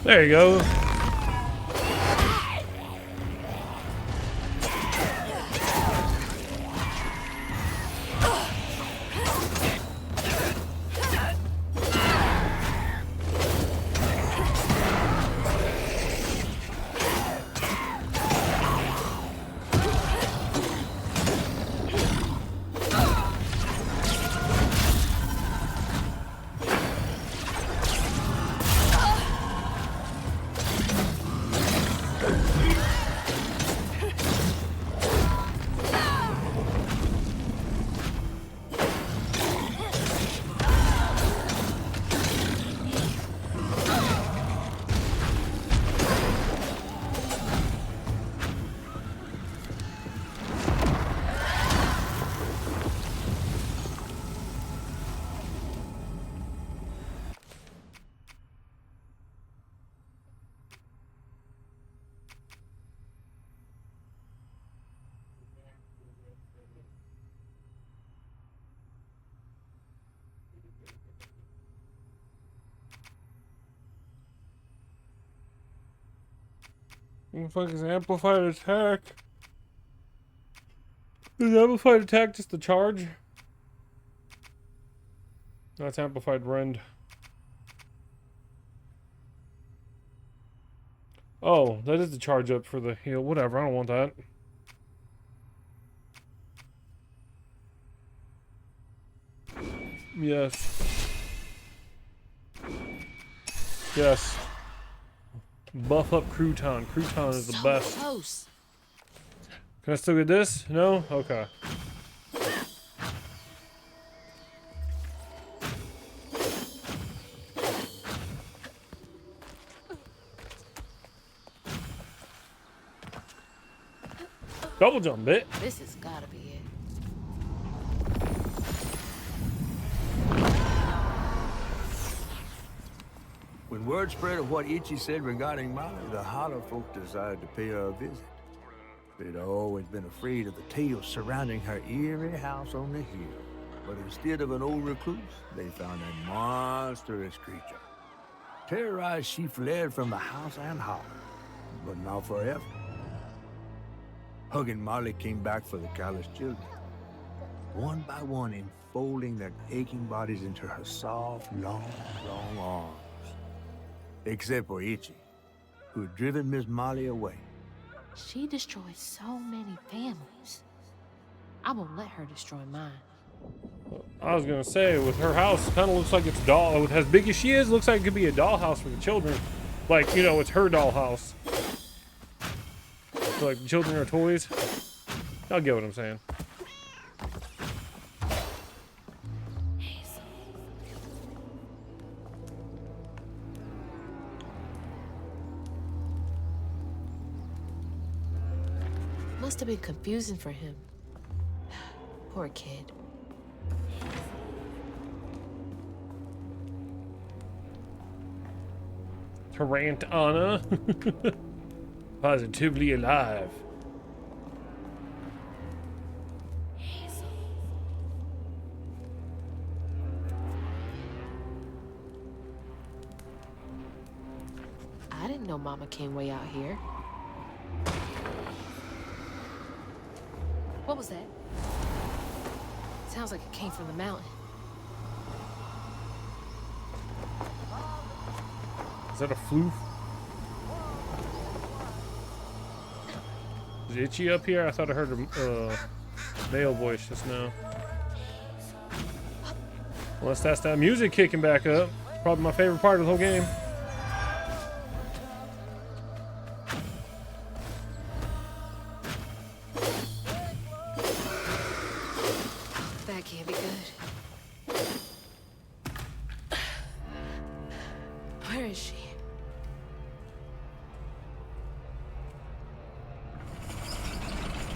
There you go. What the fuck is amplified attack? Is amplified attack just the charge? That's amplified rend. Oh, that is the charge up for the heal. Whatever, I don't want that. Yes. Yes. Buff up Crouton. Crouton is the best. Close. Can I still get this? No? Okay. Double jump, bit. This has gotta be it. When word spread of what Ichi said regarding Molly, the Holler folk decided to pay her a visit. They'd always been afraid of the tales surrounding her eerie house on the hill. But instead of an old recluse, they found a monstrous creature. Terrorized, she fled from the house and Holler, but not forever. Huggin' Molly came back for the callous children, one by one enfolding their aching bodies into her soft, long arms. Except for Ichi, who had driven Miss Molly away. She destroyed so many families. I won't let her destroy mine. I was gonna say, with her house, it kind of looks like it's doll. As big as she is, it looks like it could be a dollhouse for the children. Like, you know, it's her dollhouse. So, like, the children are toys. Y'all get what I'm saying. Must have been confusing for him. Poor kid. Tarantana. Positively alive. I didn't know Mama came way out here. What was that? Sounds like it came from the mountain. Is that a floof? Is Itchy up here? I thought I heard a male voice just now. Unless that's that music kicking back up. Probably my favorite part of the whole game. That can't be good. Where is she?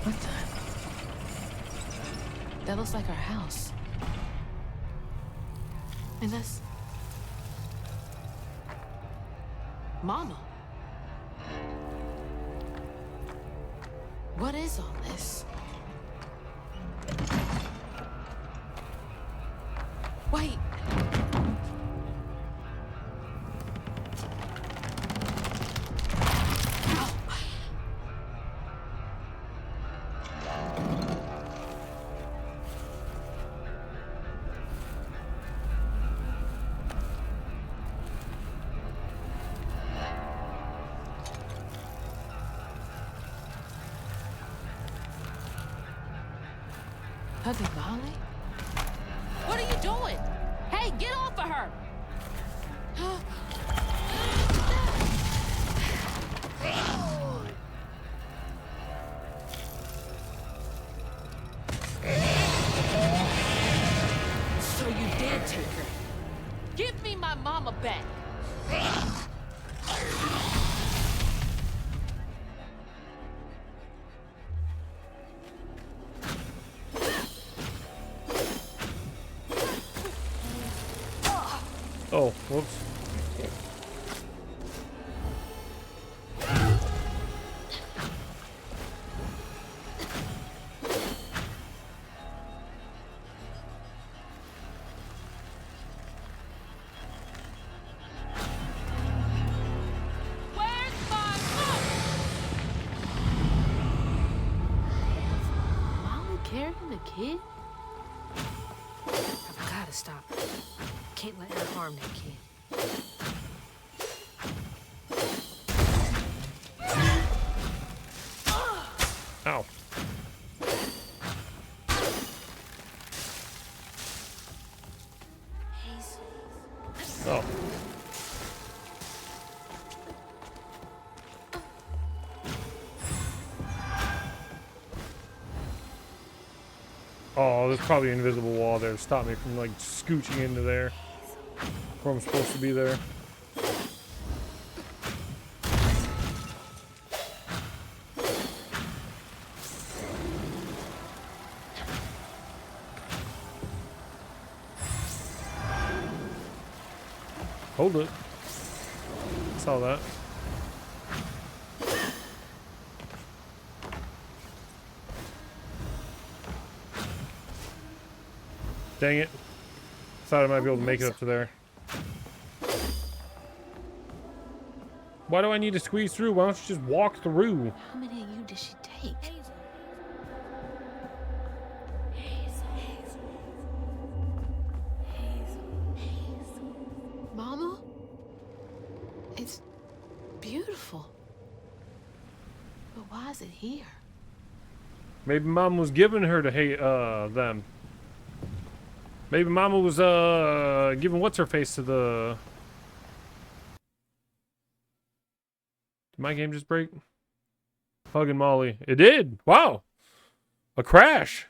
What the? That looks like our house. And that's... Mama. What is all this? Wait. Hugging Molly? What are you doing? Hey, get off of her! So you did take her. Give me my mama back. Oh, whoops. hurting the kid? I've gotta stop her. Can't let her harm that kid. Ow. Oh. Oh, there's probably an invisible wall there to stop me from like scooching into there where I'm supposed to be there. Hold it. Saw that. Dang it. Thought I might be able to make it up to there. Why do I need to squeeze through? Why don't you just walk through? How many of you did she take? Mama? It's beautiful. But why is it here? Maybe Mom was giving her to hate them. Maybe Mama was giving what's her face to the. Did my game just break? Hugging Molly. It did. Wow. A crash.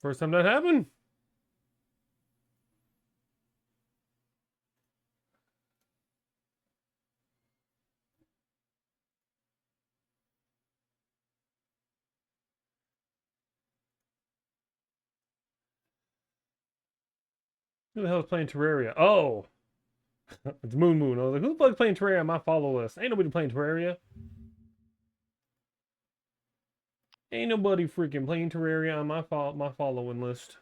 First time that happened. Who the hell is playing Terraria? Oh! It's Moon. I was like, who the fuck is playing Terraria on my follow list? Ain't nobody playing Terraria. Ain't nobody freaking playing Terraria on my following list.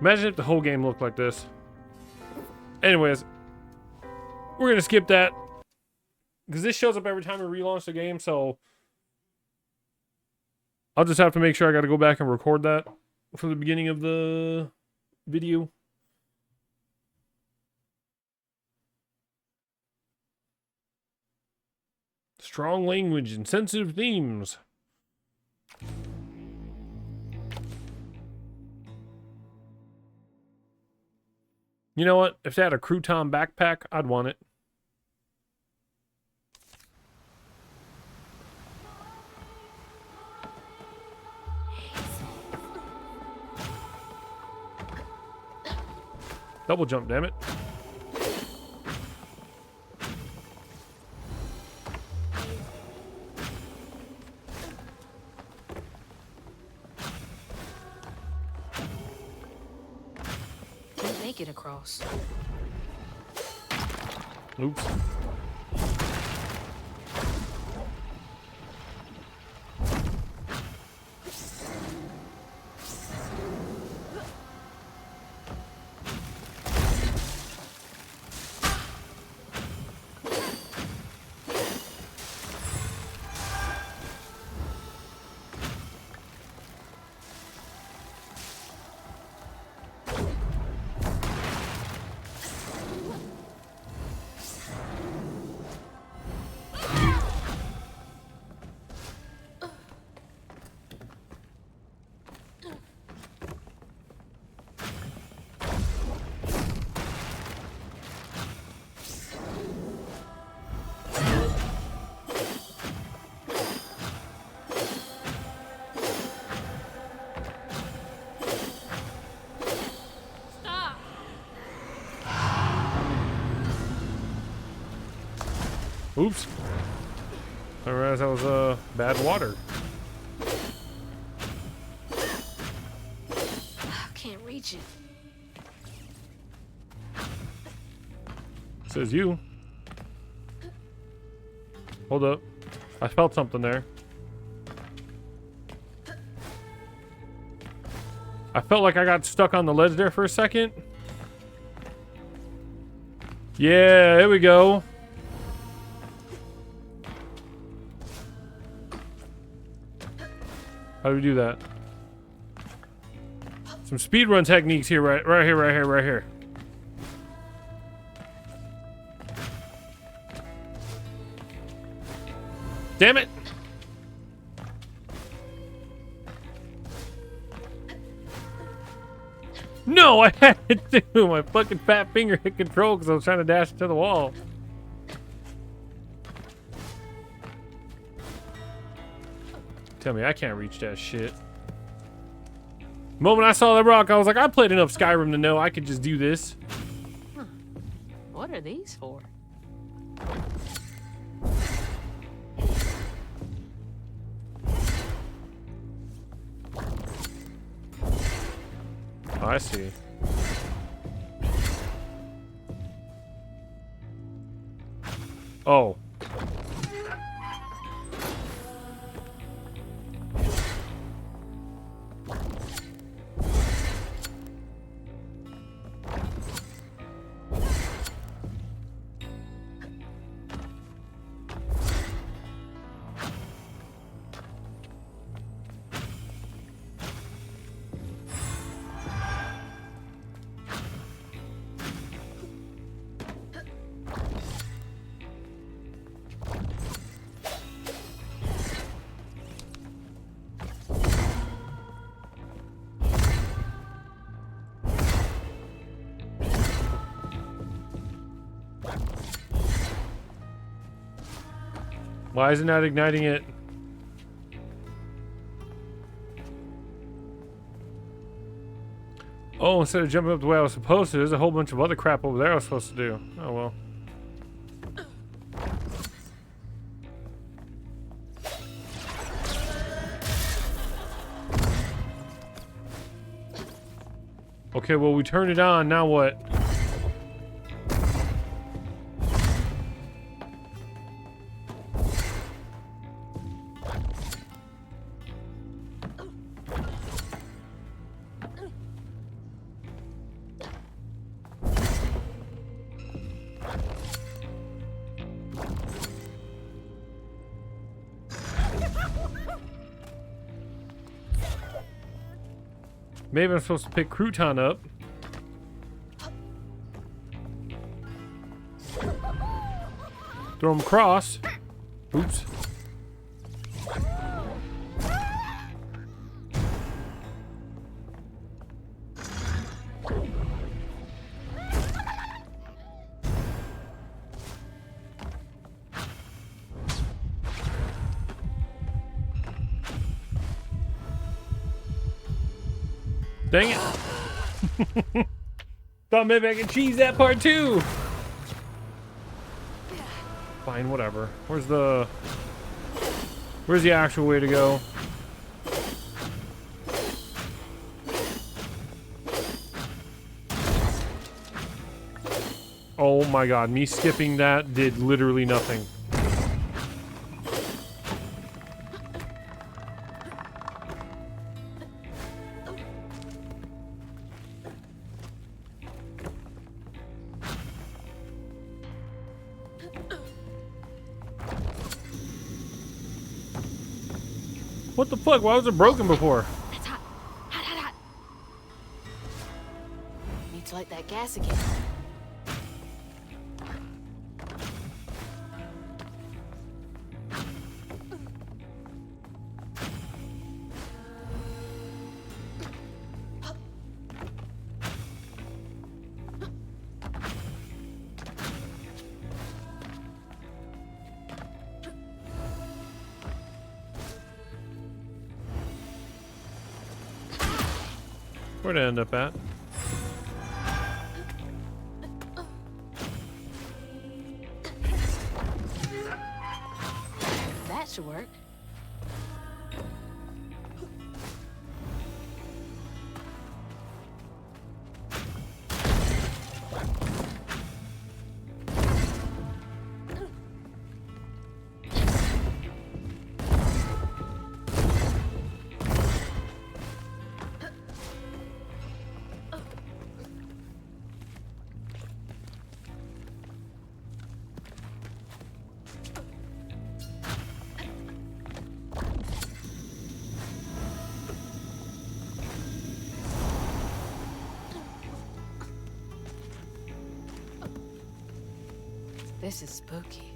Imagine if the whole game looked like this. Anyways, we're going to skip that. Because this shows up every time we relaunch the game, so I'll just have to make sure I got to go back and record that for the beginning of the video. Strong language and sensitive themes. You know what? If they had a crouton backpack, I'd want it. Double jump, damn it. Get across. Oops. Oops. I realized that was bad water. reach it. Says you. Hold up. I felt something there. I felt like I got stuck on the ledge there for a second. Yeah, there we go. How do we do that? Some speedrun techniques here, right here. Damn it! No, I had to do my fucking fat finger hit control because I was trying to dash to the wall. Tell me I can't reach that shit. The moment I saw that rock, I was like, I played enough Skyrim to know I could just do this. Huh. What are these for? Oh, I see. Oh. Why is it not igniting it? Oh, instead of jumping up the way I was supposed to, there's a whole bunch of other crap over there I was supposed to do. Oh well. Okay, well we turned it on, now what? Maybe I'm supposed to pick Crouton up. Throw him across. Oops. Dang it. Thought maybe I could cheese that part too. Fine, whatever. Where's the actual way to go? Oh my god, me skipping that did literally nothing. What the fuck? Why was it broken before? That's hot. Hot. Need to light that gas again. Where'd I end up at? That should work. This is spooky.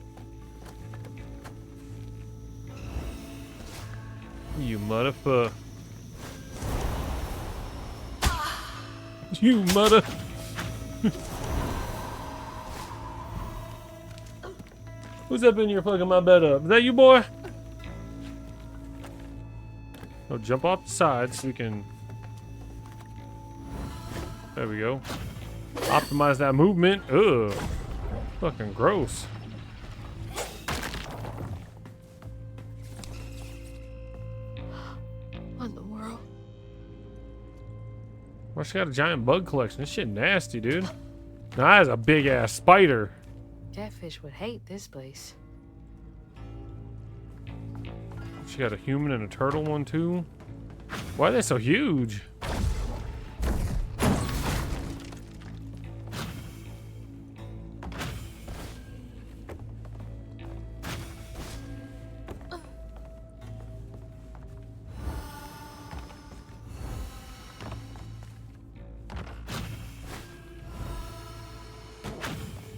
You motherfucker. You mother. Who's up in here fucking my bed up? Is that you, boy? Oh, jump off the side so we can. There we go. Optimize that movement. Ugh. Fucking gross. What in the world? Well, she got a giant bug collection. This shit nasty, dude. Now that is a big ass spider. Catfish would hate this place. She got a human and a turtle one too. Why are they so huge?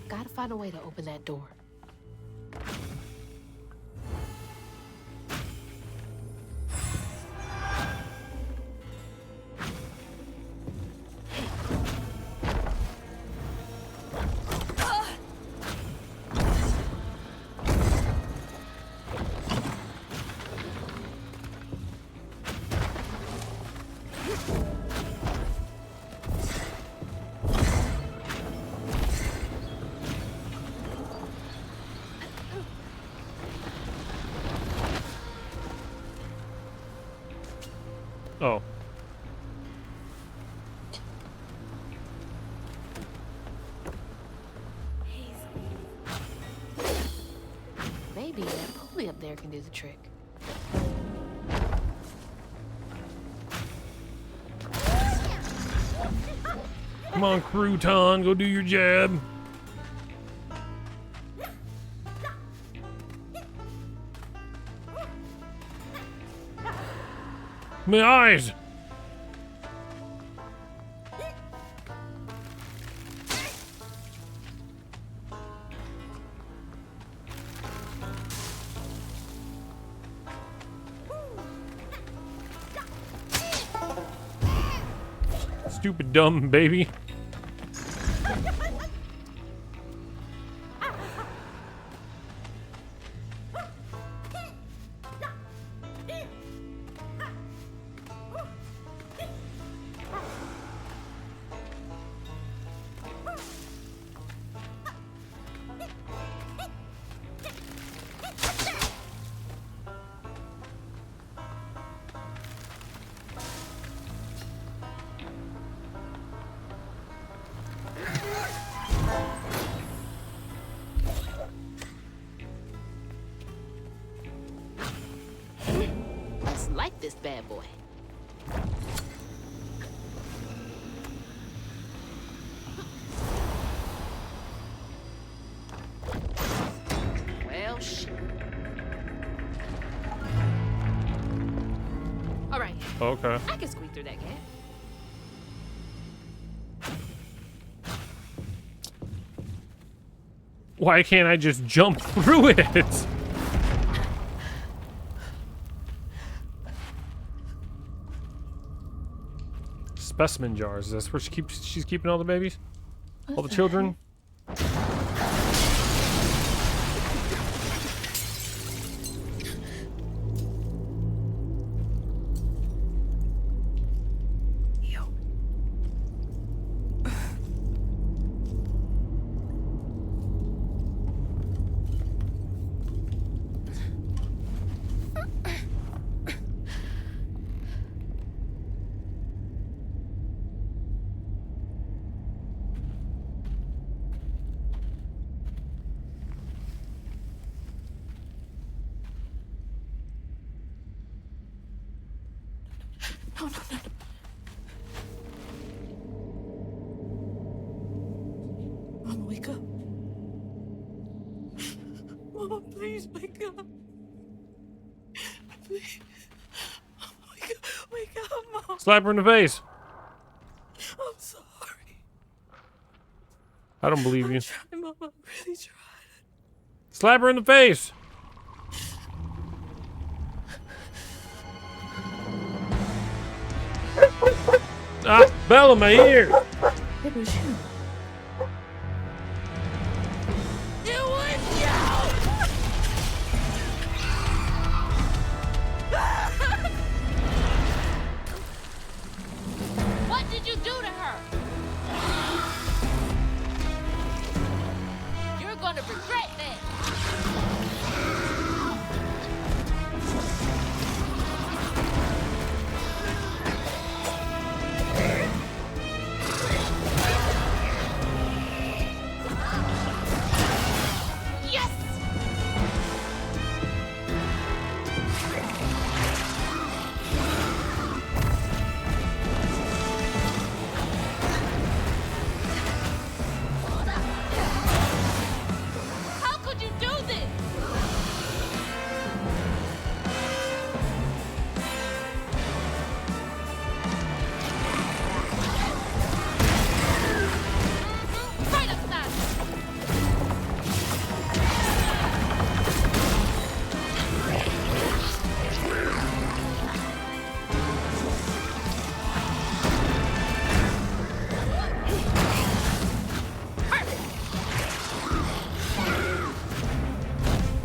Gotta find a way to open that door. Oh. Maybe that pulley up there can do the trick. Come on, Crouton, go do your jab. My eyes. Stupid dumb baby. Let's light this bad boy. Well, shit. All right. Okay. I can squeak through that gap. Why can't I just jump through it? Specimen jars. That's where she's keeping all the babies? All the children? No, no, no. Mama, wake up. Mama, please wake up. Please. Wake up, Mama. Slap her in the face. I'm sorry. I don't believe you. I'm trying, Mama. I really tried. Slap her in the face. Ah, Bella, my ear. It was you. What did you do to her? You're gonna regret that. Yes! How could you do this? Right upside.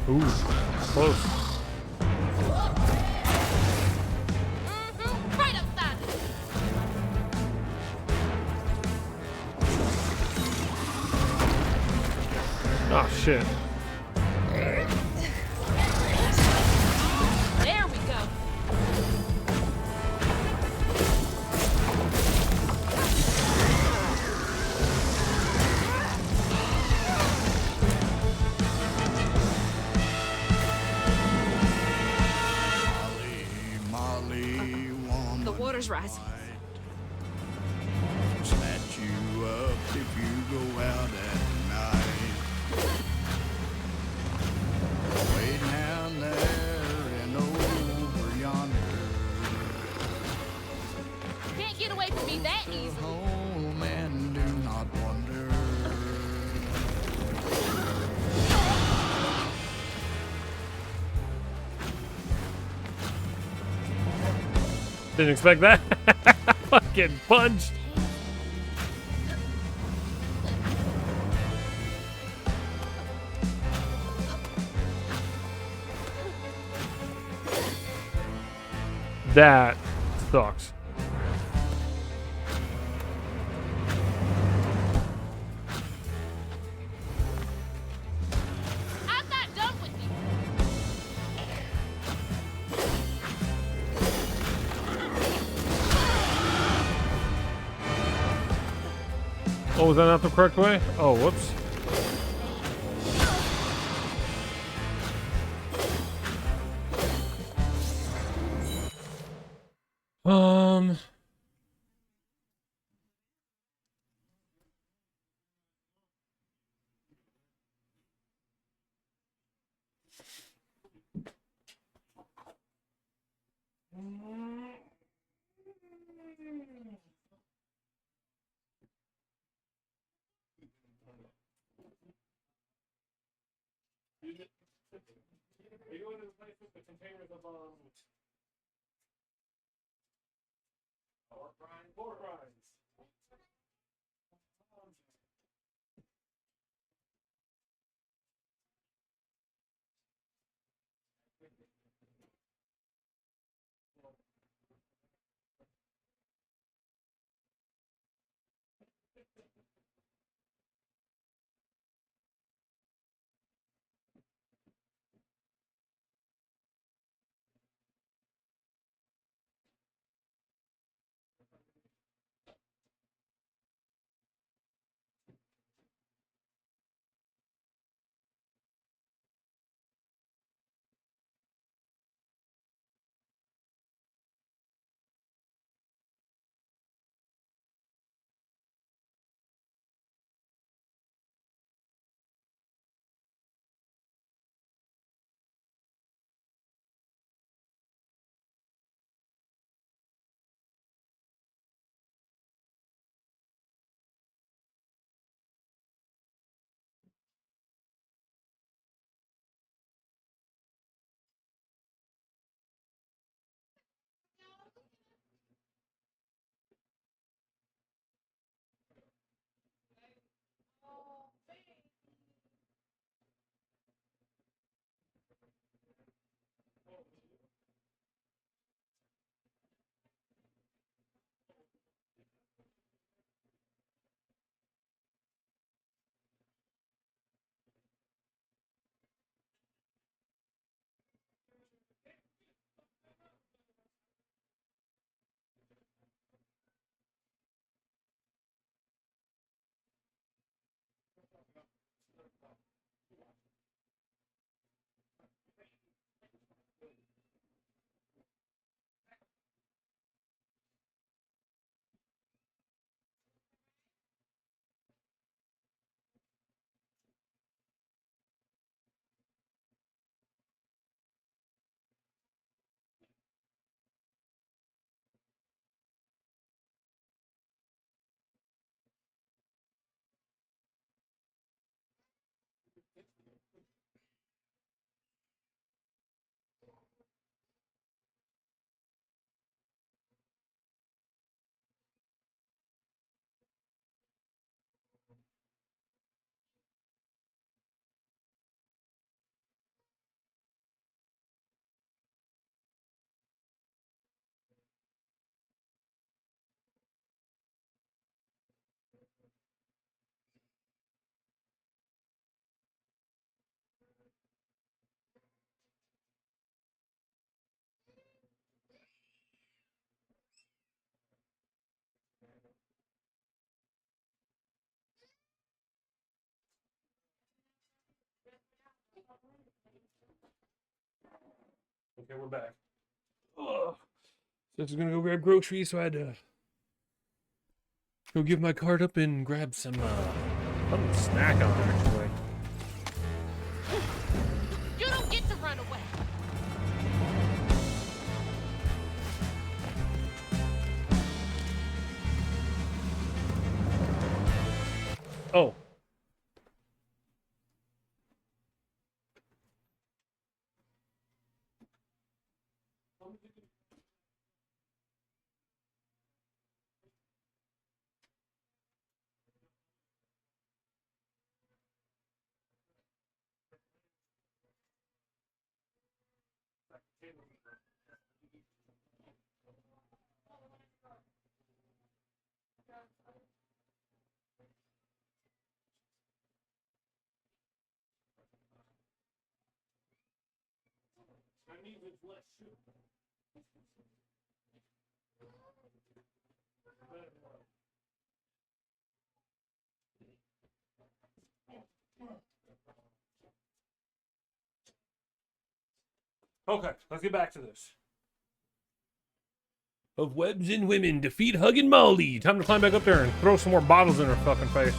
Ooh, close. Right upside. Oh shit. There we go. Molly, woman, The water's rising. snatch you up if you go out at night. Way down there and over yonder, Can't get away from me that easily. home and do not wonder. Didn't expect that. Fucking punched. That sucks. I'm not done with you. Oh, was that not the correct way? Oh, whoops. Um. Are you going to the place with the containers of pork rinds? Okay, we're back. Ugh. Just gonna go grab groceries, so I had to go give my card up and grab some something to snack on, actually. You don't get to run away. Oh. Okay, let's get back to this. Of Webs and Women defeat Huggin' Molly. Time to climb back up there and throw some more bottles in her fucking face.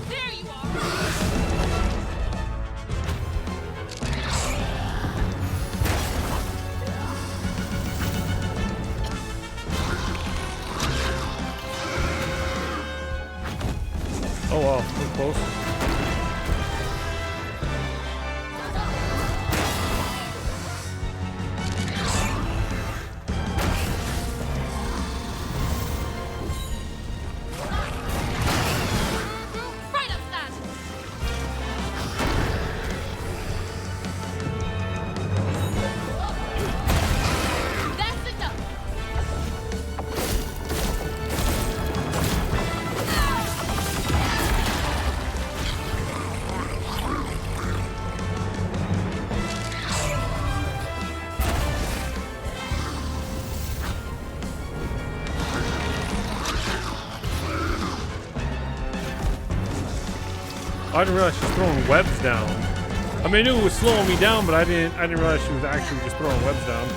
There you are. Oh wow, we're close. Right upside. That's enough. I didn't realize she was throwing webs down. I mean, I knew it was slowing me down, but I didn't realize she was actually just throwing webs down.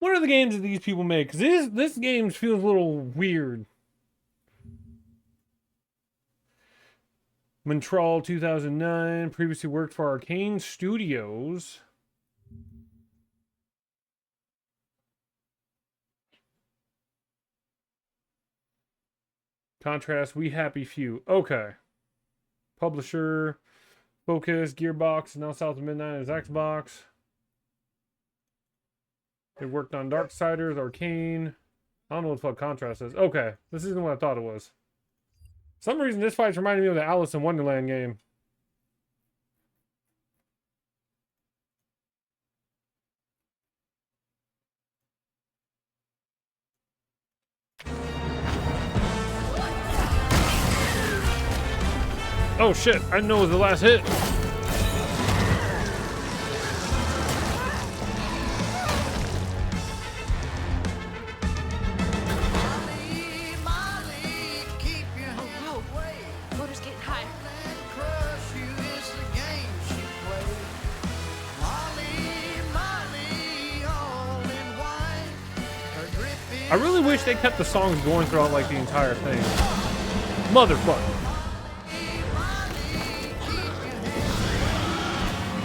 What are the games that these people make? Because this game feels a little weird. Montreal 2009. Previously worked for Arcane Studios. Contrast, We Happy Few. Okay. Publisher, Focus, Gearbox, now South of Midnight is Xbox. They worked on Darksiders, Arcane. I don't know what the fuck Contrast is. Okay, this isn't what I thought it was. For some reason, this fight's reminding me of the Alice in Wonderland game. Oh shit, I didn't know it was the last hit. Motor's getting higher. I really wish they kept the songs going throughout like the entire thing. Motherfucker.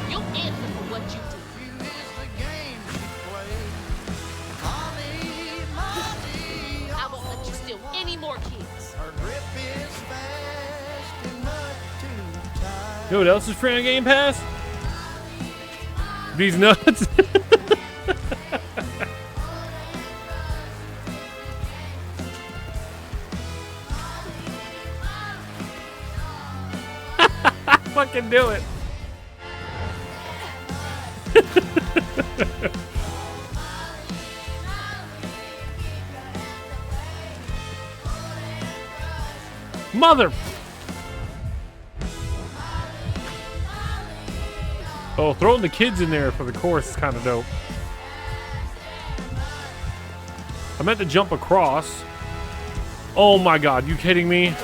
You'll answer for what you do. I won't let you steal any more kids. You know what else is free on Game Pass? These nuts. Fucking do it. Mother. Oh, throwing the kids in there for the chorus is kind of dope. I meant to jump across. Oh my god, you kidding me?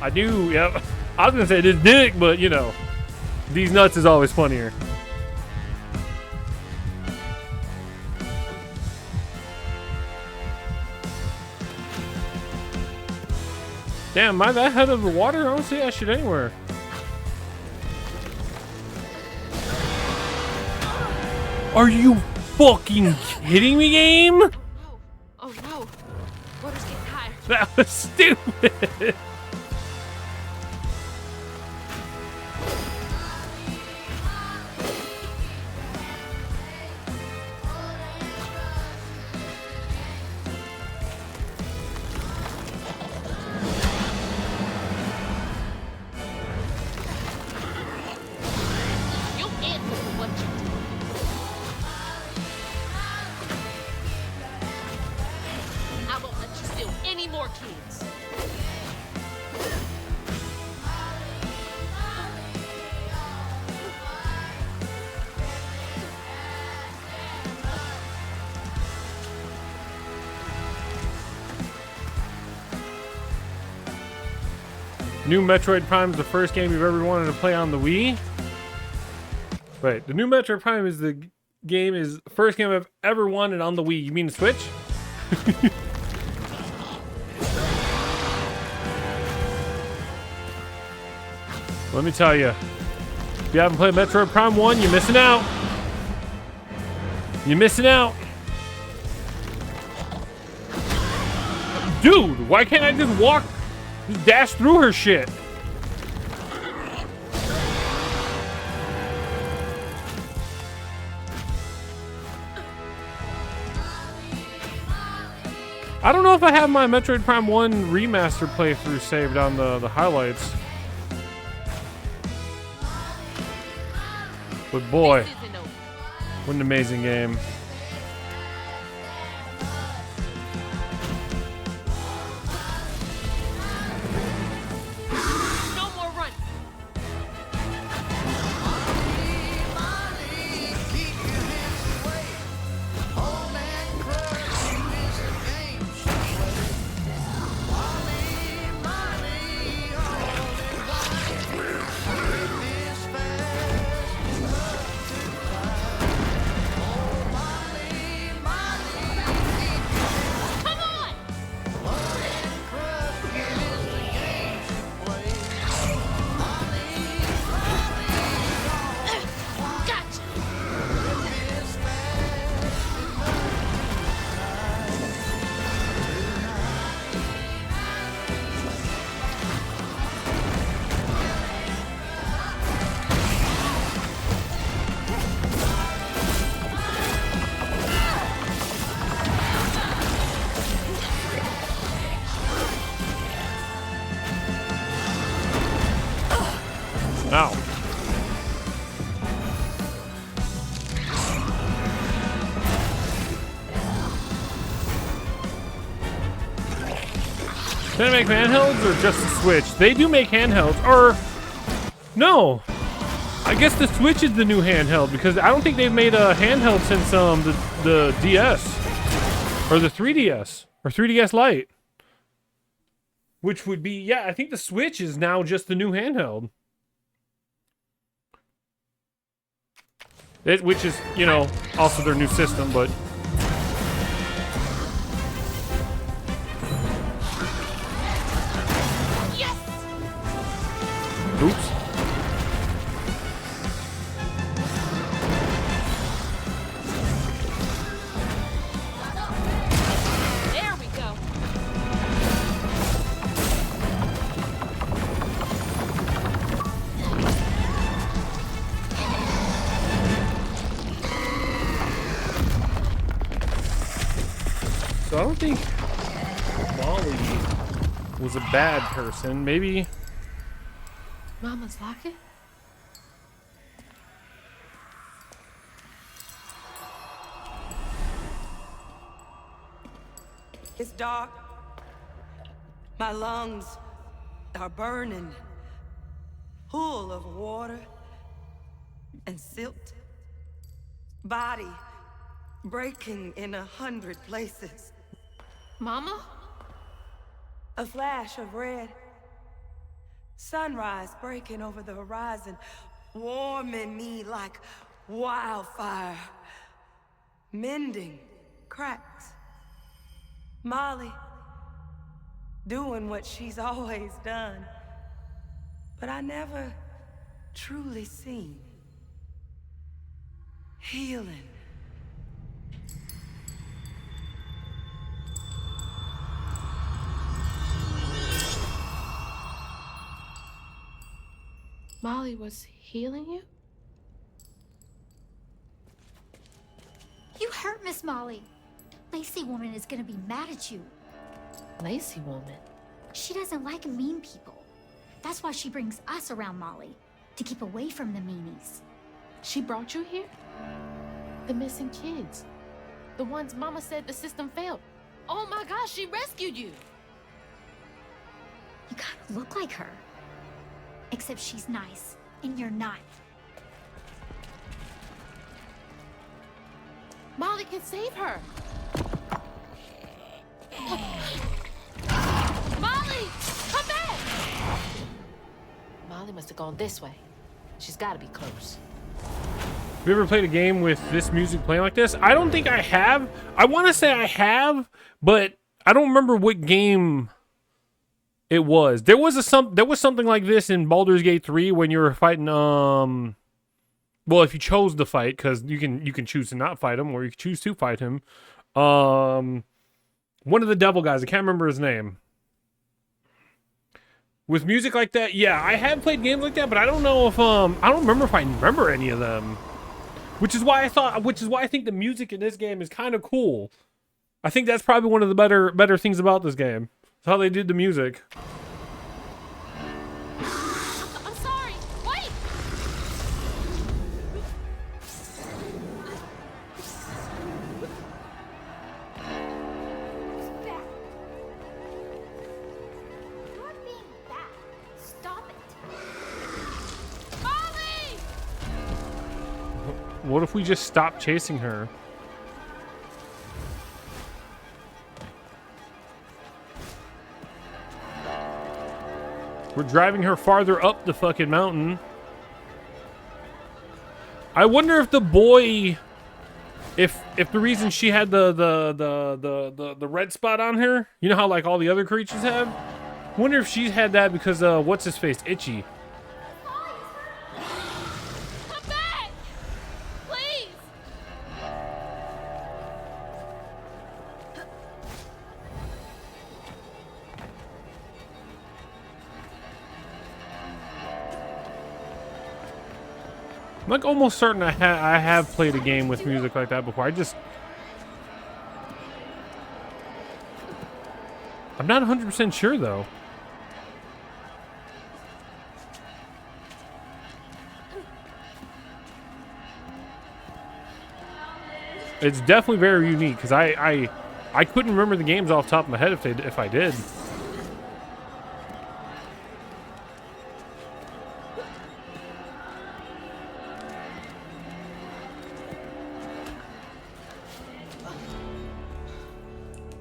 I do, yep. I was gonna say this dick, but you know, these nuts is always funnier. Damn, am I that head of the water? I don't see that shit anywhere. Are you fucking kidding me, game? Oh no. Water's getting higher. That was stupid. You'll answer for what you do. I won't let you steal any more kids. New Metroid Prime is the first game you've ever wanted to play on the Wii? Wait, the new Metroid Prime is the first game I've ever wanted on the Wii. You mean the Switch? Let me tell you, if you haven't played Metroid Prime 1, you're missing out. You're missing out. Dude, why can't I just walk, just dash through her shit? I don't know if I have my Metroid Prime 1 remaster playthrough saved on the highlights. But boy, what an amazing game. No more run. Ow. Can they make handhelds or just the Switch? They do make handhelds, or no. I guess the Switch is the new handheld because I don't think they've made a handheld since the DS or the 3DS or 3DS Lite, which would be, yeah, I think the Switch is now just the new handheld. Which is, you know, also their new system, but oops. There we go. So I don't think Molly was a bad person. Maybe Mama's locket? It's dark. My lungs are burning, full of water and silt. Body breaking in 100 places. Mama? A flash of red. Sunrise breaking over the horizon, warming me like wildfire. Mending cracks. Molly doing what she's always done, but I never truly seen. Healing. Molly was healing you? You hurt Miss Molly. Lacey woman is gonna be mad at you. Lacey woman? She doesn't like mean people. That's why she brings us around Molly, to keep away from the meanies. She brought you here? The missing kids. The ones Mama said the system failed. Oh my gosh, she rescued you! You kind of look like her. Except she's nice, and you're not. Molly can save her! Molly! Come back! Molly must have gone this way. She's gotta be close. Have you ever played a game with this music playing like this? I don't think I have. I want to say I have, but I don't remember what game it was. There was something like this in Baldur's Gate 3 when you were fighting well, if you chose to fight, because you can choose to not fight him, or you can choose to fight him. One of the devil guys, I can't remember his name. With music like that, yeah, I have played games like that, but I don't know if I don't remember if I remember any of them. Which is why I think the music in this game is kind of cool. I think that's probably one of the better things about this game. It's how they did the music. I'm sorry. Wait. You're being bad. Stop it. Molly! What if we just stop chasing her? We're driving her farther up the fucking mountain. I wonder if the boy, if the reason she had the red spot on her, you know how like all the other creatures have? Wonder if she's had that because what's his face, Itchy. Come back! Please! I'm like almost certain I have played a game with music like that before. I'm not 100% sure though. It's definitely very unique because I couldn't remember the games off the top of my head if I did.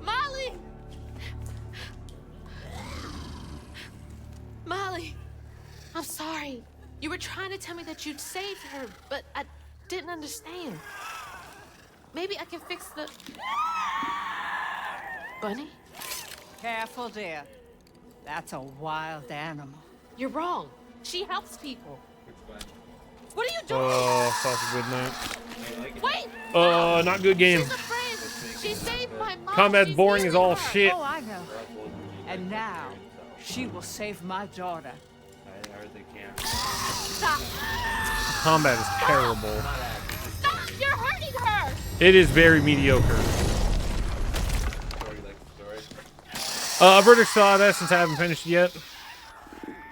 Molly! Molly! I'm sorry. You were trying to tell me that you'd saved her, but I didn't understand. Maybe I can fix the... Bunny? Careful, dear. That's a wild animal. You're wrong. She helps people. What are you doing? Oh, Sausage Good Night. Wait! Not good game. She's a friend. She saved my mom. Combat's She's boring as healing all her. shit. Oh, I know. And now, she will save my daughter. Stop! Combat is terrible. Stop! You're hurting her! It is very mediocre. Verdict saw that since I haven't finished it yet.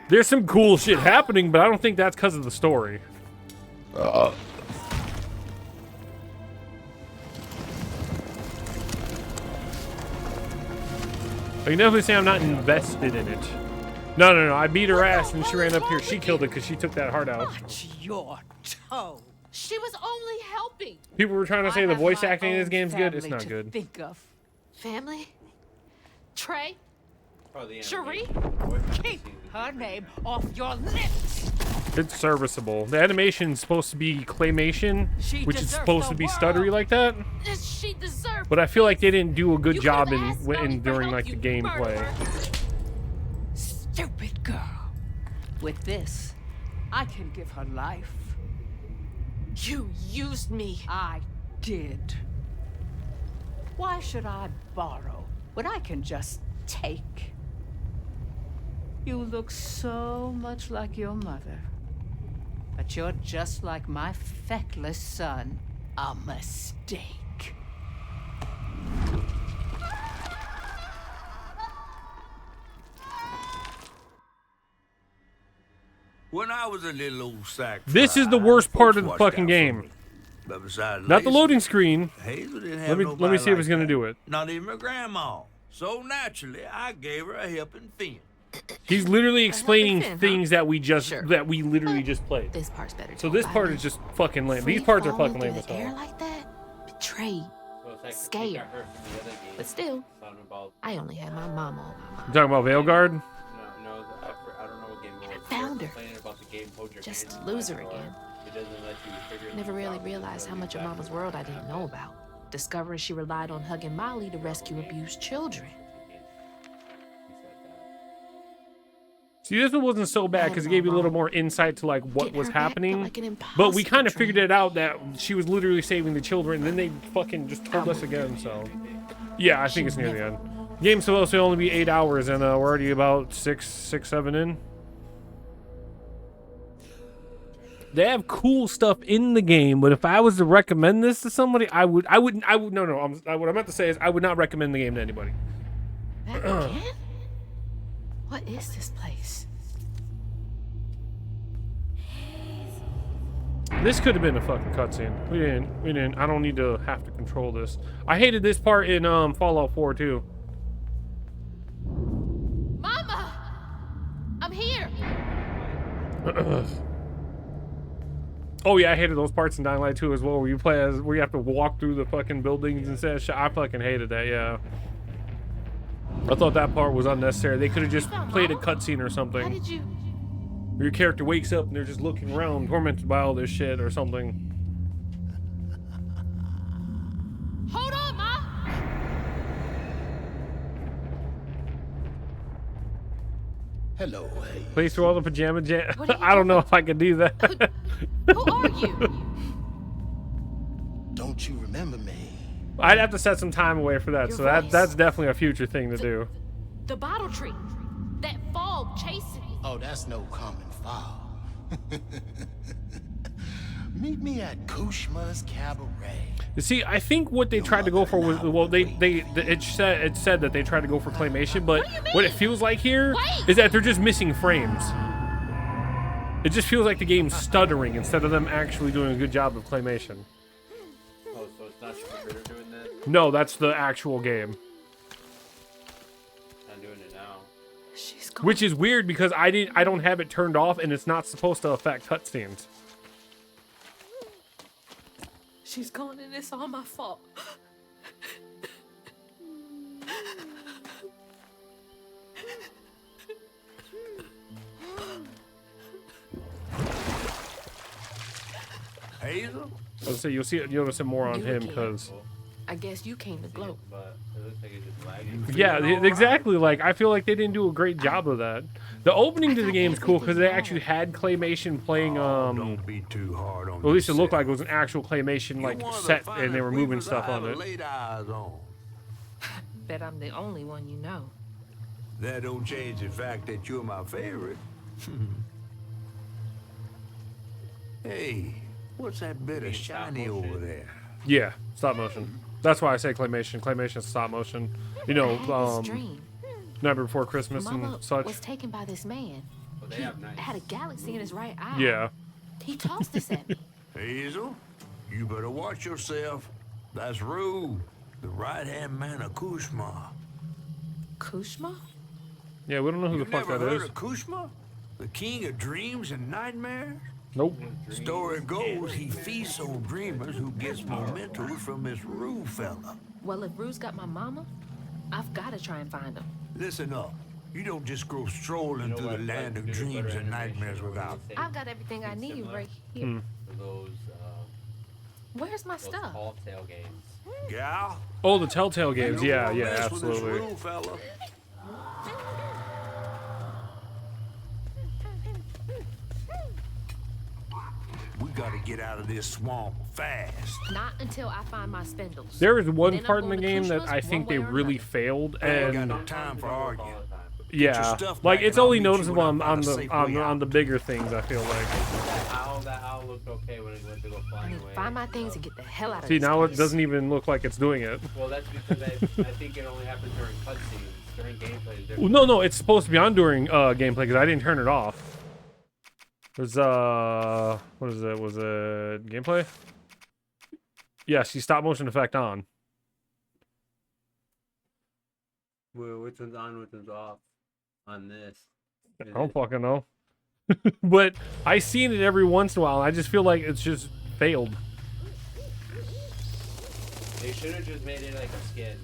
There's some cool shit happening, but I don't think that's because of the story. I can definitely say I'm not invested in it. No. I beat her ass and she ran up here. She killed it because she took that heart out. Watch your toe. She was only helping. People were trying to say I the have voice my acting in this own game's good. It's family not to good. Think of. Family? Trey? Cherie? Keep her name off your lips. It's serviceable. The animation's supposed to be claymation, She which is deserves supposed the to be world. stuttery like that. She deserved. But I feel like they didn't do a good You job could've asked Bonnie for during help, like the you gameplay. murderer. Stupid girl. With this, I can give her life. You used me. I did. Why should I borrow when I can just take? You look so much like your mother. But you're just like my feckless son. A mistake. When I was a little old sack. This is the worst part of the fucking game. But besides Not the Lacey, loading screen. Hazel didn't Let have me nobody see if like it's gonna that. do it. Not even my grandma. So naturally, I gave her a helping fin. He's literally explaining fin, huh? things that we Sure. literally just played. This part's better. So told this by part me. is just fucking lame. Free These parts are falling fucking lame through as the air hell. like that? Betrayed. Scared. But still, I only had my mama on my You talking about Veilguard? No, I don't know what game it was. Found her. Complaining about the game, hold your Just hand to in lose the her drawer. again. It doesn't let you figure Never things really out. realized how much of Mama's world I didn't know about. Discovering she relied on hugging Molly to rescue abused children. See, this one wasn't so bad because it gave you a little more insight to like what Getting was her back felt happening. like an But we impossible kind of dream. figured it out that she was literally saving the children, and then they fucking just told us again. So, yeah, I think it's near the end. Game's supposed to only be 8 hours, and we're already about 7 in. They have cool stuff in the game, but if I was to recommend this to somebody, I would. No. What I meant to say is I would not recommend the game to anybody. That again? What is this place? This could have been a fucking cutscene. We didn't. I don't need to have to control this. I hated this part in Fallout 4 too. Mama! I'm here! Oh yeah, I hated those parts in Dying Light 2 as well, where you have to walk through the fucking buildings and stuff. I fucking hated that. Yeah. I thought that part was unnecessary. They could have just played a cutscene or How something. did you... Your character wakes up and they're just looking around, tormented by all this shit or something. Hold on, Ma! Hello, hey. Play through all the pajama jam. I don't know if I could do that. Who are you? Don't you remember me? I'd have to set some time away for that, Your so voice. that's definitely a future thing to do. The bottle tree. That fog chasing me. Oh, that's no common foul. Meet me at Kushma's Cabaret. You see, I think what they tried to go for was, well, it said that they tried to go for claymation, but what it feels like here is that they're just missing frames. It just feels like the game's stuttering instead of them actually doing a good job of claymation. Oh, so it's not Super Critter doing that? No, that's the actual game. I'm doing it now. Which is weird because I don't have it turned off and it's not supposed to affect cutscenes. She's gone and it's all my fault. Hazel? I'll say you'll notice it more on You him again. because. I guess you came to gloat. But it looks like it's just lagging. Yeah, exactly. Like I feel like they didn't do a great job of that. The opening to the game is cool because they actually had claymation playing. Don't be too hard on Well, at least it looked like it was an actual claymation like set, and they were moving stuff on it. Laid eyes on. Bet I'm the only one you know. That don't change the fact that you're my favorite. Hey, what's that bit of shiny over there? Yeah, stop motion. That's why I say claymation. Claymation is stop motion. You know, Nightmare Before Christmas Mama and such. was taken by this man. they He have knives. had a galaxy in his right eye. Yeah. He tossed this at me. Hazel, you better watch yourself. That's Rue, the right-hand man of Kushma. Kushma? Yeah, we don't know who You the fuck never that heard is. of Kushma? The king of dreams and nightmares? Nope. Story goes he feasts on dreamers who gets mementos from this Rue fella. Well, if Rue's got my mama, I've got to try and find him. Listen up. You don't just go strolling through the land of dreams and nightmares without. I've got everything I need right here. Hmm. For those, Where's my those stuff? Telltale games. Gal? Oh, the Telltale games. You Yeah, don't yeah, mess with this absolutely. Rue fella. We gotta get out of this swamp fast. Not until I find my spindles. There is one Then I'm part in the going to game that Kushma's I think one they way or really another. failed, I ain't got and no time for arguing. yeah, stuff like back it's and I'll only meet you noticeable when I on find a the safe on, way on out. the bigger things. I feel like. That owl looked okay when it went to go flying away. Find my things and get the hell out of See, this now it place. doesn't even look like it's doing it. Well, that's because I think it only happens during cutscenes. During gameplay, it's Well, different. no, it's supposed to be on during gameplay because I didn't turn it off. There's what is it? Was it gameplay? Yes, you stop motion effect on. Which one's on, which one's off on this? I don't fucking know. But I seen it every once in a while, and I just feel like it's just failed. They should have just made it like a skin.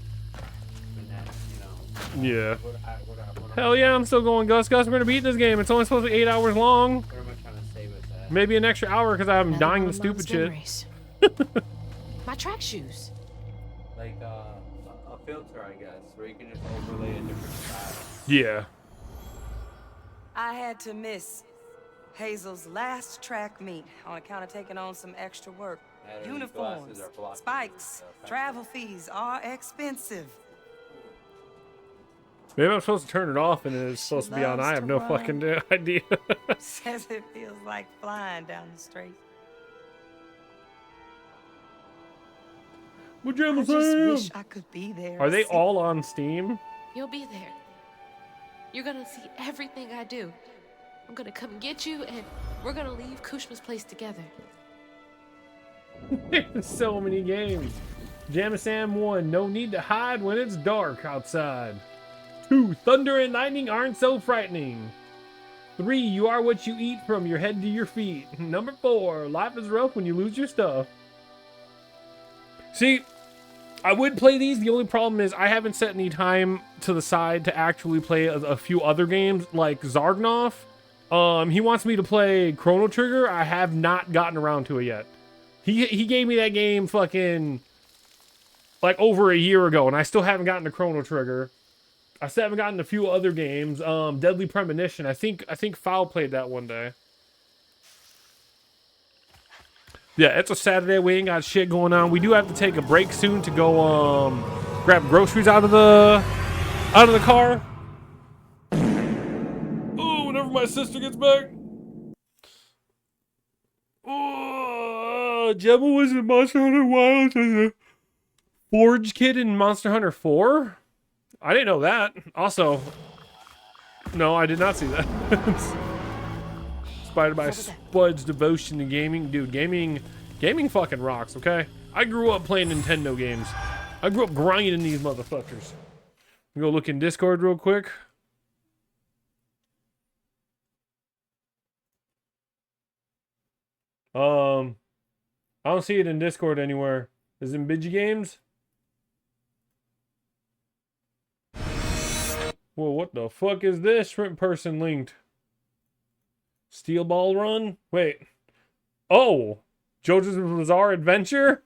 And that, you know. Yeah. What Hell yeah, I'm still going, Gus. Gus, we're gonna beat this game. It's only supposed to be 8 hours long. am I trying to say with that? Maybe an extra hour because I'm Another dying one of of Mom's stupid shit. memories. My track shoes. Like a filter, I guess, where you can just overlay a different style. Yeah. I had to miss Hazel's last track meet on account of taking on some extra work. Yeah, these Uniforms, glasses are blocking spikes, the travel fees are expensive. Maybe I'm supposed to turn it off and it's supposed to be on. loves I have to no run. fucking idea. Says it feels like flying down the street. I Pajama just Sam! wish I could be there. Are they See- all on Steam? You'll be there. You're gonna see everything I do. I'm gonna come get you, and we're gonna leave Kushma's place together. There's so many games. Jam-a-Sam 1, no need to hide when it's dark outside. 2, thunder and lightning aren't so frightening. 3, you are what you eat from your head to your feet. Number 4, life is rough when you lose your stuff. See, I would play these. The only problem is I haven't set any time to the side to actually play a few other games like Zargnov. He wants me to play Chrono Trigger. I have not gotten around to it yet. He gave me that game fucking like over a year ago, and I still haven't gotten to Chrono Trigger. I still haven't gotten a few other games. Deadly Premonition. I think Foul played that one day. Yeah, it's a Saturday. We ain't got shit going on. We do have to take a break soon to go grab groceries out of the car. Oh, whenever my sister gets back. Oh, Gemma was in Monster Hunter Wilds as a Forge kid in Monster Hunter 4? I didn't know that. Also, no, I did not see that. Inspired by Spud's devotion to gaming. Dude, gaming fucking rocks, okay? I grew up playing Nintendo games. I grew up grinding these motherfuckers. Go look in Discord real quick. I don't see it in Discord anywhere. Is it in Bidgy Games? Whoa, what the fuck is this? Shrimp person linked. Steel Ball Run? Wait. Oh! JoJo's Bizarre Adventure?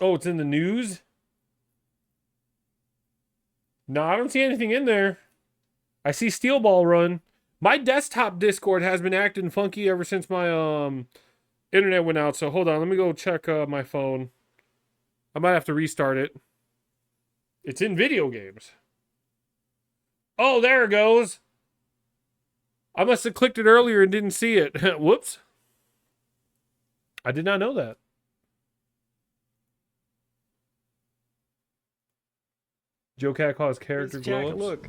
Oh, it's in the news? No, I don't see anything in there. I see Steel Ball Run. My desktop Discord has been acting funky ever since my internet went out. So hold on, let me go check my phone. I might have to restart it. It's in video games. Oh, there it goes. I must have clicked it earlier and didn't see it. Whoops. I did not know that. Joe Cat caused character Jack, glow-ups. look.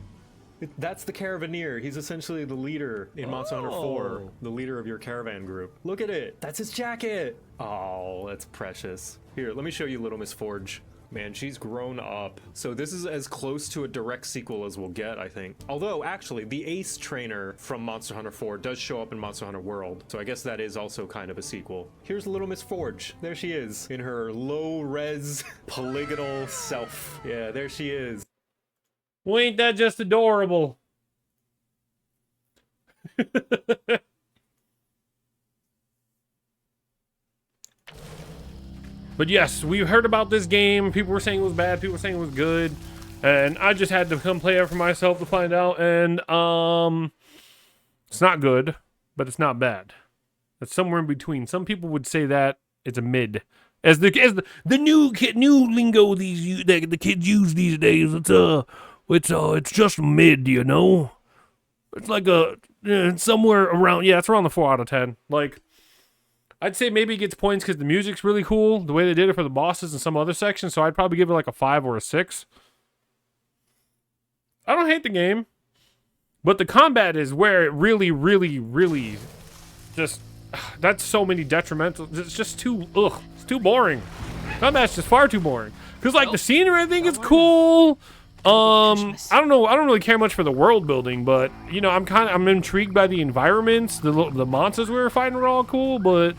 That's the Caravaneer. He's essentially the leader in Monster Hunter 4, the leader of your caravan group. Look at it. That's his jacket. Oh, that's precious. Here, let me show you Little Miss Forge. Man, she's grown up. So this is as close to a direct sequel as we'll get, I think. Although, actually, the Ace trainer from Monster Hunter 4 does show up in Monster Hunter World. So I guess that is also kind of a sequel. Here's Little Miss Forge. There she is, in her low-res, polygonal self. Yeah, there she is. Well, ain't that just adorable? But yes, we heard about this game. People were saying it was bad. People were saying it was good. And I just had to come play it for myself to find out. And it's not good, but it's not bad. It's somewhere in between. Some people would say that it's a mid. As the new lingo the kids use these days, it's just mid, you know. It's like somewhere around, yeah, it's around the 4 out of 10. Like, I'd say maybe it gets points because the music's really cool, the way they did it for the bosses and some other sections. So I'd probably give it like a 5 or a 6. I don't hate the game, but the combat is where it really, really, really just. That's so many detrimental. It's just too. It's too boring. Combat's just far too boring. Because like the scenery, I think is cool. I don't know. I don't really care much for the world building, but you know, I'm intrigued by the environments. The monsters we were fighting were all cool, but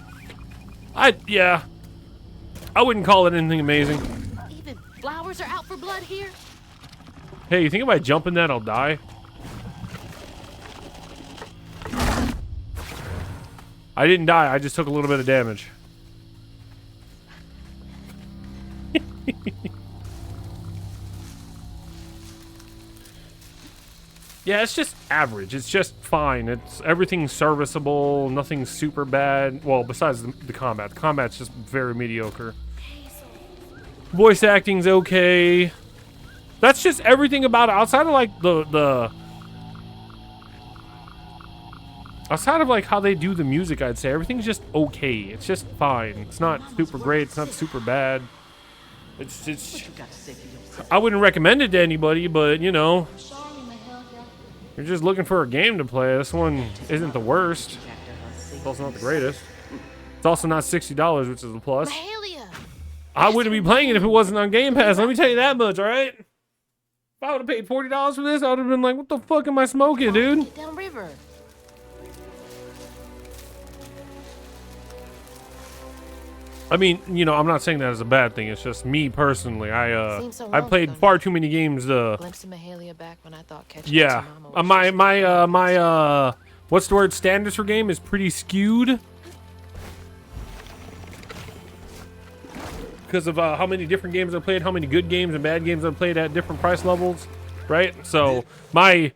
I wouldn't call it anything amazing. Even flowers are out for blood here. Hey, you think if I jump in that, I'll die? I didn't die. I just took a little bit of damage. Yeah, it's just average. It's just fine. Everything's serviceable. Nothing's super bad. Well, besides the combat. The combat's just very mediocre. Voice acting's okay. That's just everything about it. Outside of like outside of like how they do the music, I'd say everything's just okay. It's just fine. It's not super great. It's not super bad. It's. I wouldn't recommend it to anybody, but you know, you're just looking for a game to play. This one isn't the worst. It's also not the greatest. It's also not $60, which is a plus. I wouldn't be playing it if it wasn't on Game Pass. Let me tell you that much, all right? If I would have paid $40 for this, I would have been like, what the fuck am I smoking, dude? Downriver. I mean, you know, I'm not saying that as a bad thing. It's just me personally. I played far too many games. Glimpse of Mahalia back when I thought catching yeah, my what's the word? Standards for game is pretty skewed because of how many different games I played, how many good games and bad games I played at different price levels, right? So my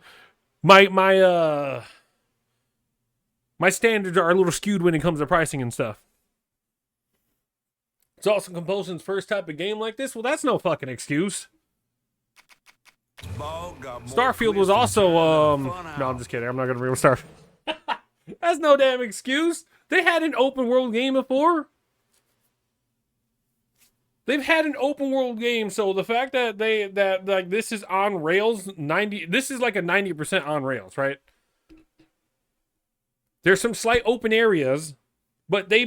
standards are a little skewed when it comes to pricing and stuff. It's also Compulsion's first type of game like this. Well, that's no fucking excuse. Starfield was also, no, I'm just kidding. I'm not going to read Starfield. That's no damn excuse. They had an open world game before. They've had an open world game, so the fact that like this is on rails, this is like a 90% on rails, right? There's some slight open areas. But they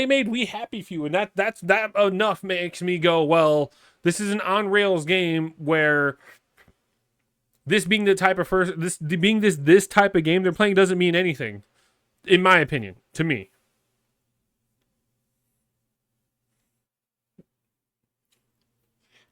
made We Happy Few, and that enough makes me go, well, this is an on rails game where this being the type of this type of game they're playing doesn't mean anything, in my opinion, to me.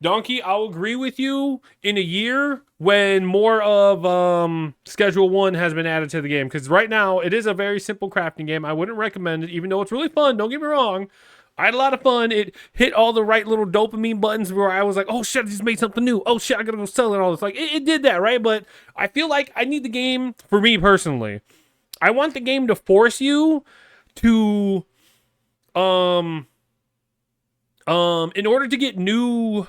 Donkey, I'll agree with you in a year when more of Schedule 1 has been added to the game. Because right now, it is a very simple crafting game. I wouldn't recommend it, even though it's really fun. Don't get me wrong. I had a lot of fun. It hit all the right little dopamine buttons where I was like, oh shit, I just made something new. Oh shit, I gotta go sell it all this. Like, it did that, right? But I feel like I need the game, for me personally, I want the game to force you to, in order to get new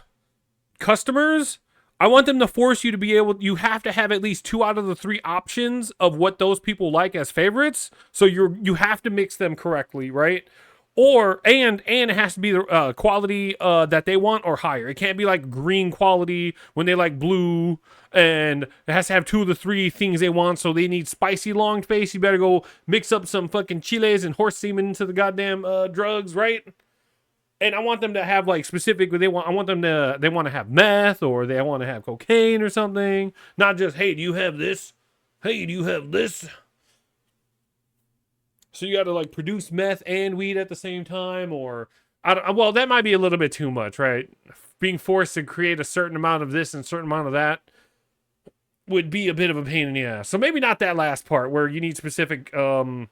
customers, I want them to force you to be able, you have to have at least 2 out of the 3 options of what those people like as favorites. So you have to mix them correctly, right? Or and it has to be the quality that they want or higher. It can't be like green quality when they like blue, and it has to have 2 of the 3 things they want. So they need spicy long face. You better go mix up some fucking chiles and horse semen into the goddamn drugs, right? And I want them to have like specific. They want to have meth, or they want to have cocaine or something. Not just, hey, do you have this? Hey, do you have this? So you got to like produce meth and weed at the same time, or well, that might be a little bit too much, right? Being forced to create a certain amount of this and a certain amount of that would be a bit of a pain in the ass. So maybe not that last part where you need specific, where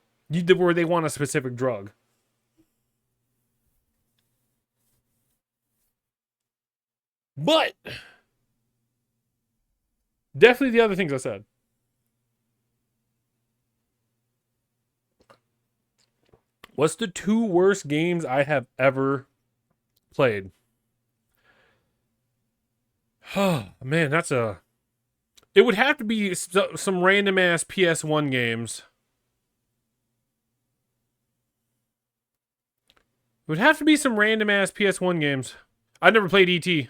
they want a specific drug. But definitely the other things I said. What's the 2 worst games I have ever played? Oh, man, that's a... It would have to be some random-ass PS1 games. It would have to be some random-ass PS1 games. I never played E.T.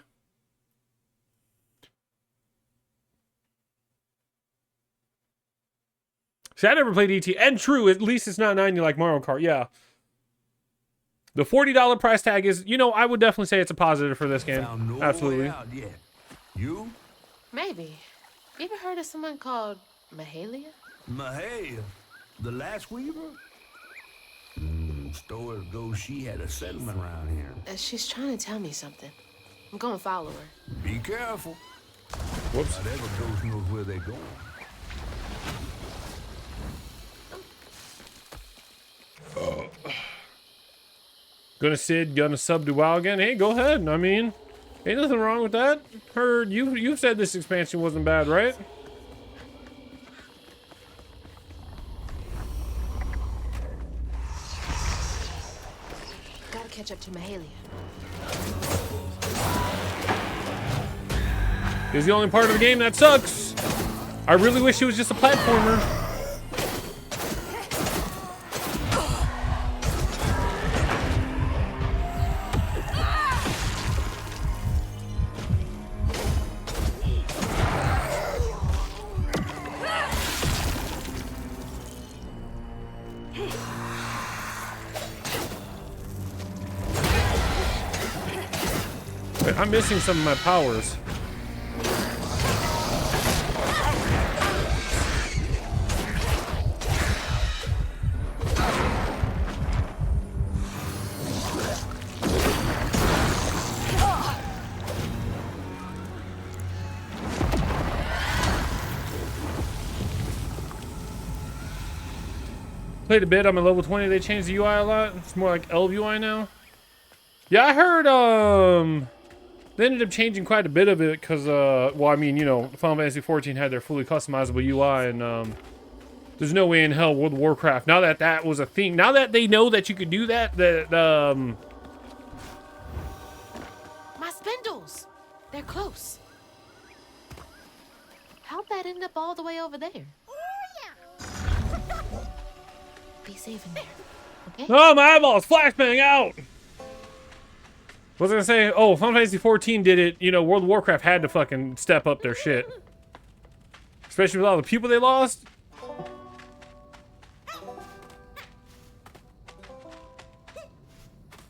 See, I never played E.T. And true, at least it's not 90 like Mario Kart. Yeah. The $40 price tag is, I would definitely say it's a positive for this game. Absolutely. You? Maybe. You ever heard of someone called Mahalia? Mahalia? The last weaver? Stories go she had a settlement around here. She's trying to tell me something. I'm gonna follow her. Be careful. Whoops. Not every ghost knows where they're going. Gonna Sid, gonna sub to WoW again? Hey, go ahead. I mean, ain't nothing wrong with that. Heard you said this expansion wasn't bad, right? Gotta catch up to Mahalia. It's the only part of the game that sucks. I really wish it was just a platformer. Wait, I'm missing some of my powers. Played a bit. I'm at level 20. They changed the UI a lot. It's more like Elf UI now. Yeah, I heard they ended up changing quite a bit of it because well, I mean, Final Fantasy XIV had their fully customizable UI, and there's no way in hell World of Warcraft, now that that was a thing, now that they know that you could do that, My spindles! They're close. How'd that end up all the way over there? Be safe in there, okay? Oh, my eyeballs! Flashbang out! What was I gonna say? Oh, Final Fantasy XIV did it. World of Warcraft had to fucking step up their shit. Especially with all the people they lost.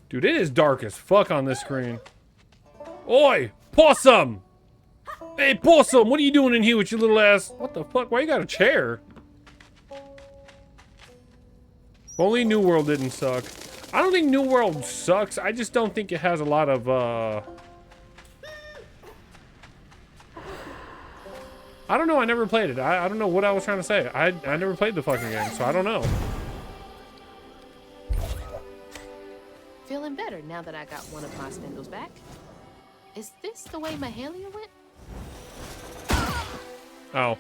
Dude, it is dark as fuck on this screen. Oi! Possum! Hey, Possum! What are you doing in here with your little ass? What the fuck? Why you got a chair? If only New World didn't suck. I don't think New World sucks. I just don't think it has a lot of, I don't know. I never played it. I don't know what I was trying to say. I never played the fucking game, so I don't know. Feeling better now that I got one of my spindles back. Is this the way Mahalia went? Oh.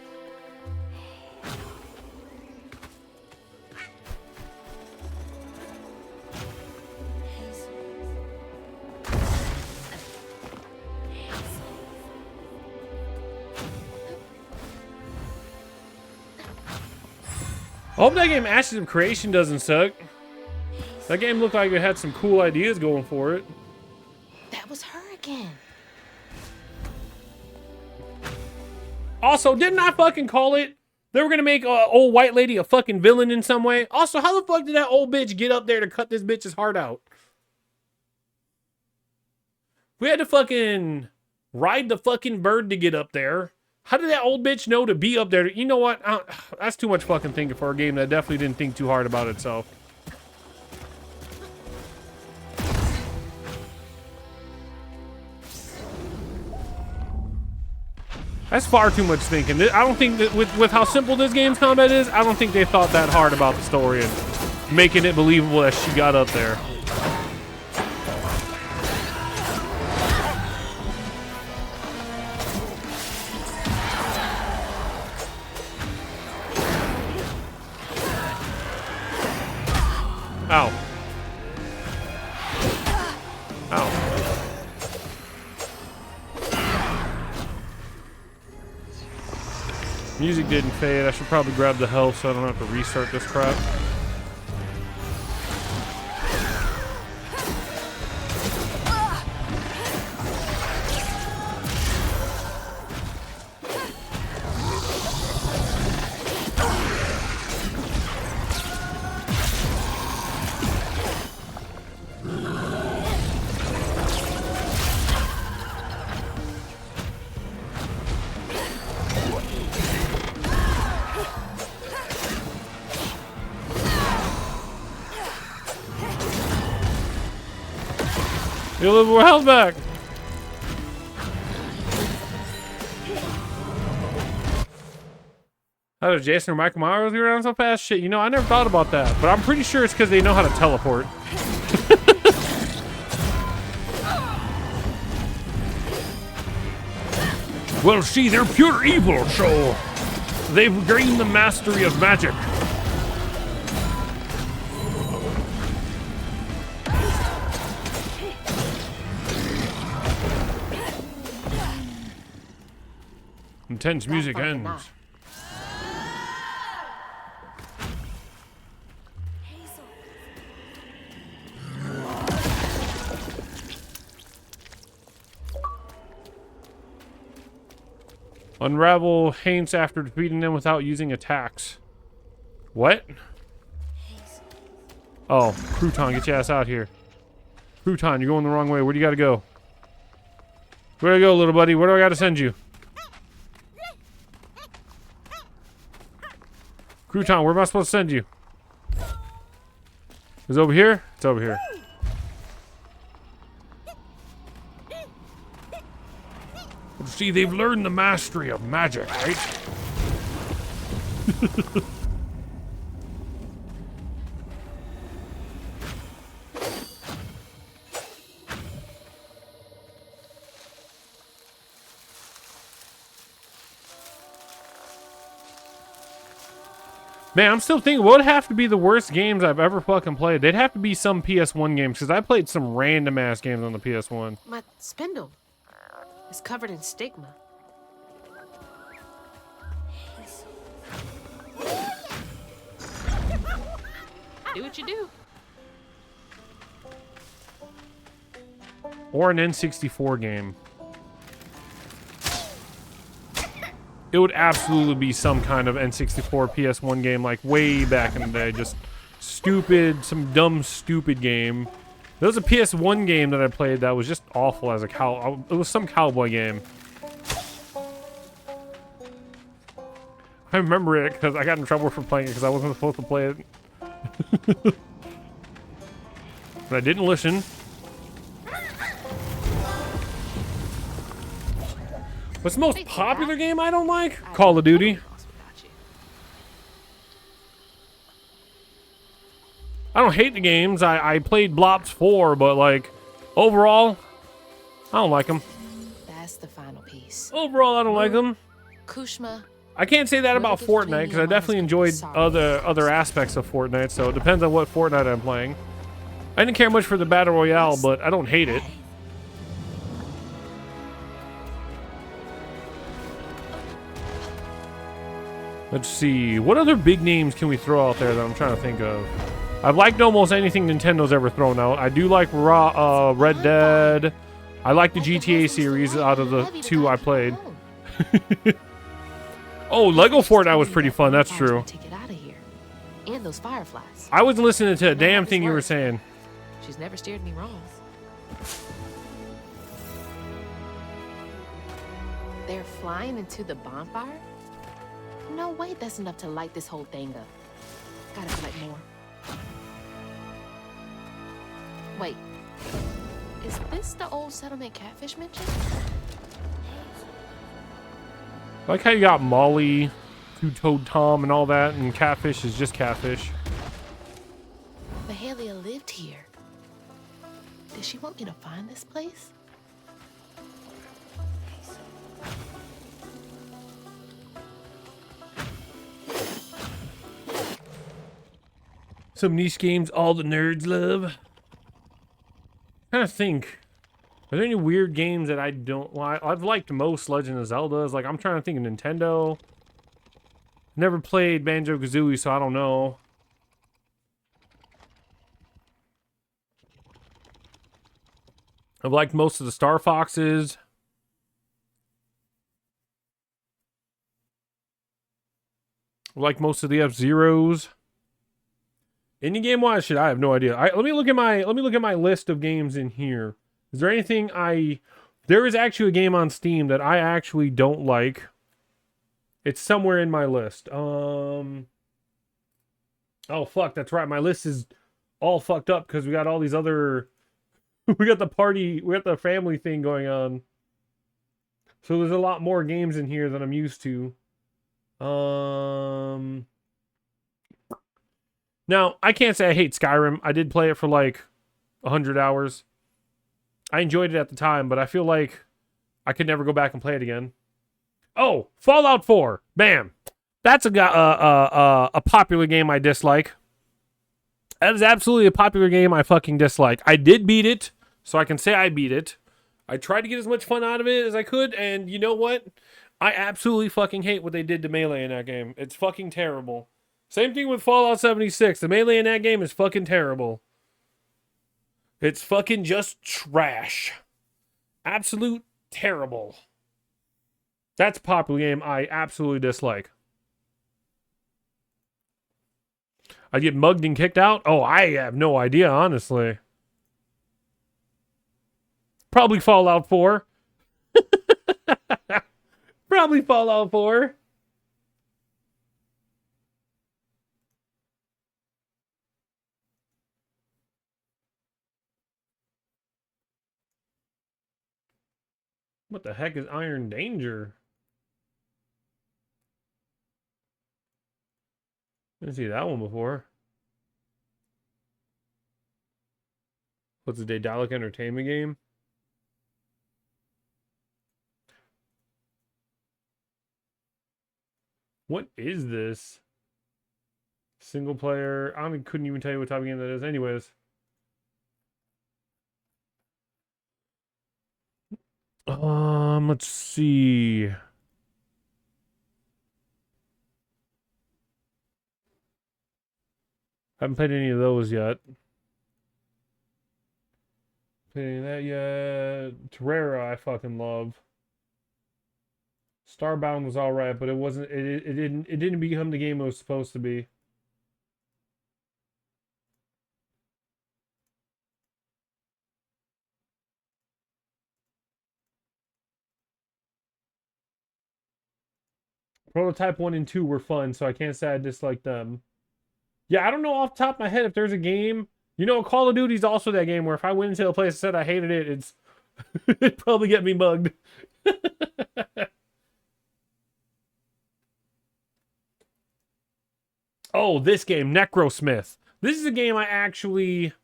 I hope that game Ashes of Creation doesn't suck. That game looked like it had some cool ideas going for it. That was her again. Also, didn't I fucking call it? They were gonna make old white lady a fucking villain in some way. Also, how the fuck did that old bitch get up there to cut this bitch's heart out? We had to fucking ride the fucking bird to get up there. How did that old bitch know to be up there? You know what? That's too much fucking thinking for a game that definitely didn't think too hard about itself. That's far too much thinking. I don't think that with how simple this game's combat is, I don't think they thought that hard about the story and making it believable that she got up there. Ow. Ow. Music didn't fade. I should probably grab the health so I don't have to restart this crap. Get a little more health back. How does Jason or Michael Myers go around so fast? Shit, you know, I never thought about that. But I'm pretty sure it's because they know how to teleport. Well, see, they're pure evil, so they've gained the mastery of magic. Intense music ends. Unravel Haints after defeating them without using attacks. What? Oh, Crouton, get your ass out here. Crouton, you're going the wrong way. Where do you gotta go? Where do I go, little buddy? Where do I gotta send you? Crouton, where am I supposed to send you? Is it over here? It's over here. See, they've learned the mastery of magic, right? Man, I'm still thinking, what would have to be the worst games I've ever fucking played? They'd have to be some PS1 games, because I played some random ass games on the PS1. My spindle is covered in stigma. Do what you do. Or an N64 game. It would absolutely be some kind of N64 PS1 game, like way back in the day. Just stupid, some dumb, stupid game. There was a PS1 game that I played that was just awful as a cow. It was some cowboy game. I remember it because I got in trouble for playing it because I wasn't supposed to play it. But I didn't listen. What's the most popular game I don't like? Call of Duty. I don't hate the games. I played Blops 4, but like, overall, I don't like them. That's the final piece. Overall, I don't like them. Kushma. I can't say that about Fortnite, because I definitely enjoyed other aspects of Fortnite, so it depends on what Fortnite I'm playing. I didn't care much for the Battle Royale, but I don't hate it. Let's see. What other big names can we throw out there that I'm trying to think of? I've liked almost anything Nintendo's ever thrown out. I do like Red Dead. I like the GTA series out of the 2 I played. Oh, Lego Fortnite was pretty fun. That's true. To get out of here. And those fireflies. I wasn't listening to a damn thing you were saying. She's never steered me wrong. They're flying into the bonfire? No way that's enough to light this whole thing up. Gotta collect more. Wait. Is this the old settlement catfish mentioned? I like how you got Molly, Two-Toed Tom, and all that, and Catfish is just Catfish. Mahalia lived here. Did she want me to find this place? Some niche games all the nerds love. I'm trying to think. Are there any weird games that I don't like? I've liked most Legend of Zeldas. Like, I'm trying to think of Nintendo. Never played Banjo-Kazooie, so I don't know. I've liked most of the Star Foxes. I've liked most of the F-Zeros. Any game wise, shit, I have no idea. Let me look at my list of games in here. Is there anything there is actually a game on Steam that I actually don't like. It's somewhere in my list. Oh fuck, that's right. My list is all fucked up because we got all these other we got the family thing going on. So there's a lot more games in here than I'm used to. Now, I can't say I hate Skyrim. I did play it for like 100 hours. I enjoyed it at the time, but I feel like I could never go back and play it again. Oh, Fallout 4. Bam. That's a popular game I dislike. That is absolutely a popular game I fucking dislike. I did beat it, so I can say I beat it. I tried to get as much fun out of it as I could, and you know what? I absolutely fucking hate what they did to Melee in that game. It's fucking terrible. Same thing with Fallout 76. The Melee in that game is fucking terrible. It's fucking just trash. Absolute terrible. That's a popular game I absolutely dislike. I get mugged and kicked out? Oh, I have no idea, honestly. Probably Fallout 4. Probably Fallout 4. What the heck is Iron Danger? I didn't see that one before. What's the Daedalic Entertainment game? What is this? Single player. I couldn't even tell you what type of game that is. Anyways. Let's see. Haven't played any of those yet. Played any of that yet. Terraria I fucking love. Starbound was alright, but it wasn't it didn't become the game it was supposed to be. Prototype 1 and 2 were fun, so I can't say I dislike them. Yeah, I don't know off the top of my head if there's a game. You know, Call of Duty's also that game where if I went into a place and said I hated it, it'd probably get me mugged. Oh, this game, Necrosmith. This is a game I actually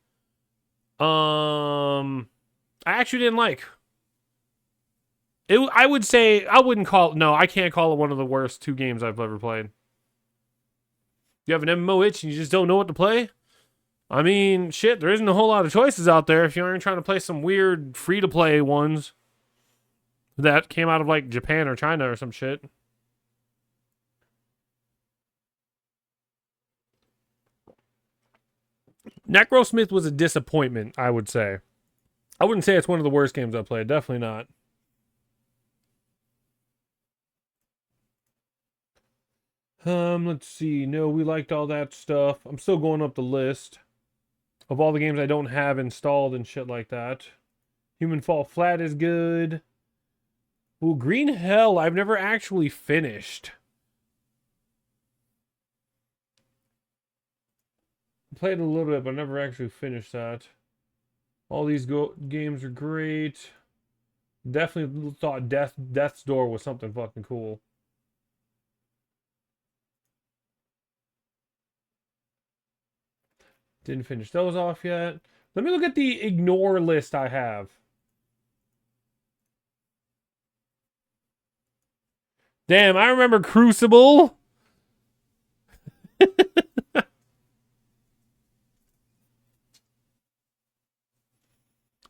didn't like. I would say, I wouldn't call it, no, I can't call it one of the worst 2 games I've ever played. You have an MMO itch and you just don't know what to play? I mean, shit, there isn't a whole lot of choices out there if you aren't trying to play some weird free-to-play ones that came out of, like, Japan or China or some shit. Necrosmith was a disappointment, I would say. I wouldn't say it's one of the worst games I played. Definitely not. Let's see. No, we liked all that stuff. I'm still going up the list of all the games I don't have installed and shit like that. Human Fall Flat is good. Ooh, Green Hell, I've never actually finished. Played a little bit, but never actually finished that. All these games are great. Definitely thought Death's Door was something fucking cool. Didn't finish those off yet. Let me look at the ignore list I have. Damn, I remember Crucible.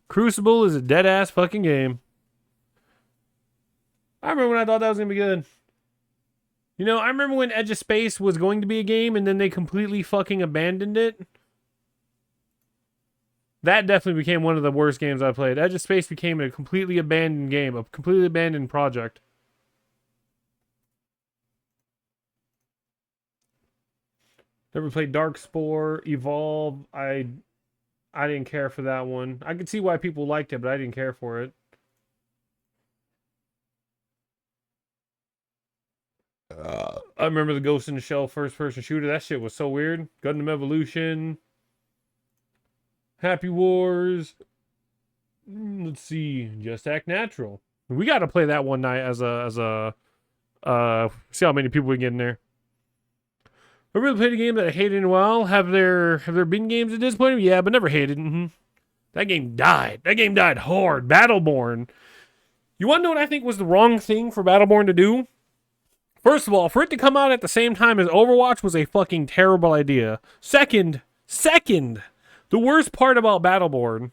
Crucible is a dead-ass fucking game. I remember when I thought that was going to be good. You know, I remember when Edge of Space was going to be a game and then they completely fucking abandoned it. That definitely became one of the worst games I played. Edge of Space became a completely abandoned game, a completely abandoned project. Never played Darkspore, Evolve. I didn't care for that one. I could see why people liked it, but I didn't care for it. I remember the Ghost in the Shell first-person shooter. That shit was so weird. Gundam Evolution. Happy Wars. Let's see. Just Act Natural. We got to play that one night as a see how many people we get in there. I really played a game that I hated in a while. Have there been games that disappointed me? Yeah, but never hated. That game died. That game died hard. Battleborn. You want to know what I think was the wrong thing for Battleborn to do? First of all, for it to come out at the same time as Overwatch was a fucking terrible idea. Second, the worst part about Battleborn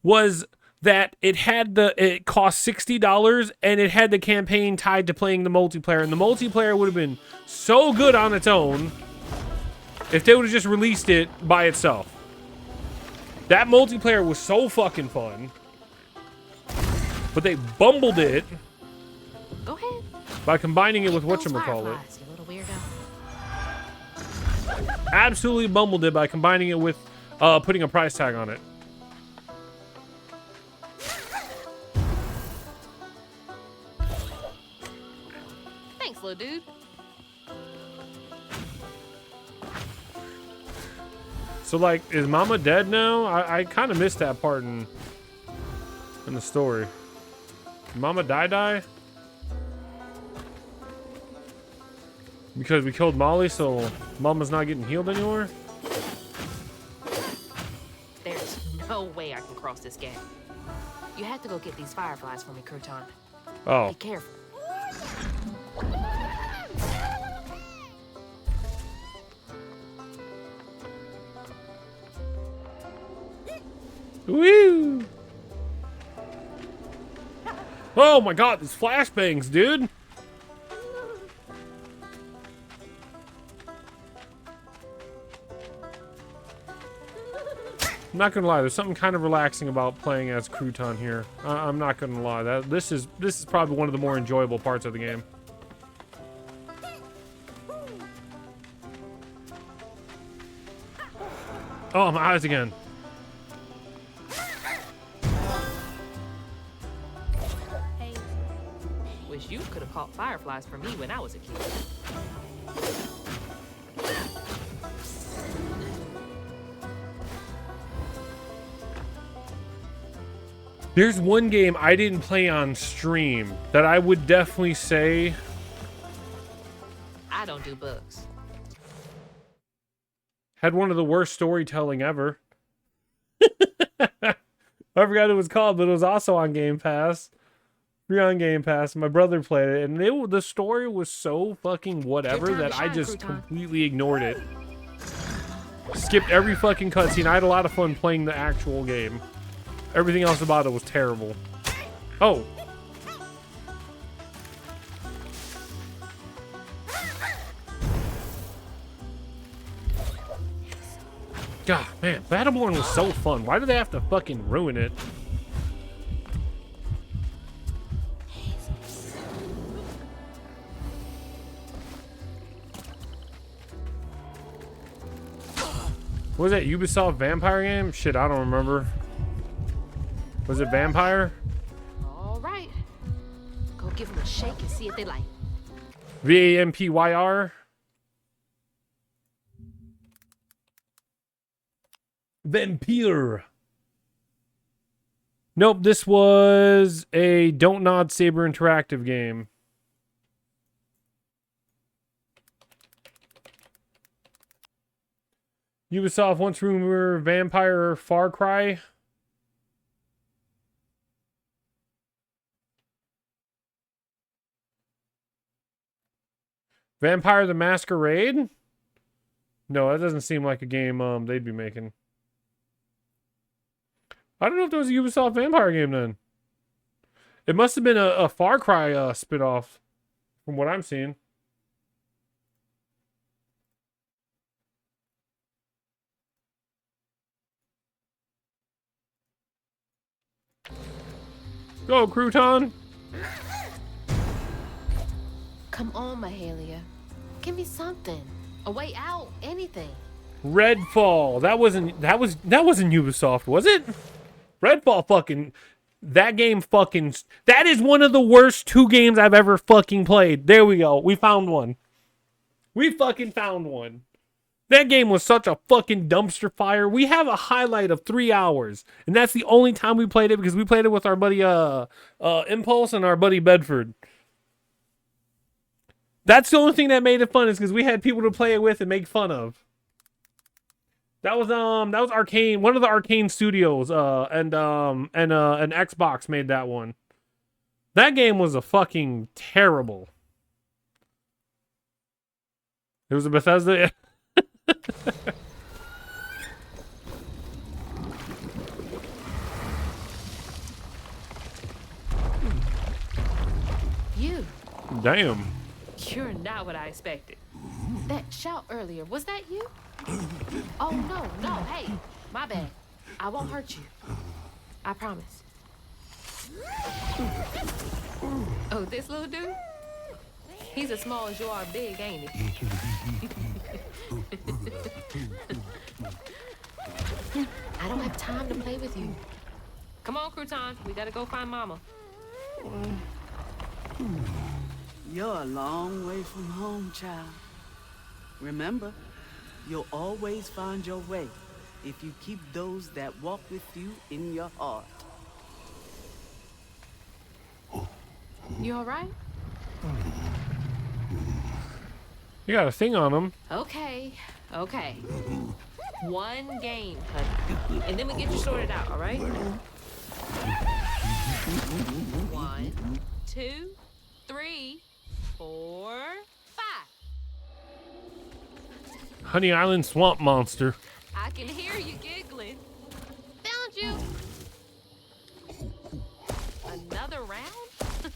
was that it cost $60 and it had the campaign tied to playing the multiplayer, and the multiplayer would have been so good on its own if they would have just released it by itself. That multiplayer was so fucking fun, but they bumbled it. Go ahead. By combining it with whatchamacallit. Absolutely bumbled it by combining it with putting a price tag on it. Thanks, little dude. So, like, is Mama dead now? I kind of missed that part in the story. Did Mama die? Because we killed Molly, so Mama's not getting healed anymore? There's no way I can cross this gap. You have to go get these fireflies for me, Crouton. Oh. Be careful. Woo! Oh my god, these flashbangs, dude! I'm not gonna lie, there's something kind of relaxing about playing as Crouton here. I'm not gonna lie, this is probably one of the more enjoyable parts of the game. Oh, my eyes again. Wish you could have caught fireflies for me when I was a kid. There's one game I didn't play on stream that I would definitely say I don't do bugs. had one of the worst storytelling ever. I forgot what it was called, but it was also on Game Pass. Free on Game Pass. My brother played it, and the story was so fucking whatever that I just completely ignored it. Skipped every fucking cutscene. I had a lot of fun playing the actual game. Everything else about it was terrible. Oh. God. Man, Battleborn was so fun. Why do they have to fucking ruin it? What was that Ubisoft vampire game? Shit, I don't remember. Was it Vampire? All right. Go give them a shake and see if they like. VAMPYR? Vampire. Nope, this was a Don't Nod Saber interactive game. Ubisoft once rumored Vampire Far Cry. Vampire the Masquerade? No, that doesn't seem like a game they'd be making. I don't know if there was a Ubisoft Vampire game then. It must have been a Far Cry spinoff from what I'm seeing. Go, Crouton! Come on, Mahalia. Give me something. A way out. Anything. Redfall. That wasn't Ubisoft, was it? Redfall fucking that game fucking that is one of the worst 2 games I've ever fucking played. There we go. We found one. We fucking found one. That game was such a fucking dumpster fire. We have a highlight of 3 hours, and that's the only time we played it because we played it with our buddy Impulse and our buddy Bedford. That's the only thing that made it fun, is because we had people to play it with and make fun of. That was Arcane, one of the Arcane studios, and an Xbox made that one. That game was a fucking terrible. It was a Bethesda. You. Damn. You're not what I expected. That shout earlier, was that you? Oh, no, hey, my bad. I won't hurt you. I promise. Oh, this little dude? He's as small as you are big, ain't he? I don't have time to play with you. Come on, Crouton. We gotta go find Mama. You're a long way from home, child. Remember, you'll always find your way if you keep those that walk with you in your heart. You all right? You got a thing on him. Okay. One game, honey. And then we get you sorted out, all right? 1, 2, 3, 4, 5. Honey Island Swamp Monster. I can hear you giggling. Found you. Another round?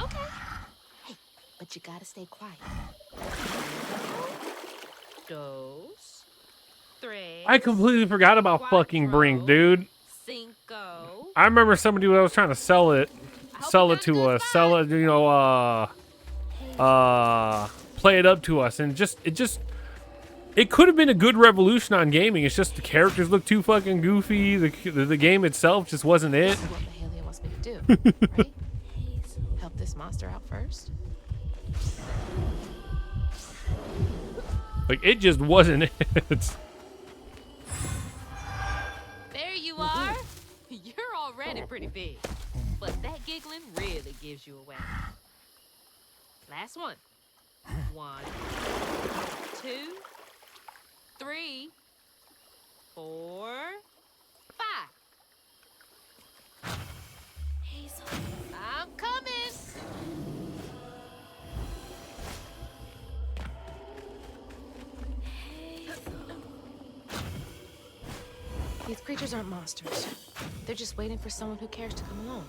Okay. Hey, but you gotta stay quiet. Dos, tres. I completely forgot about fucking Brink, dude. Cinco. I remember somebody was trying to sell it to us, play it up to us, and it could have been a good revolution on gaming. It's just the characters look too fucking goofy. The game itself just wasn't it. This is what Mahalia wants me to do, right? Help this monster out first. Like, it just wasn't it. There you are. You're already pretty big. But that giggling really gives you away. Last one. 1, 2, 3, 4, 5. Hazel. I'm coming. These creatures aren't monsters. They're just waiting for someone who cares to come along.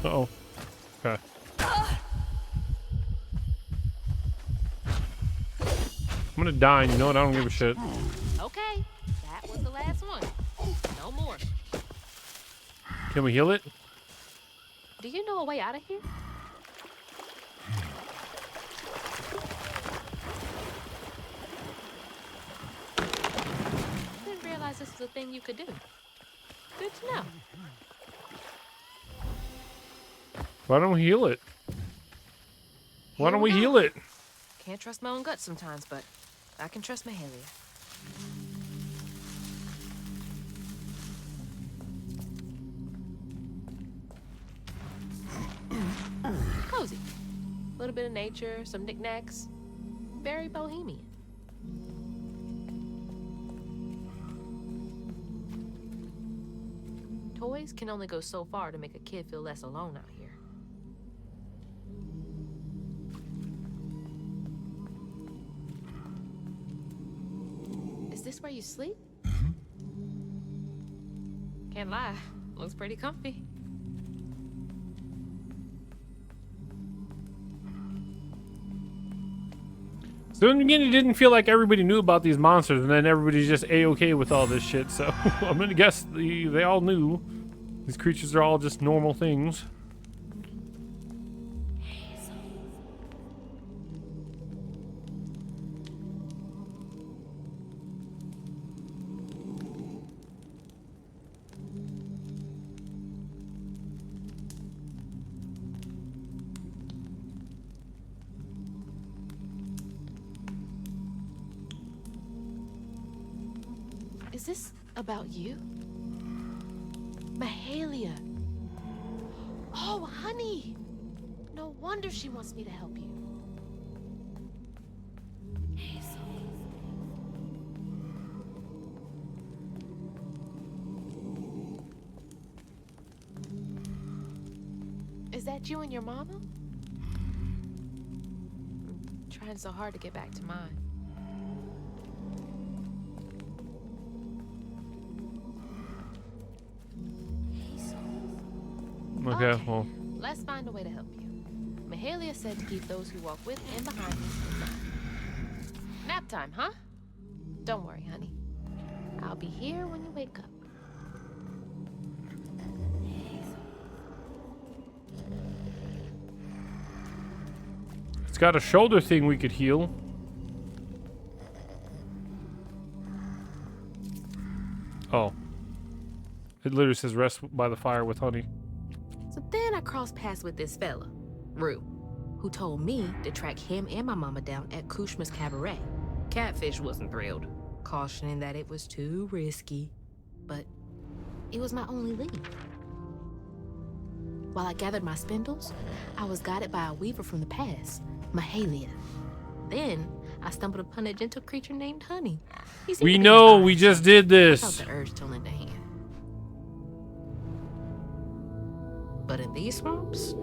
Uh-oh. Okay. I'm gonna die, and you know what? I don't give a shit. Okay. last one. No more. Can we heal it? Do you know a way out of here? Didn't realize this was a thing you could do. Good to know. Why don't we heal it? Why don't we heal it? Can't trust my own gut sometimes, but I can trust Mahalia. Cozy. A little bit of nature, some knickknacks. Very bohemian. Toys can only go so far to make a kid feel less alone out here. Is this where you sleep? Can't lie, looks pretty comfy. So in the beginning, it didn't feel like everybody knew about these monsters, and then everybody's just A-okay with all this shit. So I'm gonna guess they all knew. These creatures are all just normal things. Is this about you? Mahalia. Oh, honey. No wonder she wants me to help you. Is that you and your mama? I'm trying so hard to get back to mine. Okay, well. Let's find a way to help you. Mahalia said to keep those who walk with and behind me in mind. Nap time, huh? Don't worry, honey. I'll be here when you wake up. It's got a shoulder thing we could heal. Oh. It literally says rest by the fire with honey. So then I crossed paths with this fella, Rue, who told me to track him and my mama down at Kushma's Cabaret. Catfish wasn't thrilled, cautioning that it was too risky, but it was my only lead. While I gathered my spindles, I was guided by a weaver from the past, Mahalia. Then I stumbled upon a gentle creature named Honey. We know, we just did I this. felt the urge to lend a hand. But in these swamps,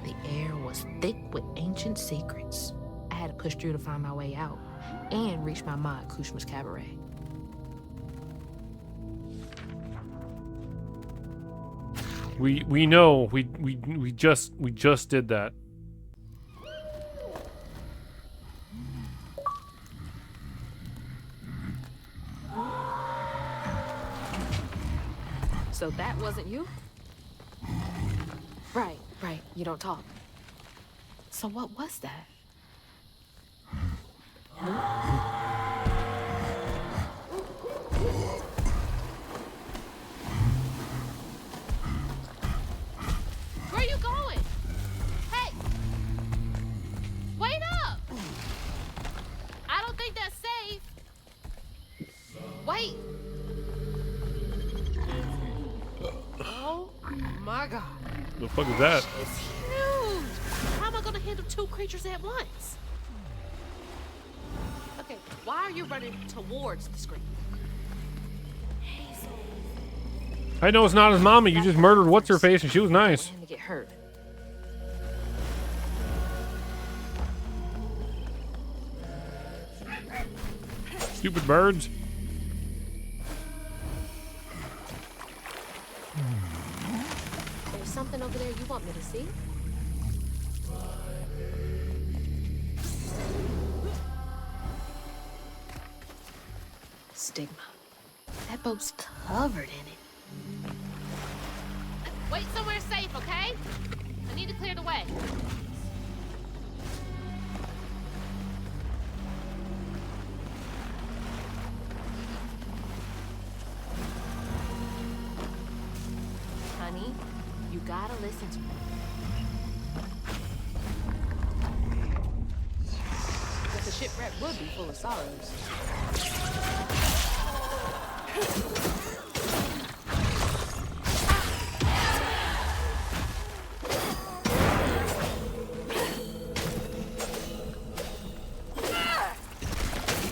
the air was thick with ancient secrets. I had to push through to find my way out and reach my ma at Kushma's Cabaret. We know. We just did that. So that wasn't you? Right. You don't talk. So what was that? Where are you going? Hey! Wait up! I don't think that's safe. Wait! Oh my god. The fuck is that? It's huge! How am I gonna handle two creatures at once? Okay, why are you running towards the screen? I know it's not his mama. You just murdered what's her face, and she was nice. To get hurt. Stupid birds. There's something over there you want me to see? Stigma. That boat's covered in it. Wait somewhere safe, okay? I need to clear the way. Honey, you gotta listen to me. But the shipwreck would be full of sorrows.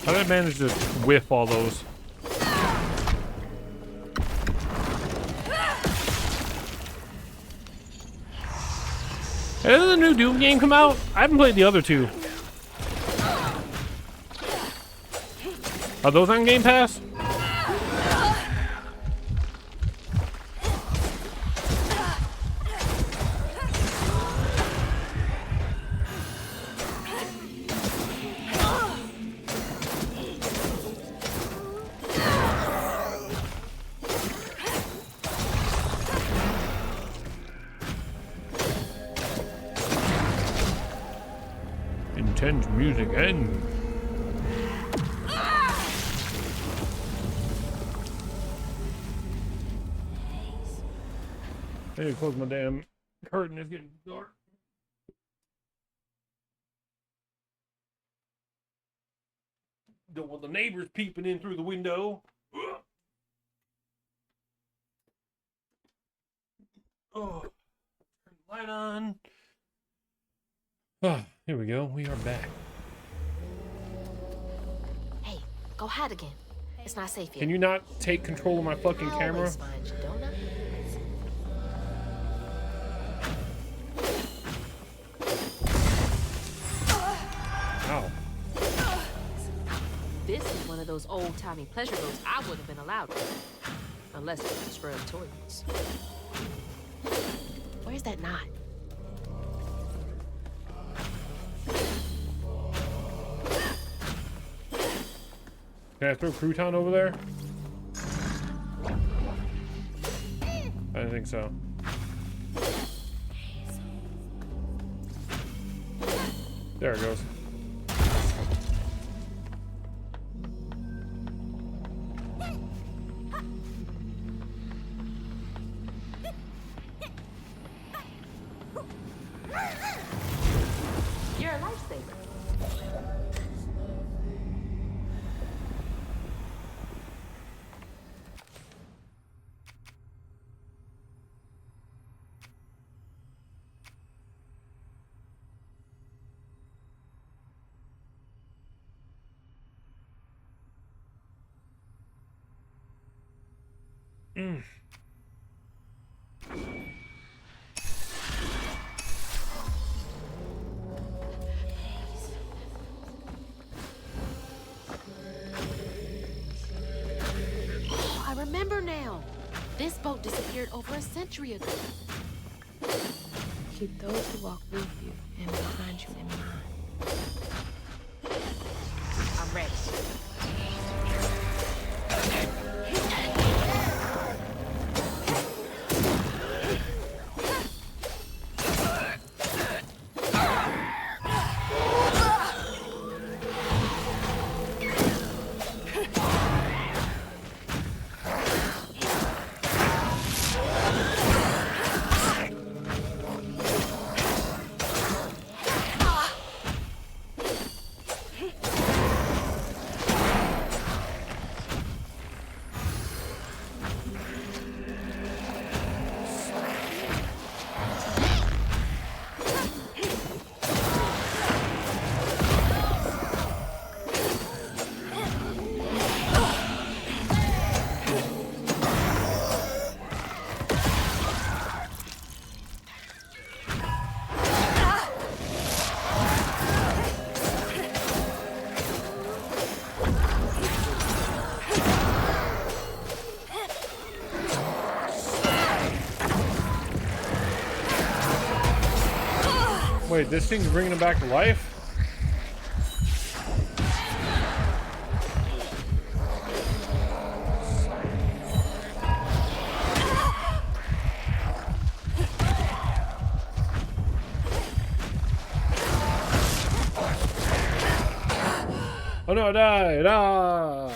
How did I manage to whiff all those? Hey, did the new Doom game come out? I haven't played the other two. Are those on Game Pass? Intense music and I need to close my damn curtain. It's getting dark. Don't want the neighbors peeping in through the window. Oh, turn the light on. Ah, here we go. We are back. Hey, go hide again. It's not safe yet. Can you not take control of my fucking I camera? always find you, don't I? Ow. This is one of those old-timey pleasure boats I would have been allowed on. Unless it was scrub toilets. Where's that knot? Can I throw crouton over there? I don't think so. There it goes. You're a lifesaver. Oh, I remember now. This boat disappeared over a century ago. Keep those who walk with you and behind you in mind. I'm ready. Wait, this thing's bringing him back to life? Oh no, I died. Ah.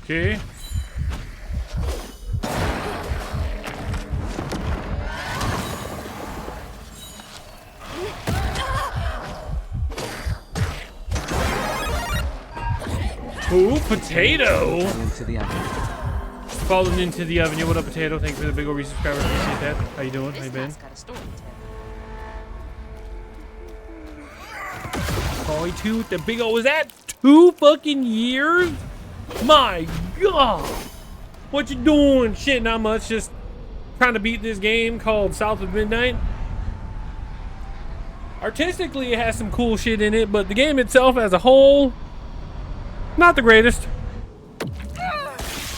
Okay. Ooh, potato! Into the oven. Fallen into the oven. Yo, what up, potato? Thank you for the big old resubscriber. Appreciate that. How you doing? How you been? Toy Tooth, the big old, was that 2 fucking years? My God. What you doing? Shit, not much. Just trying to beat this game called South of Midnight. Artistically, it has some cool shit in it, but the game itself as a whole, not the greatest.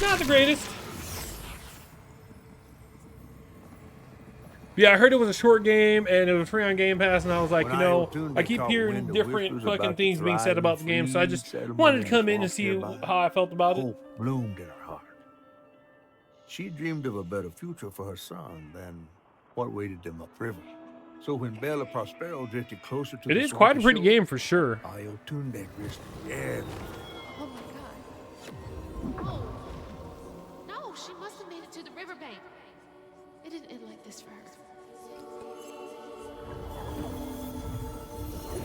Not the greatest. Yeah, I heard it was a short game and it was free on Game Pass, and I was like, you know, I keep hearing different fucking things being said about the game, so I just wanted to come in and see how I felt about it. Hope bloomed in her heart. She dreamed of a better future for her son than what waited them upriver. So when Bella Prospero drifted closer to It the is quite a swampy pretty shore, game for sure. Ayotunde risked everything. Oh my God. Oh. No, she must have made it to the riverbank. It didn't end like this for her.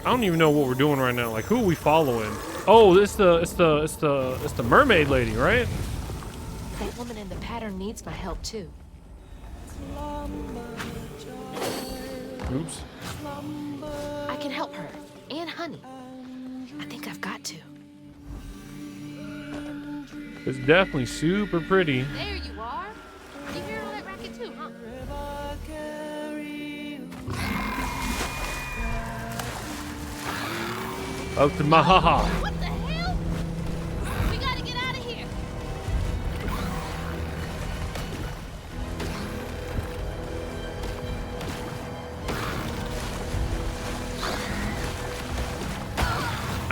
I don't even know what we're doing right now. Like, who are we following? Oh, it's the mermaid lady, right? That woman in the pattern needs my help too. Oops. I can help her and Honey. I think I've got to. It's definitely super pretty. There you are. You hear all that racket too, huh? Up to Mahaha. What the hell? We gotta get out of here.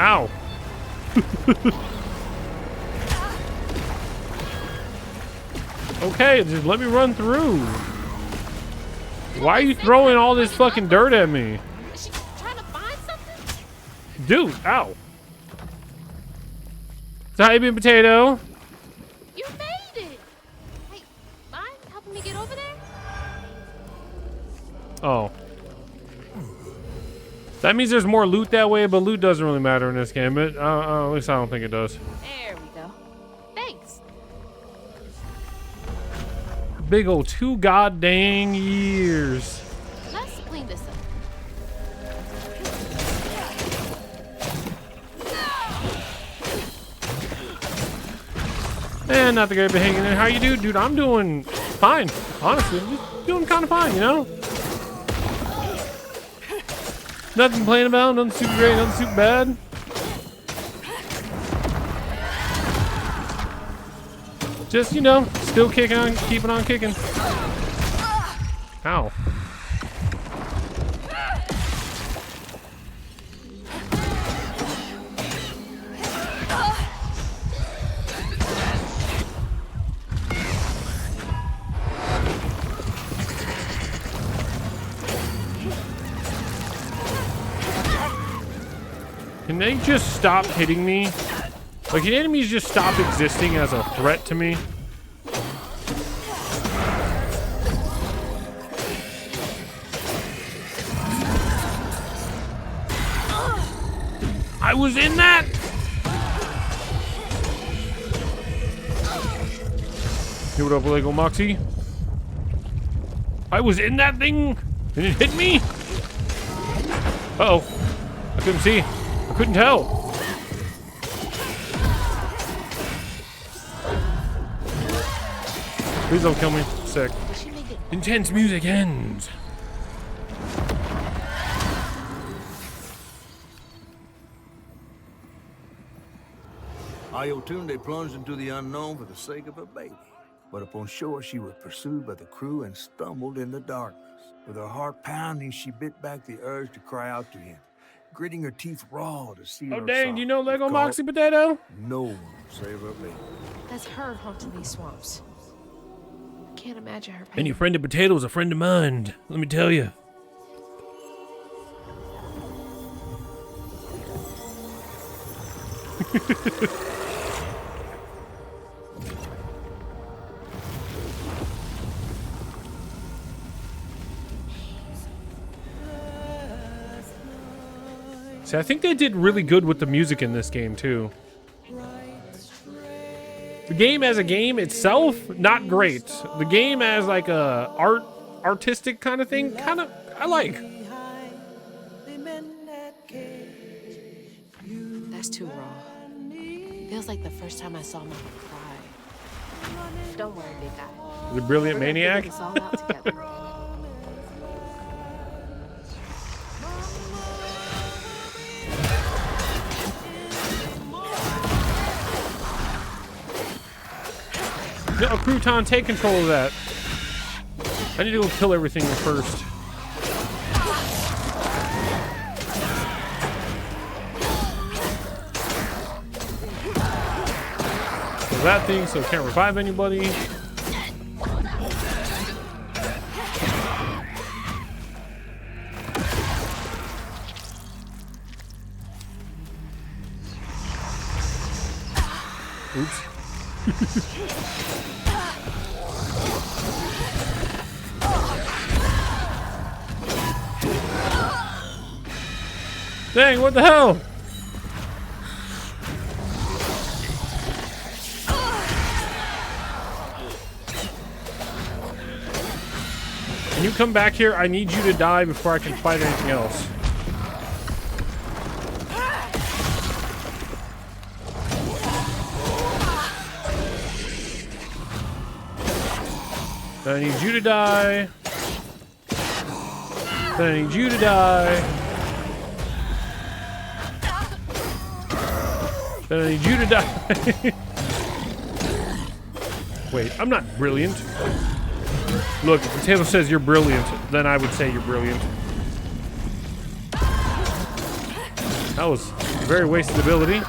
Ow. Okay, just let me run through. Why are you throwing all this fucking dirt at me? Is she trying to find something? Dude, ow. So how you been, potato? You made it. Hey, mind helping me get over there? Oh. That means there's more loot that way, but loot doesn't really matter in this game. But at least I don't think it does. There we go. Thanks. Big old 2 goddamn years. Let's clean this up. Man, not the great behavior. How you do, dude? I'm doing fine. Honestly, I'm just doing kind of fine, you know? Nothing to complain about, nothing super great, nothing super bad. Just, you know, still kicking on, keeping on kicking. Ow. Can they just stop hitting me? Like, can enemies just stop existing as a threat to me? I was in that! Hey, what up, Lego Moxie? I was in that thing and it hit me? Uh-oh. I couldn't see. I couldn't tell. Please don't kill me. Sick. Intense music ends. Ayotunde plunged into the unknown for the sake of her baby. But upon shore, she was pursued by the crew and stumbled in the darkness. With her heart pounding, she bit back the urge to cry out to him, gritting her teeth raw to seal Oh, her dang, sorrow. do you know Lego If Moxie caught, Potato? No one will save her baby. That's her haunting these swamps. I can't imagine her pain. And your friend of Potato is a friend of mine. Let me tell you. See, I think they did really good with the music in this game, too. The game as a game itself, not great. The game as like a artistic kind of thing, kind of, I like. That's too raw. Feels like the first time I saw Mama cry. Don't worry, big guy. The Brilliant We're gonna Maniac. figure this all out together. No, Crouton, take control of that. I need to go kill everything first. Kill that thing so it can't revive anybody. Oops. Dang, what the hell? Can you come back here? I need you to die before I can fight anything else. Then I need you to die. Then I need you to die. Then I need you to die. Wait, I'm not brilliant. Look, if Potato says you're brilliant, then I would say you're brilliant. That was a very wasted ability.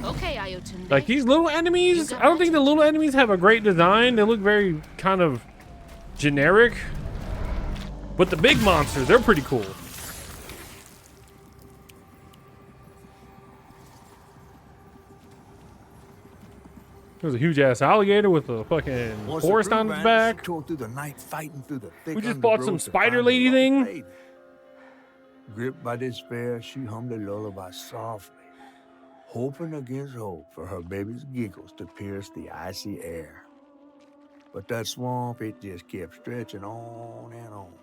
Okay, Ayotunde. Like these little enemies, I don't think the little enemies have a great design. They look very kind of generic. But the big monsters, they're pretty cool. There's a huge ass alligator with a fucking Once the forest crew on its vanished, back. she tore through the night fighting through the thick We just bought some undergrowth to spider find lady the thing. baby. Gripped by despair, she hummed a lullaby softly, hoping against hope for her baby's giggles to pierce the icy air. But that swamp, it just kept stretching on and on,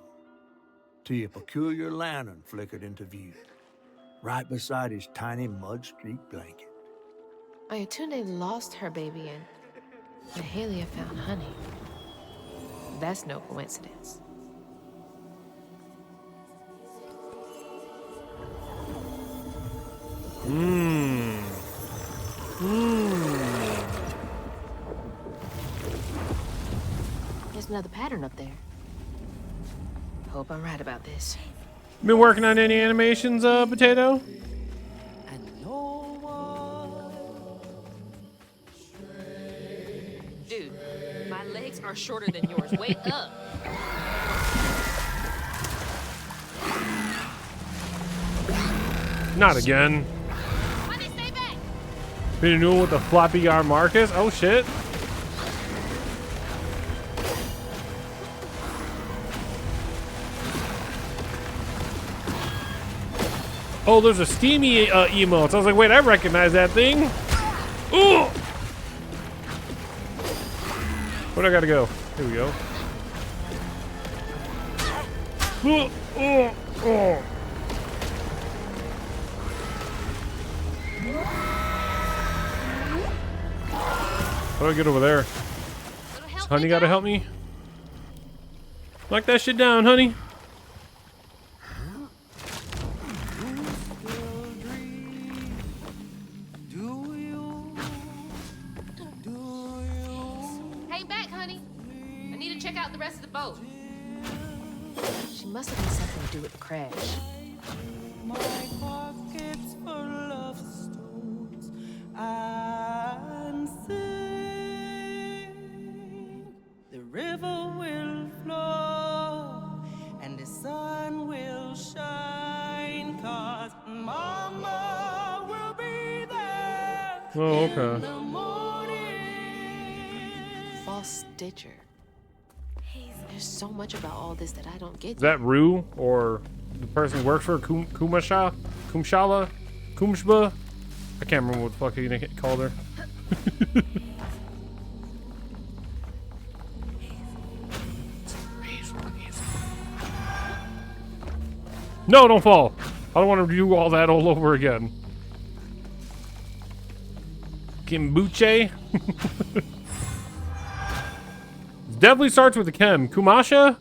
till a peculiar lantern flickered into view, right beside his tiny mud-streaked blanket. Ayotunde lost her baby and Mahalia found honey. That's no coincidence. Mmm. Mmm. There's another pattern up there. Hope I'm right about this. Been working on any animations, Potato? Dude, my legs are shorter than yours. Wake up. Not again. Been a new one with the floppy arm Marcus. Oh shit. Oh, there's a steamy emote. So I was like, wait, I recognize that thing. Ooh! Where do I gotta go? Here we go. Oh, oh, oh. How do I get over there? Honey gotta help me? Knock that shit down, honey. Hey, back, honey. I need to check out the rest of the boat. She must have had something to do with the crash. My pockets full of stones and sing. The river will flow and the sun will shine, 'cause Mama will be there. Oh, In okay. the morning. False Stitcher. There's so much about all this that I don't get. Is that Rue or the person who works for Kumshala? I can't remember what the fuck he called her. No, don't fall. I don't want to do all that all over again. Kimbuche? Definitely starts with a Kem. Kumshala?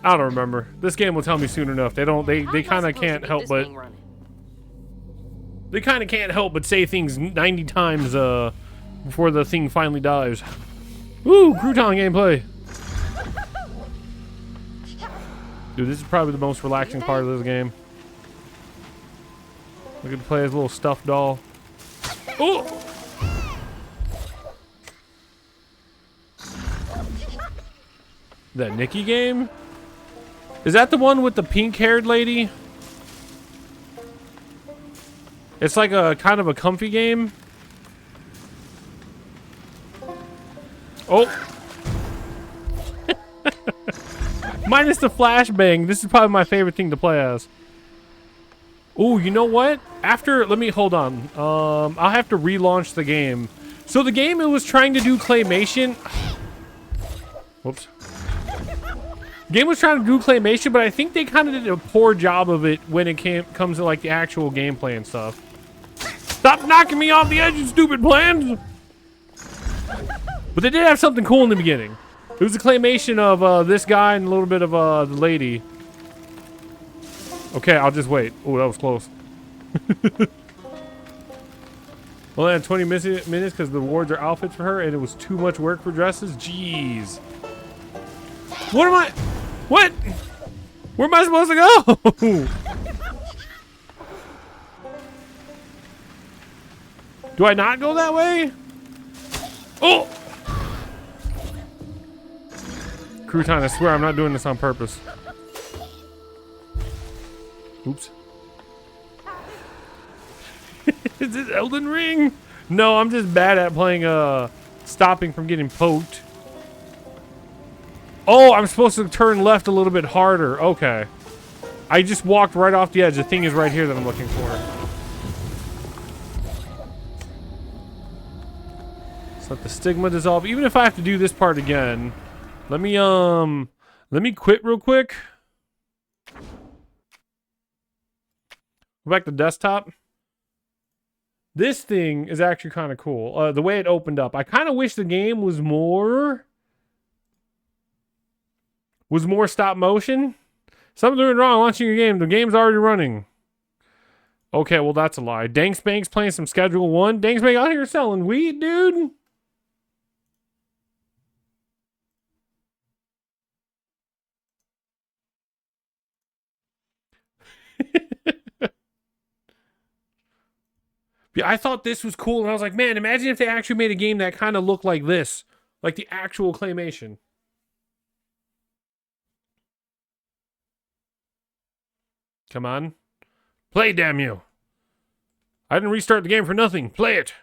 I don't remember. This game will tell me soon enough. They kind of can't help but... They kind of can't help but say things 90 times before the thing finally dies. Woo! Crouton gameplay. Dude, this is probably the most relaxing part of this game. We get to play as a little stuffed doll. Oh! That Nikki game? Is that the one with the pink-haired lady? It's like a kind of a comfy game. Oh. Minus the flashbang. This is probably my favorite thing to play as. Oh, you know what? Let me hold on. I'll have to relaunch the game. So the game, it was trying to do claymation. Whoops. The game was trying to do claymation, but I think they kind of did a poor job of it when it comes to like the actual gameplay and stuff. Stop knocking me off the edge, you stupid plans! But they did have something cool in the beginning. It was a claymation of this guy and a little bit of the lady. Okay, I'll just wait. Oh, that was close. Well, I had 20 minutes because the awards are outfits for her, and it was too much work for dresses. Jeez. What am I? What? Where am I supposed to go? Do I not go that way? Oh! Crouton, I swear I'm not doing this on purpose. Oops. Is this Elden Ring? No, I'm just bad at playing, stopping from getting poked. Oh, I'm supposed to turn left a little bit harder. Okay. I just walked right off the edge. The thing is right here that I'm looking for. Let's let the stigma dissolve. Even if I have to do this part again, let me quit real quick. Go back to desktop. This thing is actually kind of cool. The way it opened up. I kind of wish the game was more stop motion. Something doing wrong launching your game. The game's already running. Okay, well that's a lie. Danksbank's playing some Schedule 1. Danksbank out here selling weed, dude. Yeah, I thought this was cool, and I was like, man, imagine if they actually made a game that kind of looked like this. Like the actual claymation. Come on. Play, damn you. I didn't restart the game for nothing. Play it.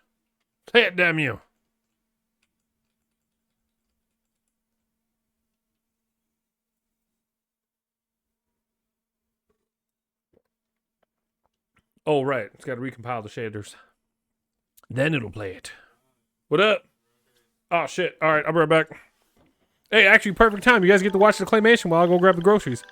Play it, damn you. Oh, right. It's got to recompile the shaders. Then it'll play it. What up? Oh, shit. All right, I'll be right back. Hey, actually, perfect time. You guys get to watch the claymation while I go grab the groceries.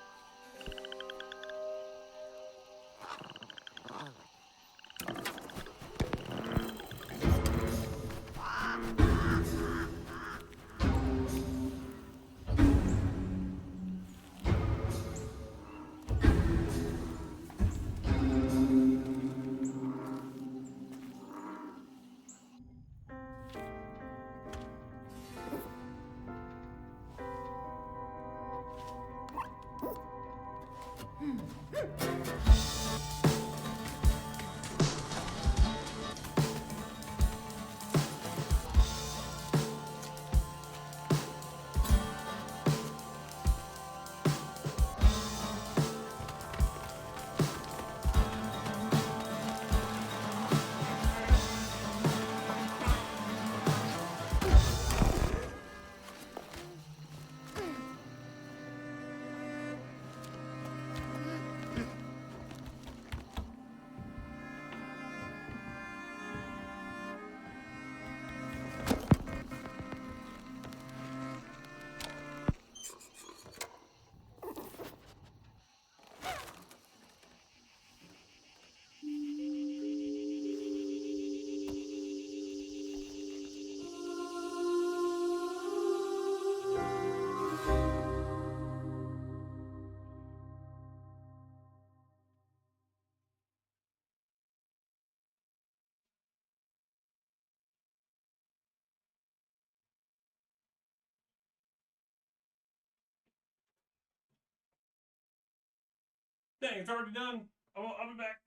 Dang, it's already done. I'll be back.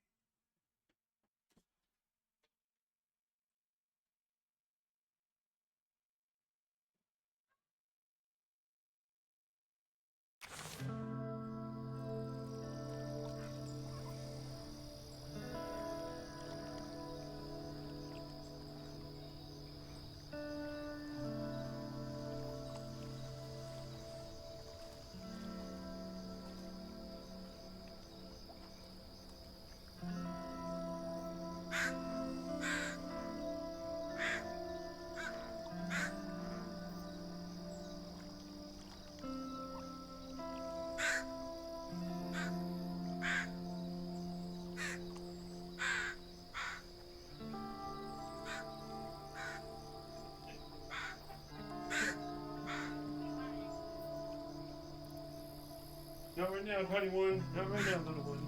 Not right now, honey one. Not right now, little one.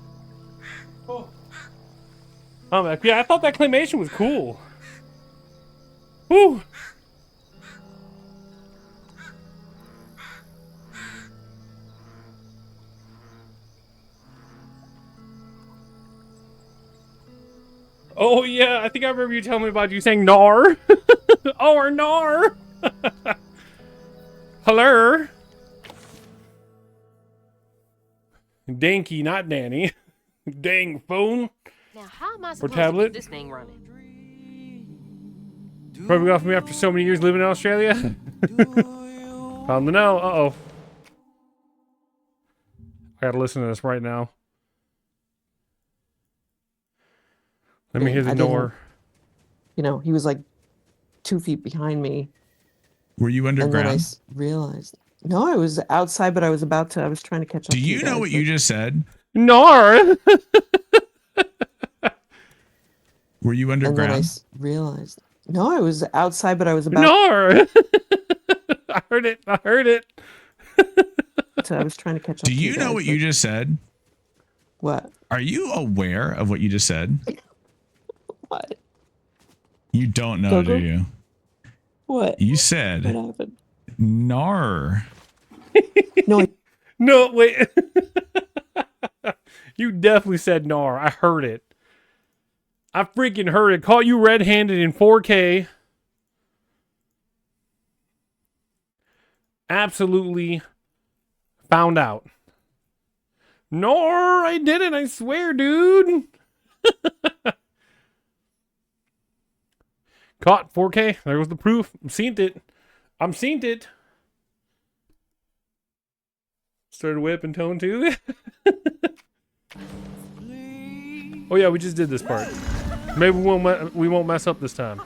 Oh. I'm back. Yeah, I thought that claymation was cool. Woo! Oh yeah, I think I remember you telling me about you saying "nar." Oh, or "nar." Hello. Danky, not Danny. Dang phone. Now, how am I Or supposed tablet. to keep this thing running? Probably off me after so many years living in Australia. Found the no. Uh-oh. I gotta listen to this right now. Let me hear the I didn't- door. You know, he was like 2 feet behind me. Were you And then I underground? realized. No, I was outside, but I was trying to catch up Do to you know guys, what you just said? Nar. Were you And then I underground? realized. No, I was outside, but I was about. Nar. I heard it. I heard it. I was trying to catch up. Do you know what you just said? What? Are you aware of what you just said? What? You don't know, Gogo? do you? What? You said What happened? "nar." No, No, wait. You definitely said "nar." I heard it. I freaking heard it. Caught you red-handed in 4K. Absolutely found out. "Nar," I didn't. I swear, dude. Caught 4K. There was the proof. I'm seeing it. I'm seeing it. Started whipping tone too. Oh yeah, we just did this part. Maybe we won't mess up this time.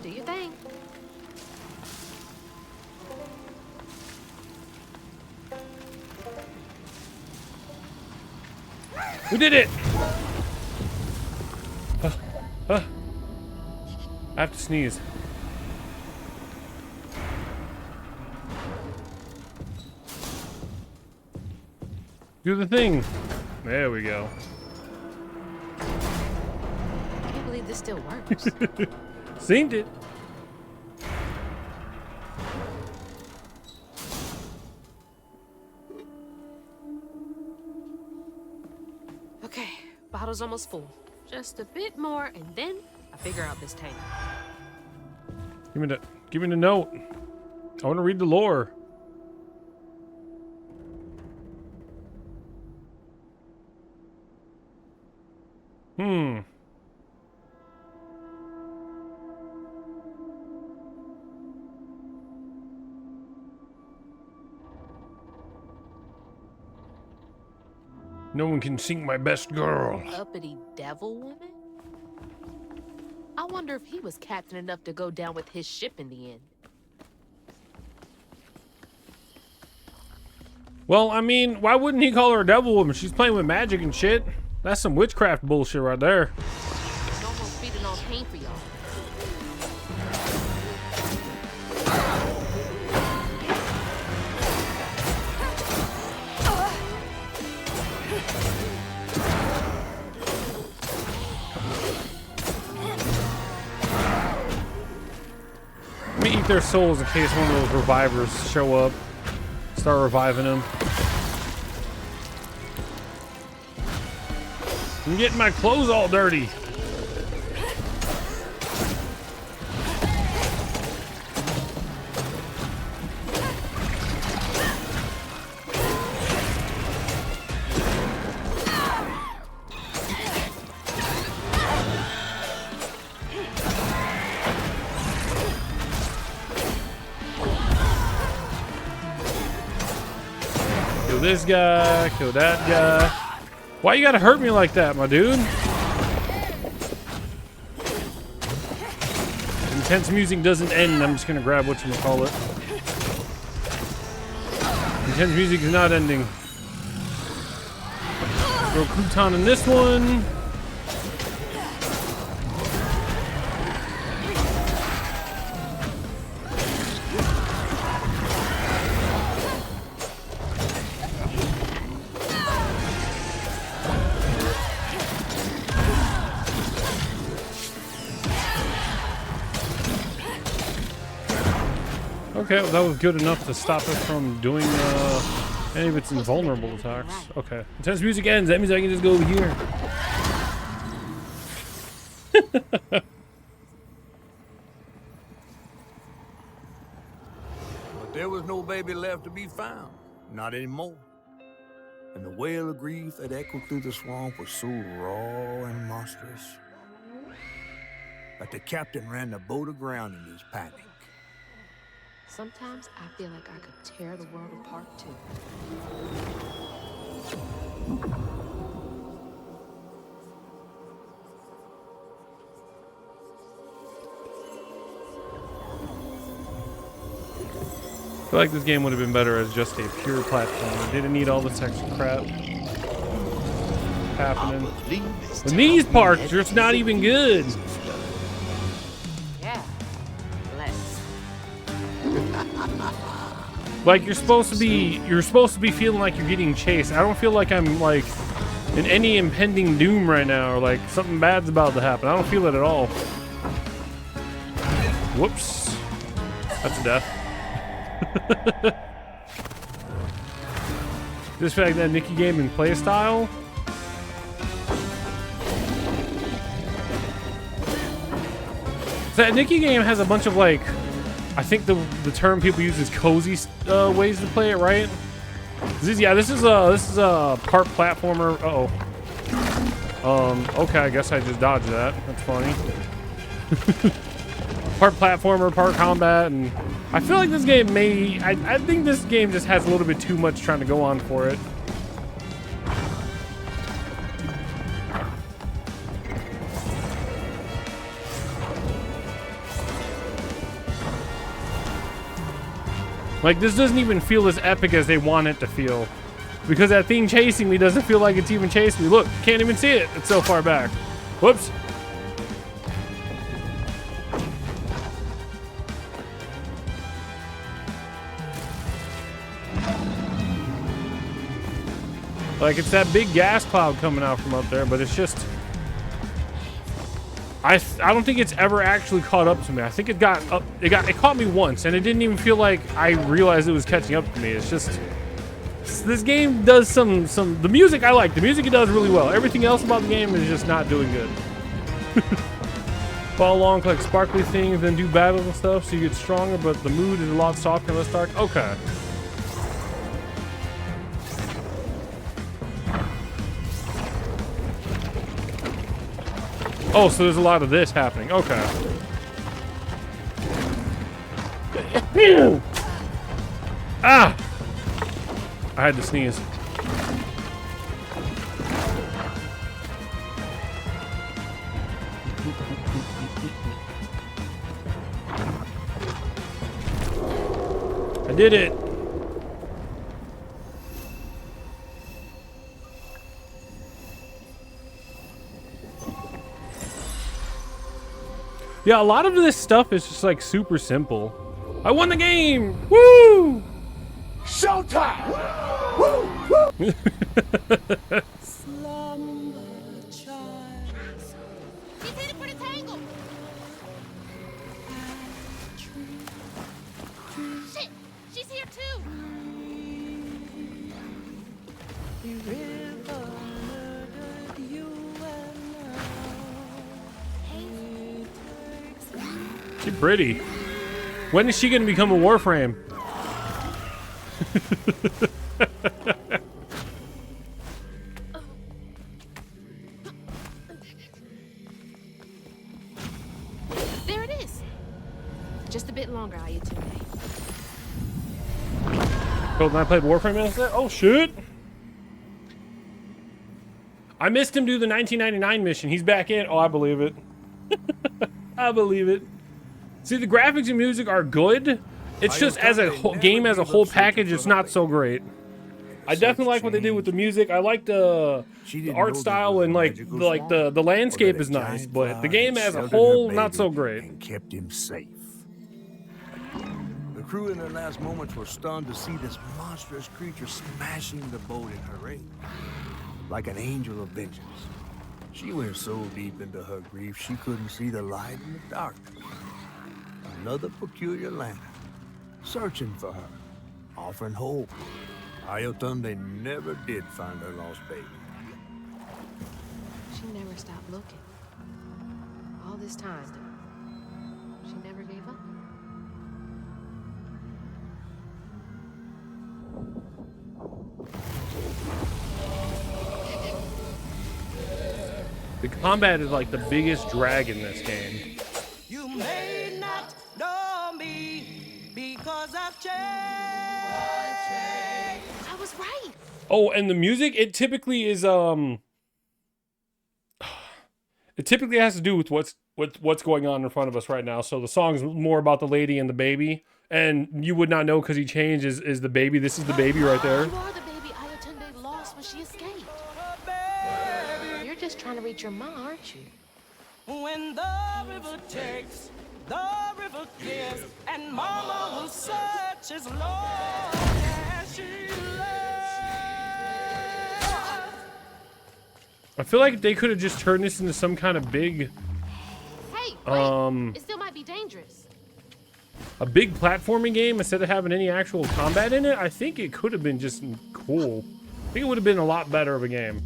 Do your thing. We did it. I have to sneeze. Do the thing. There we go. I can't believe this still works. Seen it. Okay, bottle's almost full. Just a bit more, and then I figure out this tank. Give me the note. I want to read the lore. No one can sink my best girl. Uppity devil woman? I wonder if he was captain enough to go down with his ship in the end. Well, I mean, why wouldn't he call her a devil woman? She's playing with magic and shit. That's some witchcraft bullshit right there. No more feeding on pain for y'all. Let me eat their souls in case one of those revivers show up. Start reviving them. I'm getting my clothes all dirty. Kill this guy, kill that guy. Why you gotta hurt me like that, my dude? Intense music doesn't end. I'm just gonna grab whatchamacallit. Intense music is not ending. Throw crouton in this one. Okay, well, that was good enough to stop it from doing any of its invulnerable attacks. Okay. Intense music ends. That means I can just go over here. But there was no baby left to be found. Not anymore. And the wail of grief that echoed through the swamp was so raw and monstrous that the captain ran the boat aground in his panic. Sometimes I feel like I could tear the world apart too. I feel like this game would have been better as just a pure platform. It didn't need all this extra crap happening. And these parts are just not even good. Yeah. Like you're supposed to be feeling like you're getting chased. I don't feel like I'm like in any impending doom right now or like something bad's about to happen. I don't feel it at all. Whoops. That's a death. This fact that Nicky game and play style. That Nicky game has a bunch of like, I think the term people use is cozy ways to play it, right? This is a part platformer. Uh-oh. Okay, I guess I just dodged that. That's funny. Part platformer, part combat, and I feel like this game I think this game just has a little bit too much trying to go on for it. Like, this doesn't even feel as epic as they want it to feel. Because that thing chasing me doesn't feel like it's even chasing me. Look, can't even see it. It's so far back. Whoops. Like, it's that big gas cloud coming out from up there, but it's just... I don't think it's ever actually caught up to me. I think it caught me once, and it didn't even feel like I realized it was catching up to me. It's just... This game does some the music I like. The music it does really well. Everything else about the game is just not doing good. Follow along, collect sparkly things, then do battles and stuff so you get stronger, but the mood is a lot softer and less dark. Okay. Oh, so there's a lot of this happening. Okay. Ah! I had to sneeze. I did it. Yeah, a lot of this stuff is just like super simple. I won the game! Woo! Showtime! Woo! Woo! He's headed for the tangle. Shit! She's here too. She's pretty. When is she gonna become a Warframe? There it is. Just a bit longer, Ayatune. Cold, and I played Warframe yesterday? Oh shit! I missed him do the 1999 mission. He's back in. Oh, I believe it. I believe it. See, the graphics and music are good. It's just as a whole game as a whole package, it's not so great. I definitely like what they did with the music. I like the art style and like the landscape is nice, but the game as a whole, not so great. And kept him safe. The crew in their last moments were stunned to see this monstrous creature smashing the boat in her rain, like an angel of vengeance. She went so deep into her grief she couldn't see the light in the darkness. Another peculiar land, searching for her, offering hope. Ayotunde never did find her lost baby. She never stopped looking. All this time, she never gave up. The combat is like the biggest drag in this game. You may not know me because I've changed. I was right. Oh, and the music, it typically is it typically has to do with what's going on in front of us right now. So the song's more about the lady and the baby, and you would not know because he changed is the baby. This is the baby right there. You are the baby Ayotunde lost when she escaped. You're just trying to reach your mom, aren't you? When the river takes, the river gives, and mama will search as long as she loves. I feel like they could have just turned this into some kind of big, Hey, wait. It still might be dangerous. a big platforming game instead of having any actual combat in it. I think it could have been just cool. I think it would have been a lot better of a game.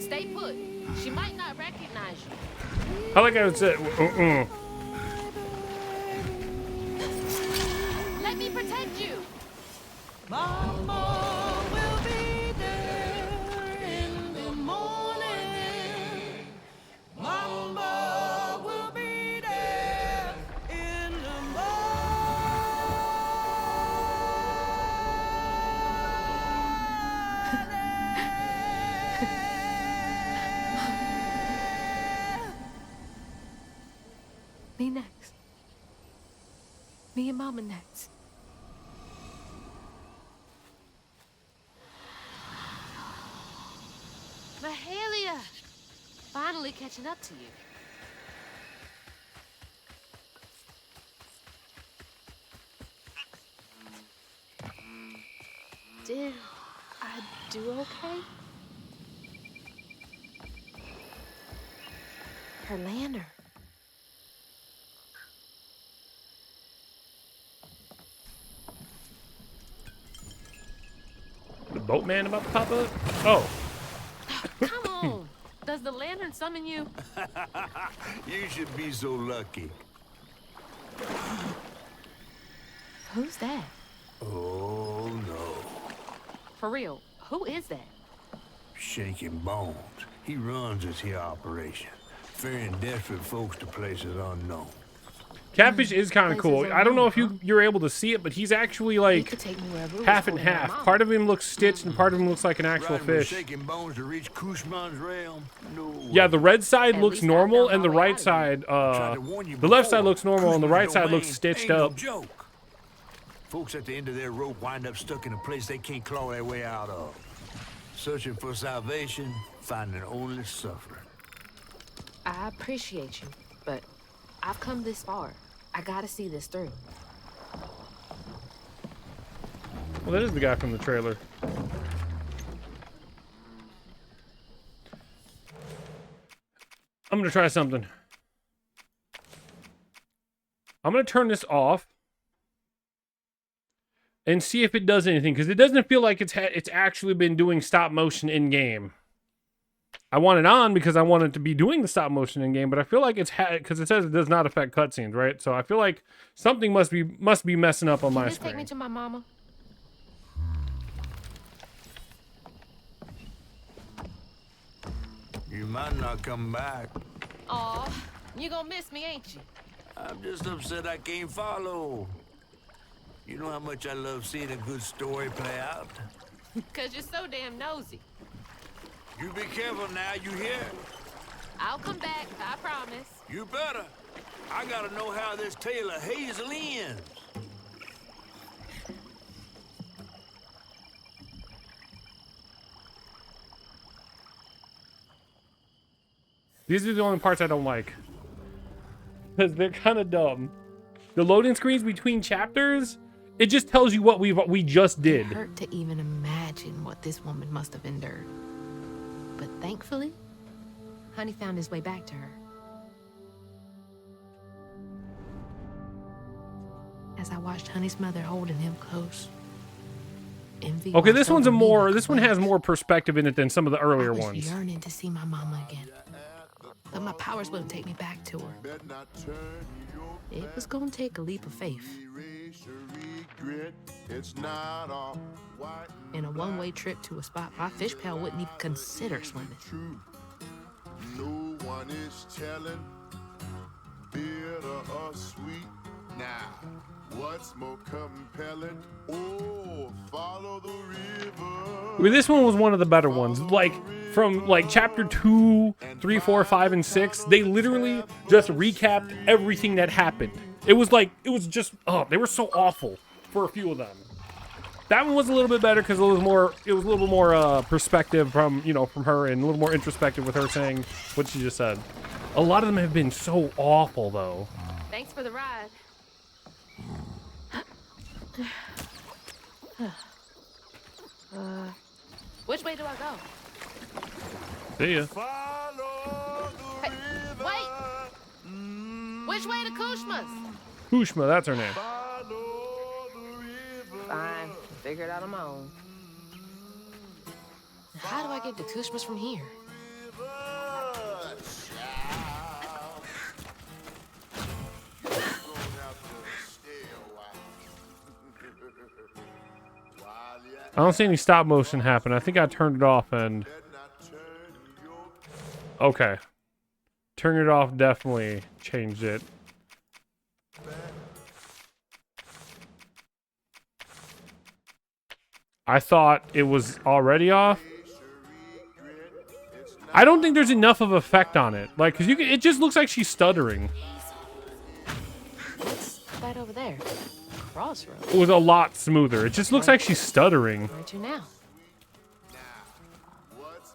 Stay put. She might not recognize you. I like how it said, Let me protect you. Mama will be there in the morning. Mama will be there in the Me next. Me and Mama next. Mahalia! Finally catching up to you. Did I do okay? Her lantern. the boatman about to pop up? Oh. Come on. Does the lantern summon you? You should be so lucky. Who's that? Oh, no. For real, who is that? Shaking Bones. He runs this here operation, ferrying desperate folks to places unknown. Catfish is kind of cool. I don't know if you're able to see it, but he's actually like half and half. Part of him looks stitched and part of him looks like an actual Riding with fish. Shaking Bones to reach Kushman's realm? No. Yeah, the red side looks normal and the right side, the left side looks normal and the right side looks stitched Ain't no up. joke. Folks at the end of their rope wind up stuck in a place they can't claw their way out of. Searching for salvation, finding only suffering. I appreciate you, but I've come this far. I gotta see this through. Well, that is the guy from the trailer. I'm gonna try something. I'm gonna turn this off and see if it does anything, because it doesn't feel like it's actually been doing stop motion in game. I want it on because I want it to be doing the stop motion in game, but I feel like it's because it says it does not affect cutscenes, right? So I feel like something must be messing up on my Just take screen. me to my mama. You might not come back. Aw, you gonna miss me, ain't you? I'm just upset I can't follow. You know how much I love seeing a good story play out? Cause you're so damn nosy. You be careful now, you hear? I'll come back, I promise. You better. I gotta know how this tale of Hazel ends. These are the only parts I don't like. Because they're kind of dumb. The loading screens between chapters, it just tells you what we just did. It hurt to even imagine what this woman must have endured. But thankfully, Honey found his way back to her. As I watched Honey's mother holding him close, envy Okay, this washed one's over me this one has more perspective in it than some of the earlier I was ones. yearning to see my mama again. But my powers wouldn't take me back to her. It was gonna take a leap of faith. And a one-way trip to a spot my fish pal wouldn't even consider swimming. No one is telling, bitter or sweet. Now, what's more compelling? Oh, follow the river. I mean, this one was one of the better ones. Like, from like chapter 2, 3, 4, 5, and 6, they literally just recapped everything that happened. It was just, they were so awful for a few of them. That one was a little bit better because it was a little bit more perspective from her, and a little more introspective with her saying what she just said. A lot of them have been so awful though. Thanks for the ride. Which way do I go? See ya. Hey, wait! Which way to Kushma's? Kushma, that's her name. Fine, figure it out on my own. How do I get to Kushma's from here? I don't see any stop motion happen. I think I turned it off and... Okay. Turn it off definitely changed it. I thought it was already off. I don't think there's enough of effect on it. Like, cause it just looks like she's stuttering. What's that over there? Crossroads. It was a lot smoother. It just looks like she's stuttering. Where to now?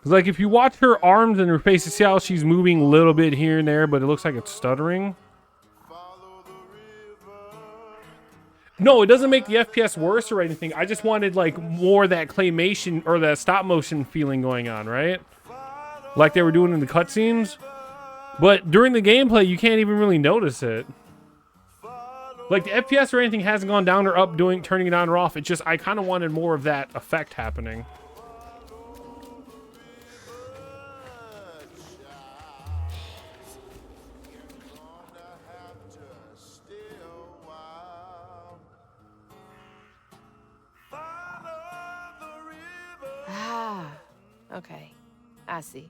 Like, if you watch her arms and her face, you see how she's moving a little bit here and there, but it looks like it's stuttering. No, it doesn't make the FPS worse or anything. I just wanted, like, more of that claymation or that stop motion feeling going on, right? Like they were doing in the cutscenes. But during the gameplay, you can't even really notice it. Like, the FPS or anything hasn't gone down or up turning it on or off. It's just, I kind of wanted more of that effect happening. Ah, okay. I see.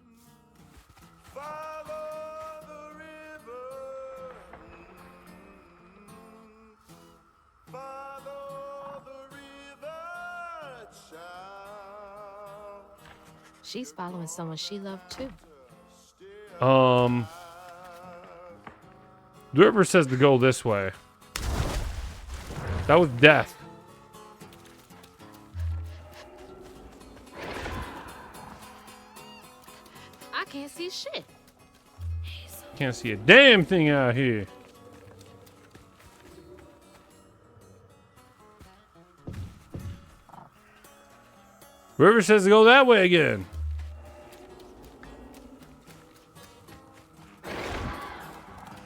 She's following someone she loved too. The river says to go this way. That was death. I can't see shit. Can't see a damn thing out here. River says to go that way again.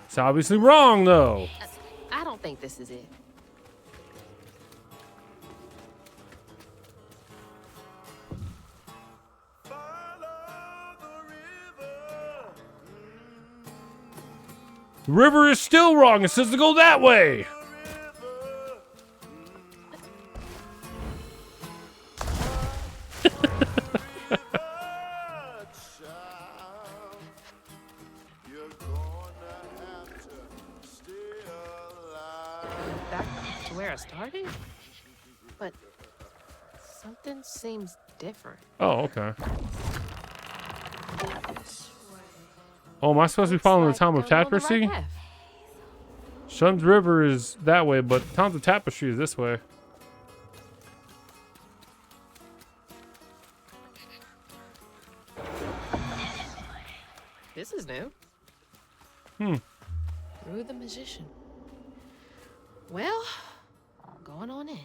It's obviously wrong, though. I don't think this is it. The river is still wrong. It says to go that way. Back to where I started? But something seems different. Oh, okay. Oh, am I supposed to be following the Town of Tapestry? Shun's River is that way, but Town of Tapestry is this way. This is new. Rue the Magician. Well, going on in.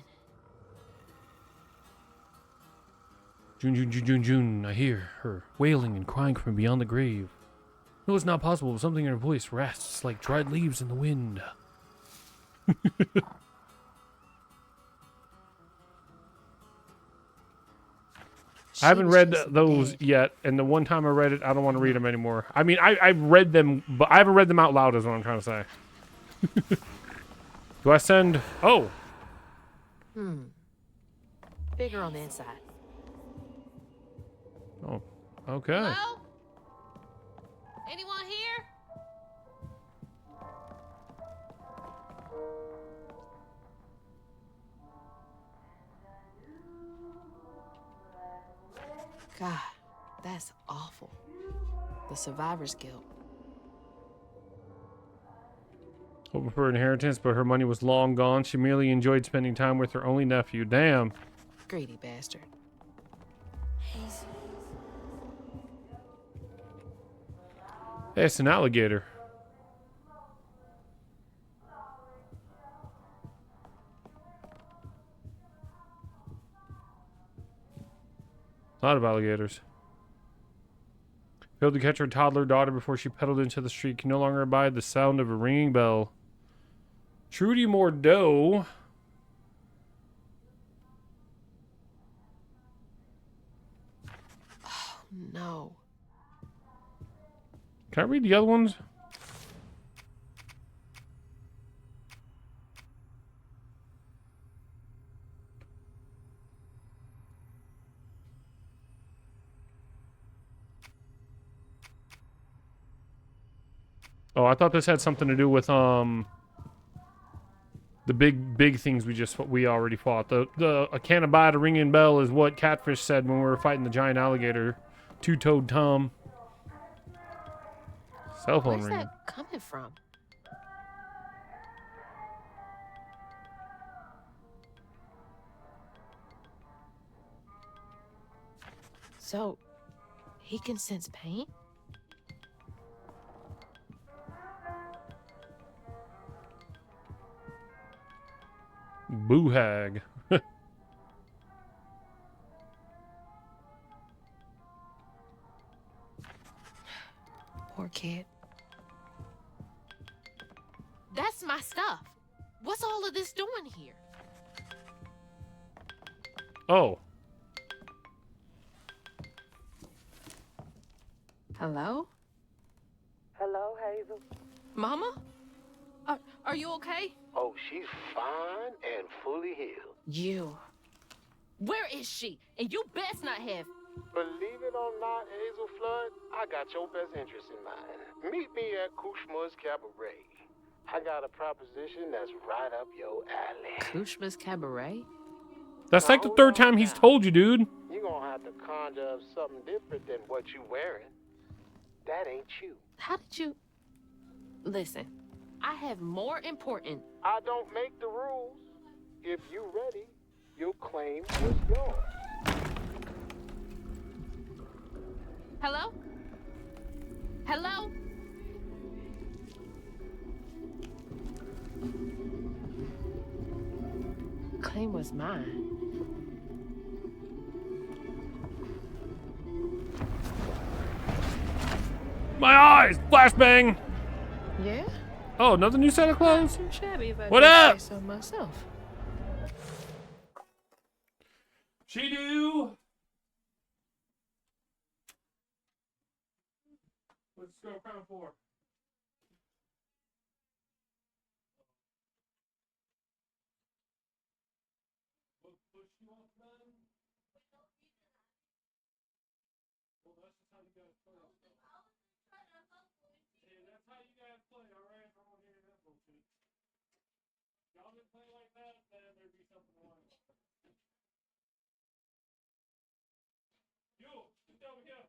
June, June, June, June, June. I hear her wailing and crying from beyond the grave. No, it's not possible. Something in her voice rests like dried leaves in the wind. I haven't read those yet, and the one time I read it, I don't want to read them anymore. I mean, I've read them, but I haven't read them out loud is what I'm trying to say. Do I send... Oh. Bigger on the inside. Oh, okay. Hello? Anyone here? God, that's awful. The survivor's guilt. Hoping for inheritance, but her money was long gone. She merely enjoyed spending time with her only nephew. Damn. Greedy bastard. Hey, it's an alligator. A lot of alligators. Failed to catch her toddler daughter before she pedaled into the street. Can no longer abide the sound of a ringing bell. Trudy Mordeau. Oh, no. Can I read the other ones? Oh, I thought this had something to do with the big things we already fought. A can of bite, a ringing bell is what Catfish said when we were fighting the giant alligator, two-toed Tom. Cell phone Where's ringing. that coming from? So, he can sense pain? Boo hag. Poor kid. That's my stuff. What's all of this doing here? Oh. Hello? Hello, Hazel. Mama? Are you okay? Oh, she's fine and fully healed. You. Where is she? And you best not have. Believe it or not, Hazel Flood, I got your best interest in mind. Meet me at Kushma's Cabaret. I got a proposition that's right up your alley. Kushma's Cabaret? That's like the third time he's told you, dude. You're gonna have to conjure up something different than what you wearing. That ain't you. How did you... Listen, I have more important... I don't make the rules. If you ready, your claim is yours. Hello? Hello? Claim was mine. My eyes! Flashbang! Yeah? Oh, another new set of clothes? Too shabby if I What do up? say so myself. She do. Let's go round 4. Y'all didn't play like that, then there'd be something wrong. You, sit over here.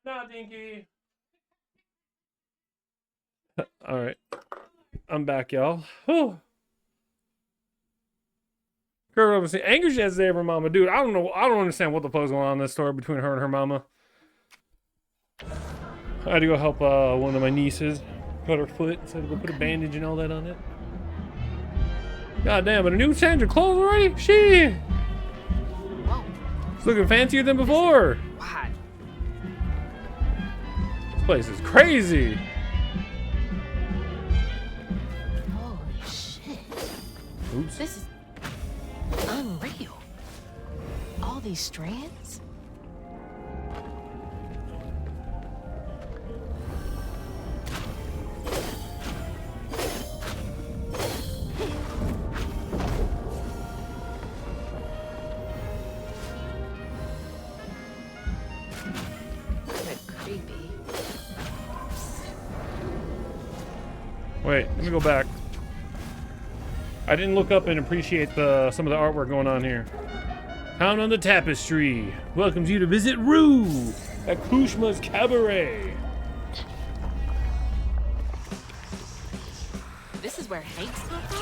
Nah, Dinky. All right. I'm back, y'all. Whew. Girl, obviously, Angry Jazz day of her mama. Dude, I don't know. I don't understand what the fuck's going on in this story between her and her mama. I had to go help one of my nieces cut her foot, so I had to go put a bandage and all that on it. God damn, but a new change of clothes already? She. It's looking fancier than before. Why? This place is crazy. Holy shit. Oops. This is unreal. All these strands? Wait, let me go back. I didn't look up and appreciate some of the artwork going on here. Count on the Tapestry welcomes you to visit Rue at Kushma's Cabaret. This is where Hank's come from?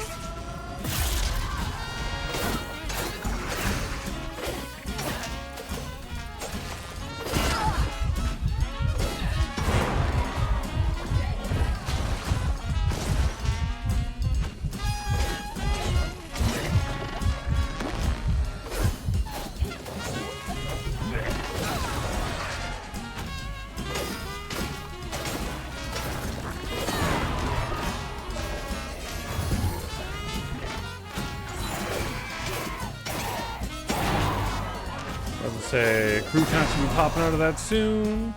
Say, croutons should be popping out of that soon.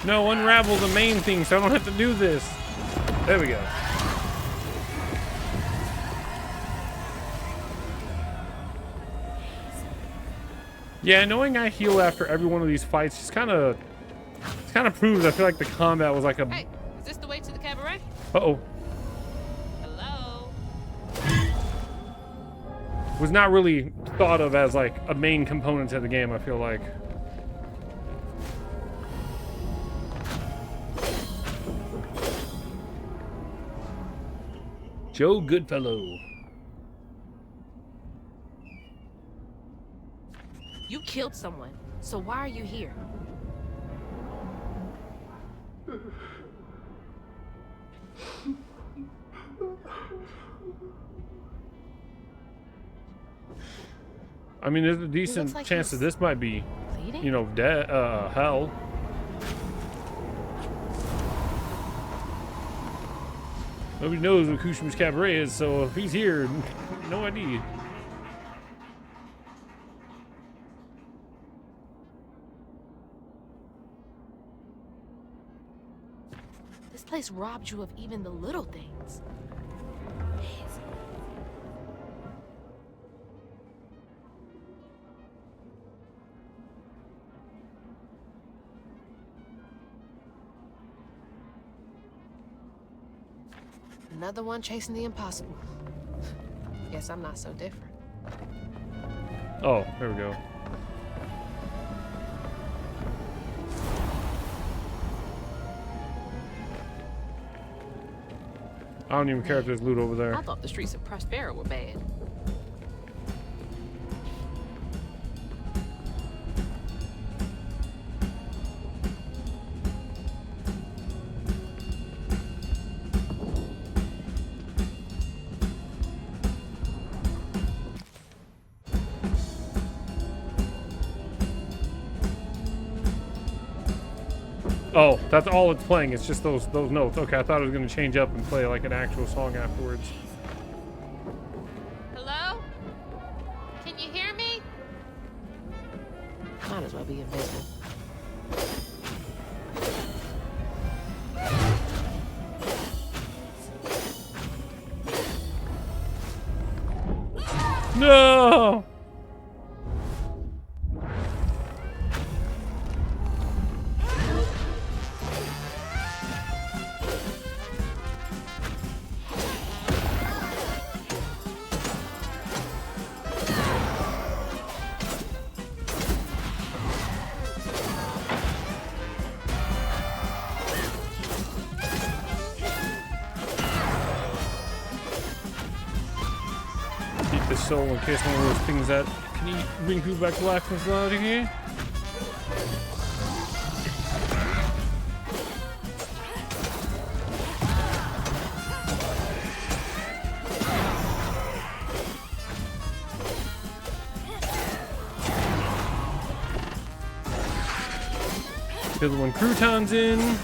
No, unravel the main thing so I don't have to do this. There we go. Yeah, knowing I heal after every one of these fights just kind of proves I feel like the combat was like a. Hey, is this the way to the cabaret? Uh-oh. Hello? Was not really thought of as like a main component to the game, I feel like. Joe Goodfellow. You killed someone, so why are you here? I mean, there's a decent like chance that this might be, bleeding? you know, hell. Nobody knows what Kushma's Cabaret is, so if he's here, no idea. This place robbed you of even the little things. Another one chasing the impossible. Guess I'm not so different. Oh, there we go. I don't even care if there's loot over there. I thought the streets of Prospera were bad. Oh, that's all it's playing. It's just those notes. Okay, I thought it was gonna change up and play like an actual song afterwards. Hello? Can you hear me? Might as well be invisible. No. Keep this soul in case one of those things that can bring people back to life comes out of here. Kill the one croutons in.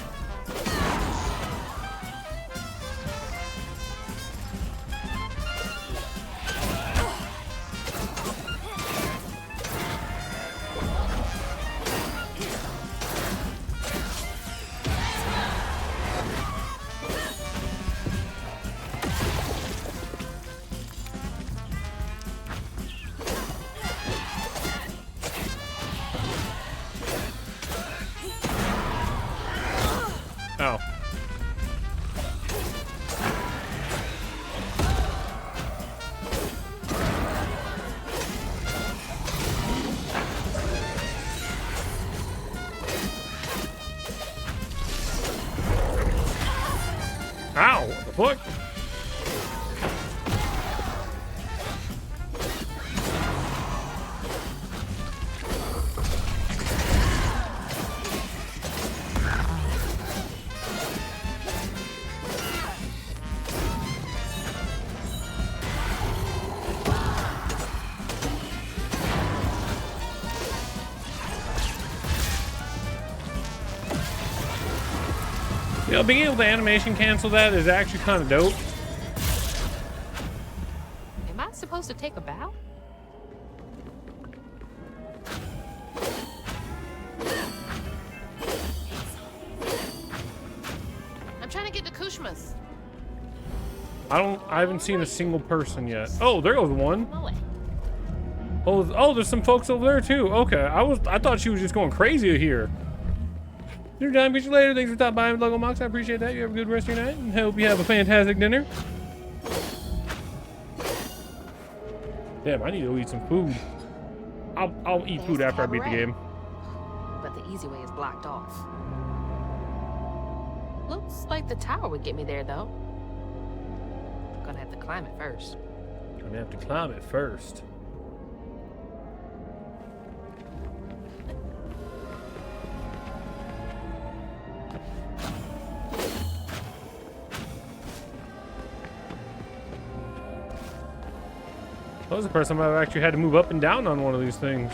Oh. Ow, what the fuck? You know, being able to animation cancel that is actually kind of dope. Am I supposed to take a bow? I'm trying to get to Kushmas. I haven't seen a single person yet. Oh, there goes one. Oh, there's some folks over there too. Okay, I thought she was just going crazy here. Your time, catch you later. Thanks for stopping by with Logo Mox. I appreciate that. You have a good rest of your night and hope you have a fantastic dinner. Damn, I need to go eat some food. I'll eat food after I beat the game. But the easy way is blocked off. Looks like the tower would get me there, though. Gonna have to climb it first. Gonna have to climb it first. That was the first time I've actually had to move up and down on one of these things.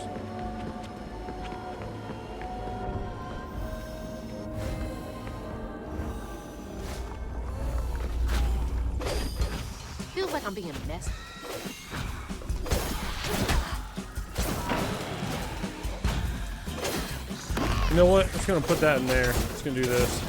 Feels like I'm being messy. You know what? I'm just gonna put that in there. Just gonna do this.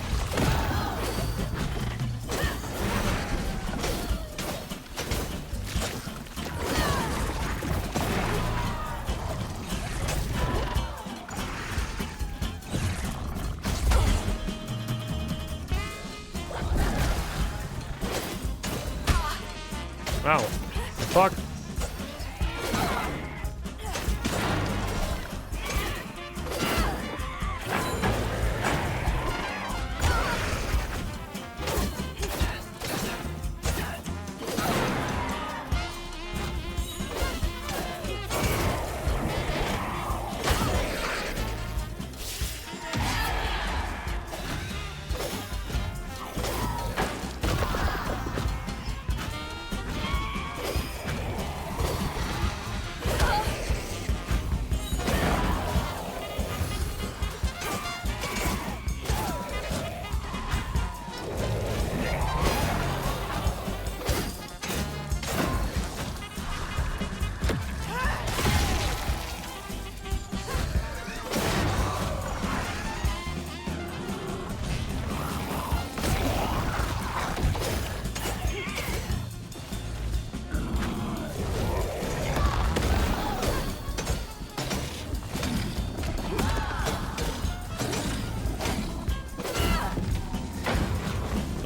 Wow. Fuck.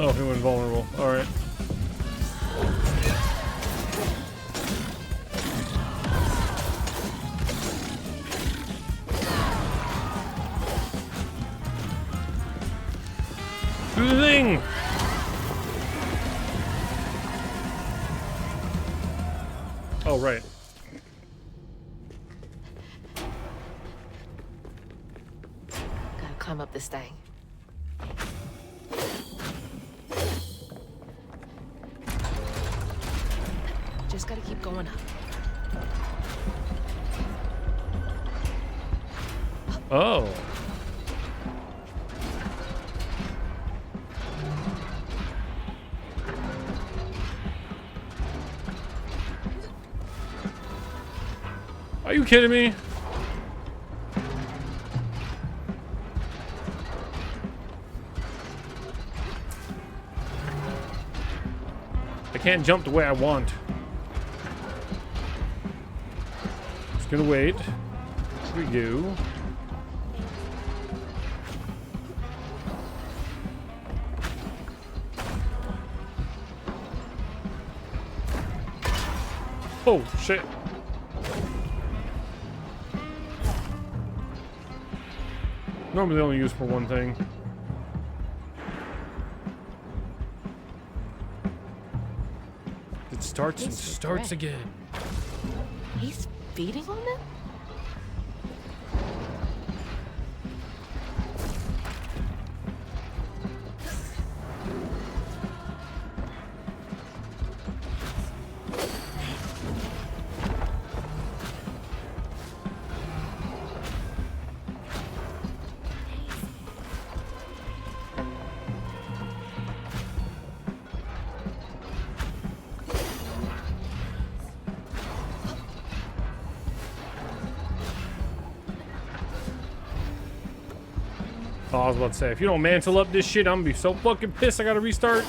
Oh, he went vulnerable. All right. Do the thing! Oh, right. Gotta climb up this thing. Just gotta keep going up. Oh. Are you kidding me? I can't jump the way I want. Just gonna wait. Here we go. Oh, shit. Normally only used for one thing. It starts and starts again. He's feeding on them? Oh, I was about to say, if you don't mantle up this shit, I'm gonna be so fucking pissed I gotta restart.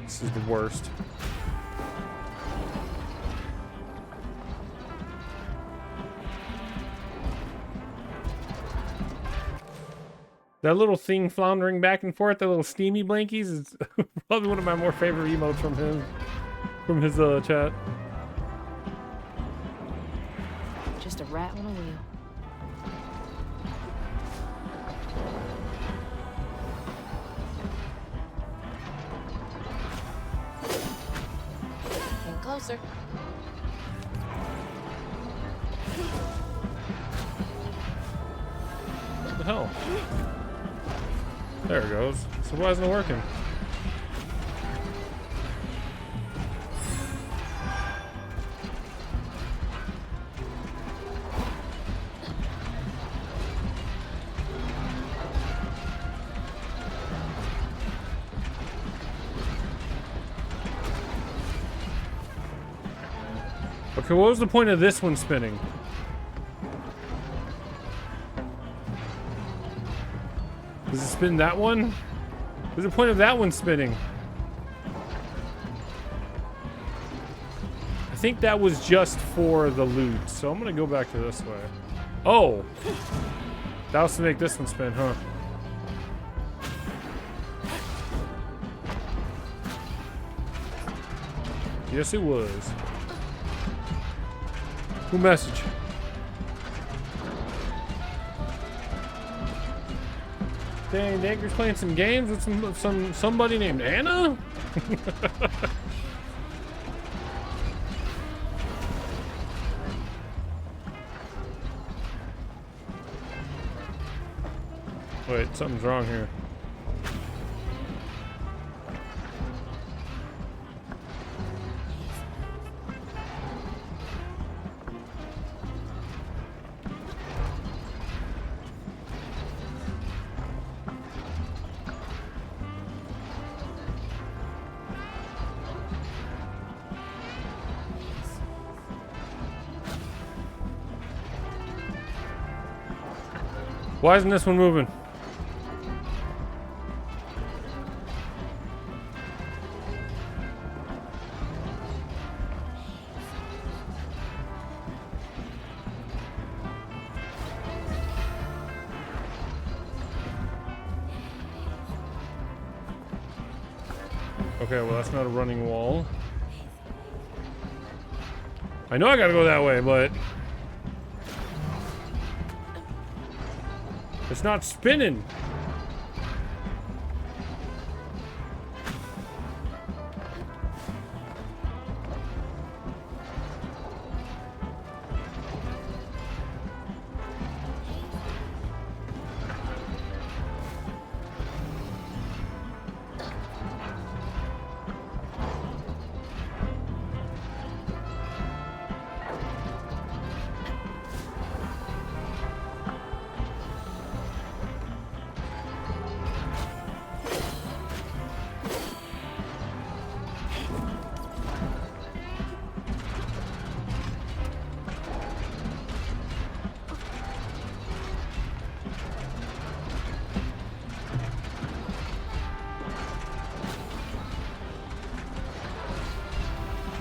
This is the worst. That little thing floundering back and forth, that little steamy blankies, is probably one of my more favorite emotes from him, from his chat. Just a rat on a wheel. Getting closer. What the hell? There it goes. So why isn't it working? Okay, what was the point of this one spinning? Does it spin that one? What's the point of that one spinning? I think that was just for the loot, so I'm gonna go back to this way. Oh! That was to make this one spin, huh? Yes, it was. Who message? Dang, Danker's playing some games with somebody named Anna? Wait, something's wrong here. Why isn't this one moving? Okay, well, that's not a running wall. I know I gotta go that way, but it's not spinning.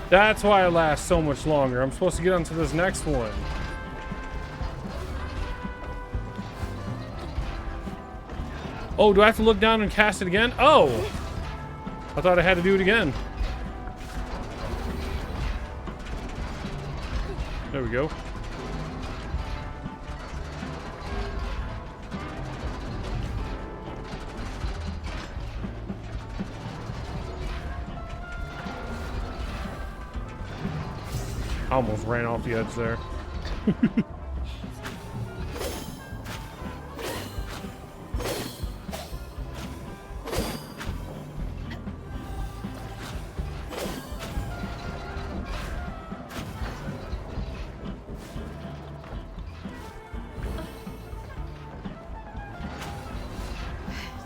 That's why it lasts so much longer. I'm supposed to get onto this next one. Oh, do I have to look down and cast it again? Oh! I thought I had to do it again. There we go. I almost ran off the edge there.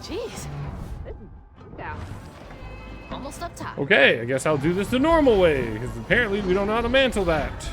Jeez. Down. Almost up top. Okay, I guess I'll do this the normal way, because apparently we don't know how to mantle that.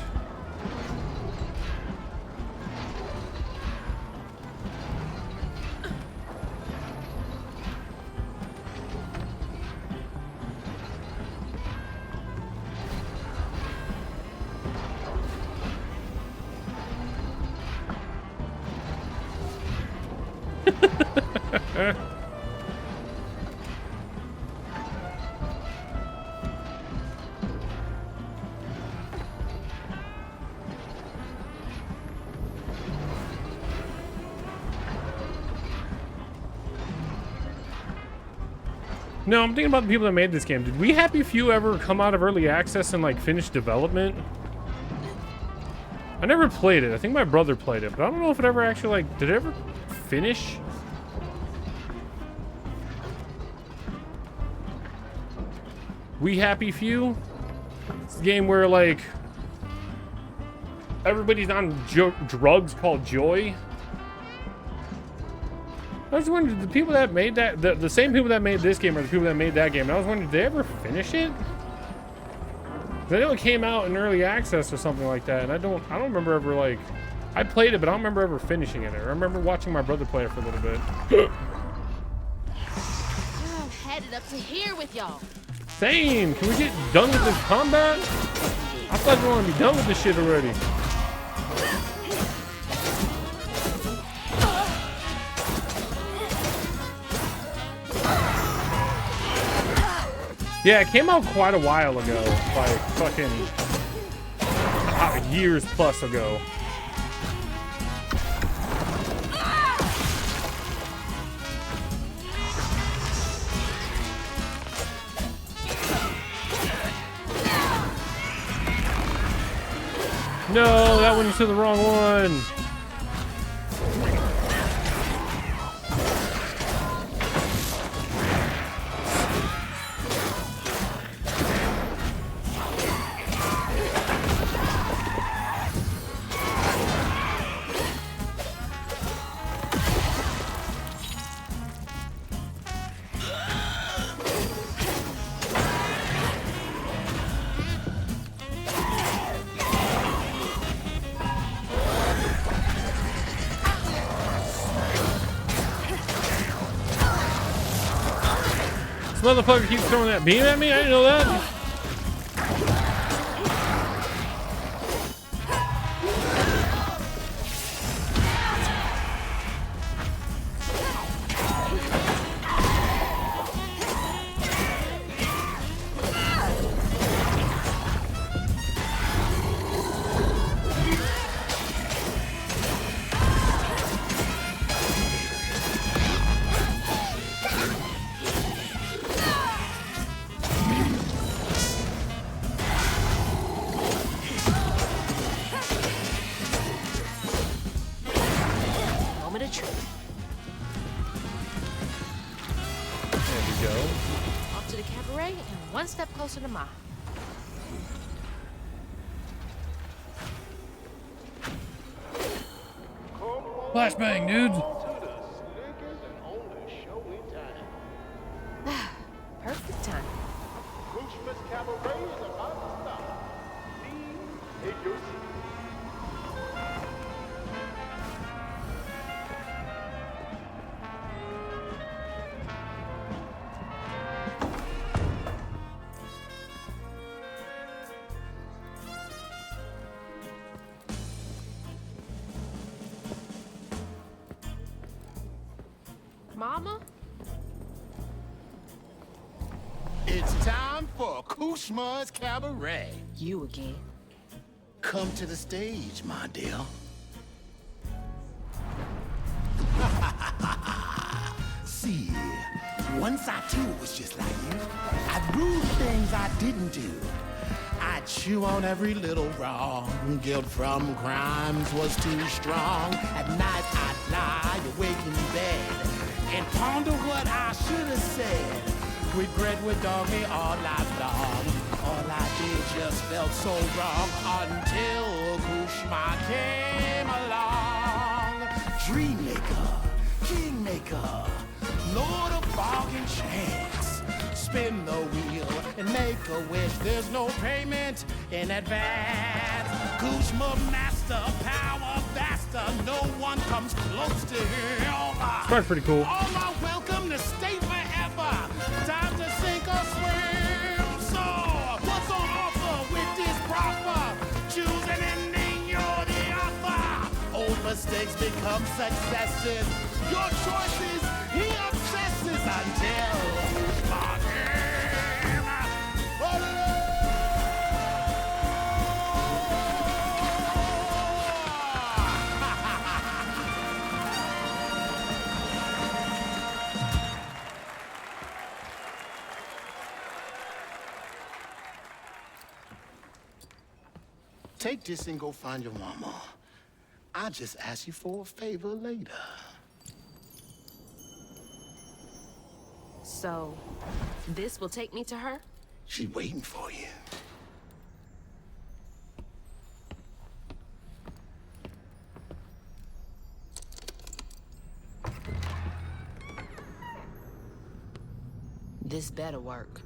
No, I'm thinking about the people that made this game. Did We Happy Few ever come out of early access and like finish development? I never played it. I think my brother played it, but I don't know if it ever actually like, did it ever finish? We Happy Few? It's a game where like everybody's on drugs called joy. I was wondering, the people that made that, the same people that made this game are the people that made that game. And I was wondering, did they ever finish it? 'Cause I know it came out in early access or something like that, and I don't remember ever like, I played it, but I don't remember ever finishing it. I remember watching my brother play it for a little bit. I'm headed up to here with y'all. Same. Can we get done with this combat? I thought we want to be done with this shit already. Yeah, it came out quite a while ago, like fucking years plus ago. No, that went into the wrong one. This motherfucker keeps throwing that beam at me? I didn't know that. a treat. There we go. Off to the cabaret and one step closer to Ma. Flashbang, dude. Perfect time. Kushma's Cabaret is about to start. Please take your seat. Mama? It's time for Kushma's Cabaret. You again. Come to the stage, my dear. See, once I too was just like you. I'd rule things I didn't do. I'd chew on every little wrong. Guilt from crimes was too strong. At night I'd lie awake in bed and ponder what I should have said. Regret would dog me all night long. All I did just felt so wrong until Kushma came along. Dreammaker, kingmaker, lord of bargain chance. Spin the wheel and make a wish. There's no payment in advance. Kushma master, power vaster. No one comes close to him. That's pretty cool. All are welcome to stay forever. Time to sink or swim. So, what's on offer with this proffer? Choose an ending, you're the author. Old mistakes become successes. Your choices, he obsesses until Kushma came. Take this and go find your mama. I'll just ask you for a favor later. So, this will take me to her? She's waiting for you. This better work.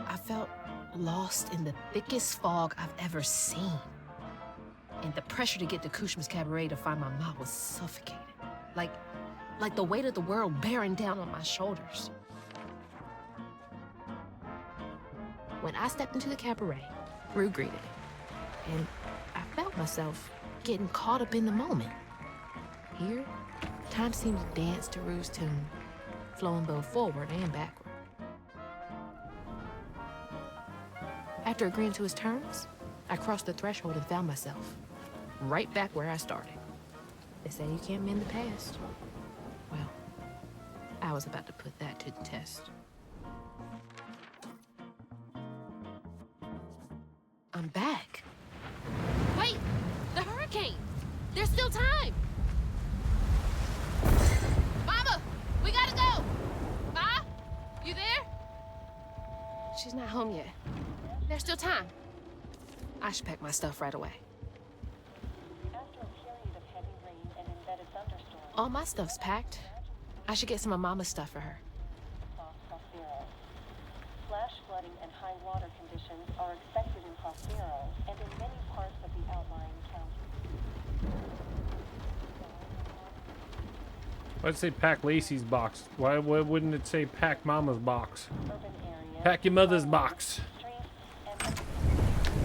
I felt lost in the thickest fog I've ever seen. And the pressure to get to Kushma's Cabaret to find my mom was suffocating. Like the weight of the world bearing down on my shoulders. When I stepped into the cabaret, Rue greeted me. And I felt myself getting caught up in the moment. Here, time seemed to dance to Rue's tune, flowing both forward and backward. After agreeing to his terms, I crossed the threshold and found myself right back where I started. They say you can't mend the past. Well, I was about to put that to the test. I'm back. Wait! The hurricane! There's still time! Mama! We gotta go! Ma? You there? She's not home yet. There's still time. I should pack my stuff right away. After a period of heavy rain and embedded thunderstorms, All my stuff's packed. I should get some of Mama's stuff for her. Prospero. Flash flooding and high water conditions are expected in Prospero and in many parts of the outlying county. Why'd it say pack Lacey's box? Why wouldn't it say pack Mama's box? Pack your mother's box.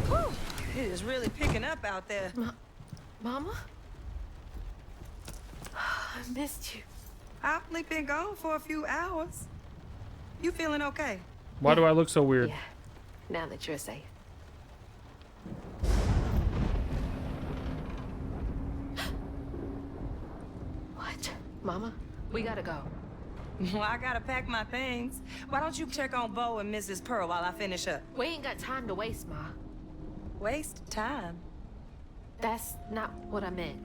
Whew, it is really picking up out there. Mama? I missed you. I've only been gone for a few hours. You feeling okay? Why do I look so weird? Yeah, now that you're safe. What? Mama, we gotta go. Well, I gotta pack my things. Why don't you check on Bo and Mrs. Pearl while I finish up? We ain't got time to waste, Ma. Waste time? That's not what I meant.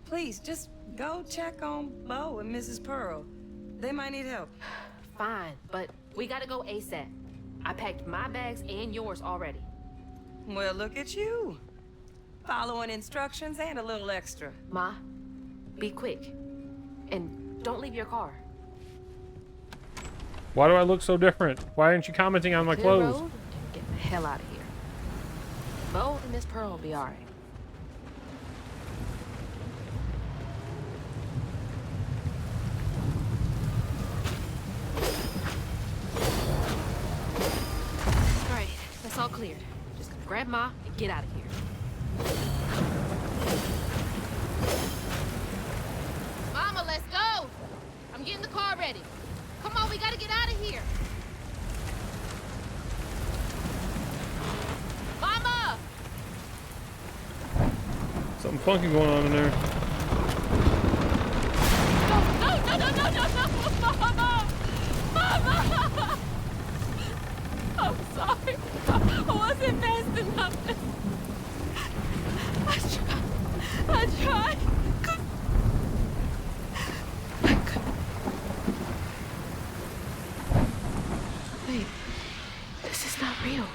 Please, just go check on Bo and Mrs. Pearl. They might need help. Fine, but we gotta go ASAP. I packed my bags and yours already. Well, look at you. Following instructions and a little extra. Ma, be quick. And don't leave your car. Why do I look so different? Why aren't you commenting on my Clear clothes? road and get the hell out of here. Bo and Miss Pearl will be alright. Alright, that's all cleared. Just grab Ma and get out of here. Mama, let's go. I'm getting the car ready. Come on, we gotta get out of here. Mama! Something funky going on in there. No, Mama! Mama! I'm sorry. I wasn't fast enough. I tried. Wait, this is not real.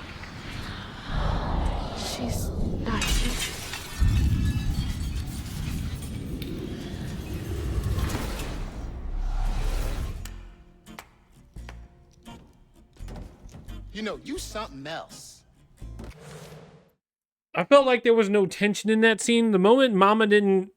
She's not here. You know, you something else. I felt like there was no tension in that scene. The moment Mama didn't,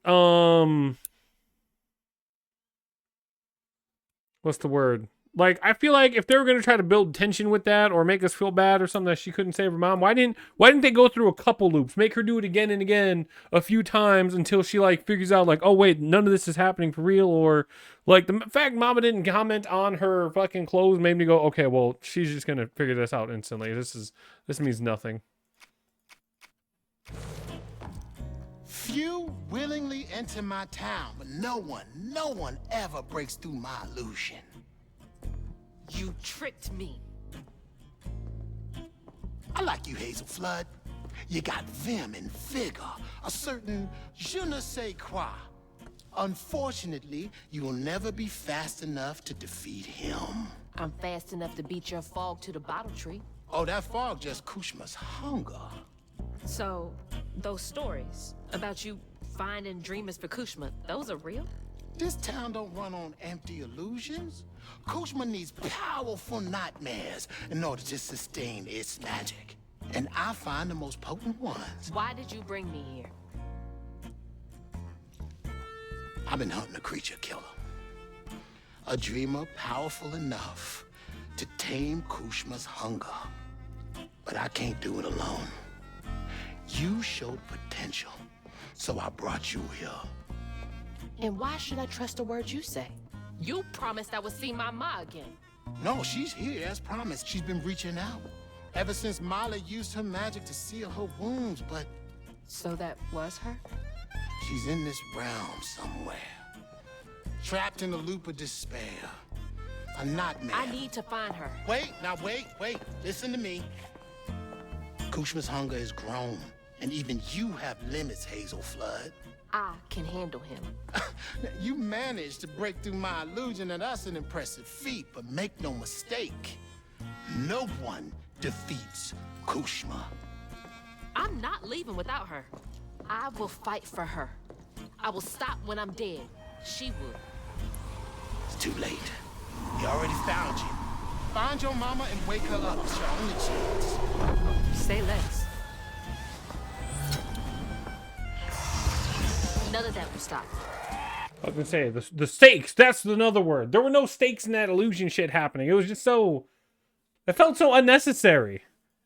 what's the word? Like, I feel like if they were going to try to build tension with that or make us feel bad or something that she couldn't save her mom, why didn't they go through a couple loops? Make her do it again and again a few times until she, like, figures out, like, oh, wait, none of this is happening for real. Or, like, the fact Mama didn't comment on her fucking clothes made me go, okay, well, she's just going to figure this out instantly. This means nothing. Few willingly enter my town, but no one ever breaks through my illusion. You tricked me. I like you, Hazel Flood. You got vim and vigor, a certain je ne sais quoi. Unfortunately, you will never be fast enough to defeat him. I'm fast enough to beat your fog to the bottle tree. Oh, that fog just Kushma's hunger. So, those stories about you finding dreamers for Kushma, those are real? This town don't run on empty illusions. Kushma needs powerful nightmares in order to sustain its magic. And I find the most potent ones. Why did you bring me here? I've been hunting a creature killer. A dreamer powerful enough to tame Kushma's hunger. But I can't do it alone. You showed potential, so I brought you here. And why should I trust the words you say? You promised I would see my Ma again. No, she's here as promised. She's been reaching out. Ever since Molly used her magic to seal her wounds, but... So that was her? She's in this realm somewhere. Trapped in a loop of despair. A nightmare. I need to find her. Wait. Listen to me. Kushma's hunger is grown, and even you have limits, Hazel Flood. I can handle him. You managed to break through my illusion, and that's an impressive feat, but make no mistake, no one defeats Kushma. I'm not leaving without her. I will fight for her. I will stop when I'm dead. She would. It's too late. He already found you. Find your mama and wake her up. It's your only chance. Say less. None of that will stop. I was gonna say the stakes. That's another word. There were no stakes in that illusion shit happening. It was just so. It felt so unnecessary.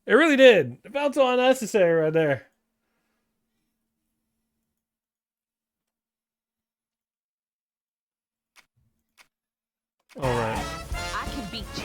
It really did. It felt so unnecessary right there. All right. I can beat you.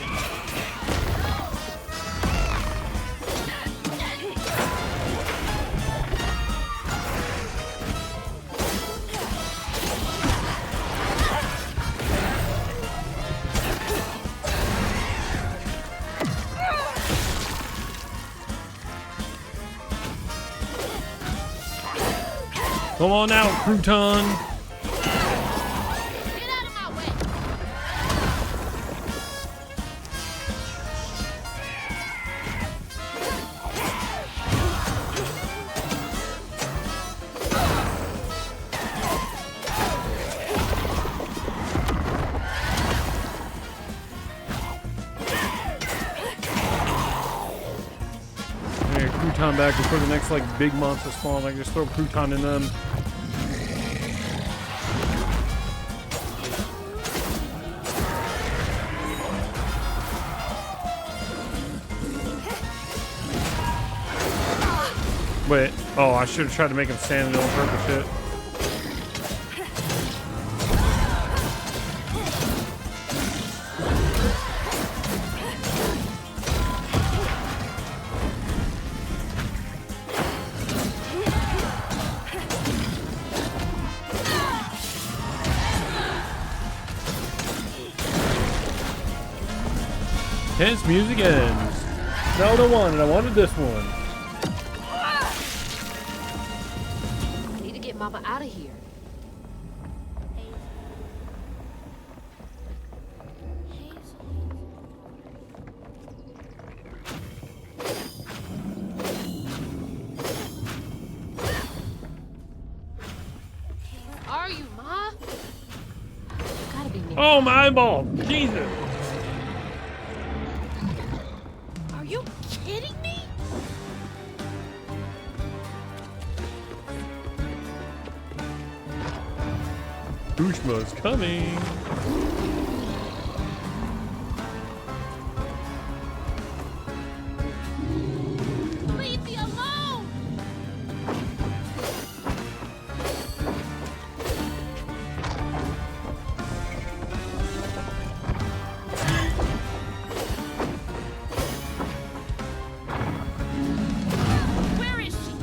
Come on out, crouton. Get out of my way. Hey, crouton back before the next like big monster spawn. I can just throw crouton in them. Wait. Oh, I should have tried to make him stand in on purpose shit. Tense music ends. No, the one, and I wanted this one. Need to get Mama out of here. Where are you, Ma? Gotta be me. Oh, my eyeball. Jesus. Are you kidding me? Kushma's coming. Leave me alone! Where is she?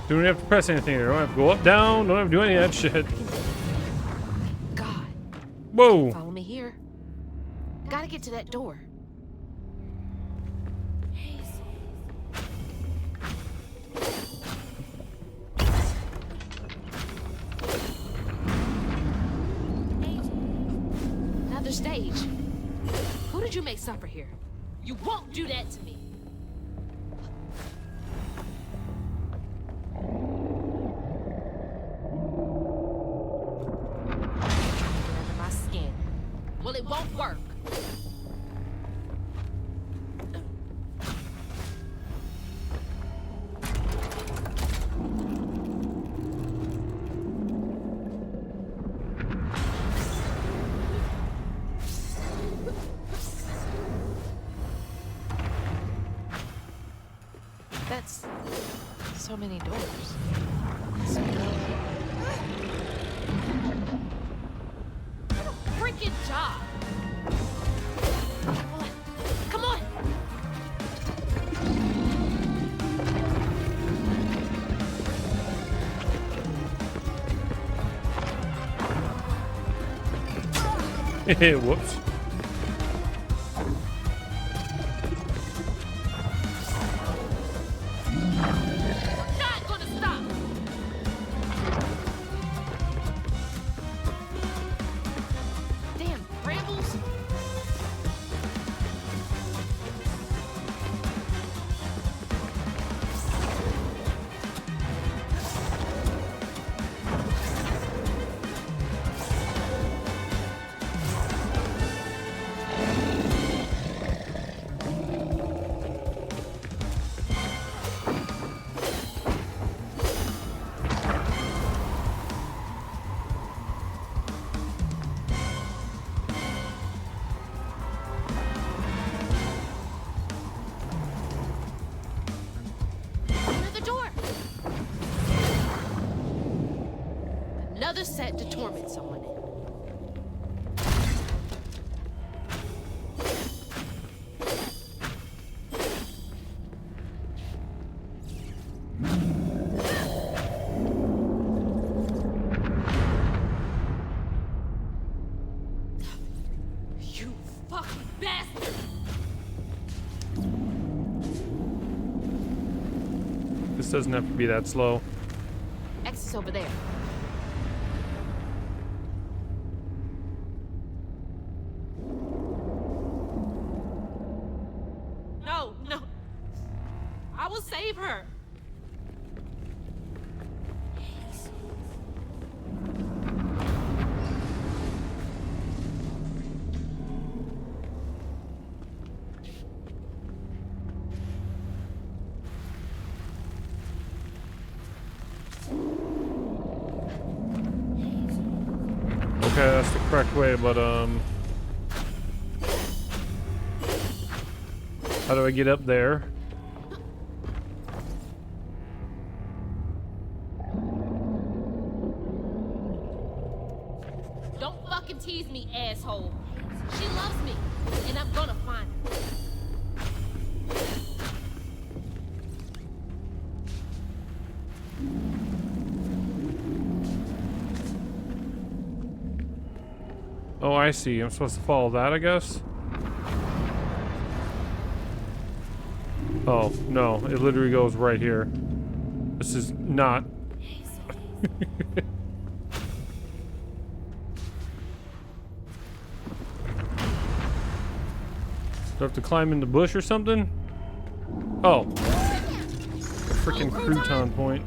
Don't have to press anything there. Don't have to go up, down. Don't have to do any of that shit. God. Whoa. Follow me here. Gotta get to that door. Another stage. Who did you make suffer here? You won't do that to me. Get under my skin. Well, it won't work. That's so many doors. Freaking job! Come on. Come on! Whoops. Not gonna stop! Damn brambles! Another door! Another set to torment someone in. fucking bastard! This doesn't have to be that slow. Exit's over there. No, no. I will save her. Okay, that's the correct way, but how do I get up there? Don't fucking tease me, asshole. She loves me, and I'm gonna find her. Oh, I see. I'm supposed to follow that, I guess? Oh, no. It literally goes right here. This is not... Do I have to climb in the bush or something? Oh. A freaking crouton point.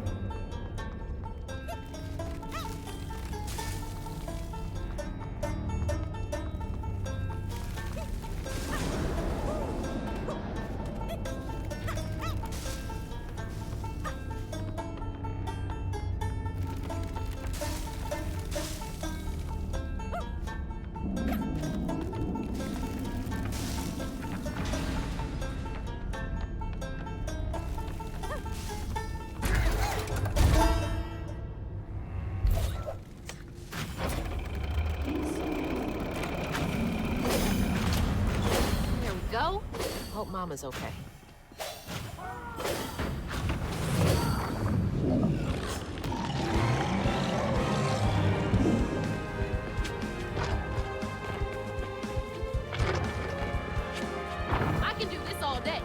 Go? Hope Mama's okay. I can do this all day.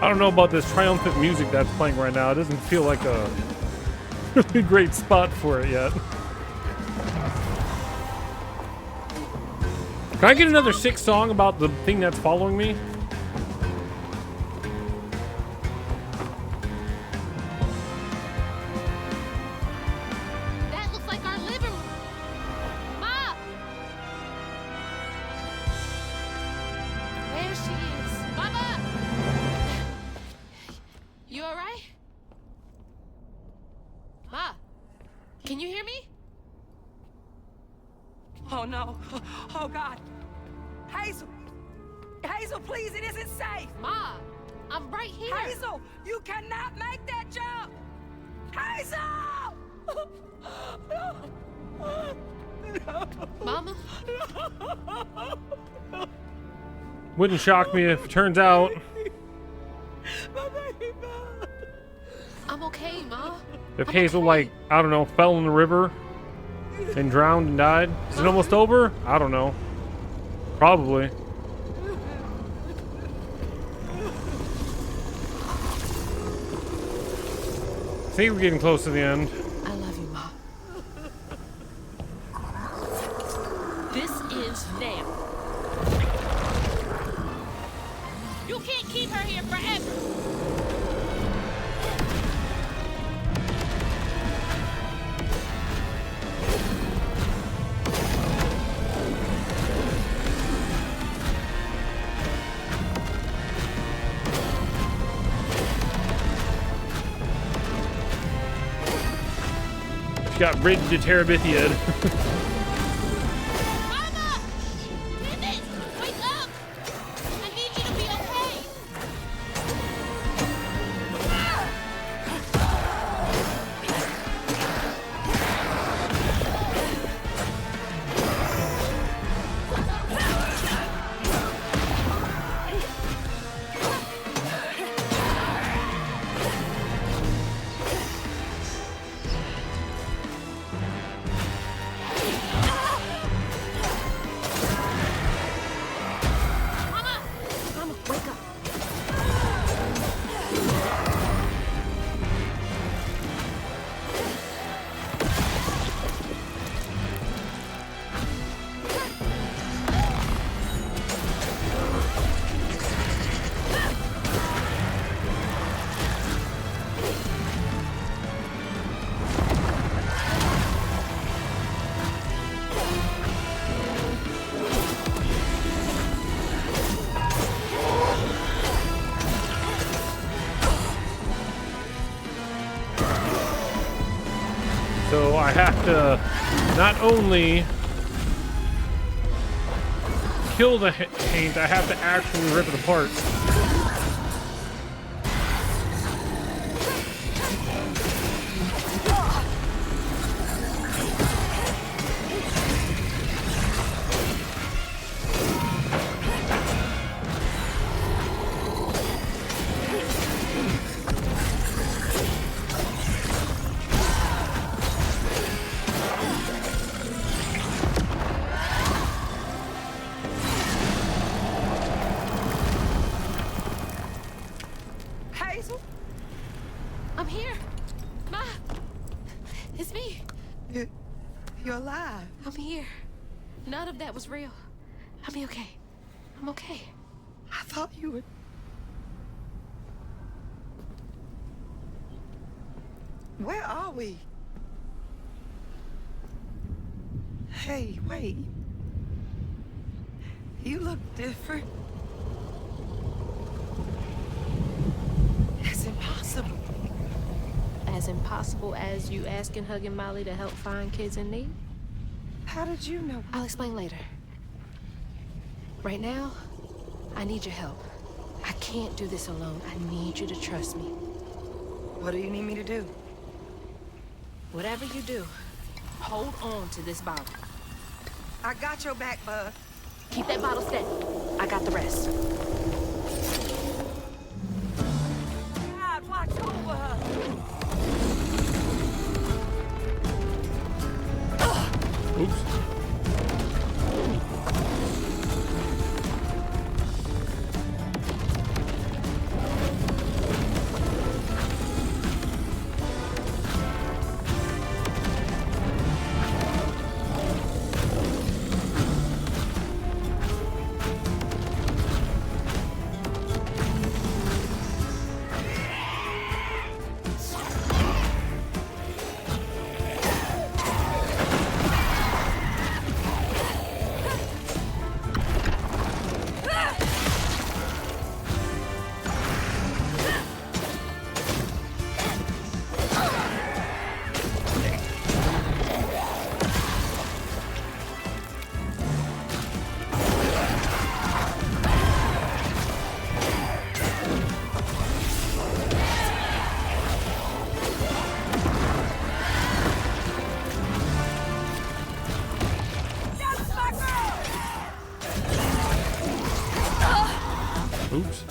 I don't know about this triumphant music that's playing right now. It doesn't feel like a really great spot for it yet. Can I get another sick song about the thing that's following me? That looks like our living room. Ma! There she is. Mama! You all right? Ma, can you hear me? Oh no. Oh God. Hazel! Hazel, please, it isn't safe! Ma, I'm right here. Hazel, you cannot make that jump! Hazel! Mama? Wouldn't shock me if it turns out. I'm okay, Ma. If Hazel, like, I don't know, fell in the river and drowned and died. Is it almost over? I don't know. Probably. I think we're getting close to the end. I love you, Ma. This is them. You can't keep her here forever. got bridged to Terabithia. So I have to not only kill the Haint, I have to actually rip it apart. I'm here. Ma. It's me. You're alive. I'm here. None of that was real. I'll be okay. I'm okay. I thought you would. Where are we? Hey, wait. You look different. It's impossible. As impossible as you asking Huggin' Molly to help find kids in need? How did you know? I'll explain later. Right now, I need your help. I can't do this alone. I need you to trust me. What do you need me to do? Whatever you do, hold on to this bottle. I got your back, bud. Keep that bottle steady. I got the rest. God, watch over her. Oops. Oops.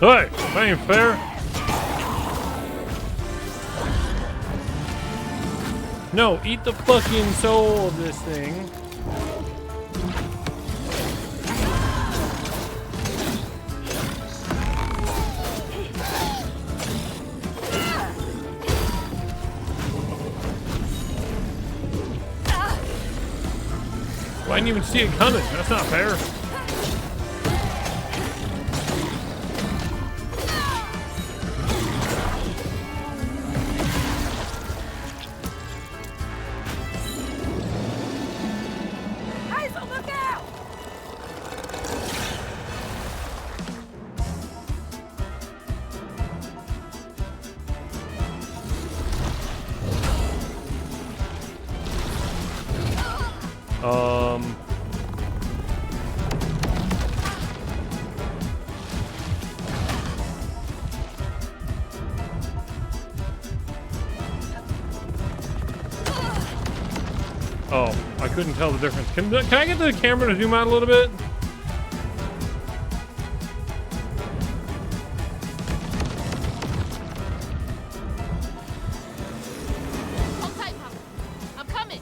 Hey, that ain't fair. No, eat the fucking soul of this thing. Well, I didn't even see it coming. That's not fair. couldn't tell the difference. Can I get the camera to zoom out a little bit? Hold tight, Papa. I'm coming.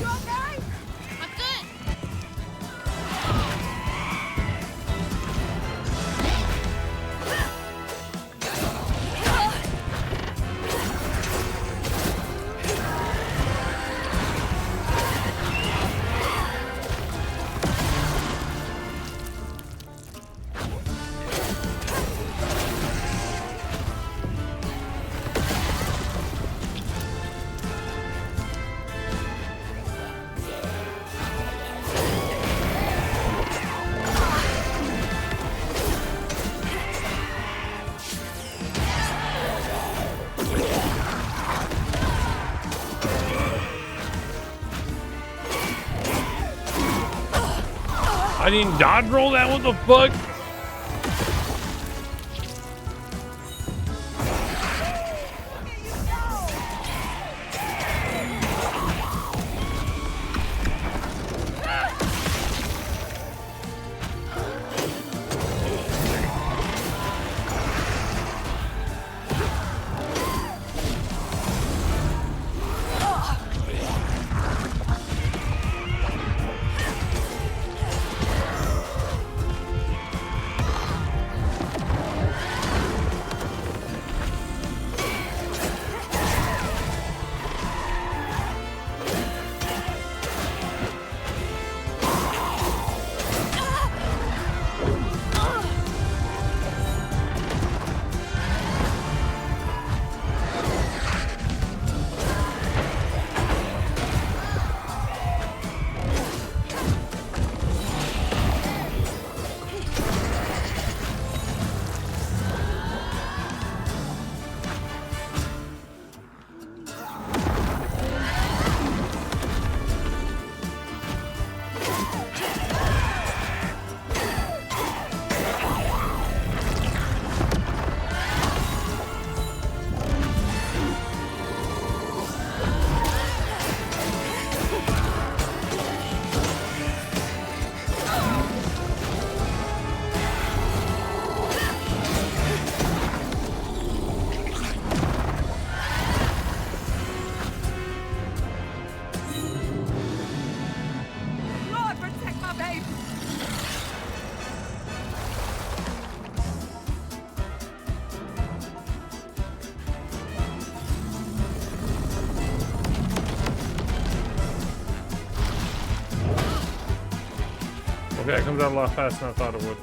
You okay? I'm good. I didn't dodge roll that. What the fuck? Lord, protect my baby. Okay, it comes out a lot faster than I thought it would.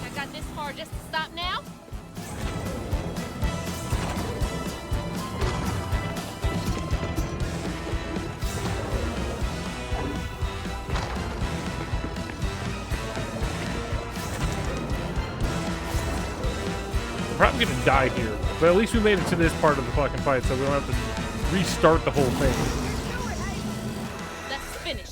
I got this far just to stop now? We're probably gonna die here, but at least we made it to this part of the fucking fight, so we don't have to restart the whole thing. That's finished.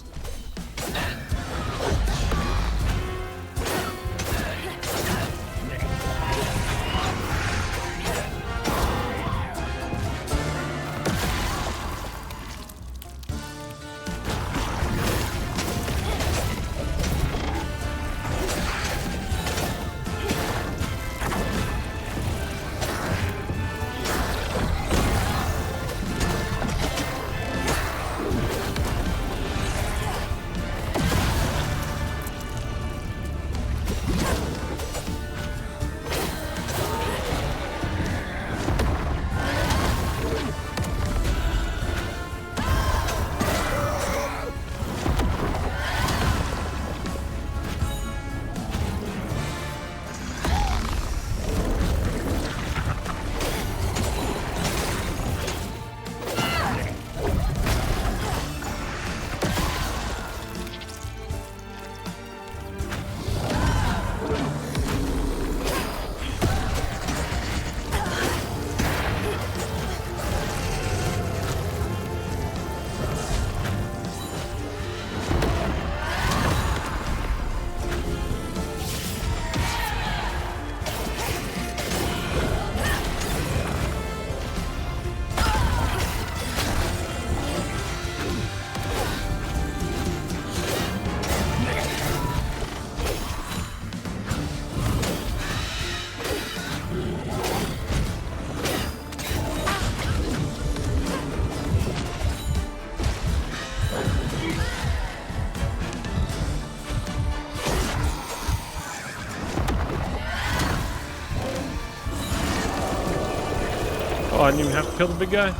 didn't even have to kill the big guy.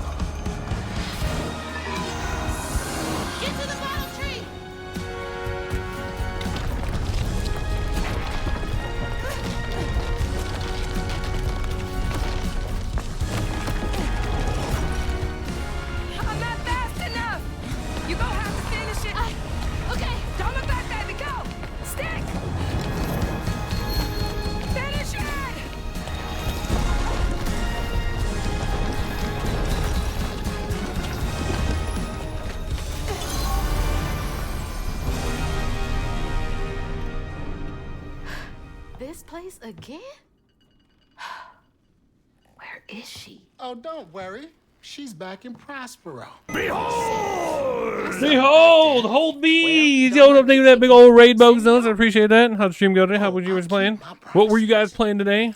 Get to the bottom tree! I'm not fast enough. You gonna have to finish it. Okay. Don't look back, baby. Go. Stick. Finish it. This place again? Where is she? Oh, don't worry. She's back in Prospero. Behold, hold me. Yo, what up, thank you for that big old raid, Bogus Zones. I appreciate that. How'd the stream go today? How was you guys playing? What were you guys playing today?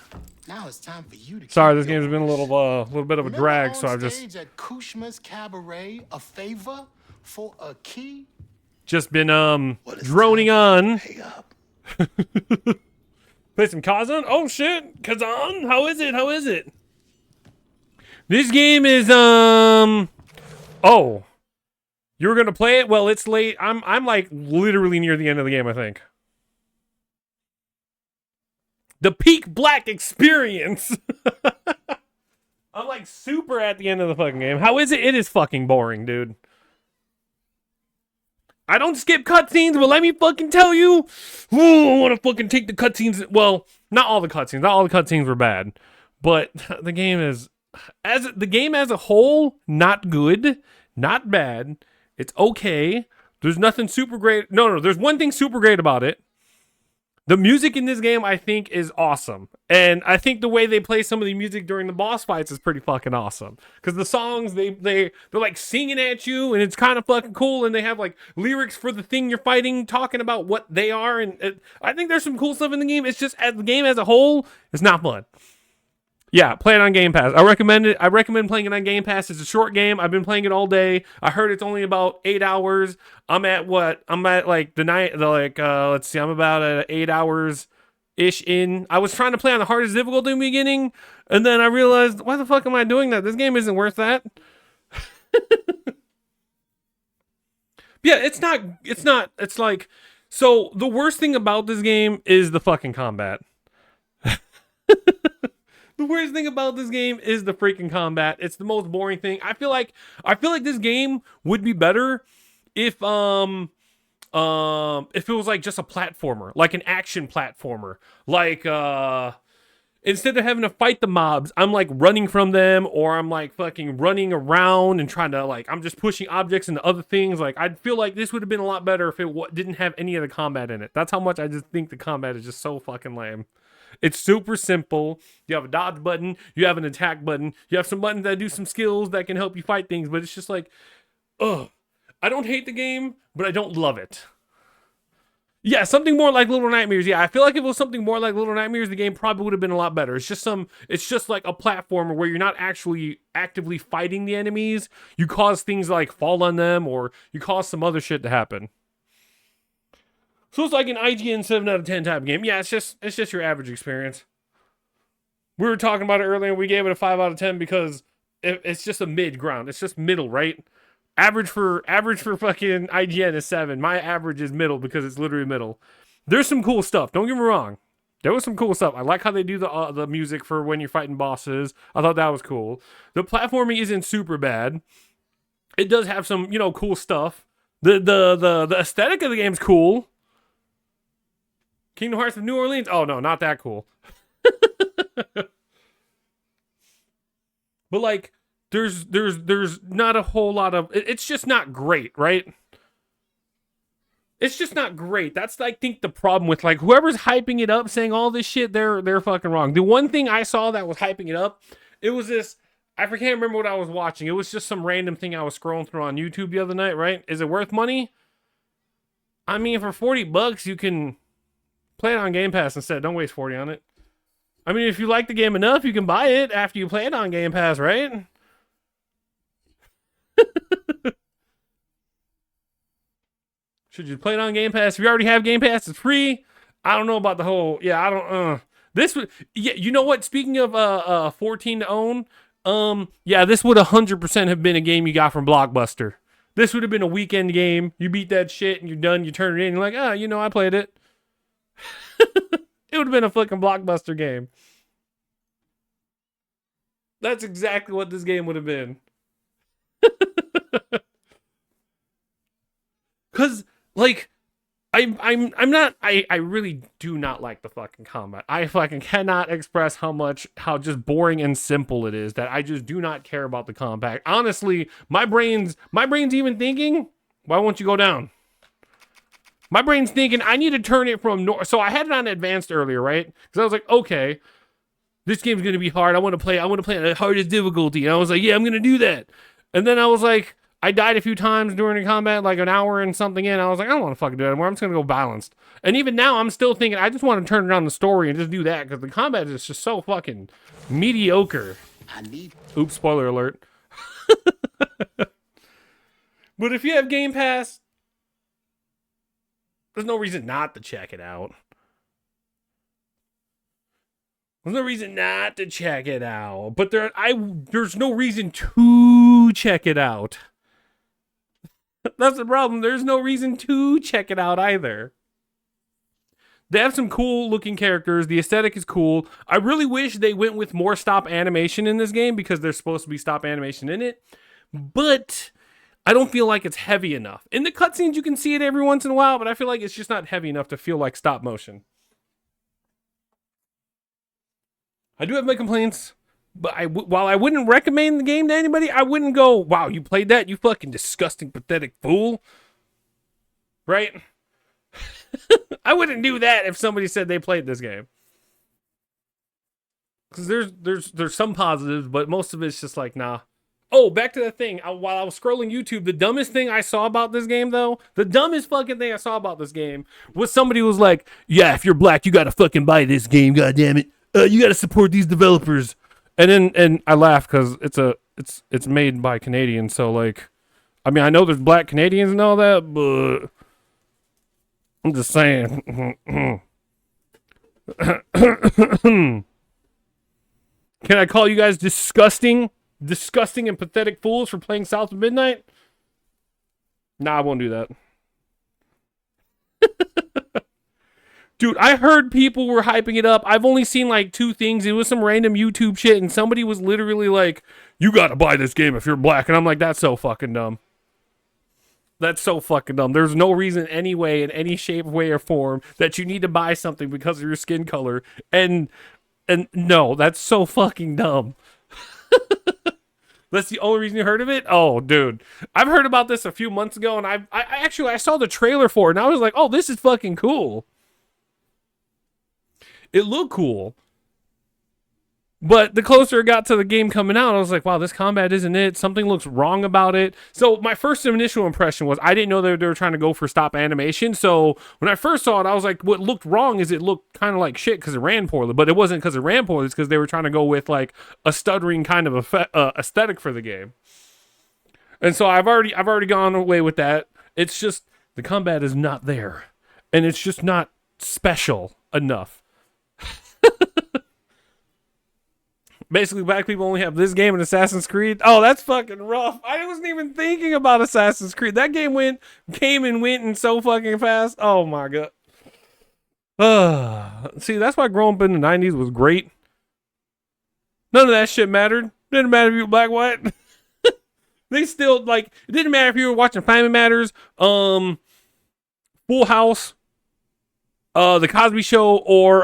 Now it's time for you to. Sorry, this game's been a little bit of a drag, so I've Remember on just stage at Kushma's Cabaret, a favor for a key. been droning on. Play some Kazan? Oh shit, Kazan? How is it? How is it? This game is oh. You were gonna play it? Well, it's late. I'm like literally near the end of the game, I think. The Peak Black experience. I'm like super at the end of the fucking game. How is it? It is fucking boring, dude. I don't skip cutscenes, but let me fucking tell you. Ooh, I want to fucking take the cutscenes. Well, not all the cutscenes. Not all the cutscenes were bad, but the game is as a whole, not good, not bad. It's okay. There's nothing super great. No, there's one thing super great about it. The music in this game, I think, is awesome. And I think the way they play some of the music during the boss fights is pretty fucking awesome. Because the songs, they're like singing at you, and it's kind of fucking cool. And they have like lyrics for the thing you're fighting, talking about what they are. And I think there's some cool stuff in the game. It's just, as the game as a whole, it's not fun. Yeah, play it on Game Pass. I recommend it. I recommend playing it on Game Pass. It's a short game. I've been playing it all day. I heard it's only about 8 hours. I'm at like let's see, I'm about at 8 hours ish in. I was trying to play on the hardest difficulty in the beginning, and then I realized, why the fuck am I doing that? This game isn't worth that. Yeah, it's like, so the worst thing about this game is the fucking combat. The worst thing about this game is the freaking combat. It's the most boring thing. I feel like this game would be better if it was like just a platformer, like an action platformer. Like instead of having to fight the mobs, I'm like running from them, or I'm like fucking running around and trying to like, I'm just pushing objects into other things. Like, I'd feel like this would have been a lot better if it didn't have any of the combat in it. That's how much I just think the combat is just so fucking lame. It's super simple. You have a dodge button. You have an attack button. You have some buttons that do some skills that can help you fight things. But it's just like, ugh. I don't hate the game, but I don't love it. Yeah, something more like Little Nightmares. Yeah, I feel like if it was something more like Little Nightmares, the game probably would have been a lot better. It's just like a platformer where you're not actually actively fighting the enemies. You cause things to like fall on them, or you cause some other shit to happen. So it's like an IGN 7 out of 10 type game. Yeah, it's just your average experience. We were talking about it earlier. We gave it a 5 out of 10 because it's just a mid ground. It's just middle, right? Average for fucking IGN is 7. My average is middle because it's literally middle. There's some cool stuff. Don't get me wrong. There was some cool stuff. I like how they do the music for when you're fighting bosses. I thought that was cool. The platforming isn't super bad. It does have some, cool stuff. The aesthetic of the game's cool. Kingdom Hearts of New Orleans? Oh, no, not that cool. But, like, there's not a whole lot of... It's just not great, right? It's just not great. That's, I think, the problem with, like, whoever's hyping it up, saying all this shit, they're fucking wrong. The one thing I saw that was hyping it up, it was this... I can't remember what I was watching. It was just some random thing I was scrolling through on YouTube the other night, right? Is it worth money? I mean, for $40, you can... play it on Game Pass instead. Don't waste 40 on it. I mean, if you like the game enough, you can buy it after you play it on Game Pass, right? Should you play it on Game Pass? If you already have Game Pass, it's free. I don't know about the whole... Yeah, I don't... This would... Yeah, you know what? Speaking of 14 to own, Yeah, this would 100% have been a game you got from Blockbuster. This would have been a weekend game. You beat that shit and you're done. You turn it in. You're like, I played it. It would have been a fucking Blockbuster game. That's exactly what this game would have been. Cause like I really do not like the fucking combat. I fucking cannot express how just boring and simple it is that I just do not care about the combat. Honestly, my brain's even thinking, why won't you go down? My brain's thinking I need to turn it from so I had it on advanced earlier, right? Because I was like, okay, this game's gonna be hard. I want to play on the hardest difficulty. And I was like, yeah, I'm gonna do that. And then I was like, I died a few times during the combat, like an hour and something in. I was like, I don't want to fucking do it anymore. I'm just going to go balanced. And even now, I'm still thinking, I just want to turn around the story and just do that because the combat is just so fucking mediocre. Oops, spoiler alert. But if you have Game Pass, there's no reason not to check it out. There's no reason not to check it out. But there's no reason to check it out. That's the problem. There's no reason to check it out either. They have some cool looking characters. The aesthetic is cool. I really wish they went with more stop animation in this game because there's supposed to be stop animation in it. But I don't feel like it's heavy enough. In the cutscenes, you can see it every once in a while, but I feel like it's just not heavy enough to feel like stop motion. I do have my complaints. But while I wouldn't recommend the game to anybody, I wouldn't go, wow, you played that? You fucking disgusting, pathetic fool. Right? I wouldn't do that if somebody said they played this game. Because there's some positives, but most of it's just like, nah. Oh, back to that thing. While I was scrolling YouTube, the dumbest thing I saw about this game, though, the dumbest fucking thing I saw about this game was somebody was like, yeah, if you're black, you gotta fucking buy this game, goddammit. You gotta support these developers. And I laugh because it's made by Canadians, so like, I mean, I know there's black Canadians and all that, but I'm just saying. Can I call you guys disgusting and pathetic fools for playing South of Midnight? Nah, I won't do that. Dude, I heard people were hyping it up. I've only seen like 2 things. It was some random YouTube shit, and somebody was literally like, you gotta buy this game if you're black. And I'm like, that's so fucking dumb. That's so fucking dumb. There's no reason any way, in any shape, way, or form that you need to buy something because of your skin color. And no, that's so fucking dumb. That's the only reason you heard of it? Oh, dude. I've heard about this a few months ago, and I saw the trailer for it, and I was like, oh, this is fucking cool. It looked cool. But the closer it got to the game coming out, I was like, wow, this combat isn't it. Something looks wrong about it. So my first initial impression was I didn't know they were trying to go for stop animation. So when I first saw it, I was like, what looked wrong is it looked kind of like shit because it ran poorly. But it wasn't because it ran poorly. It's because they were trying to go with like a stuttering kind of aesthetic for the game. And so I've already gone away with that. It's just the combat is not there. And it's just not special enough. Basically, black people only have this game and Assassin's Creed. Oh, that's fucking rough. I wasn't even thinking about Assassin's Creed. That game came and went so fucking fast. Oh my god. See, that's why growing up in the 90s was great. None of that shit mattered. Didn't matter if you were black, white. They still, like, it didn't matter if you were watching Family Matters, Full House, The Cosby Show, or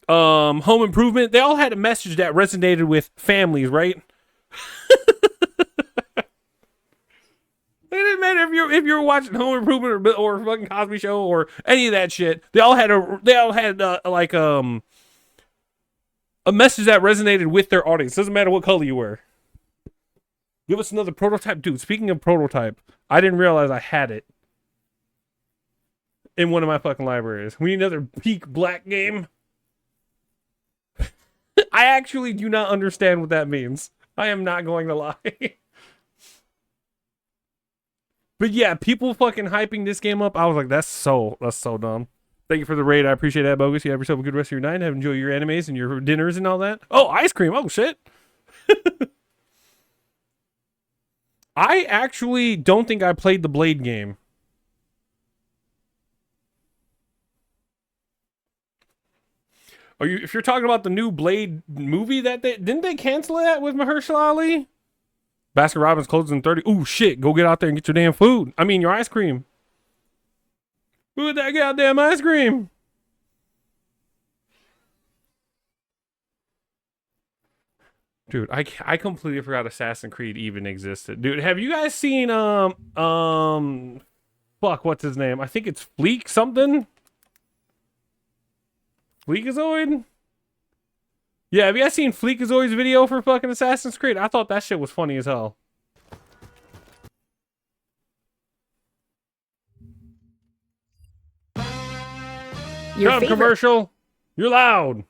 Home Improvement. They all had a message that resonated with families, right? It didn't matter if you were watching Home Improvement or fucking Cosby Show or any of that shit. They all had a message that resonated with their audience. Doesn't matter what color you were. Give us another prototype, dude. Speaking of prototype, I didn't realize I had it in one of my fucking libraries. We need another peak black game. I actually do not understand what that means. I am not going to lie. But yeah, people fucking hyping this game up. I was like, that's so dumb. Thank you for the raid. I appreciate that, Bogus. You have yourself a good rest of your night. Enjoy your animes and your dinners and all that. Oh, ice cream. Oh, shit. I actually don't think I played the Blade game. If you're talking about the new Blade movie that didn't they cancel that with Mahershala Ali? Baskin Robbins closes in 30. Ooh, shit. Go get out there and get your damn food. I mean, your ice cream. Who that goddamn ice cream? Dude, I completely forgot Assassin's Creed even existed. Dude, have you guys seen fuck, what's his name? I think it's Fleek something. Fleekazoid? Yeah, have you guys seen Fleekazoid's video for fucking Assassin's Creed? I thought that shit was funny as hell. Come, commercial. You're loud.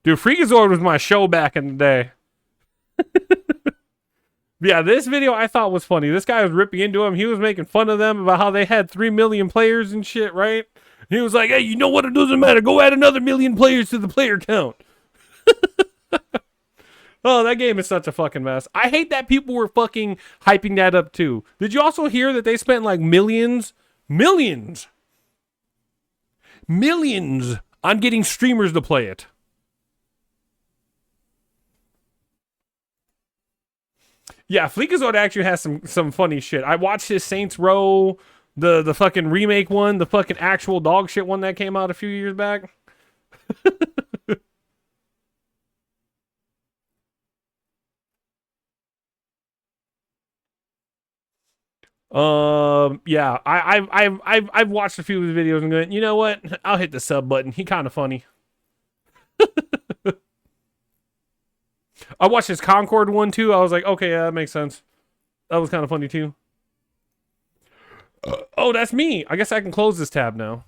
Dude, Freakazoid was my show back in the day. Yeah, this video I thought was funny. This guy was ripping into him. He was making fun of them about how they had 3 million players and shit, right? He was like, hey, you know what? It doesn't matter. Go add another 1 million players to the player count. Oh, that game is such a fucking mess. I hate that people were fucking hyping that up too. Did you also hear that they spent like millions on getting streamers to play it? Yeah, Fleekazoid actually has some funny shit. I watched his Saints Row, the fucking remake one, the fucking actual dog shit one that came out a few years back. Yeah, I've watched a few of his videos and going, you know what? I'll hit the sub button. He kind of funny. I watched his Concord one too. I was like, okay, yeah, that makes sense. That was kind of funny too. Oh, that's me. I guess I can close this tab now.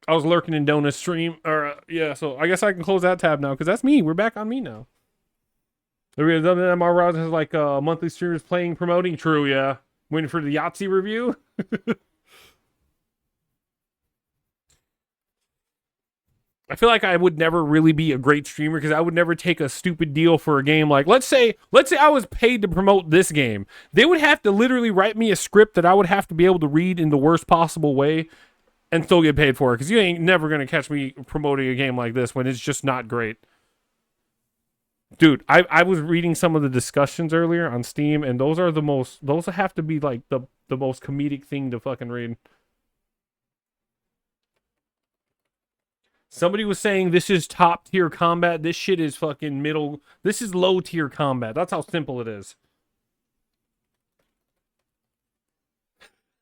I was lurking in Donut's stream. Or yeah, so I guess I can close that tab now because that's me. We're back on me now. The MR Rouse has like monthly streamers playing, promoting. True, yeah. Waiting for the Yahtzee review. I feel like I would never really be a great streamer because I would never take a stupid deal for a game. Like, let's say I was paid to promote this game. They would have to literally write me a script that I would have to be able to read in the worst possible way and still get paid for it. Because you ain't never going to catch me promoting a game like this when it's just not great. Dude, I was reading some of the discussions earlier on Steam, and those have to be like the most comedic thing to fucking read. Somebody was saying this is top tier combat. This shit is fucking middle. This is low tier combat. That's how simple it is.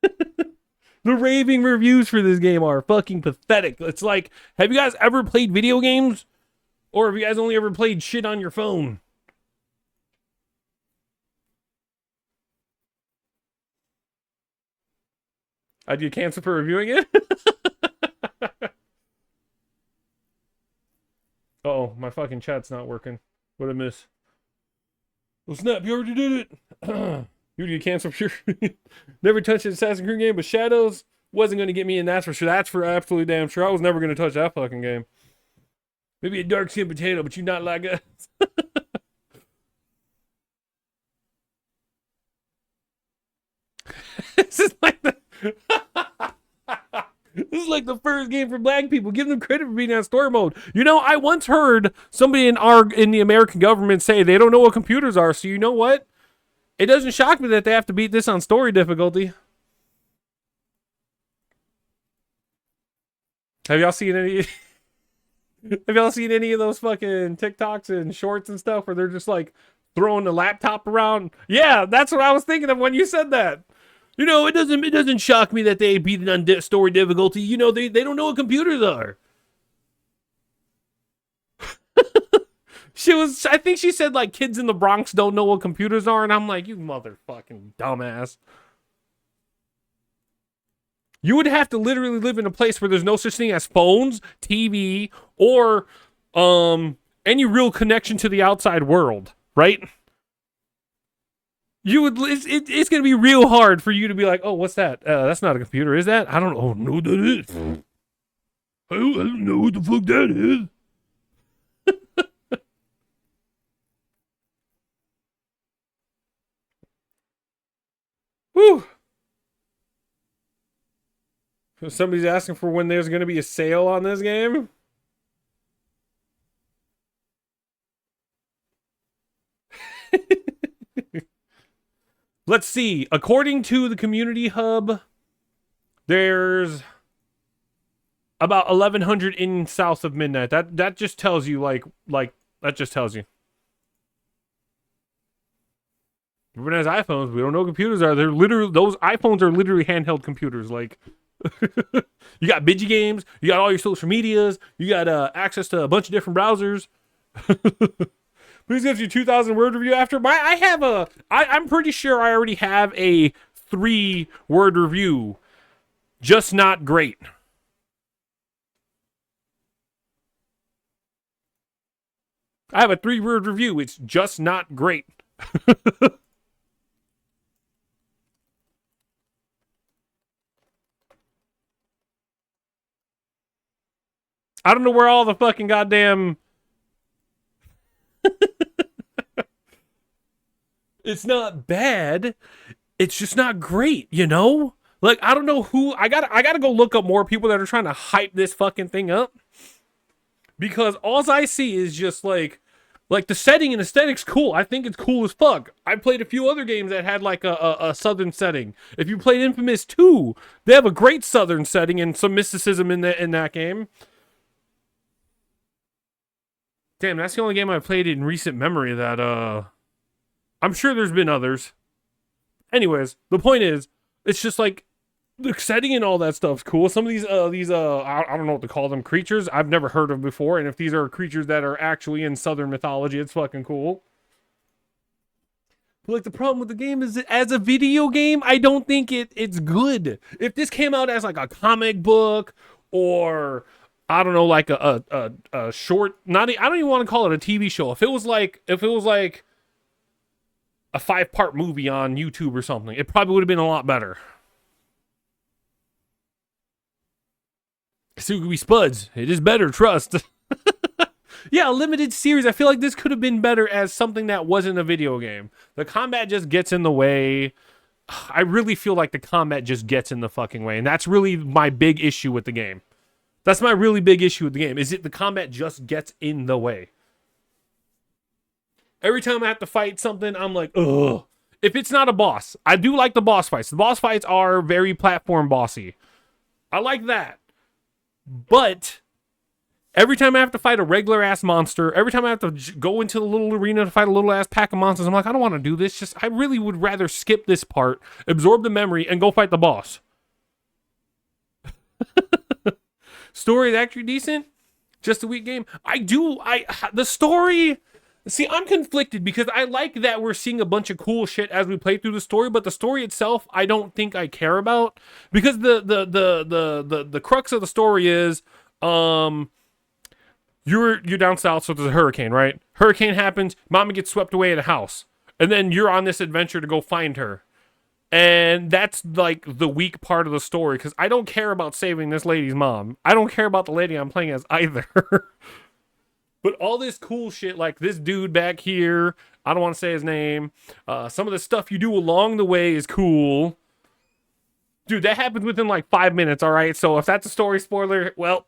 The raving reviews for this game are fucking pathetic. It's like, have you guys ever played video games? Or have you guys only ever played shit on your phone? I'd get canceled for reviewing it? Uh-oh, my fucking chat's not working. What'd I miss? Well, snap, you already did it. You get canceled for sure. Never touched an Assassin's Creed game, but Shadows wasn't going to get me in, that's for sure. That's for absolutely damn sure. I was never going to touch that fucking game. Maybe a dark-skinned potato, but you not like us. This is like the... This is like the first game for black people. Give them credit for being on story mode. You know, I once heard somebody in the American government say they don't know what computers are. So you know what? It doesn't shock me that they have to beat this on story difficulty. Have y'all seen any? Have y'all seen any of those fucking TikToks and shorts and stuff where they're just like throwing the laptop around? Yeah, that's what I was thinking of when you said that. You know, it doesn't shock me that they beat it on story difficulty. You know, they don't know what computers are. I think she said like kids in the Bronx don't know what computers are, and I'm like, you motherfucking dumbass. You would have to literally live in a place where there's no such thing as phones, TV, or any real connection to the outside world, right? It's going to be real hard for you to be like, oh, what's that? That's not a computer, is that? I don't know. Oh, no, that is. I don't know what the fuck that is. Whew. Somebody's asking for when there's going to be a sale on this game. Let's see. According to the community hub, there's about 1,100 in south of midnight. That just tells you like that just tells you. Everyone has iPhones. We don't know what computers are. They're literally, those iPhones are literally handheld computers. Like, you got Bigi games. You got all your social medias. You got access to a bunch of different browsers. Please give you 2,000 word review after. I'm pretty sure I already have a 3-word review. Just not great. I have a 3-word review. It's just not great. I don't know where all the fucking goddamn... It's not bad. It's just not great, you know? Like, I don't know who... I gotta go look up more people that are trying to hype this fucking thing up. Because all I see is just like the setting and aesthetic's cool. I think it's cool as fuck. I played a few other games that had like a southern setting. If you played Infamous 2, they have a great southern setting and some mysticism in that game. Damn, that's the only game I've played in recent memory that, I'm sure there's been others. Anyways, the point is, it's just like, the setting and all that stuff's cool. Some of these, I don't know what to call them, creatures, I've never heard of before, and if these are creatures that are actually in Southern mythology, it's fucking cool. But like, the problem with the game is that as a video game, I don't think it's good. If this came out as like a comic book, or... I don't know, like a short, I don't even want to call it a TV show. If it was like a 5-part movie on YouTube or something, it probably would have been a lot better. Sugui Spuds, it is better, trust. Yeah, a limited series. I feel like this could have been better as something that wasn't a video game. The combat just gets in the way. I really feel like the combat just gets in the fucking way, and that's really my big issue with the game. That's my really big issue with the game, is that the combat just gets in the way. Every time I have to fight something, I'm like, ugh. If it's not a boss, I do like the boss fights. The boss fights are very platform bossy. I like that. But every time I have to fight a regular-ass monster, every time I have to go into the little arena to fight a little-ass pack of monsters, I'm like, I don't want to do this. I really would rather skip this part, absorb the memory, and go fight the boss. Story is actually decent. Just a weak game. The story... See, I'm conflicted because I like that we're seeing a bunch of cool shit as we play through the story, but the story itself, I don't think I care about. Because the crux of the story is, you're down south, so there's a hurricane, right? Hurricane happens, mama gets swept away in a house. And then you're on this adventure to go find her. And that's like the weak part of the story, because I don't care about saving this lady's mom. I don't care about the lady I'm playing as either. But all this cool shit, like this dude back here, I don't want to say his name. Some of the stuff you do along the way is cool. Dude, that happens within like 5 minutes, all right? So if that's a story spoiler, well,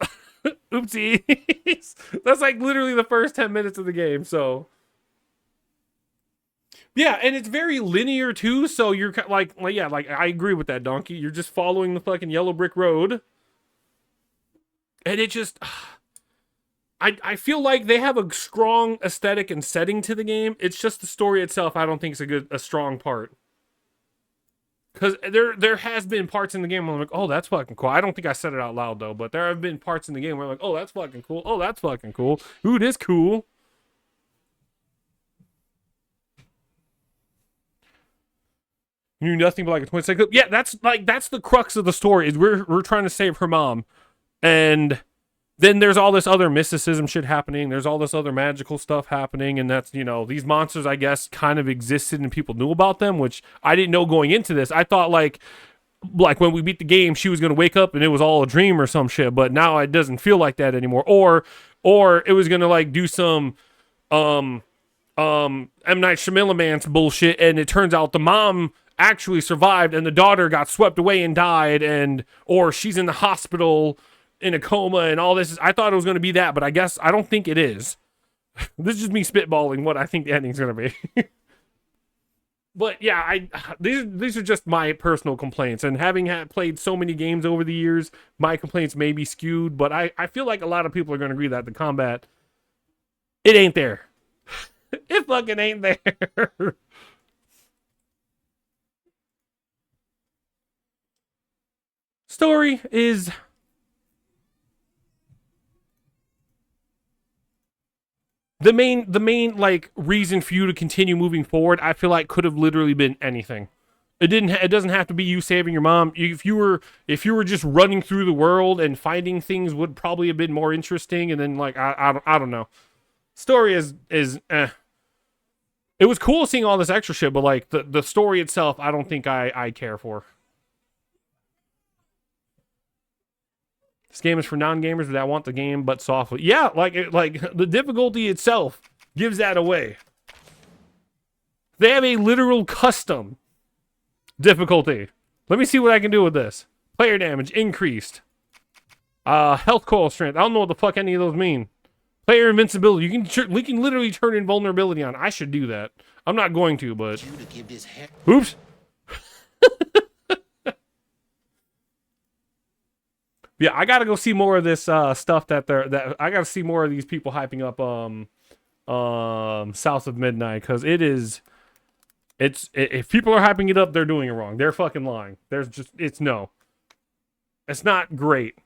oopsies. That's like literally the first 10 minutes of the game, so... Yeah, and it's very linear too, so you're like I agree with that, Donkey. You're just following the fucking yellow brick road. And it just... I feel like they have a strong aesthetic and setting to the game. It's just the story itself I don't think is a strong part. Because there has been parts in the game where I'm like, oh, that's fucking cool. I don't think I said it out loud, though, but there have been parts in the game where I'm like, oh, that's fucking cool. Oh, that's fucking cool. Ooh, this cool. You knew nothing but like a 20-second. Yeah, that's the crux of the story, is we're trying to save her mom. And then there's all this other mysticism shit happening. There's all this other magical stuff happening. And that's, these monsters, I guess, kind of existed and people knew about them, which I didn't know going into this. I thought like when we beat the game, she was going to wake up and it was all a dream or some shit. But now it doesn't feel like that anymore. Or it was going to like do some M. Night Shyamalan's bullshit, and it turns out the mom actually survived and the daughter got swept away and died, and or she's in the hospital in a coma and all this. I thought it was going to be that, but I guess I don't think it is. This is just me spitballing what I think the ending's going to be. But yeah, these are just my personal complaints, and having played so many games over the years, my complaints may be skewed, but I feel like a lot of people are going to agree that the combat, it ain't there. It fucking ain't there. Story is the main like reason for you to continue moving forward. I feel like could have literally been anything. It doesn't have to be you saving your mom. If you were just running through the world and finding things would probably have been more interesting. And then like I don't know. Story is eh. It was cool seeing all this extra shit, but like the story itself, I don't think I care for. This game is for non-gamers that want the game but softly. Yeah, like the difficulty itself gives that away. They have a literal custom difficulty. Let me see what I can do with this. Player damage increased. Health coil strength. I don't know what the fuck any of those mean. Player invincibility. We can literally turn invulnerability on. I should do that. I'm not going to, but oops. Yeah, I gotta go see more of this stuff that I gotta see more of these people hyping up South of Midnight, because if people are hyping it up, they're doing it wrong. They're fucking lying. It's not great.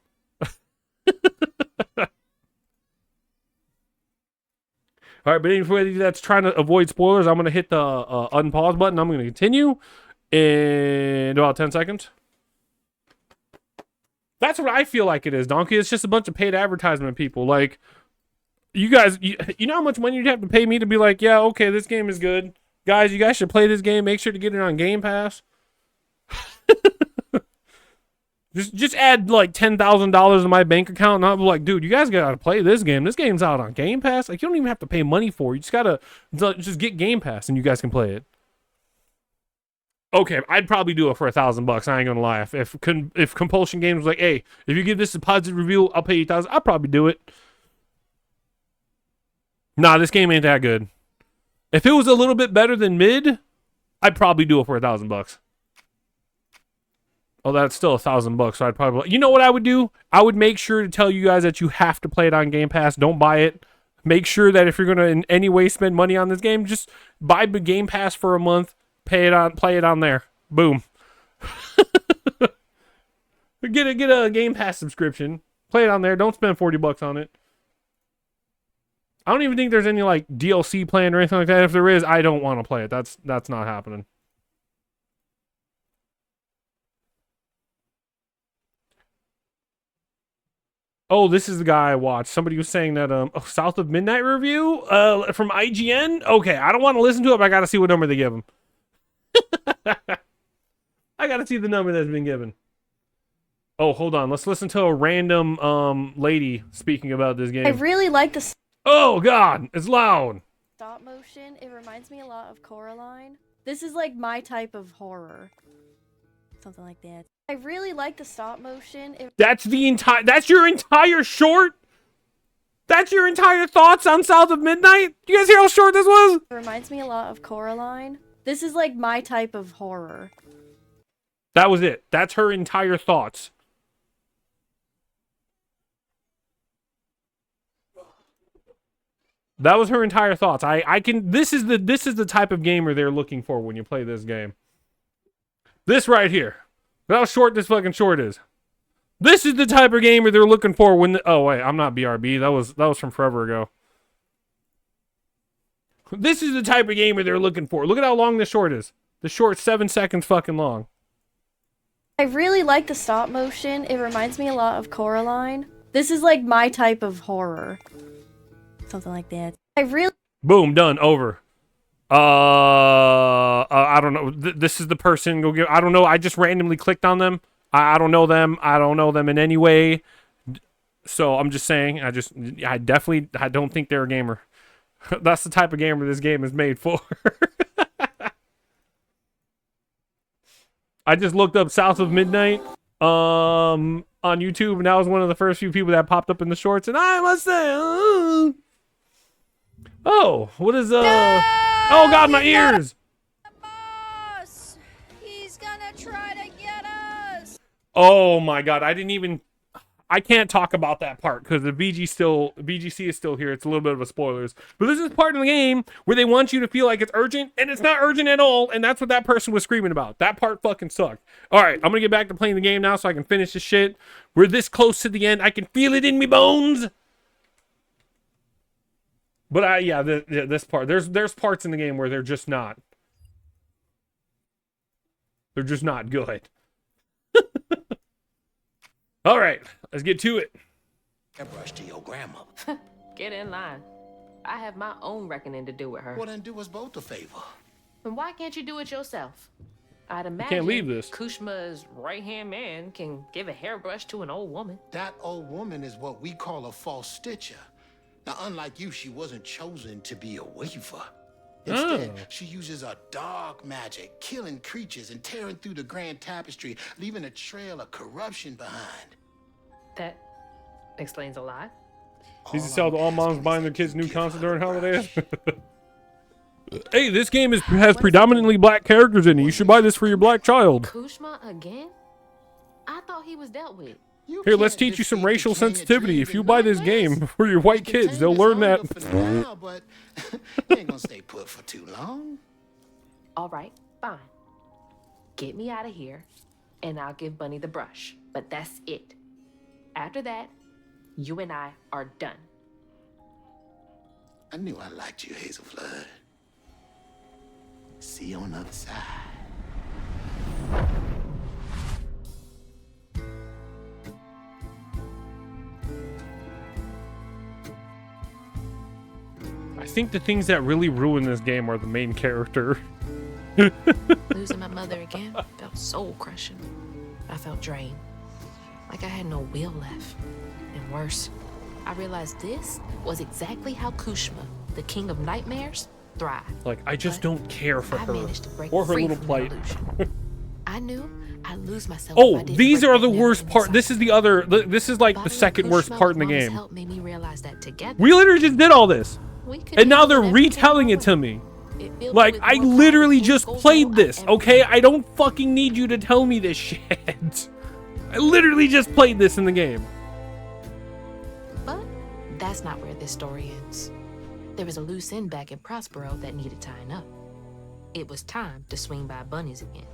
All right, but anybody that's trying to avoid spoilers, I'm gonna hit the unpause button. I'm gonna continue in about 10 seconds. That's what I feel like it is, Donkey. It's just a bunch of paid advertisement people. Like, you guys, you know how much money you'd have to pay me to be like, yeah, okay, this game is good. Guys, you guys should play this game. Make sure to get it on Game Pass. just add like $10,000 to my bank account, and I'll be like, dude, you guys gotta play this game. This game's out on Game Pass. Like, you don't even have to pay money for it. You just gotta just get Game Pass, and you guys can play it. Okay, I'd probably do it for $1,000. I ain't gonna lie. If Compulsion Games was like, hey, if you give this a positive review, I'll pay you $1,000. I'll probably do it. Nah, this game ain't that good. If it was a little bit better than mid, I'd probably do it for $1,000. Oh, that's still $1,000. So I'd probably, you know what I would do? I would make sure to tell you guys that you have to play it on Game Pass. Don't buy it. Make sure that if you're gonna in any way spend money on this game, just buy the Game Pass for a month. Play it on there. Boom. Get a Game Pass subscription. Play it on there. Don't spend $40 on it. I don't even think there's any like DLC planned or anything like that. If there is, I don't want to play it. That's not happening. Oh, this is the guy I watched. Somebody was saying that South of Midnight review from IGN. Okay, I don't want to listen to it, but I got to see what number they give him. I gotta see the number that's been given. Oh, hold on. Let's listen to a random lady speaking about this game. I really like the Oh god, it's loud. stop motion. It reminds me a lot of Coraline. This is like my type of horror. Something like that. I really like the stop motion. That's your entire short? That's your entire thoughts on South of Midnight? You guys hear how short this was? It reminds me a lot of Coraline. This is like my type of horror. That was it. That's her entire thoughts. That was her entire thoughts. This is the type of gamer they're looking for when you play this game. This right here. Look how short this fucking short is. This is the type of gamer they're looking for when oh wait, I'm not BRB. That was from forever ago. This is the type of gamer they're looking for. Look at how long this short is. The short's 7 seconds fucking long. I really like the stop motion. It reminds me a lot of Coraline. This is like my type of horror. Something like that. I really Boom, done, over. I don't know. This is the person. Go give. I don't know. I just randomly clicked on them. I don't know them. I don't know them in any way. So I'm just saying. I don't think they're a gamer. That's the type of gamer this game is made for. I just looked up South of Midnight on YouTube, and that was one of the first few people that popped up in the shorts. And I must say, oh, what is oh God, my ears. He's gonna try to get us. Oh my God, I can't talk about that part because the VGC is still here. It's a little bit of a spoilers. But this is part of the game where they want you to feel like it's urgent, and it's not urgent at all, and that's what that person was screaming about. That part fucking sucked. All right, I'm going to get back to playing the game now so I can finish this shit. We're this close to the end. I can feel it in me bones. But this part, there's parts in the game where they're just not good. All right, let's get to it. Brush to your grandma. Get in line. I have my own reckoning to do with her. Well, then do us both a favor. And why can't you do it yourself? I'd imagine can't leave this. Kushma's right-hand man can give a hairbrush to an old woman. That old woman is what we call a false stitcher. Now, unlike you, she wasn't chosen to be a weaver. Instead, she uses a dark magic, killing creatures and tearing through the grand tapestry, leaving a trail of corruption behind. That explains a lot. Needs to sell to all moms buying their kids new consoles during holidays. Hey, this game has predominantly black characters in it. You should buy this for your black child. Kushma again? I thought he was dealt with. Here, let's teach you some racial sensitivity. If you buy this game for your white kids, they'll learn that. Now, but you ain't gonna stay put for too long. All right, fine. Get me out of here, and I'll give Bunny the brush. But that's it. After that, you and I are done. I knew I liked you, Hazel Flood. See you on the other side. I think the things that really ruin this game are the main character. Losing my mother again felt soul crushing. I felt drained, like I had no will left. And worse, I realized this was exactly how Kushma, the king of nightmares, thrived. Like, I just don't care for her managed to break or her free little from plight. I knew I'd lose myself. Oh, if I didn't these break are that the nettle worst part. inside. This is the other. This is like the Bobby second and worst Kushma part in the with Mama's game. help made me realize that together. We literally just did all this, We could and now handle they're everything retelling our it to way. me. It filled Like, with I more literally power just than played I've this, ever okay? had. I don't fucking need you to tell me this shit. I literally just played this in the game. But that's not where this story ends. There was a loose end back in Prospero that needed tying up. It was time to swing by Bunny's again.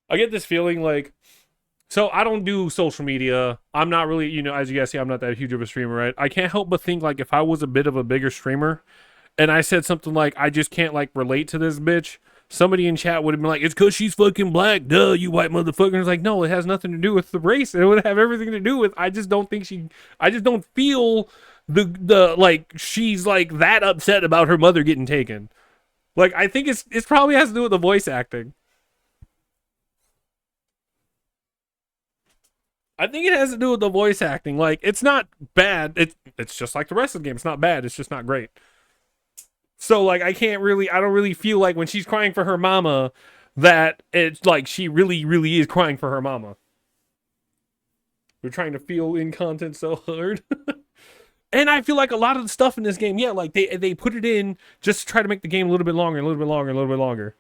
I get this feeling like, so I don't do social media. I'm not really, you know, as you guys see, I'm not that huge of a streamer, right? I can't help but think like if I was a bit of a bigger streamer and I said something like, I just can't like relate to this bitch, somebody in chat would have been like, it's because she's fucking black, duh, you white motherfucker. And it's like, no, it has nothing to do with the race. It would have everything to do with, I just don't feel the like she's like that upset about her mother getting taken. Like, I think it's probably has to do with the voice acting. I think it has to do with the voice acting. Like, it's not bad. It's just like the rest of the game. It's not bad. It's just not great. So, like, I don't really feel like when she's crying for her mama that it's like she really, really is crying for her mama. We're trying to feel in content so hard. And I feel like a lot of the stuff in this game, yeah, like they put it in just to try to make the game a little bit longer, a little bit longer, a little bit longer.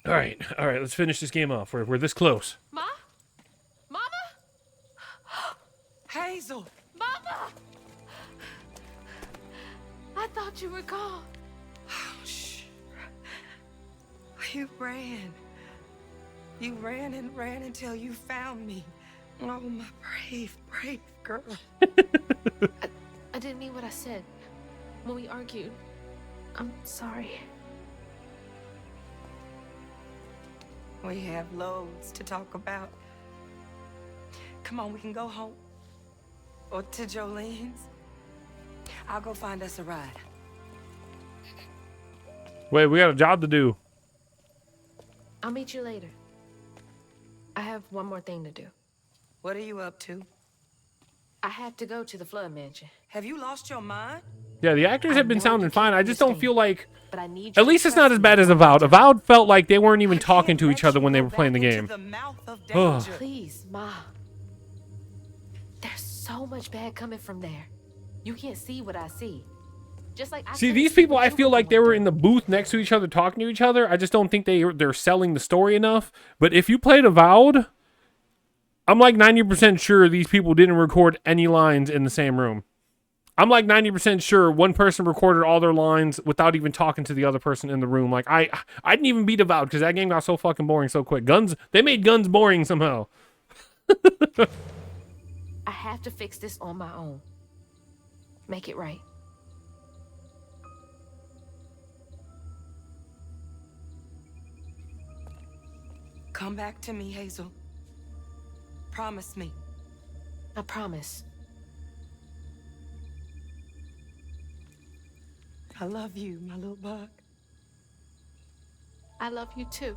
All right, let's finish this game off. We're this close. Ma? Mama? Hazel! Mama! I thought you were gone. Shh. You ran. You ran and ran until you found me. Oh, my brave, brave girl. I didn't mean what I said when we argued. I'm sorry. We have loads to talk about. Come on, we can go home. Or to Jolene's. I'll go find us a ride. Wait, we got a job to do. I'll meet you later. I have one more thing to do. What are you up to? I have to go to the Flood Mansion. Have you lost your mind? Yeah, the actors have been sounding fine. I just don't feel like... But I need you At least it's not as bad as Avowed. Avowed felt like they weren't even talking to each other when they were playing the game. Ugh. Please, Ma. There's so much bad coming from there. You can't see what I see. Just like I See, couldn't these see people, what I you feel were like they going were in the booth next to each other talking to each other. I just don't think they're selling the story enough. But if you played Avowed, I'm like 90% sure these people didn't record any lines in the same room. I'm like 90% sure one person recorded all their lines without even talking to the other person in the room. Like, I didn't even beat Avowed because that game got so fucking boring so quick. They made guns boring somehow. I have to fix this on my own. Make it right. Come back to me, Hazel. Promise me. I promise. I love you, my little bug. I love you too.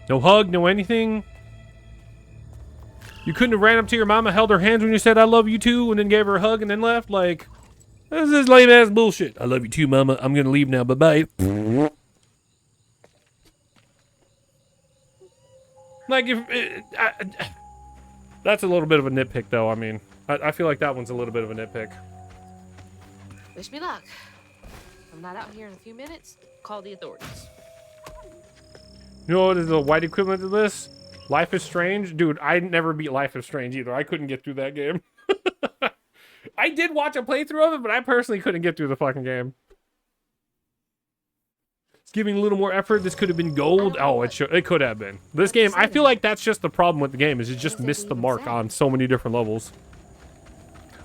No hug, no anything. You couldn't have ran up to your mama, held her hands when you said I love you too, and then gave her a hug and then left? Like, this is lame ass bullshit. I love you too, mama. I'm gonna leave now. Bye-bye. Like, that's a little bit of a nitpick, though. I mean, I feel like that one's a little bit of a nitpick. Wish me luck. If I'm not out here in a few minutes, call the authorities. You know what is the white equivalent to this? Life is Strange? Dude, I never beat Life is Strange either. I couldn't get through that game. I did watch a playthrough of it, but I personally couldn't get through the fucking game. It's giving a little more effort. This could have been gold. Oh, it could have been. This game, I feel like that's just the problem with the game, is it just missed the mark on so many different levels.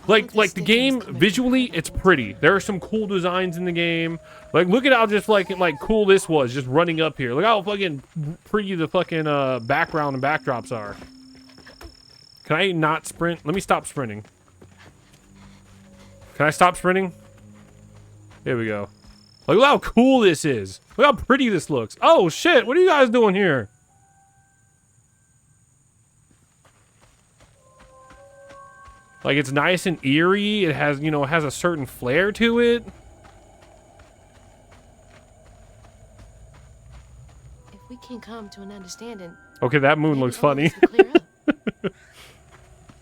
Like the game, visually, it's pretty. There are some cool designs in the game. Like, look at how just, like cool this was, just running up here. Look how fucking pretty the fucking background and backdrops are. Can I not sprint? Let me stop sprinting. Can I stop sprinting? There we go. Look how cool this is. Look how pretty this looks. Oh, shit. What are you guys doing here? Like, it's nice and eerie. It has, you know, it has a certain flair to it. If we can come to an understanding. Okay, that moon looks funny.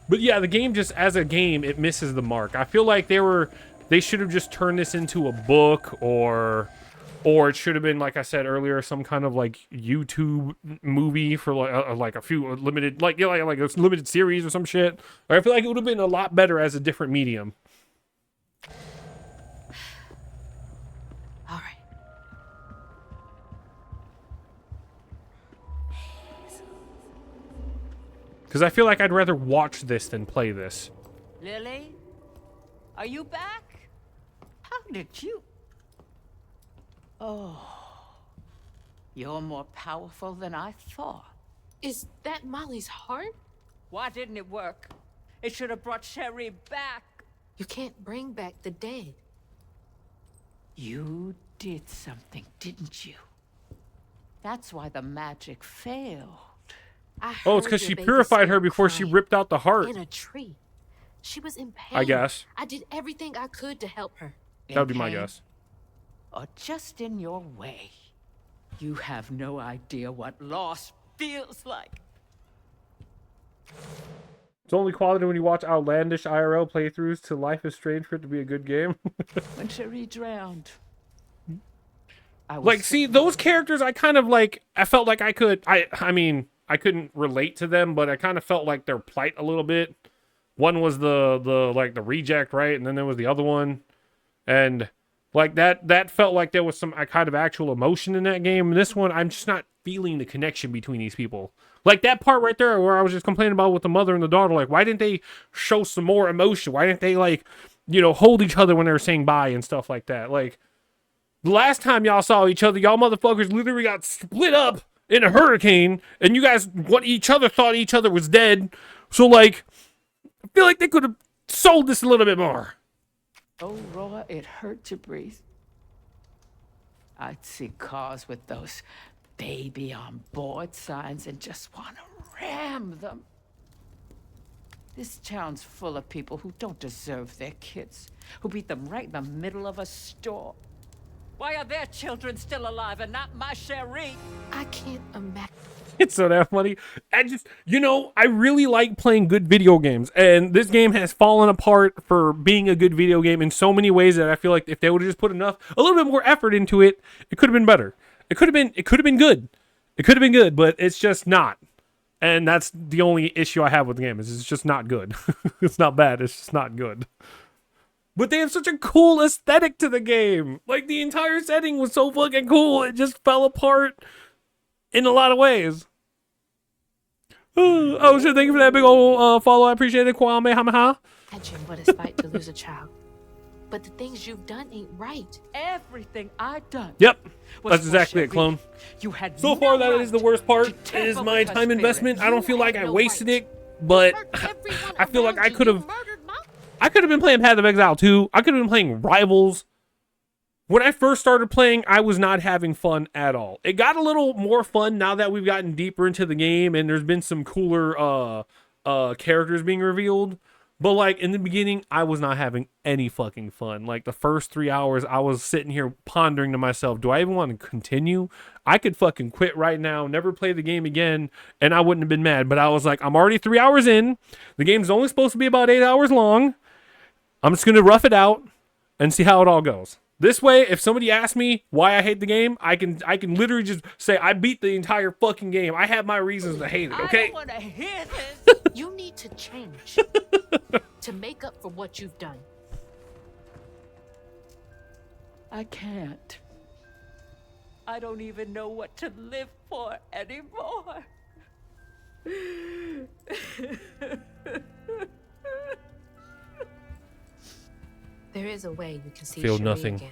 But yeah, the game just, as a game, it misses the mark. I feel like they should have just turned this into a book, or it should have been, like I said earlier, some kind of like YouTube movie for like a few limited, like a limited series or some shit. Or I feel like it would have been a lot better as a different medium. All right. Because I feel like I'd rather watch this than play this. Lily, are you back? How did you? Oh, you're more powerful than I thought. Is that Molly's heart? Why didn't it work? It should have brought Sherry back. You can't bring back the dead. You did something, didn't you? That's why the magic failed. Oh, it's because she purified her before she ripped out the heart. In a tree. She was in pain. I guess. I did everything I could to help her. That would be my guess. Or just in your way. You have no idea what loss feels like. It's only quality when you watch outlandish IRL playthroughs to Life is Strange for it to be a good game. When Cherie drowned. Like, see, those characters I kind of like, I felt like I mean, I couldn't relate to them, but I kind of felt like their plight a little bit. One was the reject, right? And then there was the other one. And like that felt like there was some kind of actual emotion in that game. And this one, I'm just not feeling the connection between these people. Like that part right there where I was just complaining about with the mother and the daughter, like, why didn't they show some more emotion? Why didn't they, like, you know, hold each other when they were saying bye and stuff like that? Like, The last time y'all saw each other, y'all motherfuckers literally got split up in a hurricane, and you guys, each other thought each other was dead. So, like, I feel like they could have sold this a little bit more. Oh, Roa, it hurt to breathe. I'd see cars with those baby on board signs and just want to ram them. This town's full of people who don't deserve their kids, who beat them right in the middle of a store. Why are their children still alive and not my Cherie? I can't imagine. It's so that funny. I really like playing good video games, and this game has fallen apart for being a good video game in so many ways that I feel like if they would have just put a little bit more effort into it, it could have been better. It could have been good. It could have been good, but it's just not. And that's the only issue I have with the game, is it's just not good. It's not bad, it's just not good. But they have such a cool aesthetic to the game. Like, the entire setting was so fucking cool, it just fell apart in a lot of ways. Oh shit, thank you for that big old follow. I appreciate it. Kwame Hamaha. Imagine what it's like to lose a child. But the things you've done ain't right. Everything I've done. Yep. was That's for exactly it, Cherie. clone. You had So no far, that right is the worst part. It tamper is with my her time spirit. investment. I don't feel like I had no wasted right. it, but I feel like I could have been playing Path of Exile 2. I could have been playing Rivals. When I first started playing, I was not having fun at all. It got a little more fun now that we've gotten deeper into the game and there's been some cooler characters being revealed. But like in the beginning, I was not having any fucking fun. Like the first 3 hours, I was sitting here pondering to myself, do I even want to continue? I could fucking quit right now, never play the game again, and I wouldn't have been mad. But I was like, I'm already 3 hours in. The game's only supposed to be about 8 hours long. I'm just going to rough it out and see how it all goes. This way, if somebody asks me why I hate the game, I can literally just say I beat the entire fucking game. I have my reasons to hate it, okay? I don't want to hear this. You need to change to make up for what you've done. I can't. I don't even know what to live for anymore. There is a way you can see Feel Cherie nothing. again.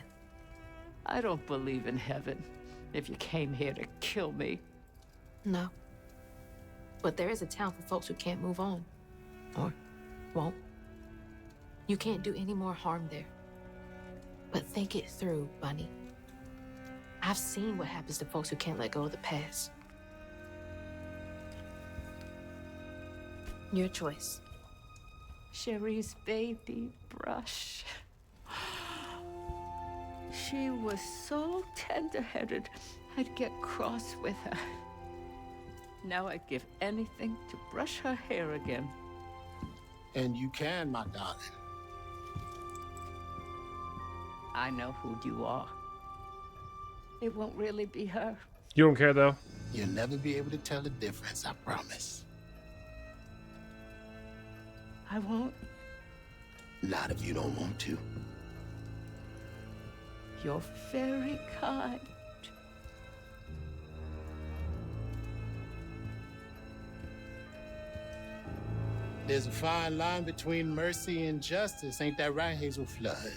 I don't believe in heaven if you came here to kill me. No. But there is a town for folks who can't move on. Or won't. You can't do any more harm there. But think it through, Bunny. I've seen what happens to folks who can't let go of the past. Your choice. Cherie's baby brush. She was so tender-headed, I'd get cross with her. Now I'd give anything to brush her hair again. And you can, my darling. I know who you are. It won't really be her. You don't care, though? You'll never be able to tell the difference, I promise. I won't. Not if you don't want to. You're very kind. There's a fine line between mercy and justice, ain't that right, Hazel Flood?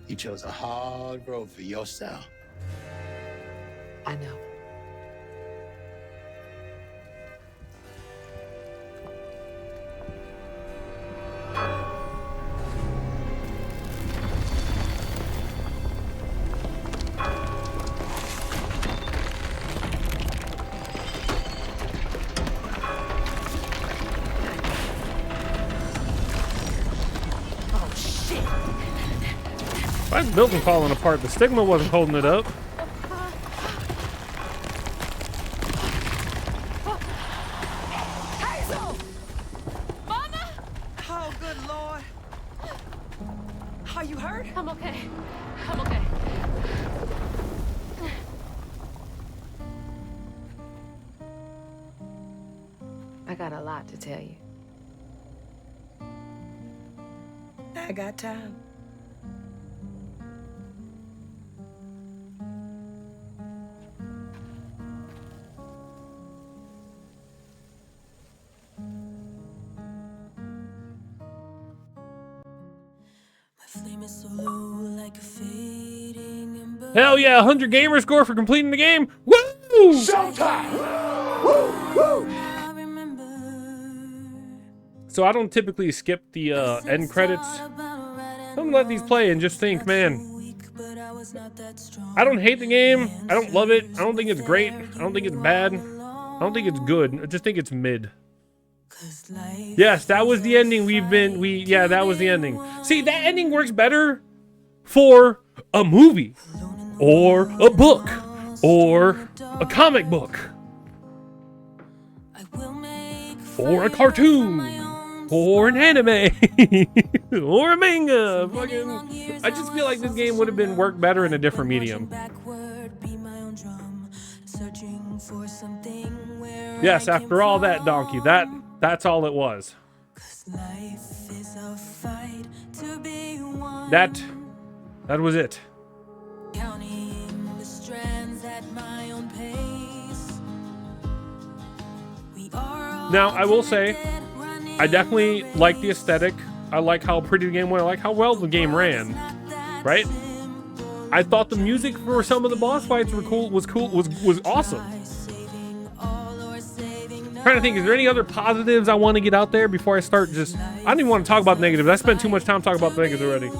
You chose a hard road for yourself. I know. Why is the building falling apart? The stigma wasn't holding it up. Hazel! Mama! Oh, good Lord. Are you hurt? I'm okay. I'm okay. I got a lot to tell you. I got time. My flame is so low, like a fading ember. Hell yeah, 100 gamer score for completing the game. Woo! Showtime! Woo! Woo! So I don't typically skip the end credits. I'm gonna let these play and just think, man, I don't hate the game. I don't love it. I don't think it's great. I don't think it's bad. I don't think it's good. I just think it's mid. Yes, that was the ending. Yeah, that was the ending. See, that ending works better for a movie or a book or a comic book or a cartoon or an anime or a manga. Fucking, I just feel like this game would have been worked better in a different medium. Yes, after all that, Donkey, that's all it was. That was it. Now, I will say, I definitely like the aesthetic. I like how pretty the game was. I like how well the game ran. Right? I thought the music for some of the boss fights was awesome. I'm trying to think, is there any other positives I want to get out there before I start just... I don't even want to talk about the negatives. I spent too much time talking about the negatives already.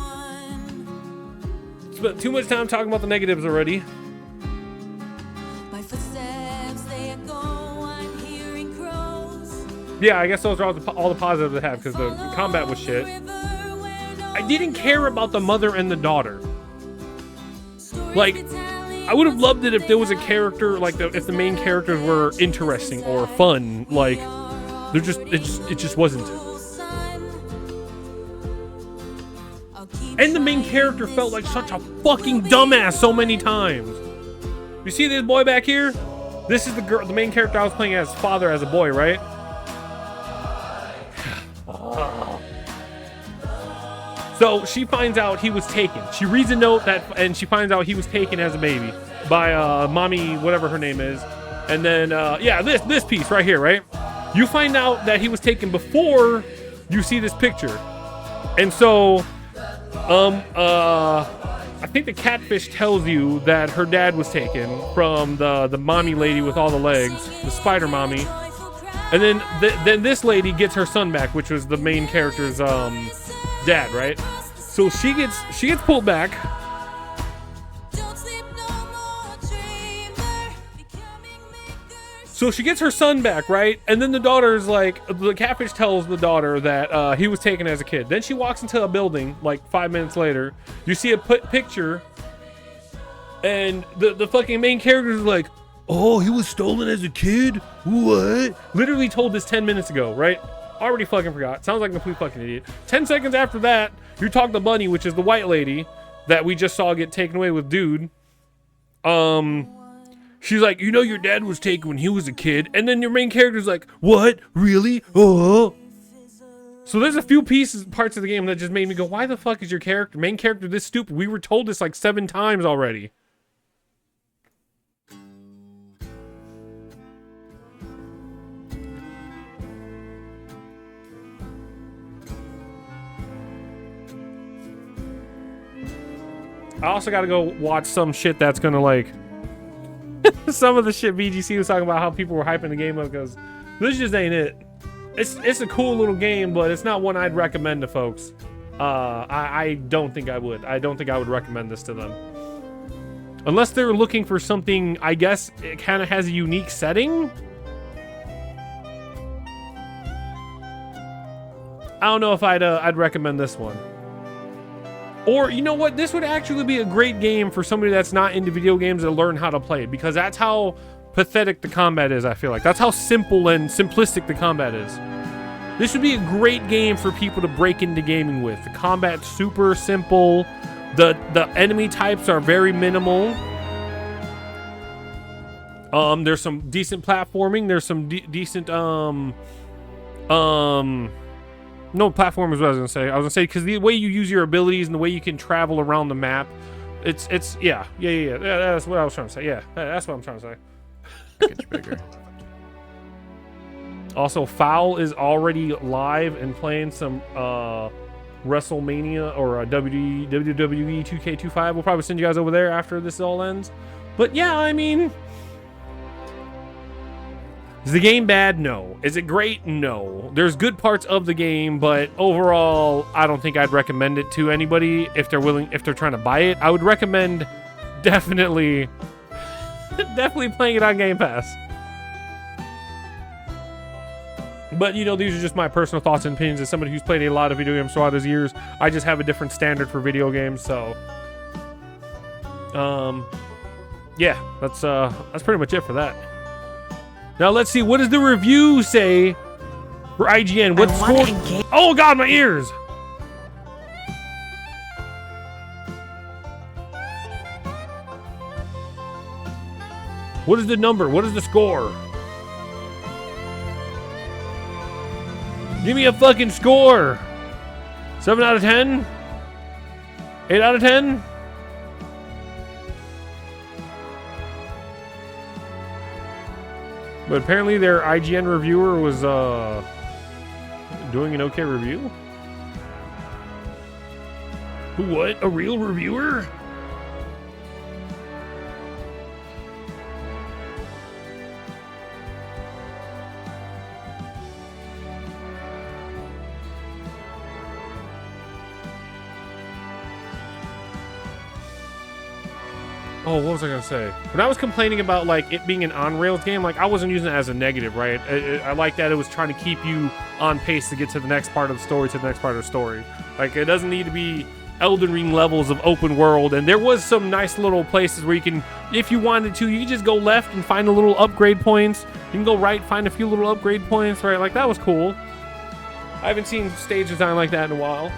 Spent too much time talking about the negatives already. Yeah, I guess those are all the positives I have, because the combat was shit. I didn't care about the mother and the daughter. Like, I would have loved it if there was a character, like, if the main characters were interesting or fun. Like, it just wasn't. And the main character felt like such a fucking dumbass so many times. You see this boy back here? This is the main character I was playing as father as a boy, right? So she finds out he was taken. She reads a note and she finds out he was taken as a baby by mommy, whatever her name is. And then yeah, this piece right here, right? You find out that he was taken before you see this picture. And so I think the catfish tells you that her dad was taken from the mommy lady with all the legs, the spider mommy. And then this lady gets her son back, which was the main character's dad, right? So she gets pulled back. So she gets her son back, right? And then the daughter's like, the catfish tells the daughter that he was taken as a kid. Then she walks into a building like 5 minutes later. You see a picture, and the fucking main character is like, oh, he was stolen as a kid? What? Literally told this 10 minutes ago, right? Already fucking forgot. Sounds like a complete fucking idiot. 10 seconds after that, you talk to Bunny, which is the white lady that we just saw get taken away with Dude. She's like, you know your dad was taken when he was a kid. And then your main character's like, what? Really? Oh. So there's a few parts of the game that just made me go, why the fuck is your main character this stupid? We were told this like 7 times already. I also gotta go watch some shit that's gonna like some of the shit VGC was talking about, how people were hyping the game up, because this just ain't it. It's a cool little game, but it's not one I'd recommend to folks. I don't think I would. I don't think I would recommend this to them. Unless they're looking for something, I guess it kind of has a unique setting. I don't know if I'd recommend this one. Or, you know what? This would actually be a great game for somebody that's not into video games to learn how to play it, because that's how pathetic the combat is, I feel like. That's how simple and simplistic the combat is. This would be a great game for people to break into gaming with. The combat's super simple. The enemy types are very minimal. There's some decent platforming. There's some decent, no, platform is what I was gonna say. I was gonna say, because the way you use your abilities and the way you can travel around the map, it's yeah. That's what I was trying to say. Yeah, that's what I'm trying to say. Get you bigger. Also, Foul is already live and playing some WrestleMania or WWE 2K25. We'll probably send you guys over there after this all ends. But yeah, I mean, is the game bad? No. Is it great? No. There's good parts of the game, but overall, I don't think I'd recommend it to anybody if they're trying to buy it. I would recommend definitely playing it on Game Pass. But, you know, these are just my personal thoughts and opinions as somebody who's played a lot of video games throughout his years. I just have a different standard for video games, so yeah, that's pretty much it for that. Now let's see, what does the review say for IGN? What score? Oh god, my ears! What is the number? What is the score? Give me a fucking score. 7 out of 10? 8 out of 10? But apparently their IGN reviewer was doing an okay review. What? A real reviewer? Oh, what was I gonna say? When I was complaining about like it being an on-rails game, like I wasn't using it as a negative, right? I like that it was trying to keep you on pace to get to the next part of the story, Like it doesn't need to be Elden Ring levels of open world. And there was some nice little places where you can, if you wanted to, you can just go left and find a little upgrade points. You can go right, find a few little upgrade points, right? Like that was cool. I haven't seen stage design like that in a while.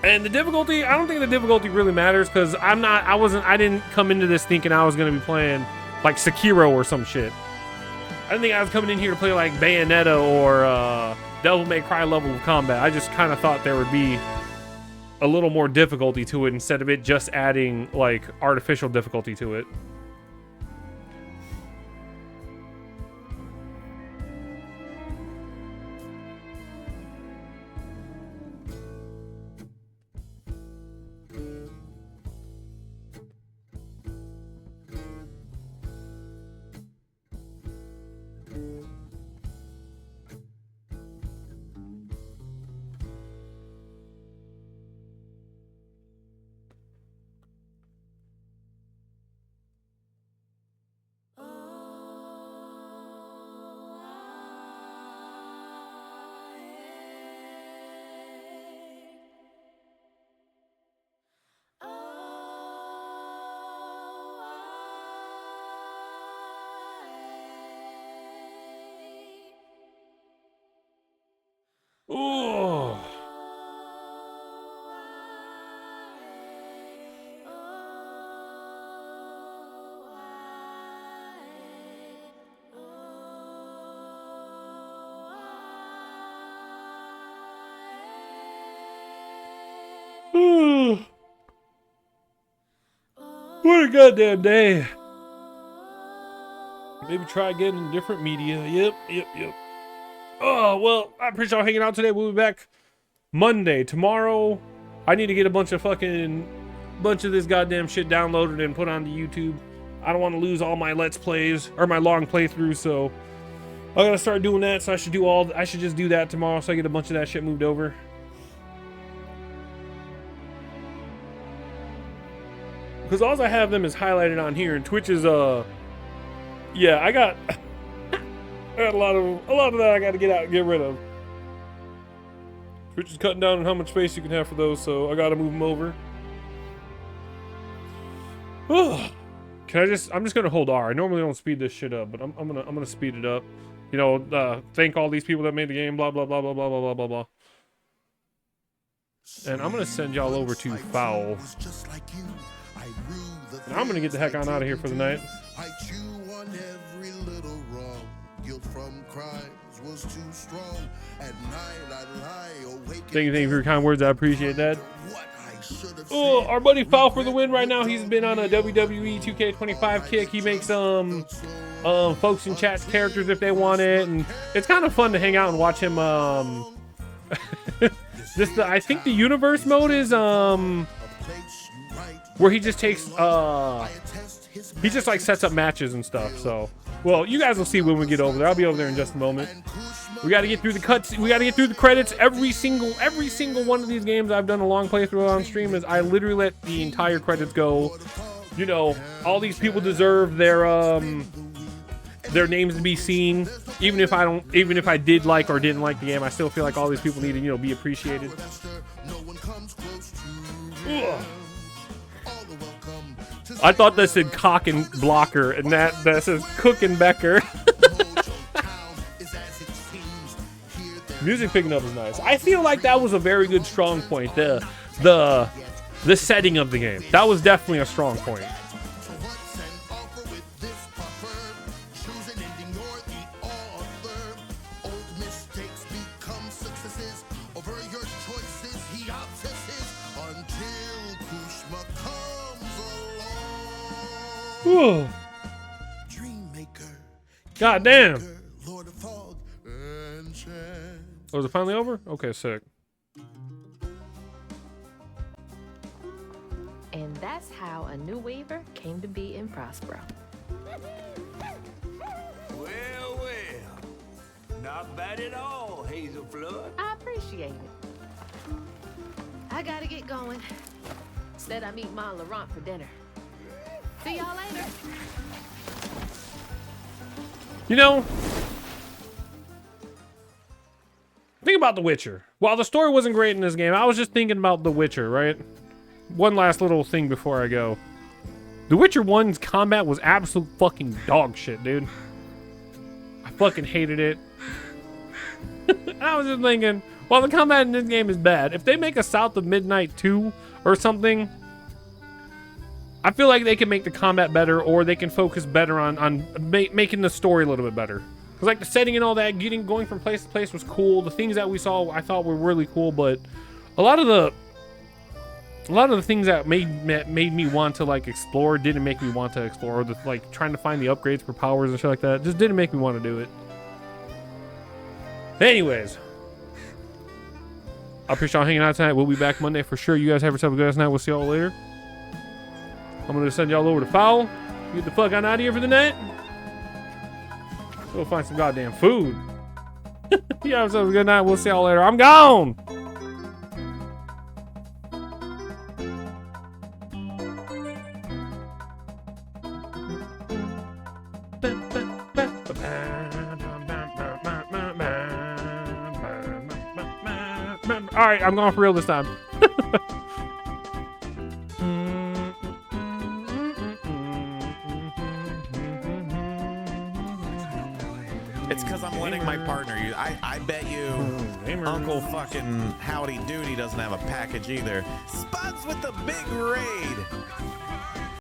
And the difficulty, I don't think the difficulty really matters because I didn't come into this thinking I was going to be playing like Sekiro or some shit. I didn't think I was coming in here to play like Bayonetta or Devil May Cry level of combat. I just kind of thought there would be a little more difficulty to it instead of it just adding like artificial difficulty to it. Ooh. What a goddamn day. Maybe try again in different media. Yep. Oh, well, I appreciate y'all hanging out today. We'll be back Monday. Tomorrow, I need to get a bunch of this goddamn shit downloaded and put onto YouTube. I don't want to lose all my Let's Plays or my long playthroughs, so I gotta start doing that. So I should just do that tomorrow so I get a bunch of that shit moved over. Because all I have them is highlighted on here, and Twitch is yeah, I got a lot of that I got to get out and get rid of. Twitch is cutting down on how much space you can have for those, so I got to move them over. I'm just gonna hold R. I normally don't speed this shit up, but I'm gonna speed it up. You know, thank all these people that made the game. Blah blah blah blah blah blah blah blah blah. And I'm gonna send y'all over to Foul. And I'm gonna get the heck on out of here for the night. I chew on every little wrong. Guilt from crimes was too strong. At night I lie awake. Thank you for your kind words. I appreciate that. Oh, our buddy Foul for the win right now. He's been on a WWE 2K25 kick. He makes folks in chat's characters if they want it, and it's kind of fun to hang out and watch him I think the universe mode is where he just takes he just like sets up matches and stuff. So, well, you guys will see when we get over there. I'll be over there in just a moment. We got to get through the cuts. We got to get through the credits. Every single one of these games I've done a long playthrough on stream is I literally let the entire credits go. You know, all these people deserve their names to be seen. Even if I did like or didn't like the game, I still feel like all these people need to, you know, be appreciated. Ugh. I thought that said cock and blocker, and that says Cook and Becker. Music picking up is nice. I feel like that was a very good strong point. The setting of the game. That was definitely a strong point. Whoa. God damn. Oh, is it finally over? Okay, sick. And that's how a new Weaver came to be in Prospero. Well, not bad at all, Hazel Flood. I appreciate it. I gotta get going. Said I meet Ma Laurent for dinner. See y'all later. You know, think about The Witcher. While the story wasn't great in this game, I was just thinking about The Witcher, right? One last little thing before I go. The Witcher 1's combat was absolute fucking dog shit, dude. I fucking hated it. I was just thinking, while the combat in this game is bad, if they make a South of Midnight 2 or something, I feel like they can make the combat better, or they can focus better on making the story a little bit better. Because like the setting and all that, going from place to place was cool. The things that we saw, I thought were really cool, but a lot of the things that made me want to like explore didn't make me want to explore. Or like trying to find the upgrades for powers and shit like that just didn't make me want to do it. Anyways, I appreciate y'all hanging out tonight. We'll be back Monday for sure. You guys have yourself a good night. We'll see y'all later. I'm gonna send y'all over to Fowl. Get the fuck on out of here for the night. Go find some goddamn food. You have yourself a good night. We'll see y'all later. I'm gone. All right, I'm going for real this time. It's because I'm letting my partner use. I bet you Uncle fucking Howdy Doody doesn't have a package either. Spuds with the big raid.